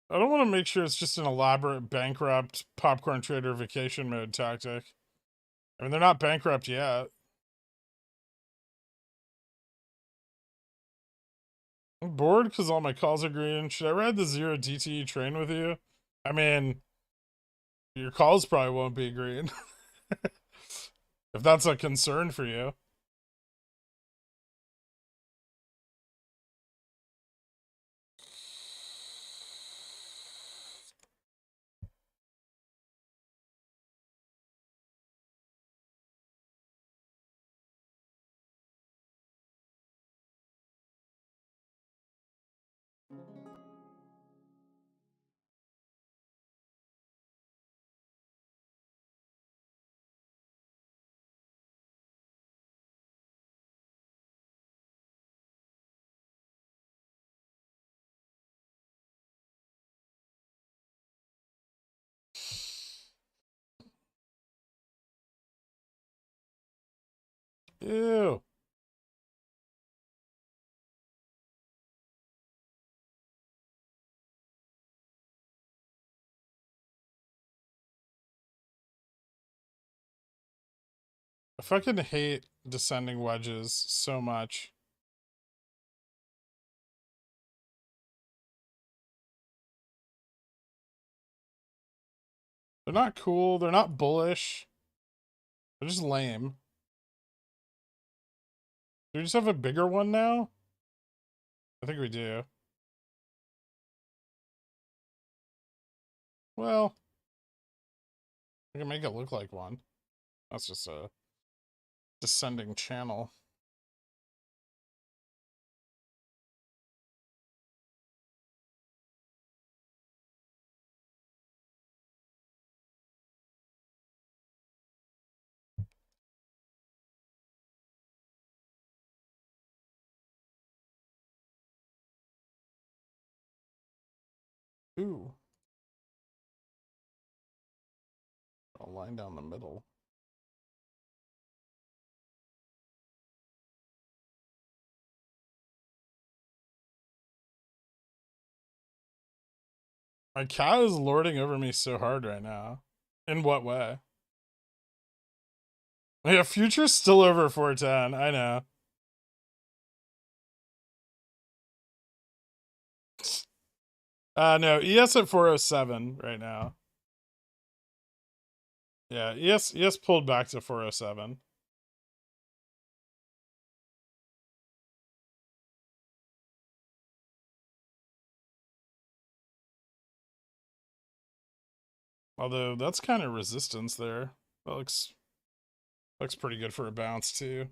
I don't want to make sure it's just an elaborate bankrupt Popcorn Trader vacation mode tactic. I mean, they're not bankrupt yet. I'm bored because all my calls are green. Should I ride the 0 DTE train with you? I mean, your calls probably won't be green. If that's a concern for you. Ew. I fucking hate descending wedges so much. They're not cool. They're not bullish. They're just lame. Do we just have a bigger one now? I think we do. Well, we can make it look like one. That's just a descending channel. Ooh. A line down the middle. My cat is lording over me so hard right now. In what way? Yeah, future's still over 410. I know. No, ES at 407 right now. Yeah, ES pulled back to 407. Although that's kind of resistance there. That looks pretty good for a bounce too.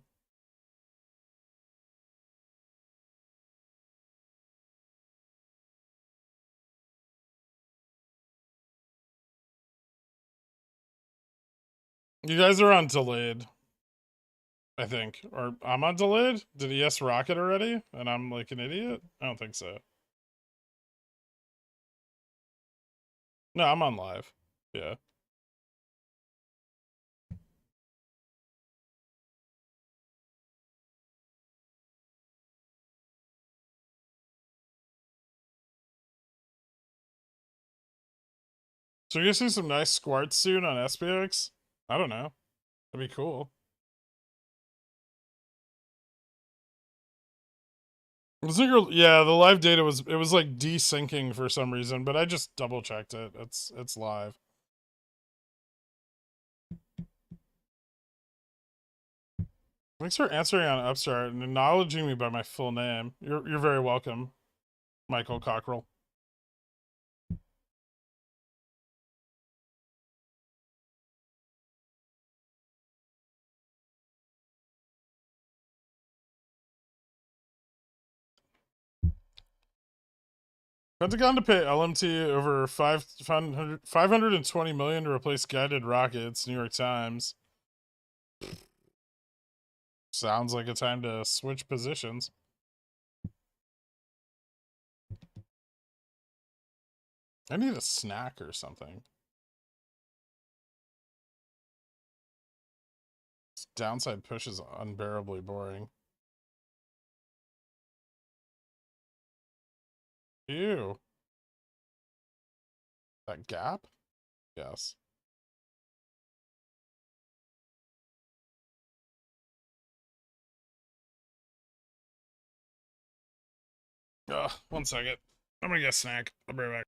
You guys are on delayed, I think. Or I'm on delayed? Did ES rocket already? And I'm like an idiot? I don't think so. No, I'm on live. Yeah. So you're gonna see some nice squarts soon on SPX? I don't know. That'd be cool. Yeah, the live data was like desyncing for some reason, but I just double checked it. It's live. Thanks for answering on Upstart and acknowledging me by my full name. You're very welcome, Michael Cockrell. Pentagon to pay LMT over 520 million to replace guided rockets. New York Times. Sounds like a time to switch positions. I need a snack or something. This downside push is unbearably boring. Ew. That gap? Yes. Ugh, 1 second. I'm gonna get a snack. I'll be right back.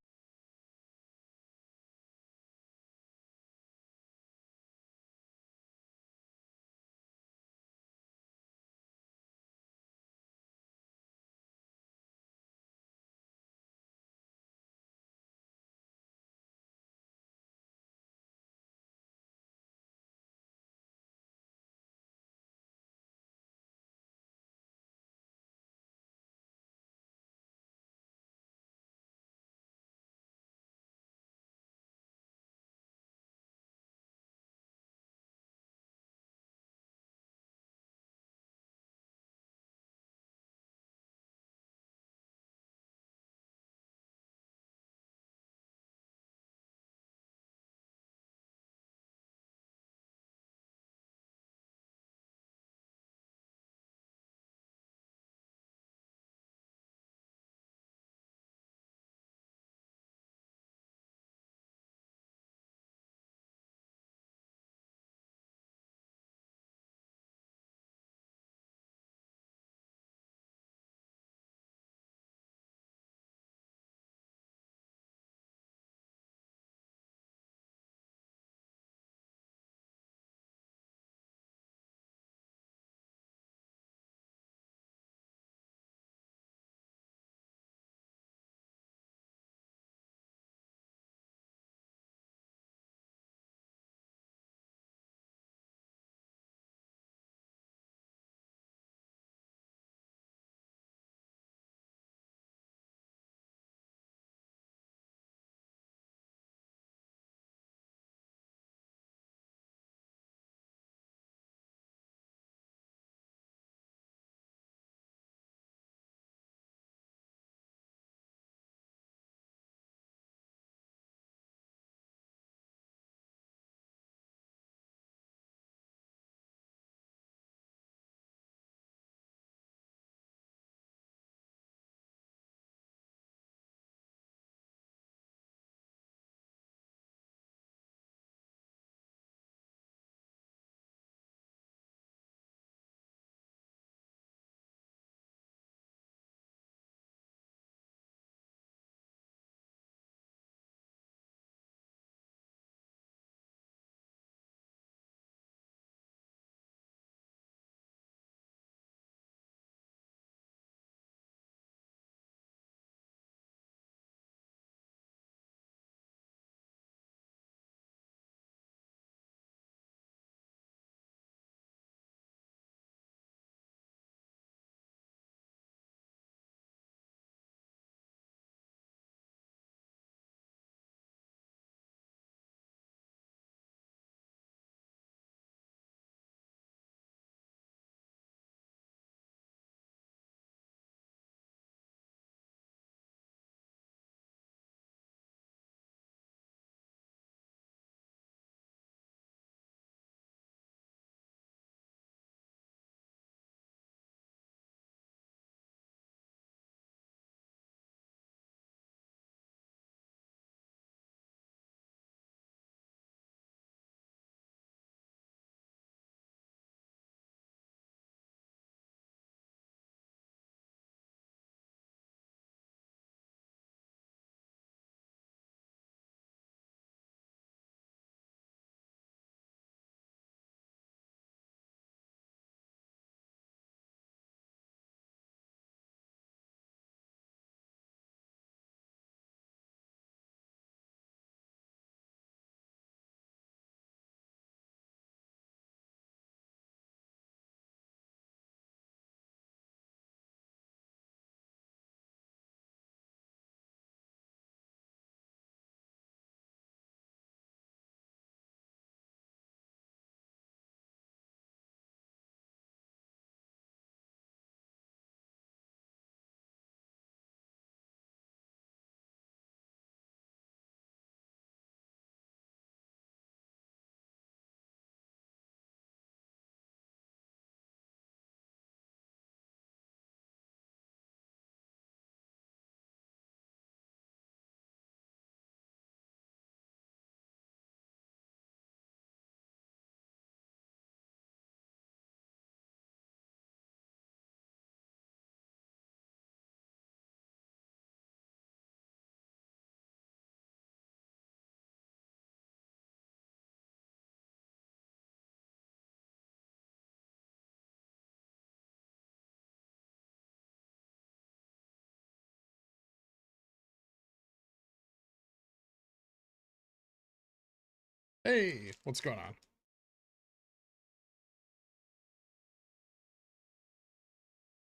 Hey, what's going on?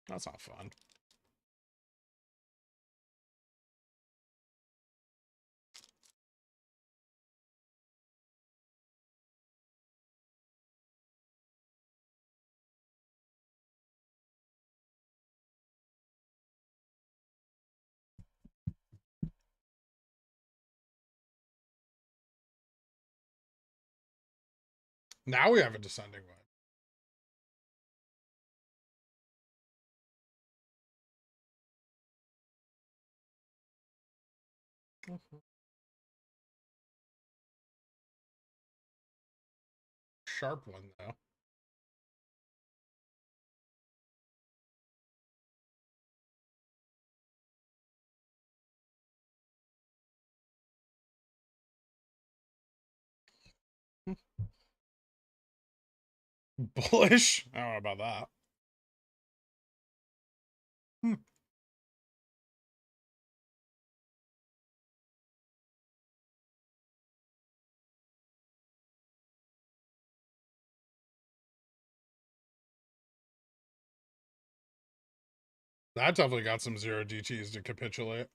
That's not fun. Now we have a descending wedge. Sharp one, though. Bullish? I don't know about that. That definitely got some zero DTs to capitulate.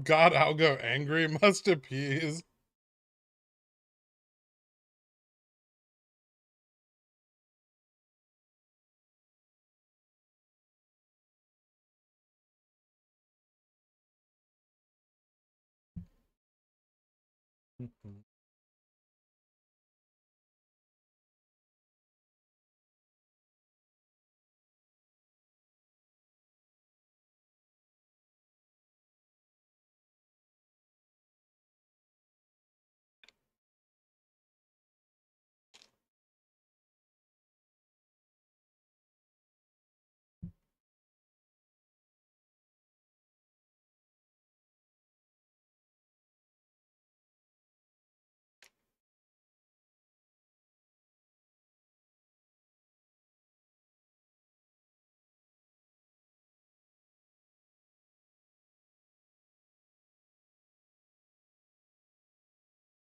God, Algo angry must appease.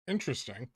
Interesting.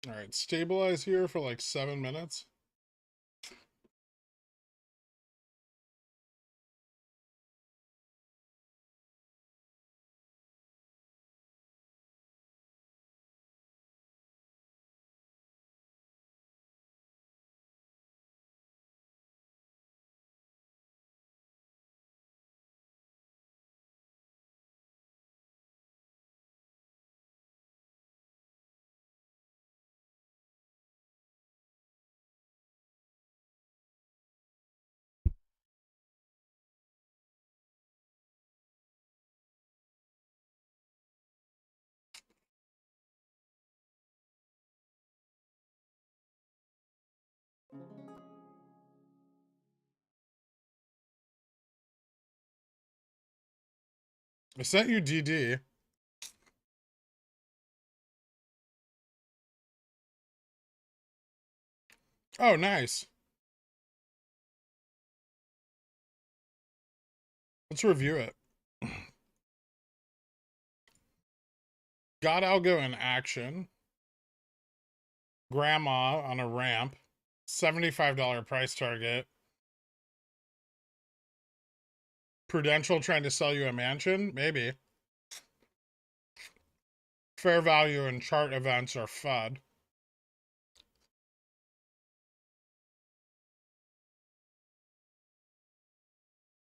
All right, stabilize here for like 7 minutes. I sent you DD. Oh, nice. Let's review it. Got algo in action. Grandma on a ramp. $75 price target. Prudential trying to sell you a mansion? Maybe. Fair value and chart events are FUD.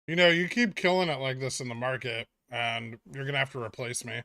You know, you keep killing it like this in the market, and you're going to have to replace me.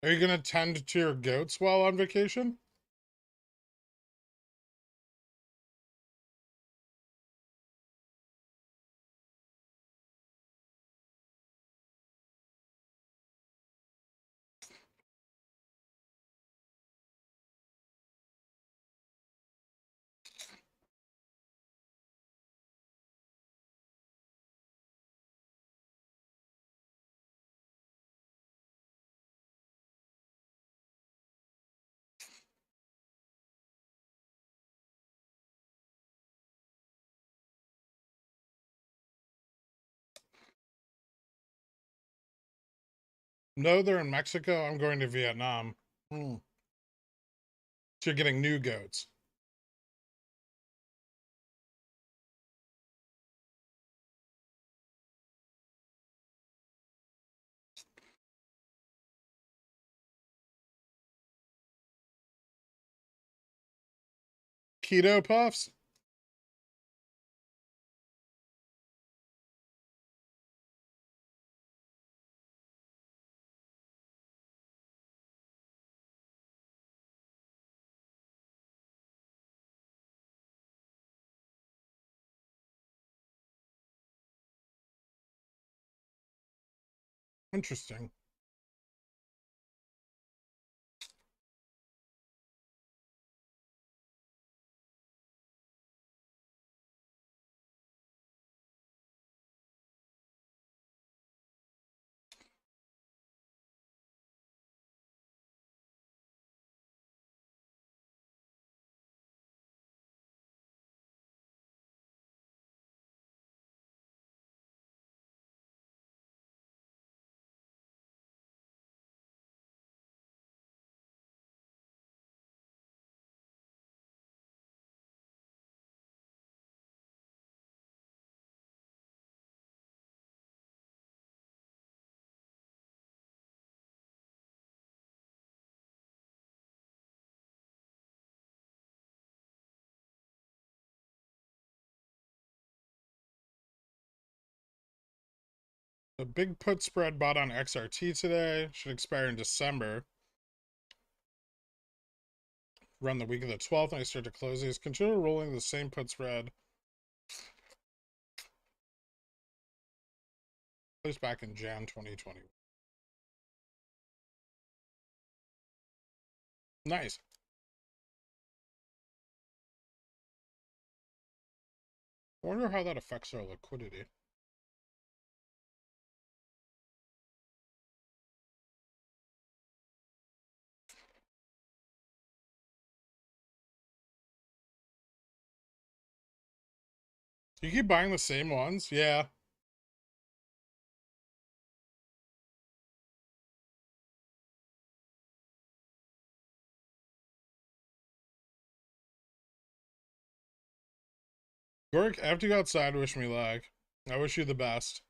Are you going to tend to your goats while on vacation? No, they're in Mexico. I'm going to Vietnam. So you're getting new goats. Keto puffs? Interesting. The big put spread bought on XRT today should expire in December. Run the week of the 12th, and I start to close these. Consider rolling the same put spread. Placed back in Jan 2020. Nice. I wonder how that affects our liquidity. You keep buying the same ones? Yeah. Gork, I have to go outside. Wish me luck. I wish you the best.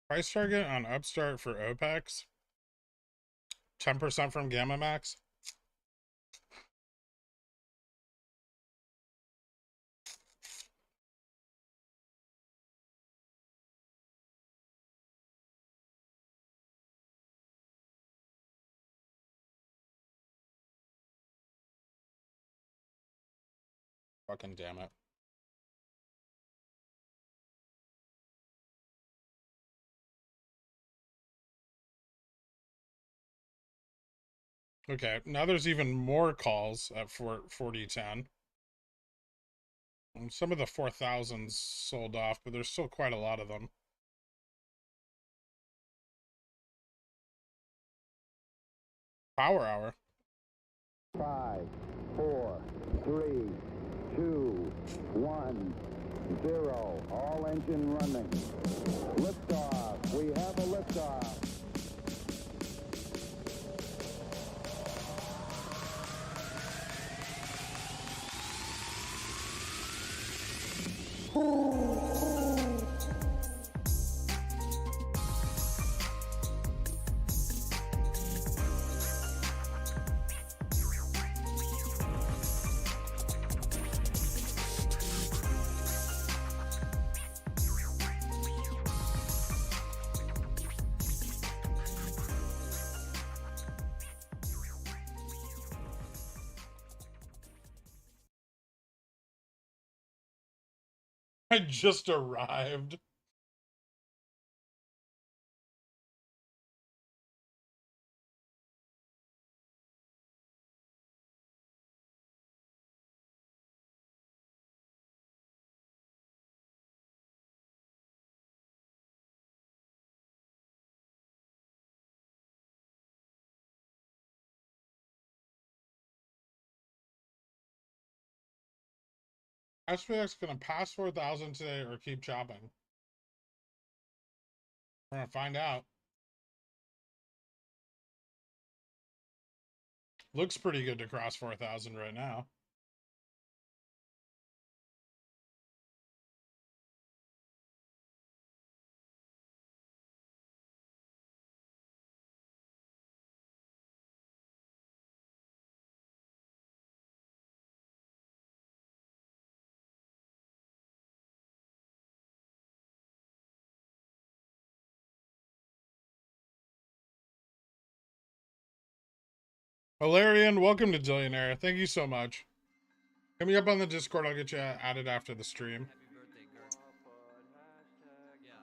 Price target on Upstart for OPEX. 10% from Gamma Max. Fucking damn it. Okay, now there's even more calls at 4010. And some of the 4000s sold off, but there's still quite a lot of them. Power hour. 5, 4, 3, 2, 1, 0. All engine running. Liftoff. We have a liftoff. I just arrived. SPX gonna pass 4000 today or keep chopping. We're gonna find out. Looks pretty good to cross 4000 right now. Valerian, welcome to Dillionaire. Thank you so much. Hit me up on the Discord. I'll get you added after the stream. Happy birthday, Gherk. Yeah. Yeah,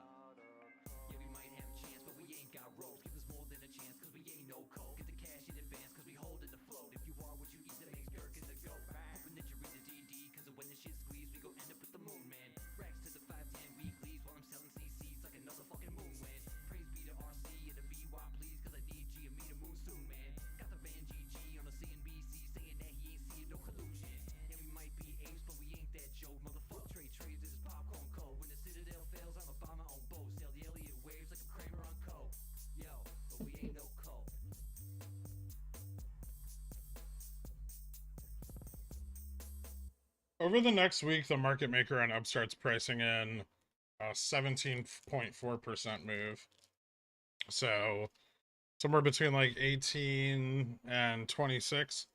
we might have a chance, but we ain't got ropes. Give us more than a chance, cause we ain't no coke. Get the cash in advance, cause we hold in the float. If you are what you eat, that makes Gherkin the goat. Hoping that you read the DD, cause when the shit squeeze, we go end up with the moon, man. Racks to the 510 weeklies, while I'm selling CCs like another fucking moon win. Praise be to RC and the VY, please, cause I need G and me to moon soon, man. Got the van GG on the CNBC, saying that he ain't seeing no collusion. And we might be apes, but we ain't that Joe, motherfucker. Trades, this is popcorn code. When the Citadel fails, I'm a bomber on boat. Sail the Elliott waves like a Kramer on coke. Yo, but we ain't no cult. Over the next week, the market maker on Upstart's pricing in a 17.4% move. So somewhere between like 18 and 26.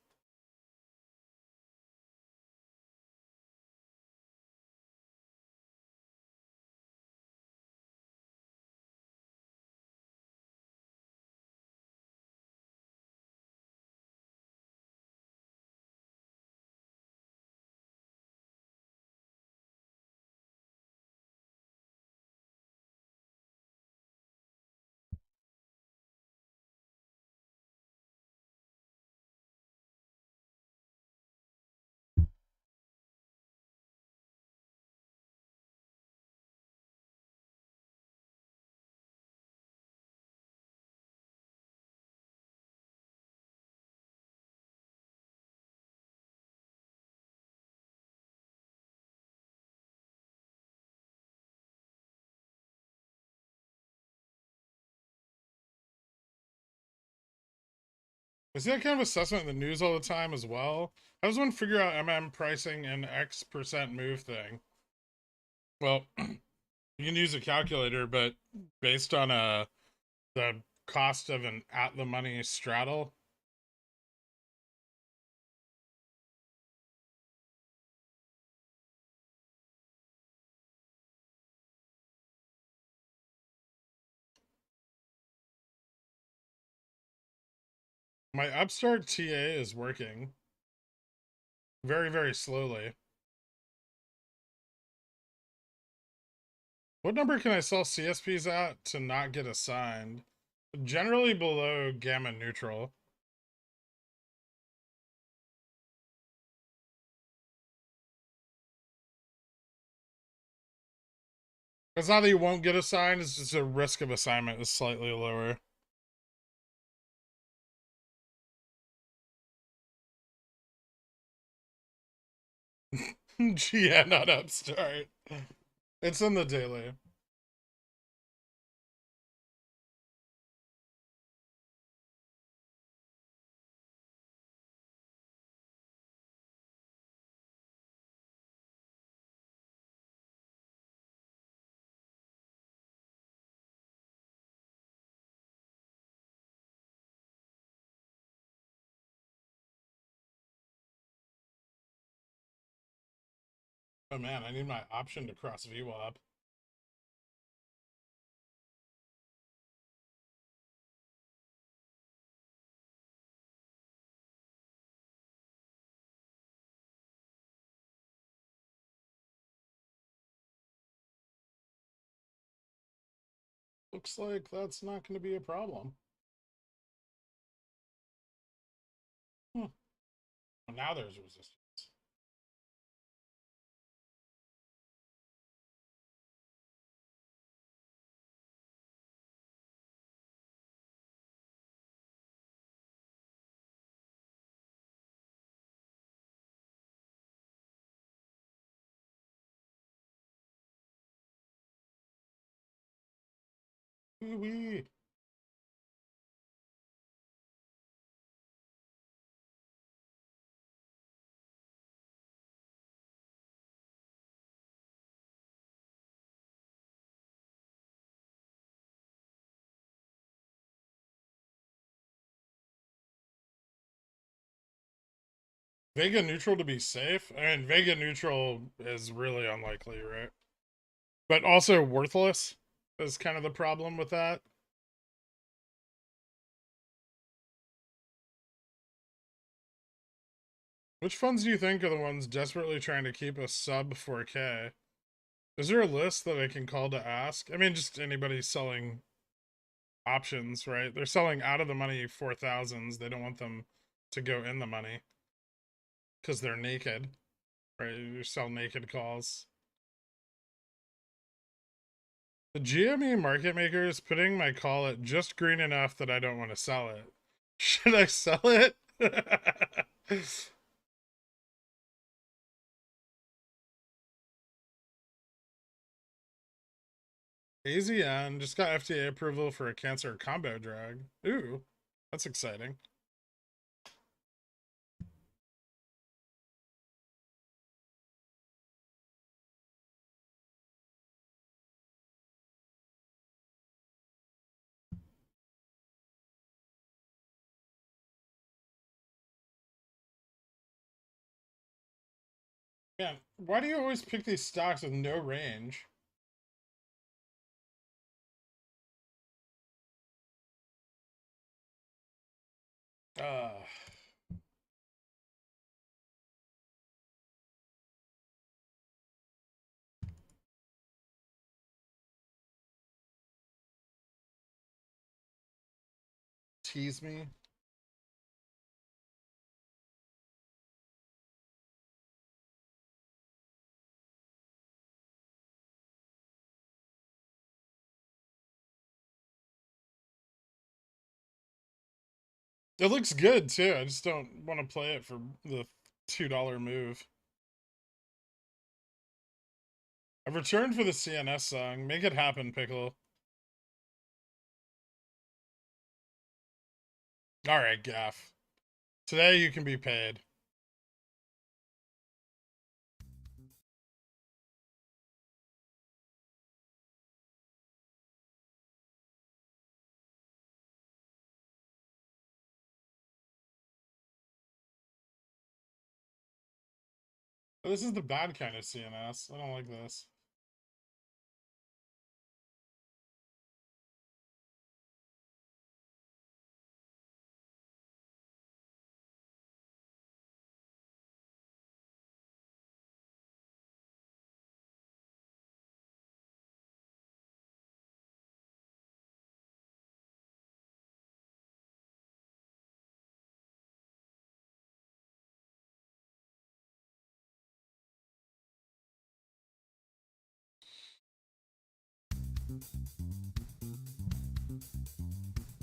I see that kind of assessment in the news all the time as well. How does one figure out MM pricing and X% move thing? Well, you can use a calculator, but based on the cost of an at the money straddle. My Upstart TA is working very, very slowly. What number can I sell CSPs at to not get assigned? Generally below gamma neutral. It's not that you won't get assigned, it's just the risk of assignment is slightly lower. Yeah, not Upstart. It's in the daily. Oh man, I need my option to cross VWAP. Looks like that's not going to be a problem. Well, now there's resistance. Wee-wee. Vega neutral to be safe? I mean, Vega neutral is really unlikely, right? But also worthless is kind of the problem with that. Which funds do you think are the ones desperately trying to keep a sub 4K? Is there a list that I can call to ask? I mean, just anybody selling options, right? They're selling out of the money 4,000s. They don't want them to go in the money because they're naked, right? You sell naked calls. The GME market maker is putting my call at just green enough that I don't want to sell it. Should I sell it? AZN just got FDA approval for a cancer combo drug. Ooh, that's exciting. Man, why do you always pick these stocks with no range? Uh, tease me. It looks good too. I just don't want to play it for the $2 move. I've returned for the CNS song. Make it happen, Pickle. Alright, Gaff. Today you can be paid. This is the bad kind of CNS. I don't like this.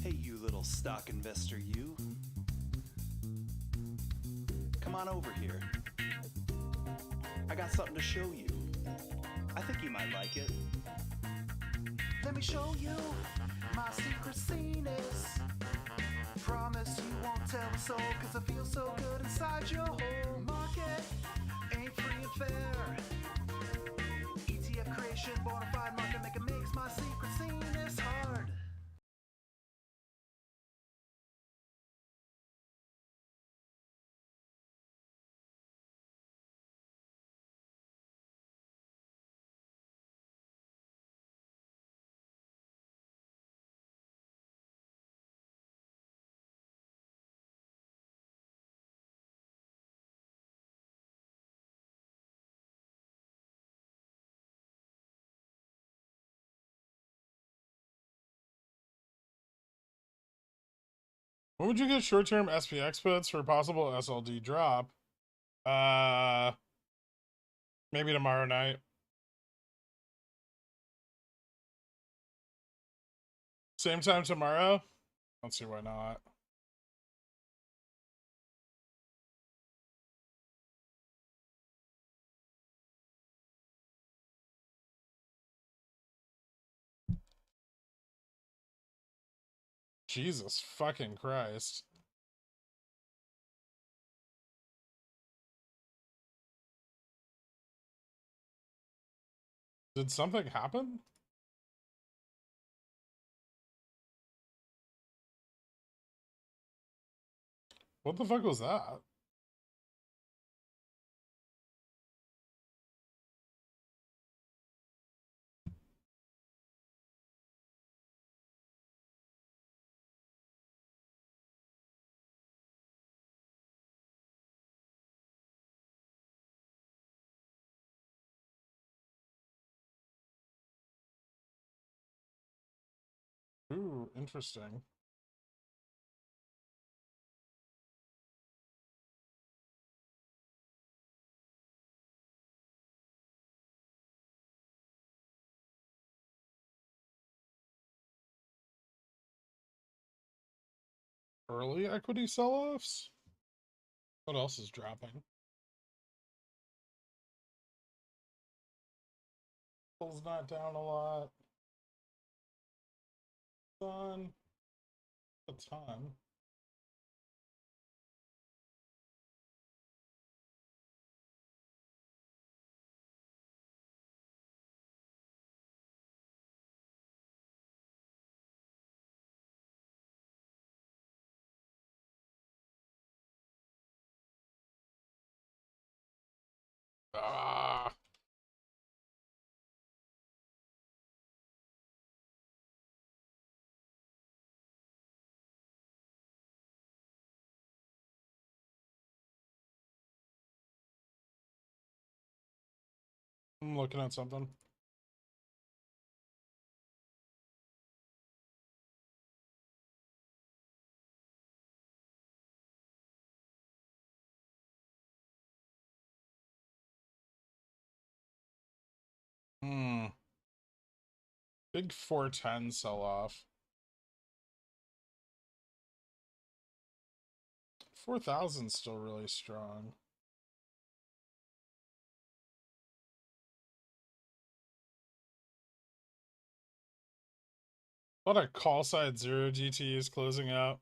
Hey, you little stock investor, you. Come on over here. I got something to show you. I think you might like it. Let me show you my secret scenes. Promise you won't tell a soul, cause I feel so good inside your whole market. Ain't free and fair. ETF creation, bona fide market maker makes my secret scene is hard. When would you get short-term SPX puts for a possible SLD drop? Maybe tomorrow night. Same time tomorrow? Let's see why not. Jesus fucking Christ. Did something happen? What the fuck was that? Ooh, interesting. Early equity sell-offs? What else is dropping? Bull's not down a lot. Sun. A ton. Ah. I'm looking at something. Big 410 sell-off. 4,000's still really strong. A lot of call side 0 GTs closing out.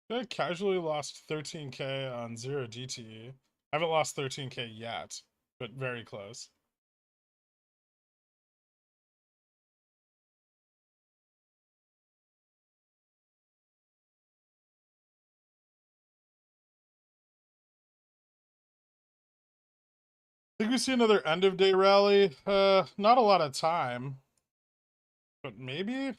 I casually lost 13K on 0 GTE. I haven't lost 13K yet, but very close. Think we see another end of day rally? Not a lot of time, but maybe.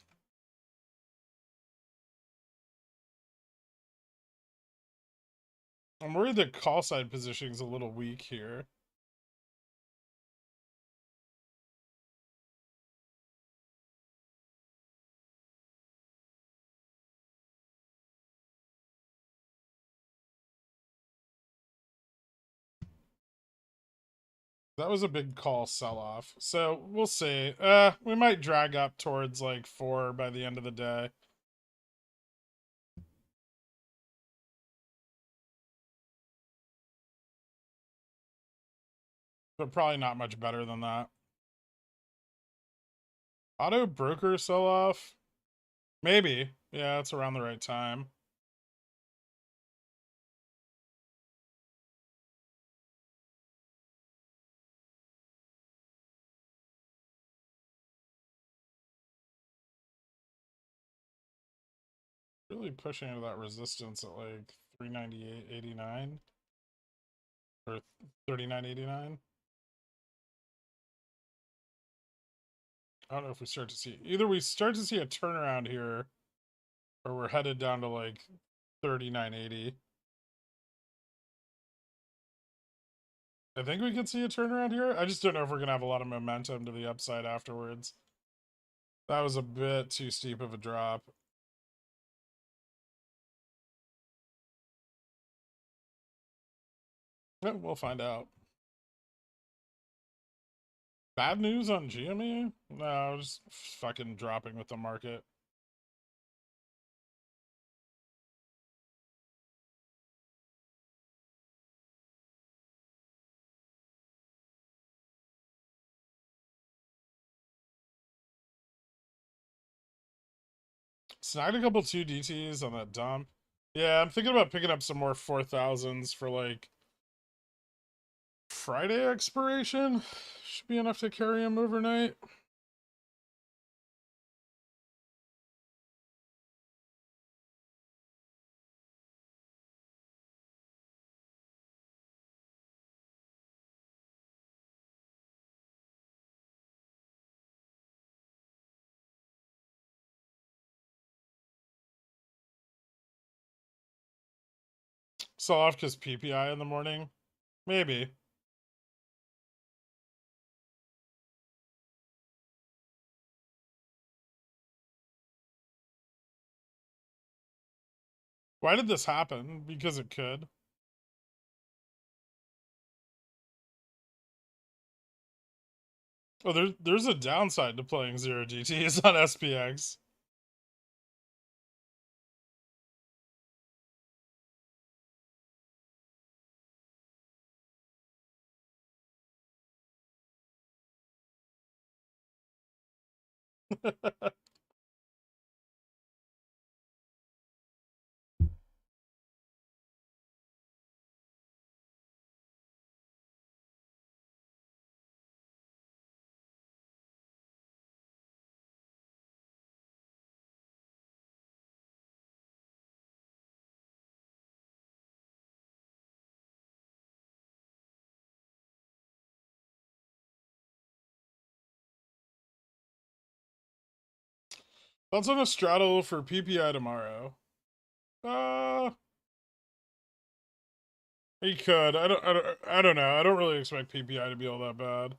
I'm worried that call side positioning is a little weak here. That was a big call sell-off. So we'll see. We might drag up towards like 4 by the end of the day. But probably not much better than that. Auto broker sell-off? Maybe. Yeah, it's around the right time. Really pushing into that resistance at like 398.89 or 39.89. I don't know if we start to see either we start to see a turnaround here or we're headed down to like 39.80. I think we could see a turnaround here. I just don't know if we're gonna have a lot of momentum to the upside afterwards. That was a bit too steep of a drop. Yeah, we'll find out. Bad news on GME? No, just fucking dropping with the market. Snagged a couple 2 DTs on that dump. Yeah, I'm thinking about picking up some more 4,000s for like Friday expiration. Should be enough to carry him overnight. Sell off because PPI in the morning? Maybe. Why did this happen? Because it could. Oh, there's a downside to playing 0 DTs on SPX. That's on a straddle for PPI tomorrow. He could. I don't know. I don't really expect PPI to be all that bad.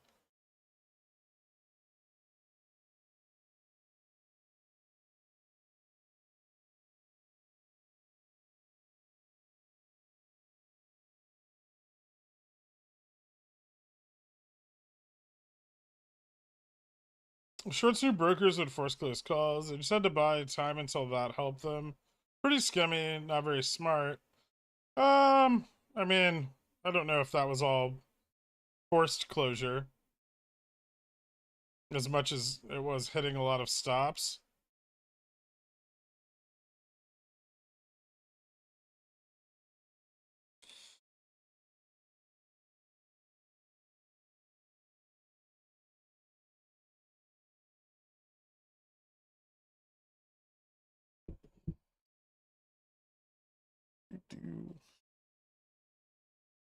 Short suit brokers would force close calls. They just had to buy time until that helped them. Pretty scummy, not very smart. I mean, I don't know if that was all forced closure as much as it was hitting a lot of stops.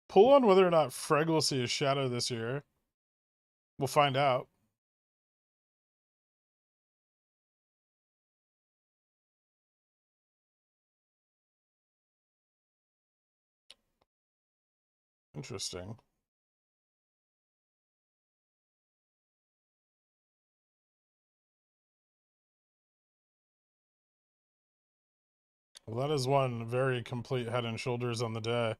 Pull on whether or not Freg will see a shadow this year. We'll find out. Interesting. Well, that is one very complete head and shoulders on the day.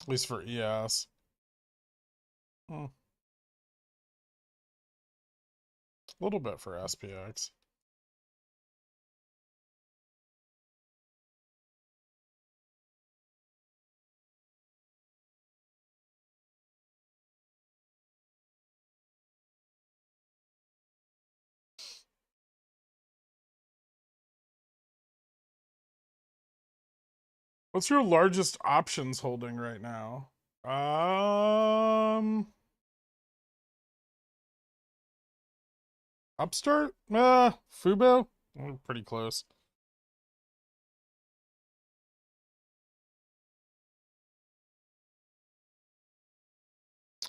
At least for ES. A little bit for SPX. What's your largest options holding right now? Upstart? Fubo? We're pretty close.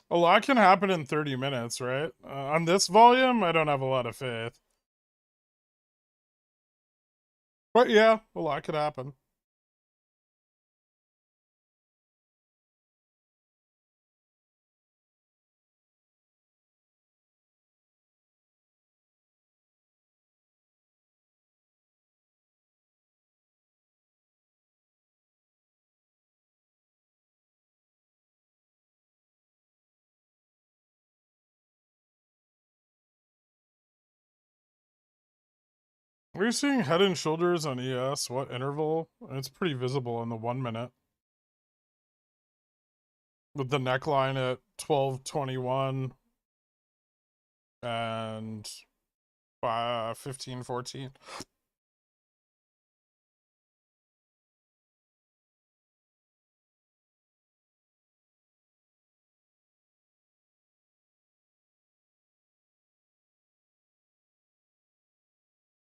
A lot can happen in 30 minutes, right? On this volume, I don't have a lot of faith. But yeah, a lot could happen. We're seeing head and shoulders on ES. What interval? It's pretty visible in the 1 minute. With the neckline at 12:21 and 15:14.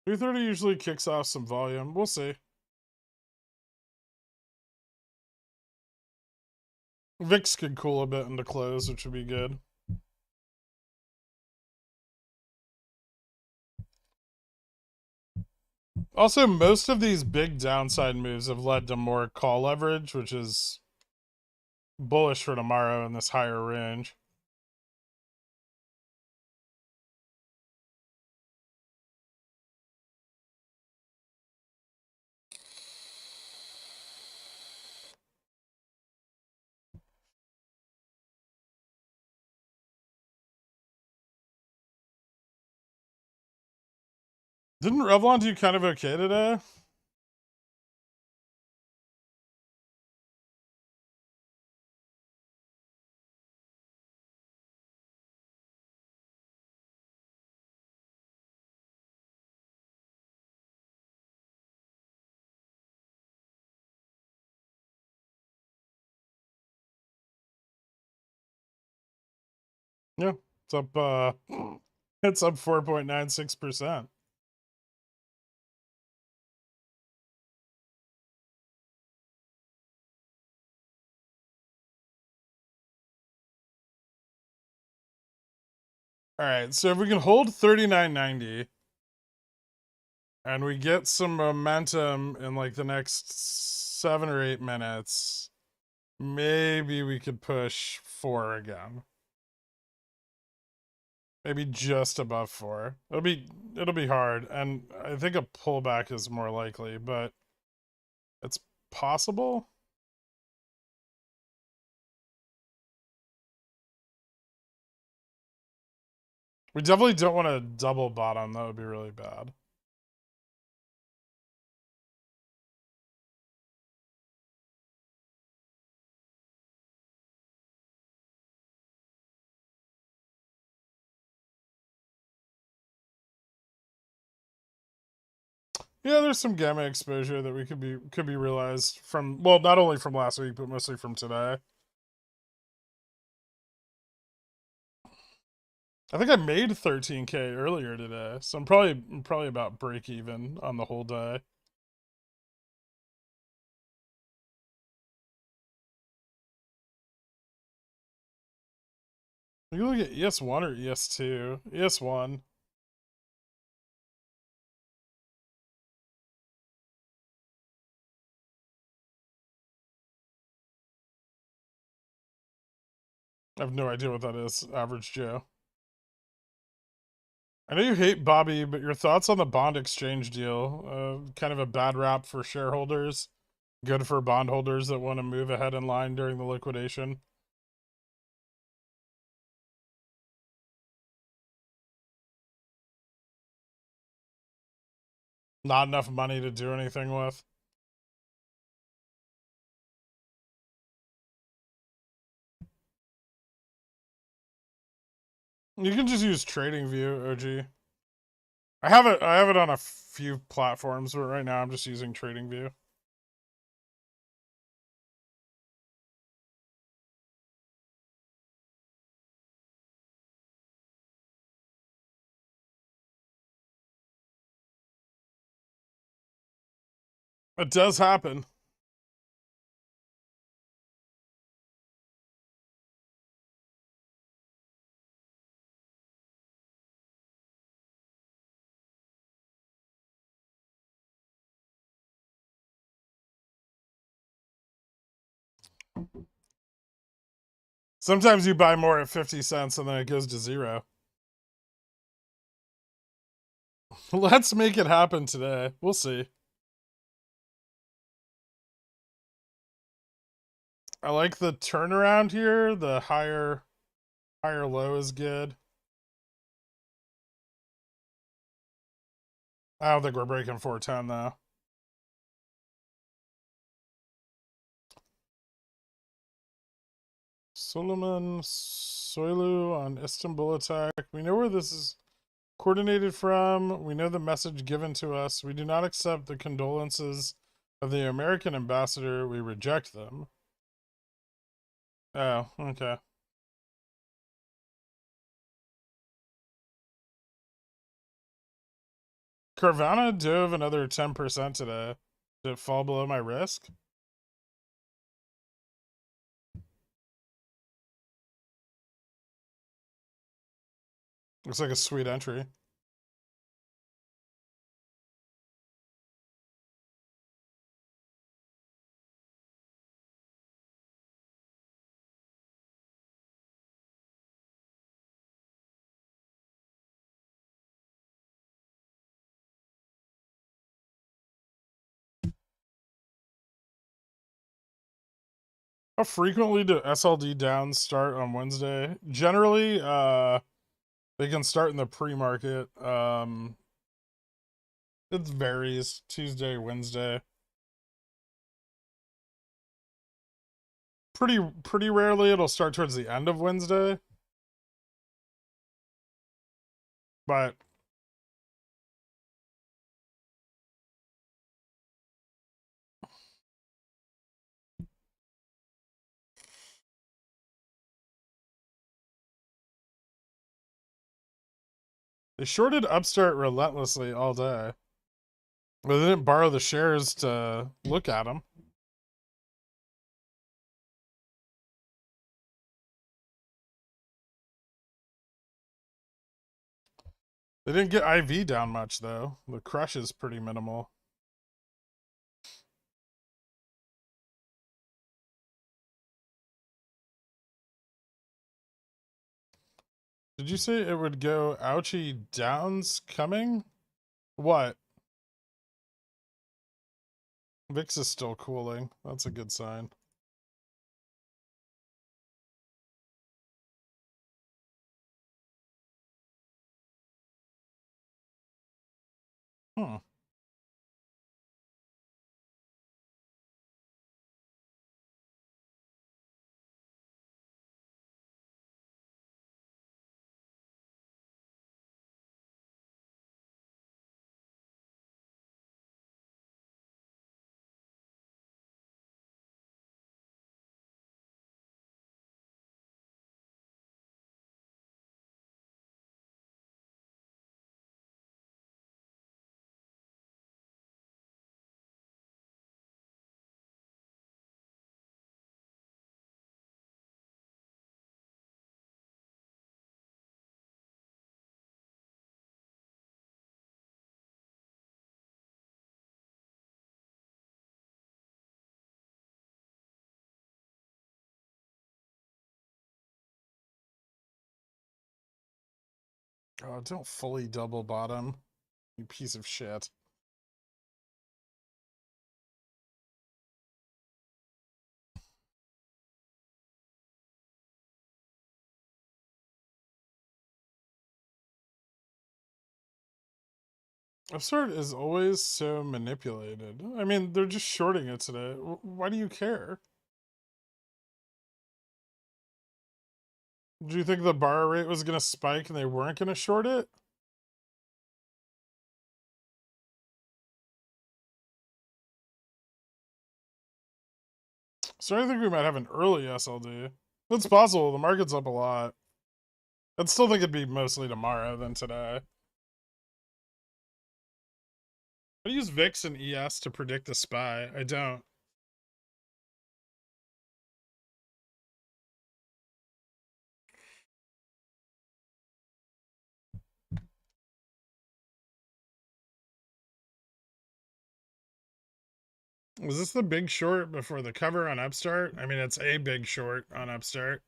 $230 usually kicks off some volume. We'll see. VIX could cool a bit into close, which would be good. Also, most of these big downside moves have led to more call leverage, which is bullish for tomorrow in this higher range. Didn't Revlon do kind of okay today? Yeah, it's up it's up 4.96%. All right, so if we can hold 39.90 and we get some momentum in like the next 7 or 8 minutes, maybe we could push 4 again. Maybe just above 4. It'll be hard, and I think a pullback is more likely, but it's possible. We definitely don't want to double bottom. That would be really bad. Yeah, there's some gamma exposure that we could be realized from, well, not only from last week, but mostly from today. I think I made 13K earlier today, so I'm probably about break even on the whole day. You look at ES1 or ES2? ES1. I have no idea what that is, average Joe. I know you hate Bobby, but your thoughts on the bond exchange deal? Kind of a bad rap for shareholders, good for bondholders that want to move ahead in line during the liquidation. Not enough money to do anything with. You can just use TradingView, OG. I have it on a few platforms, but right now I'm just using TradingView. It does happen. Sometimes you buy more at 50 cents and then it goes to 0. Let's make it happen today. We'll see. I like the turnaround here. The higher low is good. I don't think we're breaking 410 though. Solomon Soylu on Istanbul attack. We know where this is coordinated from. We know the message given to us. We do not accept the condolences of the American ambassador. We reject them. Oh, okay. Carvana dove another 10% today. Did it fall below my risk? Looks like a sweet entry. How frequently do SLD downs start on Wednesday? Generally, they can start in the pre-market. It varies. Tuesday, Wednesday. Pretty rarely it'll start towards the end of Wednesday. But they shorted Upstart relentlessly all day. But they didn't borrow the shares to look at them. They didn't get IV down much, though. The crush is pretty minimal. Did you say it would go ouchie downs coming? What? VIX is still cooling. That's a good sign. Hmm. Oh, don't fully double bottom, you piece of shit. Upstart is always so manipulated. I mean, they're just shorting it today. Why do you care? Do you think the bar rate was going to spike and they weren't going to short it? So I think we might have an early SLD. It's possible. The market's up a lot. I'd still think it'd be mostly tomorrow than today. I use VIX and ES to predict the SPY. I don't. Was this the big short before the cover on Upstart? I mean, it's a big short on Upstart.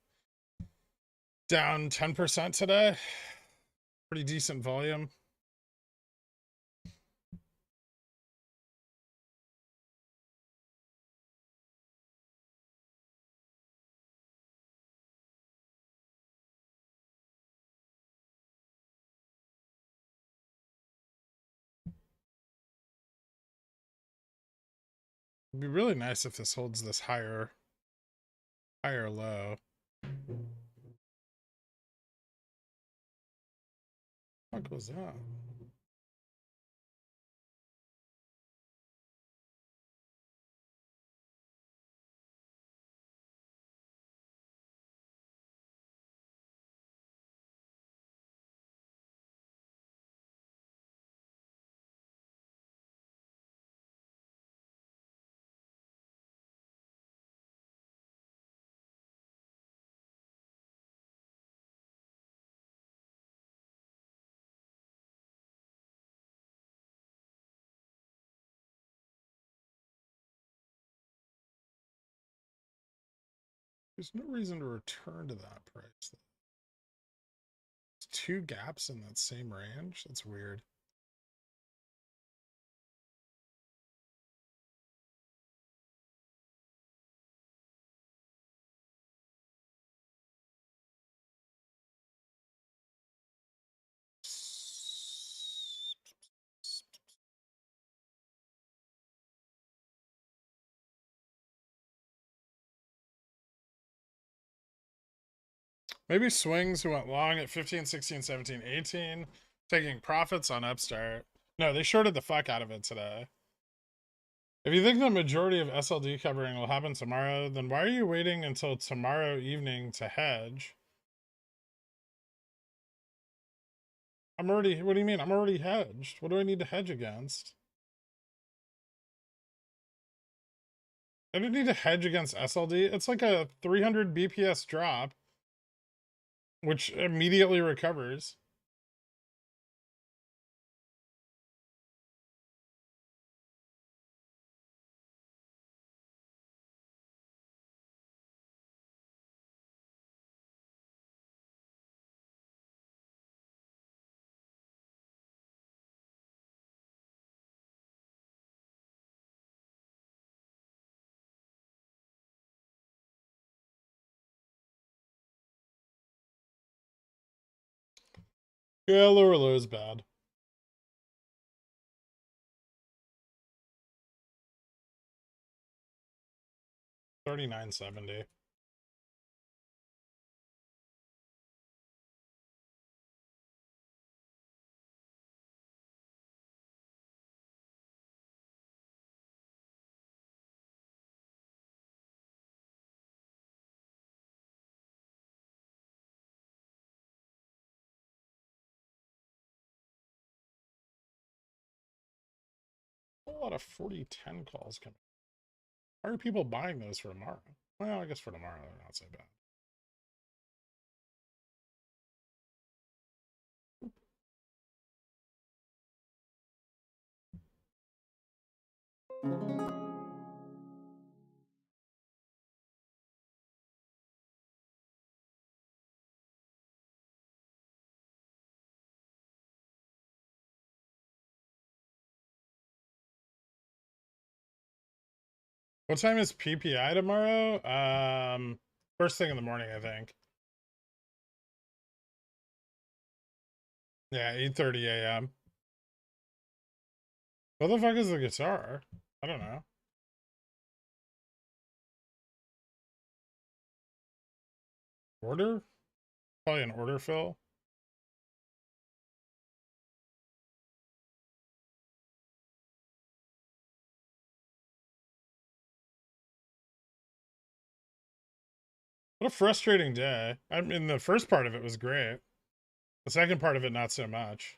Down 10% today. Pretty decent volume. It'd be really nice if this holds this higher low. What was that? There's no reason to return to that price. It's two gaps in that same range. That's weird. Maybe swings who went long at 15, 16, 17, 18, taking profits on Upstart. No, they shorted the fuck out of it today. If you think the majority of SLD covering will happen tomorrow, then why are you waiting until tomorrow evening to hedge? What do you mean? I'm already hedged. What do I need to hedge against? I don't need to hedge against SLD. It's like a 300 BPS drop, which immediately recovers. Yeah, lower low is bad. $39.70. A lot of 40-10 calls coming. Why are people buying those for tomorrow? Well, I guess for tomorrow they're not so bad. What time is PPI tomorrow? First thing in the morning, I think. Yeah, 8:30 a.m. What the fuck is the guitar? I don't know. Order? Probably an order fill. What a frustrating day. I mean, the first part of it was great. The second part of it, not so much.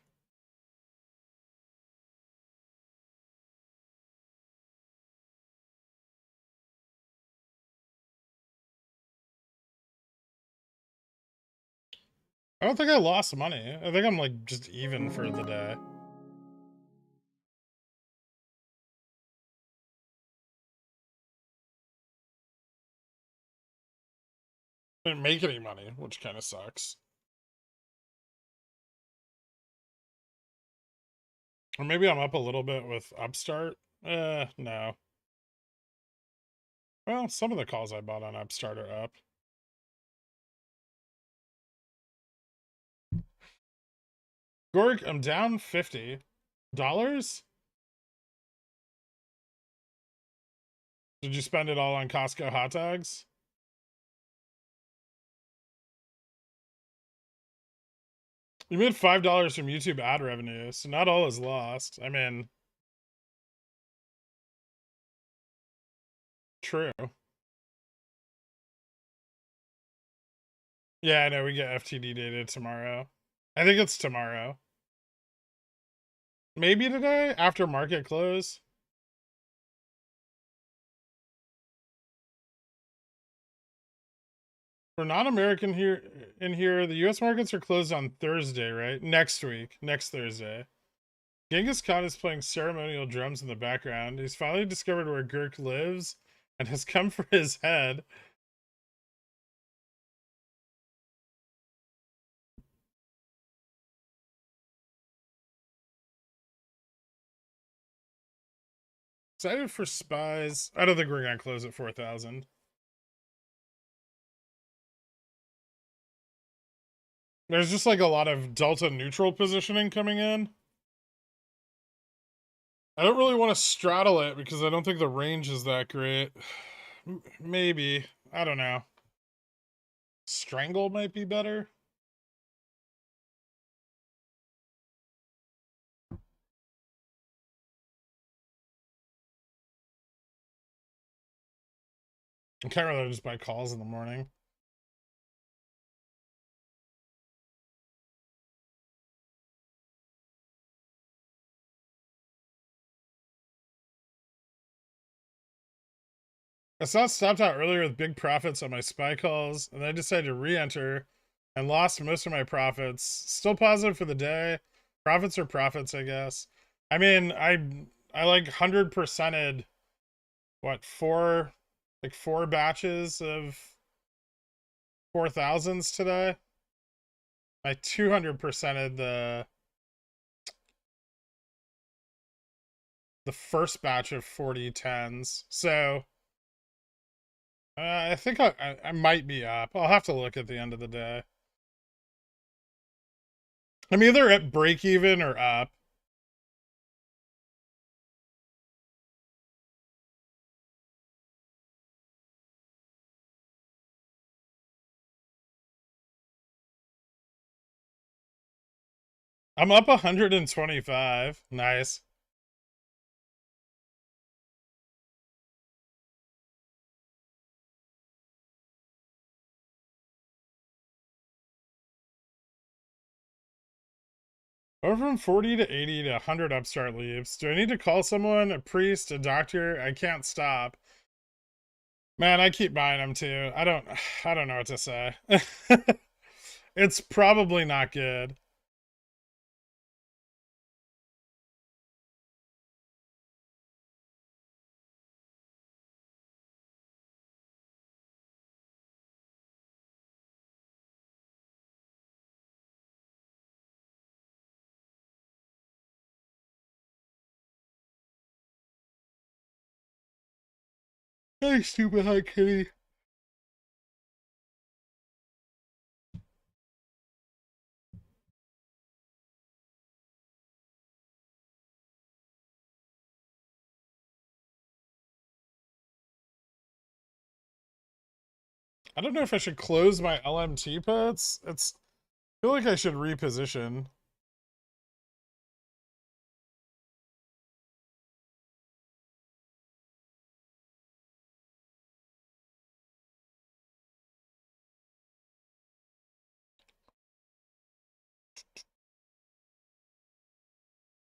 I don't think I lost money. I think I'm like just even for the day. I didn't make any money, which kind of sucks. Or maybe I'm up a little bit with Upstart. No. Well, some of the calls I bought on Upstart are up. Gork, I'm down $50. Did you spend it all on Costco hot dogs? You made $5 from YouTube ad revenue, so not all is lost. I mean, true. Yeah, I know we get FTD data tomorrow. I think it's tomorrow. Maybe today after market close. For non-American here in here, the US markets are closed on Thursday, right? Next week, next Thursday. Genghis Khan is playing ceremonial drums in the background. He's finally discovered where Gherk lives and has come for his head. Excited for spies. I don't think we're gonna close at 4,000. There's just like a lot of delta neutral positioning coming in. I don't really want to straddle it because I don't think the range is that great. Maybe. I don't know. Strangle might be better. I can't really just buy calls in the morning. I saw stopped out earlier with big profits on my SPY calls, and then I decided to re-enter and lost most of my profits. Still positive for the day. Profits are profits, I guess. I mean, I like 100%ed what, four batches of 4,000s today. I 200%ed the first batch of 4010s. So I think I might be up. I'll have to look at the end of the day. I'm either at break even or up. I'm up 125. Nice. Over from 40 to 80 to 100 upstart leaves. Do I need to call someone? A priest? A doctor? I can't stop. Man, I keep buying them too. I don't know what to say. It's probably not good. Hey, stupid hot kitty. I don't know if I should close my LMT puts. I feel like I should reposition.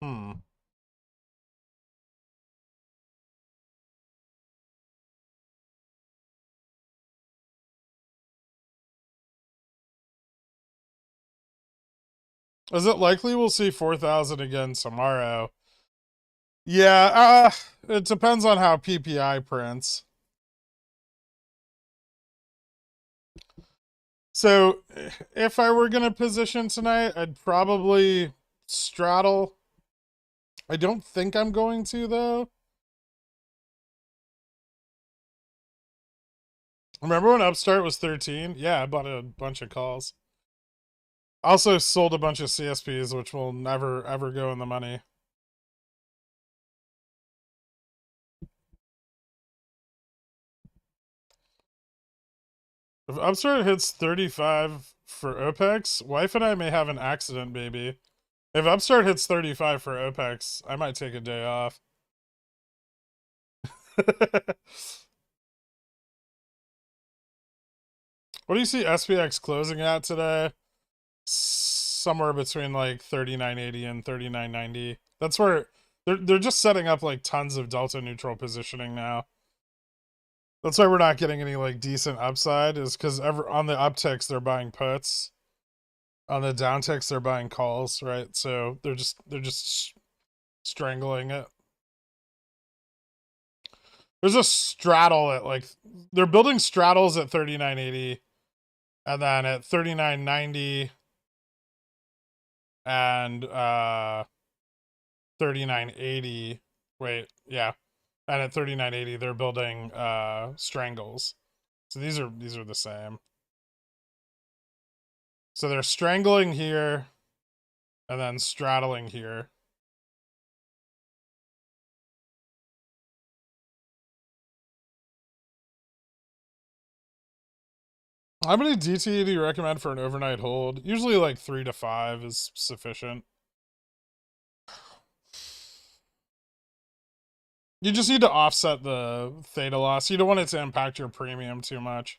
Hmm. Is it likely we'll see 4,000 again tomorrow? Yeah, it depends on how PPI prints. So, if I were going to position tonight, I'd probably straddle. I don't think I'm going to, though. Remember when Upstart was 13? Yeah, I bought a bunch of calls. Also sold a bunch of CSPs, which will never, ever go in the money. If Upstart hits 35 for OPEX, wife and I may have an accident, baby. If Upstart hits 35 for OPEX, I might take a day off. What do you see SPX closing at today? Somewhere between like 39.80 and 39.90. That's where they're just setting up like tons of delta neutral positioning now. That's why we're not getting any like decent upside, is because on the upticks they're buying puts, on the downticks they're buying calls, right? So they're just strangling it. There's a straddle at like, they're building straddles at 39.80, and then at 39.90 and 39.80. Wait, yeah. And at 39.80 they're building strangles. So these are the same. So they're strangling here and then straddling here. How many DTE do you recommend for an overnight hold? Usually like 3 to 5 is sufficient. You just need to offset the theta loss. You don't want it to impact your premium too much.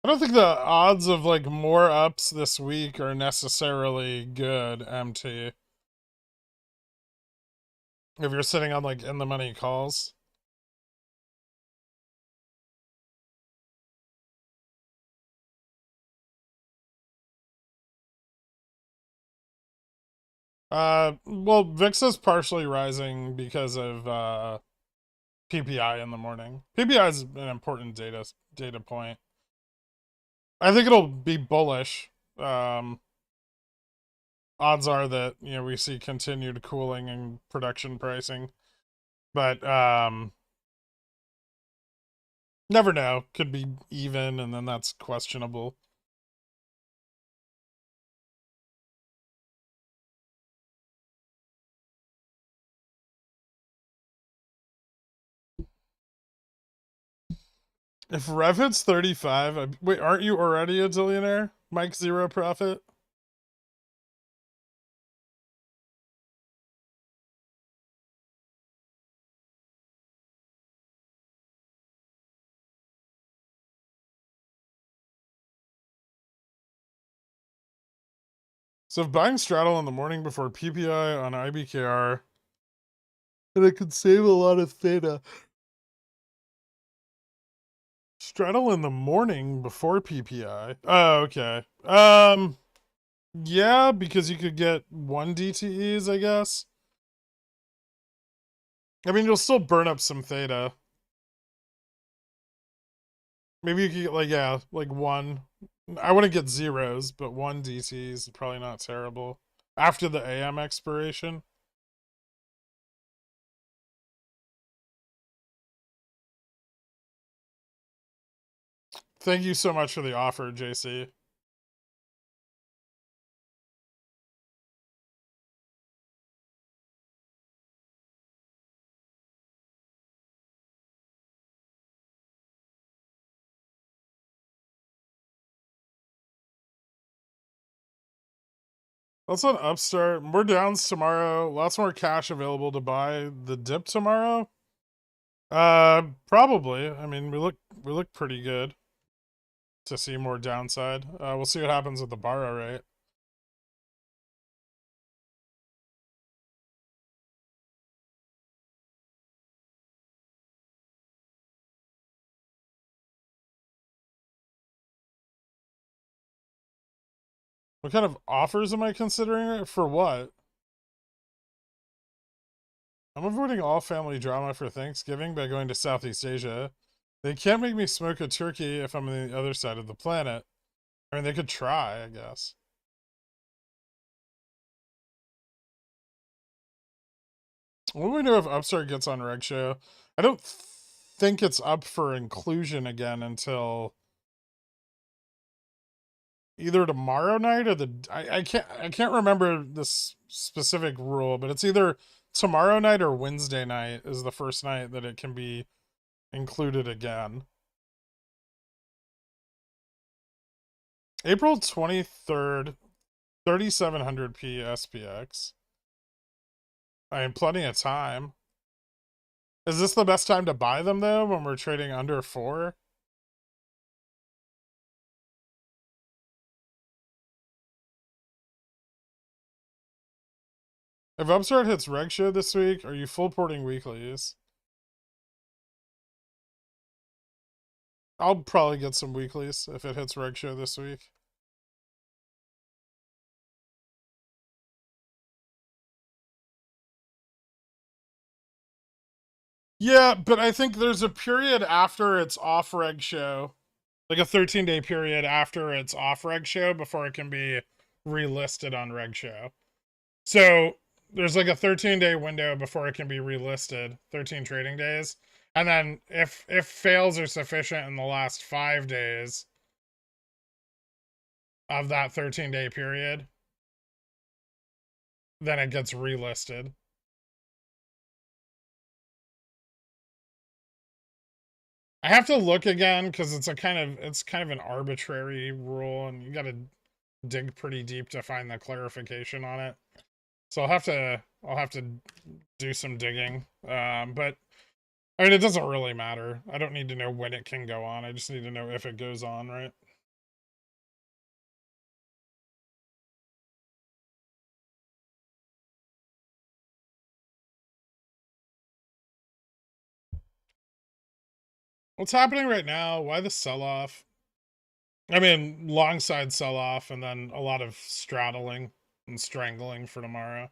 I don't think the odds of like more ups this week are necessarily good, MT. If you're sitting on like in the money calls. Well, VIX is partially rising because of PPI in the morning. PPI is an important data point. I think it'll be bullish. Odds are that, you know, we see continued cooling in production pricing, but never know. Could be even, and then that's questionable. If Rev hits 35, wait, aren't you already a zillionaire? Mike Zero Profit? So if buying straddle in the morning before PPI on IBKR, and it could save a lot of theta. Straddle in the morning before PPI. Oh, okay. Yeah, because you could get 1 DTEs, I guess. I mean, you'll still burn up some theta. Maybe you could get like, yeah, like one. I wouldn't get zeros, but one DT is probably not terrible. After the AM expiration. Thank you so much for the offer, JC. Let's let Upstart. More downs tomorrow. Lots more cash available to buy the dip tomorrow. Probably. I mean, we look pretty good to see more downside. We'll see what happens with the borrow rate. What kind of offers am I considering? For what? I'm avoiding all family drama for Thanksgiving by going to Southeast Asia. They can't make me smoke a turkey if I'm on the other side of the planet. I mean, they could try, I guess. What do we know if Upstart gets on Reg Show? I don't think it's up for inclusion again until either tomorrow night or I can't remember this specific rule, but it's either tomorrow night or Wednesday night is the first night that it can be included again. April 23rd, 3700p SPX. I mean, plenty of time. Is this the best time to buy them, though, when we're trading under 4? If Upstart hits Reg Show this week, are you full porting weeklies? I'll probably get some weeklies if it hits Reg Show this week. Yeah, but I think there's a period after it's off Reg Show, like a 13-day period after it's off Reg Show before it can be relisted on Reg Show. So there's like a 13-day window before it can be relisted, 13 trading days. And then if fails are sufficient in the last 5 days of that 13-day period, then it gets relisted. I have to look again because it's kind of an arbitrary rule, and you got to dig pretty deep to find the clarification on it. So I'll have to do some digging. But I mean, it doesn't really matter. I don't need to know when it can go on. I just need to know if it goes on, right? What's happening right now? Why the sell-off? I mean, long side sell-off and then a lot of straddling and strangling for tomorrow.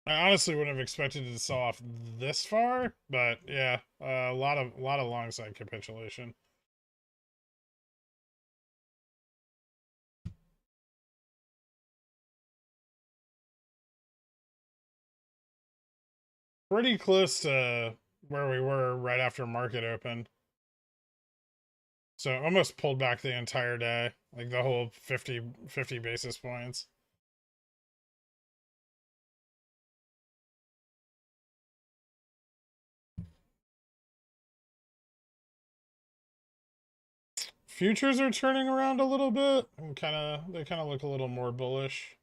I honestly wouldn't have expected it to sell off this far, but yeah, a lot of long side capitulation. Pretty close to where we were right after market open. So almost pulled back the entire day, like the whole 50 basis points. Futures are turning around a little bit and they kind of look a little more bullish.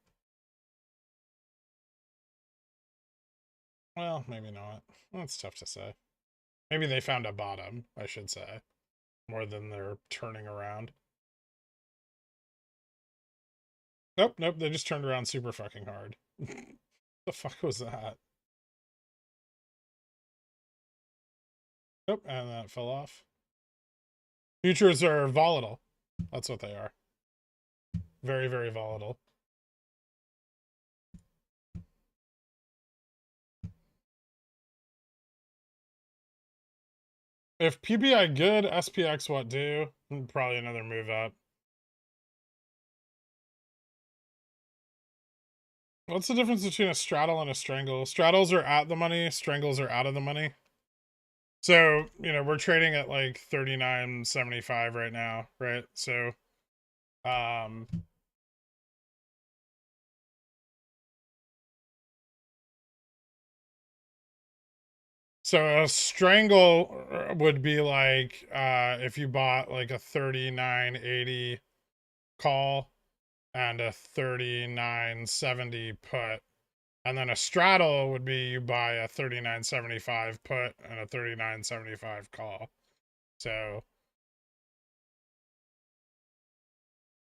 Well, maybe not. That's tough to say. Maybe they found a bottom, I should say, more than they're turning around. Nope, they just turned around super fucking hard. The fuck was that? Nope, and that fell off. Futures are volatile. That's what they are. Very, very volatile. If PBI good, SPX what do? Probably another move up. What's the difference between a straddle and a strangle? Straddles are at the money, strangles are out of the money. So, you know, we're trading at like 39.75 right now, right? So, so a strangle would be like if you bought like a 39.80 call and a 39.70 put. And then a straddle would be you buy a 39.75 put and a 39.75 call. So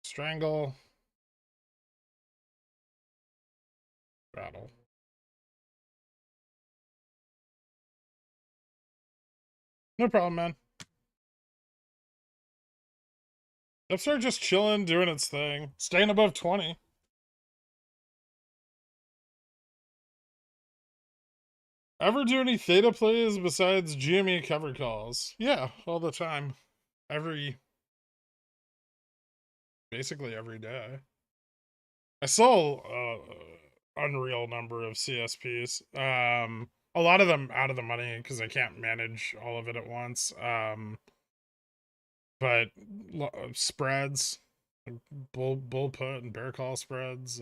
strangle, straddle. No problem, man. Upstart just chilling, doing its thing, staying above 20. Ever do any theta plays besides GME cover calls? Yeah, all the time. Basically every day. I saw unreal number of CSPs. A lot of them out of the money because I can't manage all of it at once. But spreads, bull put and bear call spreads.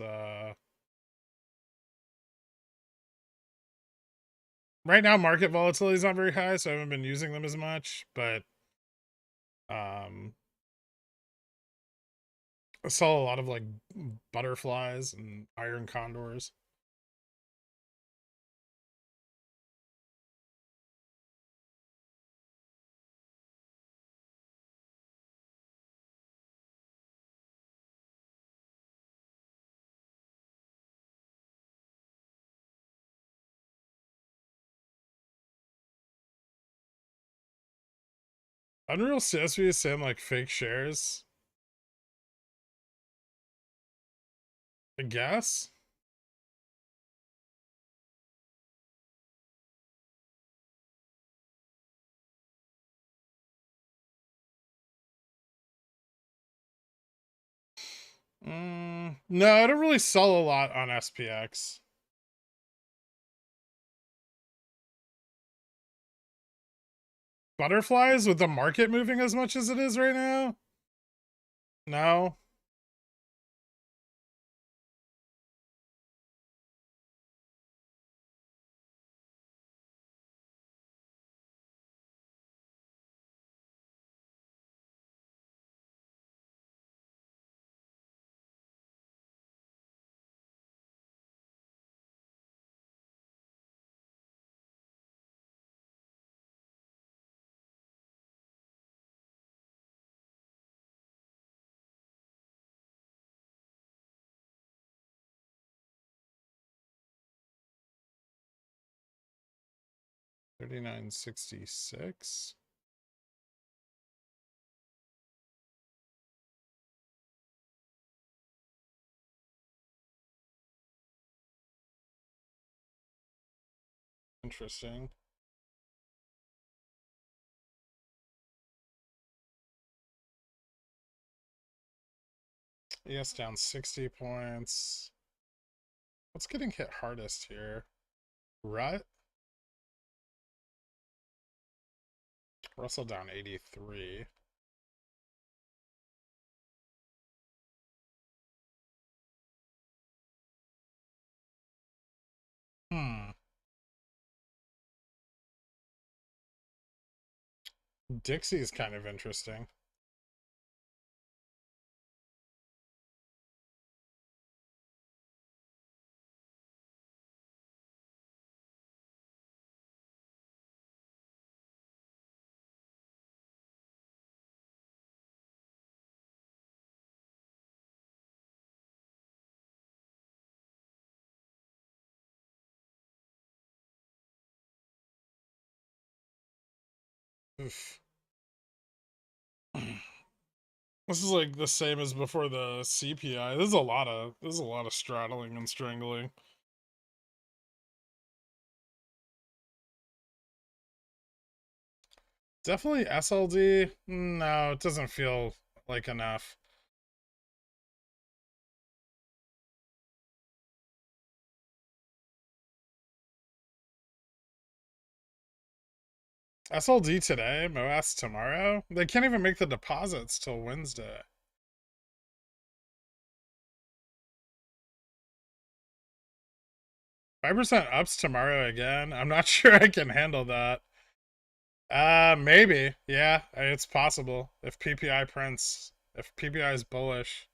Right now market volatility is not very high, so I haven't been using them as much. But I saw a lot of like butterflies and iron condors. Unreal CSV is saying like fake shares. I guess. No, I don't really sell a lot on SPX. Butterflies with the market moving as much as it is right now? No. $39.66. Interesting. ES down 60 points. What's getting hit hardest here? Rut? Russell down 83. Dixie's kind of interesting. Oof. This is like the same as before the CPI. There's a lot of straddling and strangling. Definitely SLD. No, it doesn't feel like enough. SLD today, MOASS tomorrow. They can't even make the deposits till Wednesday. %5 ups tomorrow again. I'm not sure I can handle that. Maybe. Yeah, it's possible. If PPI prints, if PPI is bullish.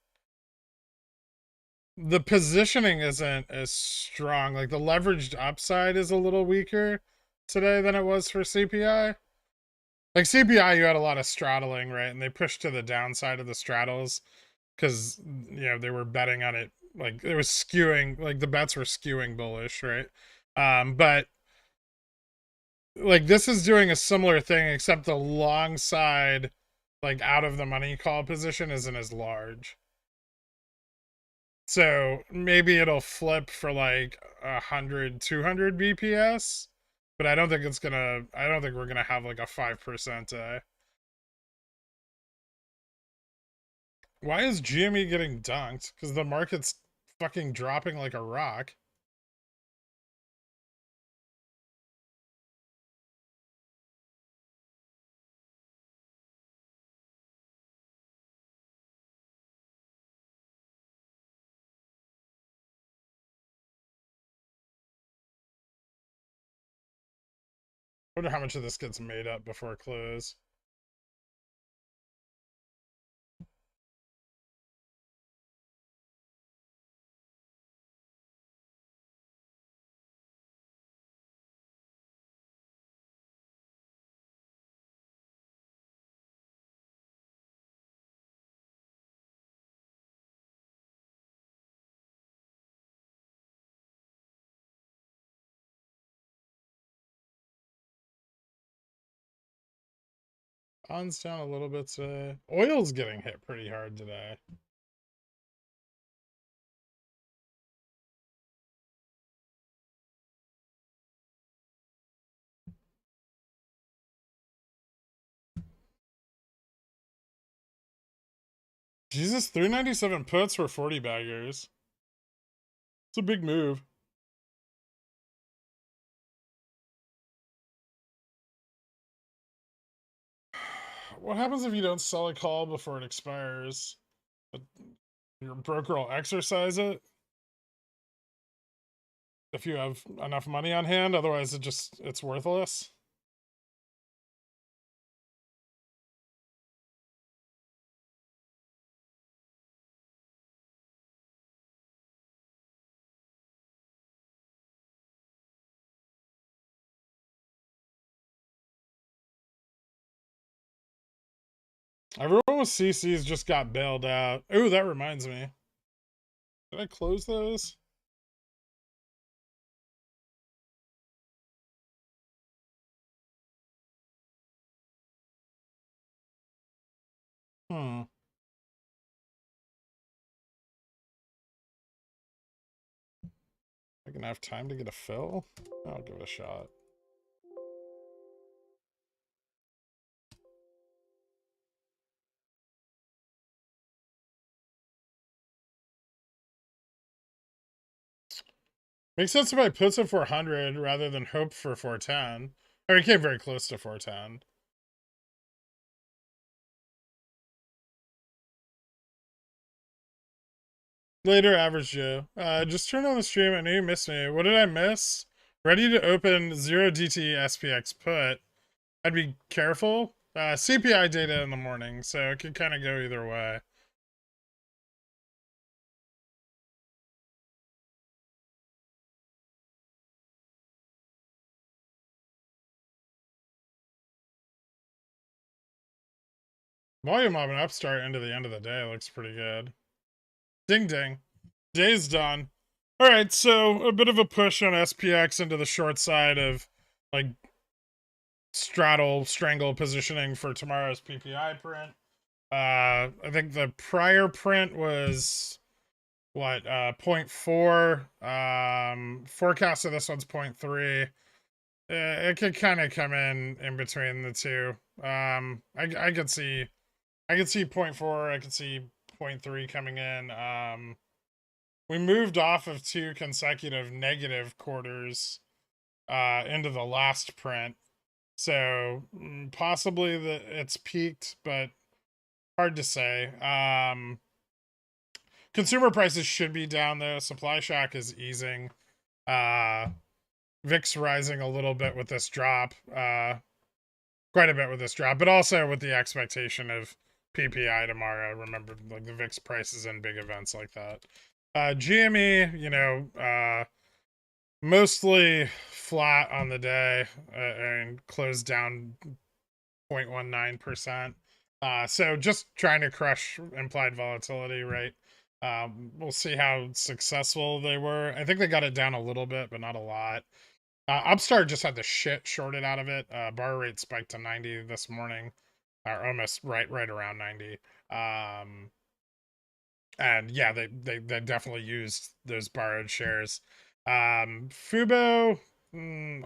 The positioning isn't as strong. Like the leveraged upside is a little weaker today than it was for CPI. Like CPI, you had a lot of straddling, right? And they pushed to the downside of the straddles because, you know, they were betting on it. Like it was skewing, like the bets were skewing bullish, right? But like this is doing a similar thing, except the long side, like out of the money call position isn't as large. So maybe it'll flip for like 100, 200 BPS, but I don't think it's gonna, I don't think we're gonna have like a 5% day. Why is GME getting dunked? Because the market's fucking dropping like a rock. I wonder how much of this gets made up before close. On's down a little bit today. Oil's getting hit pretty hard today. Jesus, 397 puts for 40 baggers. It's a big move. What happens if you don't sell a call before it expires? Your broker will exercise it if you have enough money on hand, otherwise it's worthless. Everyone with CCs just got bailed out. Ooh, that reminds me. Did I close those? I can have time to get a fill? I'll give it a shot. Makes sense if I puts it 400 rather than hope for 410. I mean, it came very close to 410. Later, Average Joe. Just turned on the stream. I knew you missed me. What did I miss? Ready to open 0 DT SPX put. I'd be careful. CPI data in the morning, so it could kind of go either way. Volume of an upstart into the end of the day looks pretty good. Ding ding. Day's done. All right, so a bit of a push on SPX into the short side of like strangle positioning for tomorrow's PPI print. I think the prior print was what 0.4. Forecast of this one's 0.3. it could kind of come in between the two. I could see 0.4, I could see 0.3 coming in. We moved off of 2 consecutive negative quarters into the last print. So possibly it's peaked, but hard to say. Consumer prices should be down though. Supply shock is easing. VIX rising a little bit with this drop. Quite a bit with this drop, but also with the expectation of PPI tomorrow. Remember, like the VIX prices in big events like that. GME, you know, mostly flat on the day and closed down 0.19%. So just trying to crush implied volatility, right? We'll see how successful they were. I think they got it down a little bit, but not a lot. Upstart just had the shit shorted out of it. Bar rate spiked to 90 this morning, or almost right around 90. And yeah, they definitely used those borrowed shares. Fubo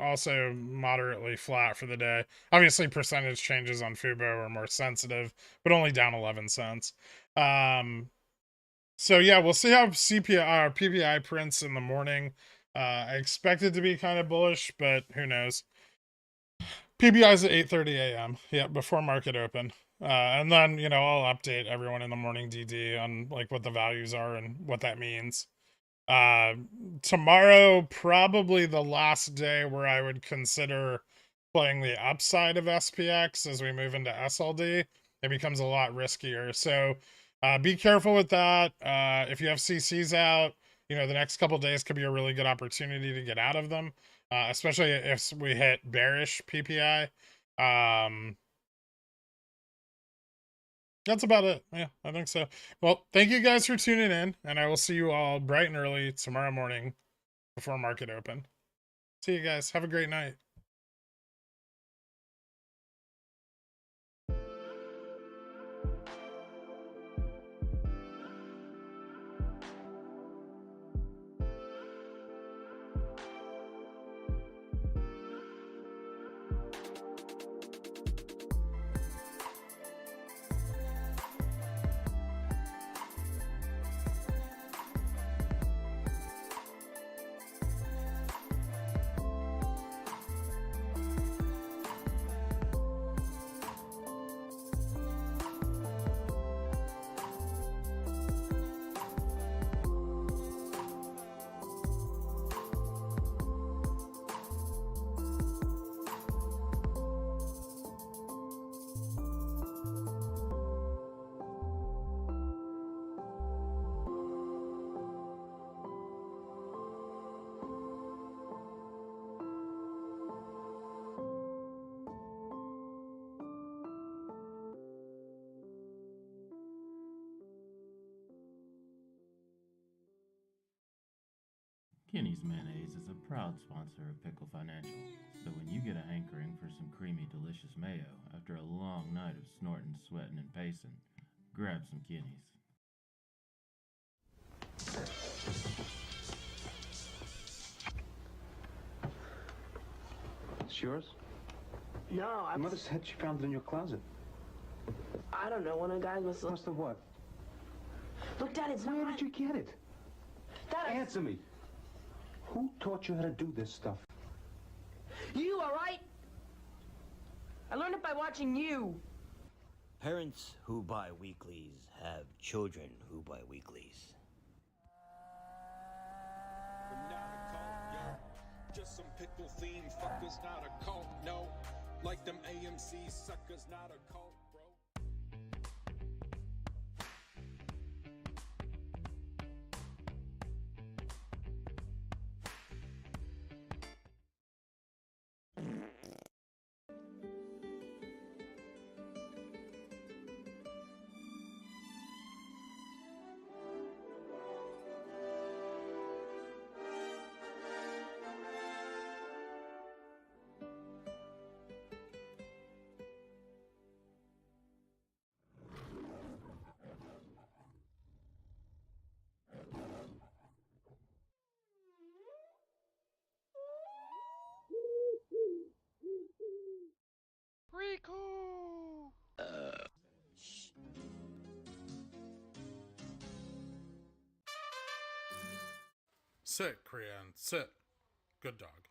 also moderately flat for the day. Obviously, percentage changes on Fubo are more sensitive, but only down 11 cents. So yeah, we'll see how CPI or PPI prints in the morning. I expect it to be kind of bullish, but who knows? PPI is at 8:30 a.m. Yeah, before market open. And then, you know, I'll update everyone in the morning DD on like what the values are and what that means. Tomorrow, probably the last day where I would consider playing the upside of SPX as we move into SLD. It becomes a lot riskier. So be careful with that. If you have CCs out, you know, the next couple days could be a really good opportunity to get out of them, especially if we hit bearish PPI. That's about it. Yeah, I think so. Well, thank you guys for tuning in, and I will see you all bright and early tomorrow morning before market open. See you guys. Have a great night. Kinney's Mayonnaise is a proud sponsor of Pickle Financial, so when you get a hankering for some creamy, delicious mayo after a long night of snorting, sweating, and pacing, grab some Kinney's. It's yours? No, My mother said she found it in your closet. I don't know. One of the guys must Must have what? Look, Dad, it's Where not. did you get it? Dad, Answer me. Who taught you how to do this stuff? You, all right? I learned it by watching you. Parents who buy weeklies have children who buy weeklies. We're not a cult, yo. Just some pickle fiend fuckers, not a cult, no. Like them AMC suckers, not a cult, bro. Sit, Krian, sit. Good dog.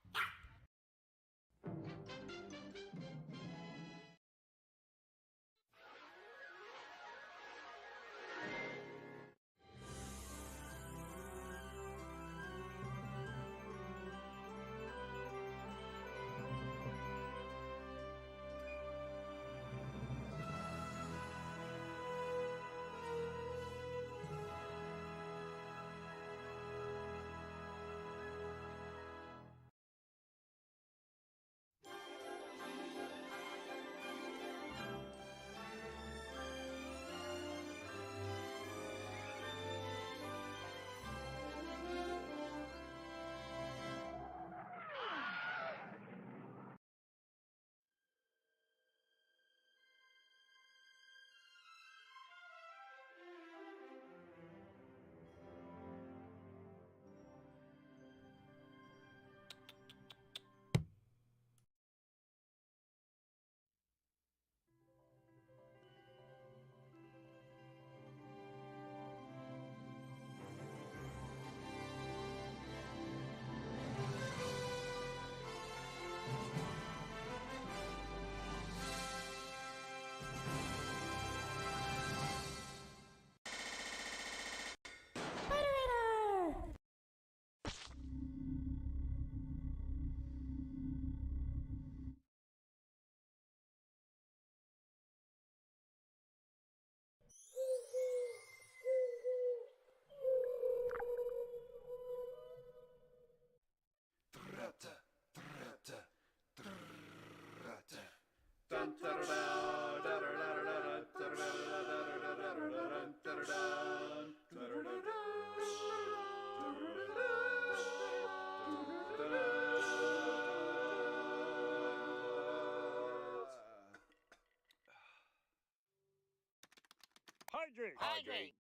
Hydrate! Hydrate!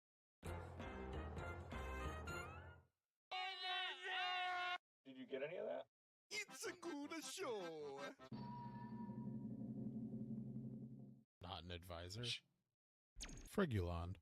Did you get any of that? It's a good show. Not an advisor. Frigulond.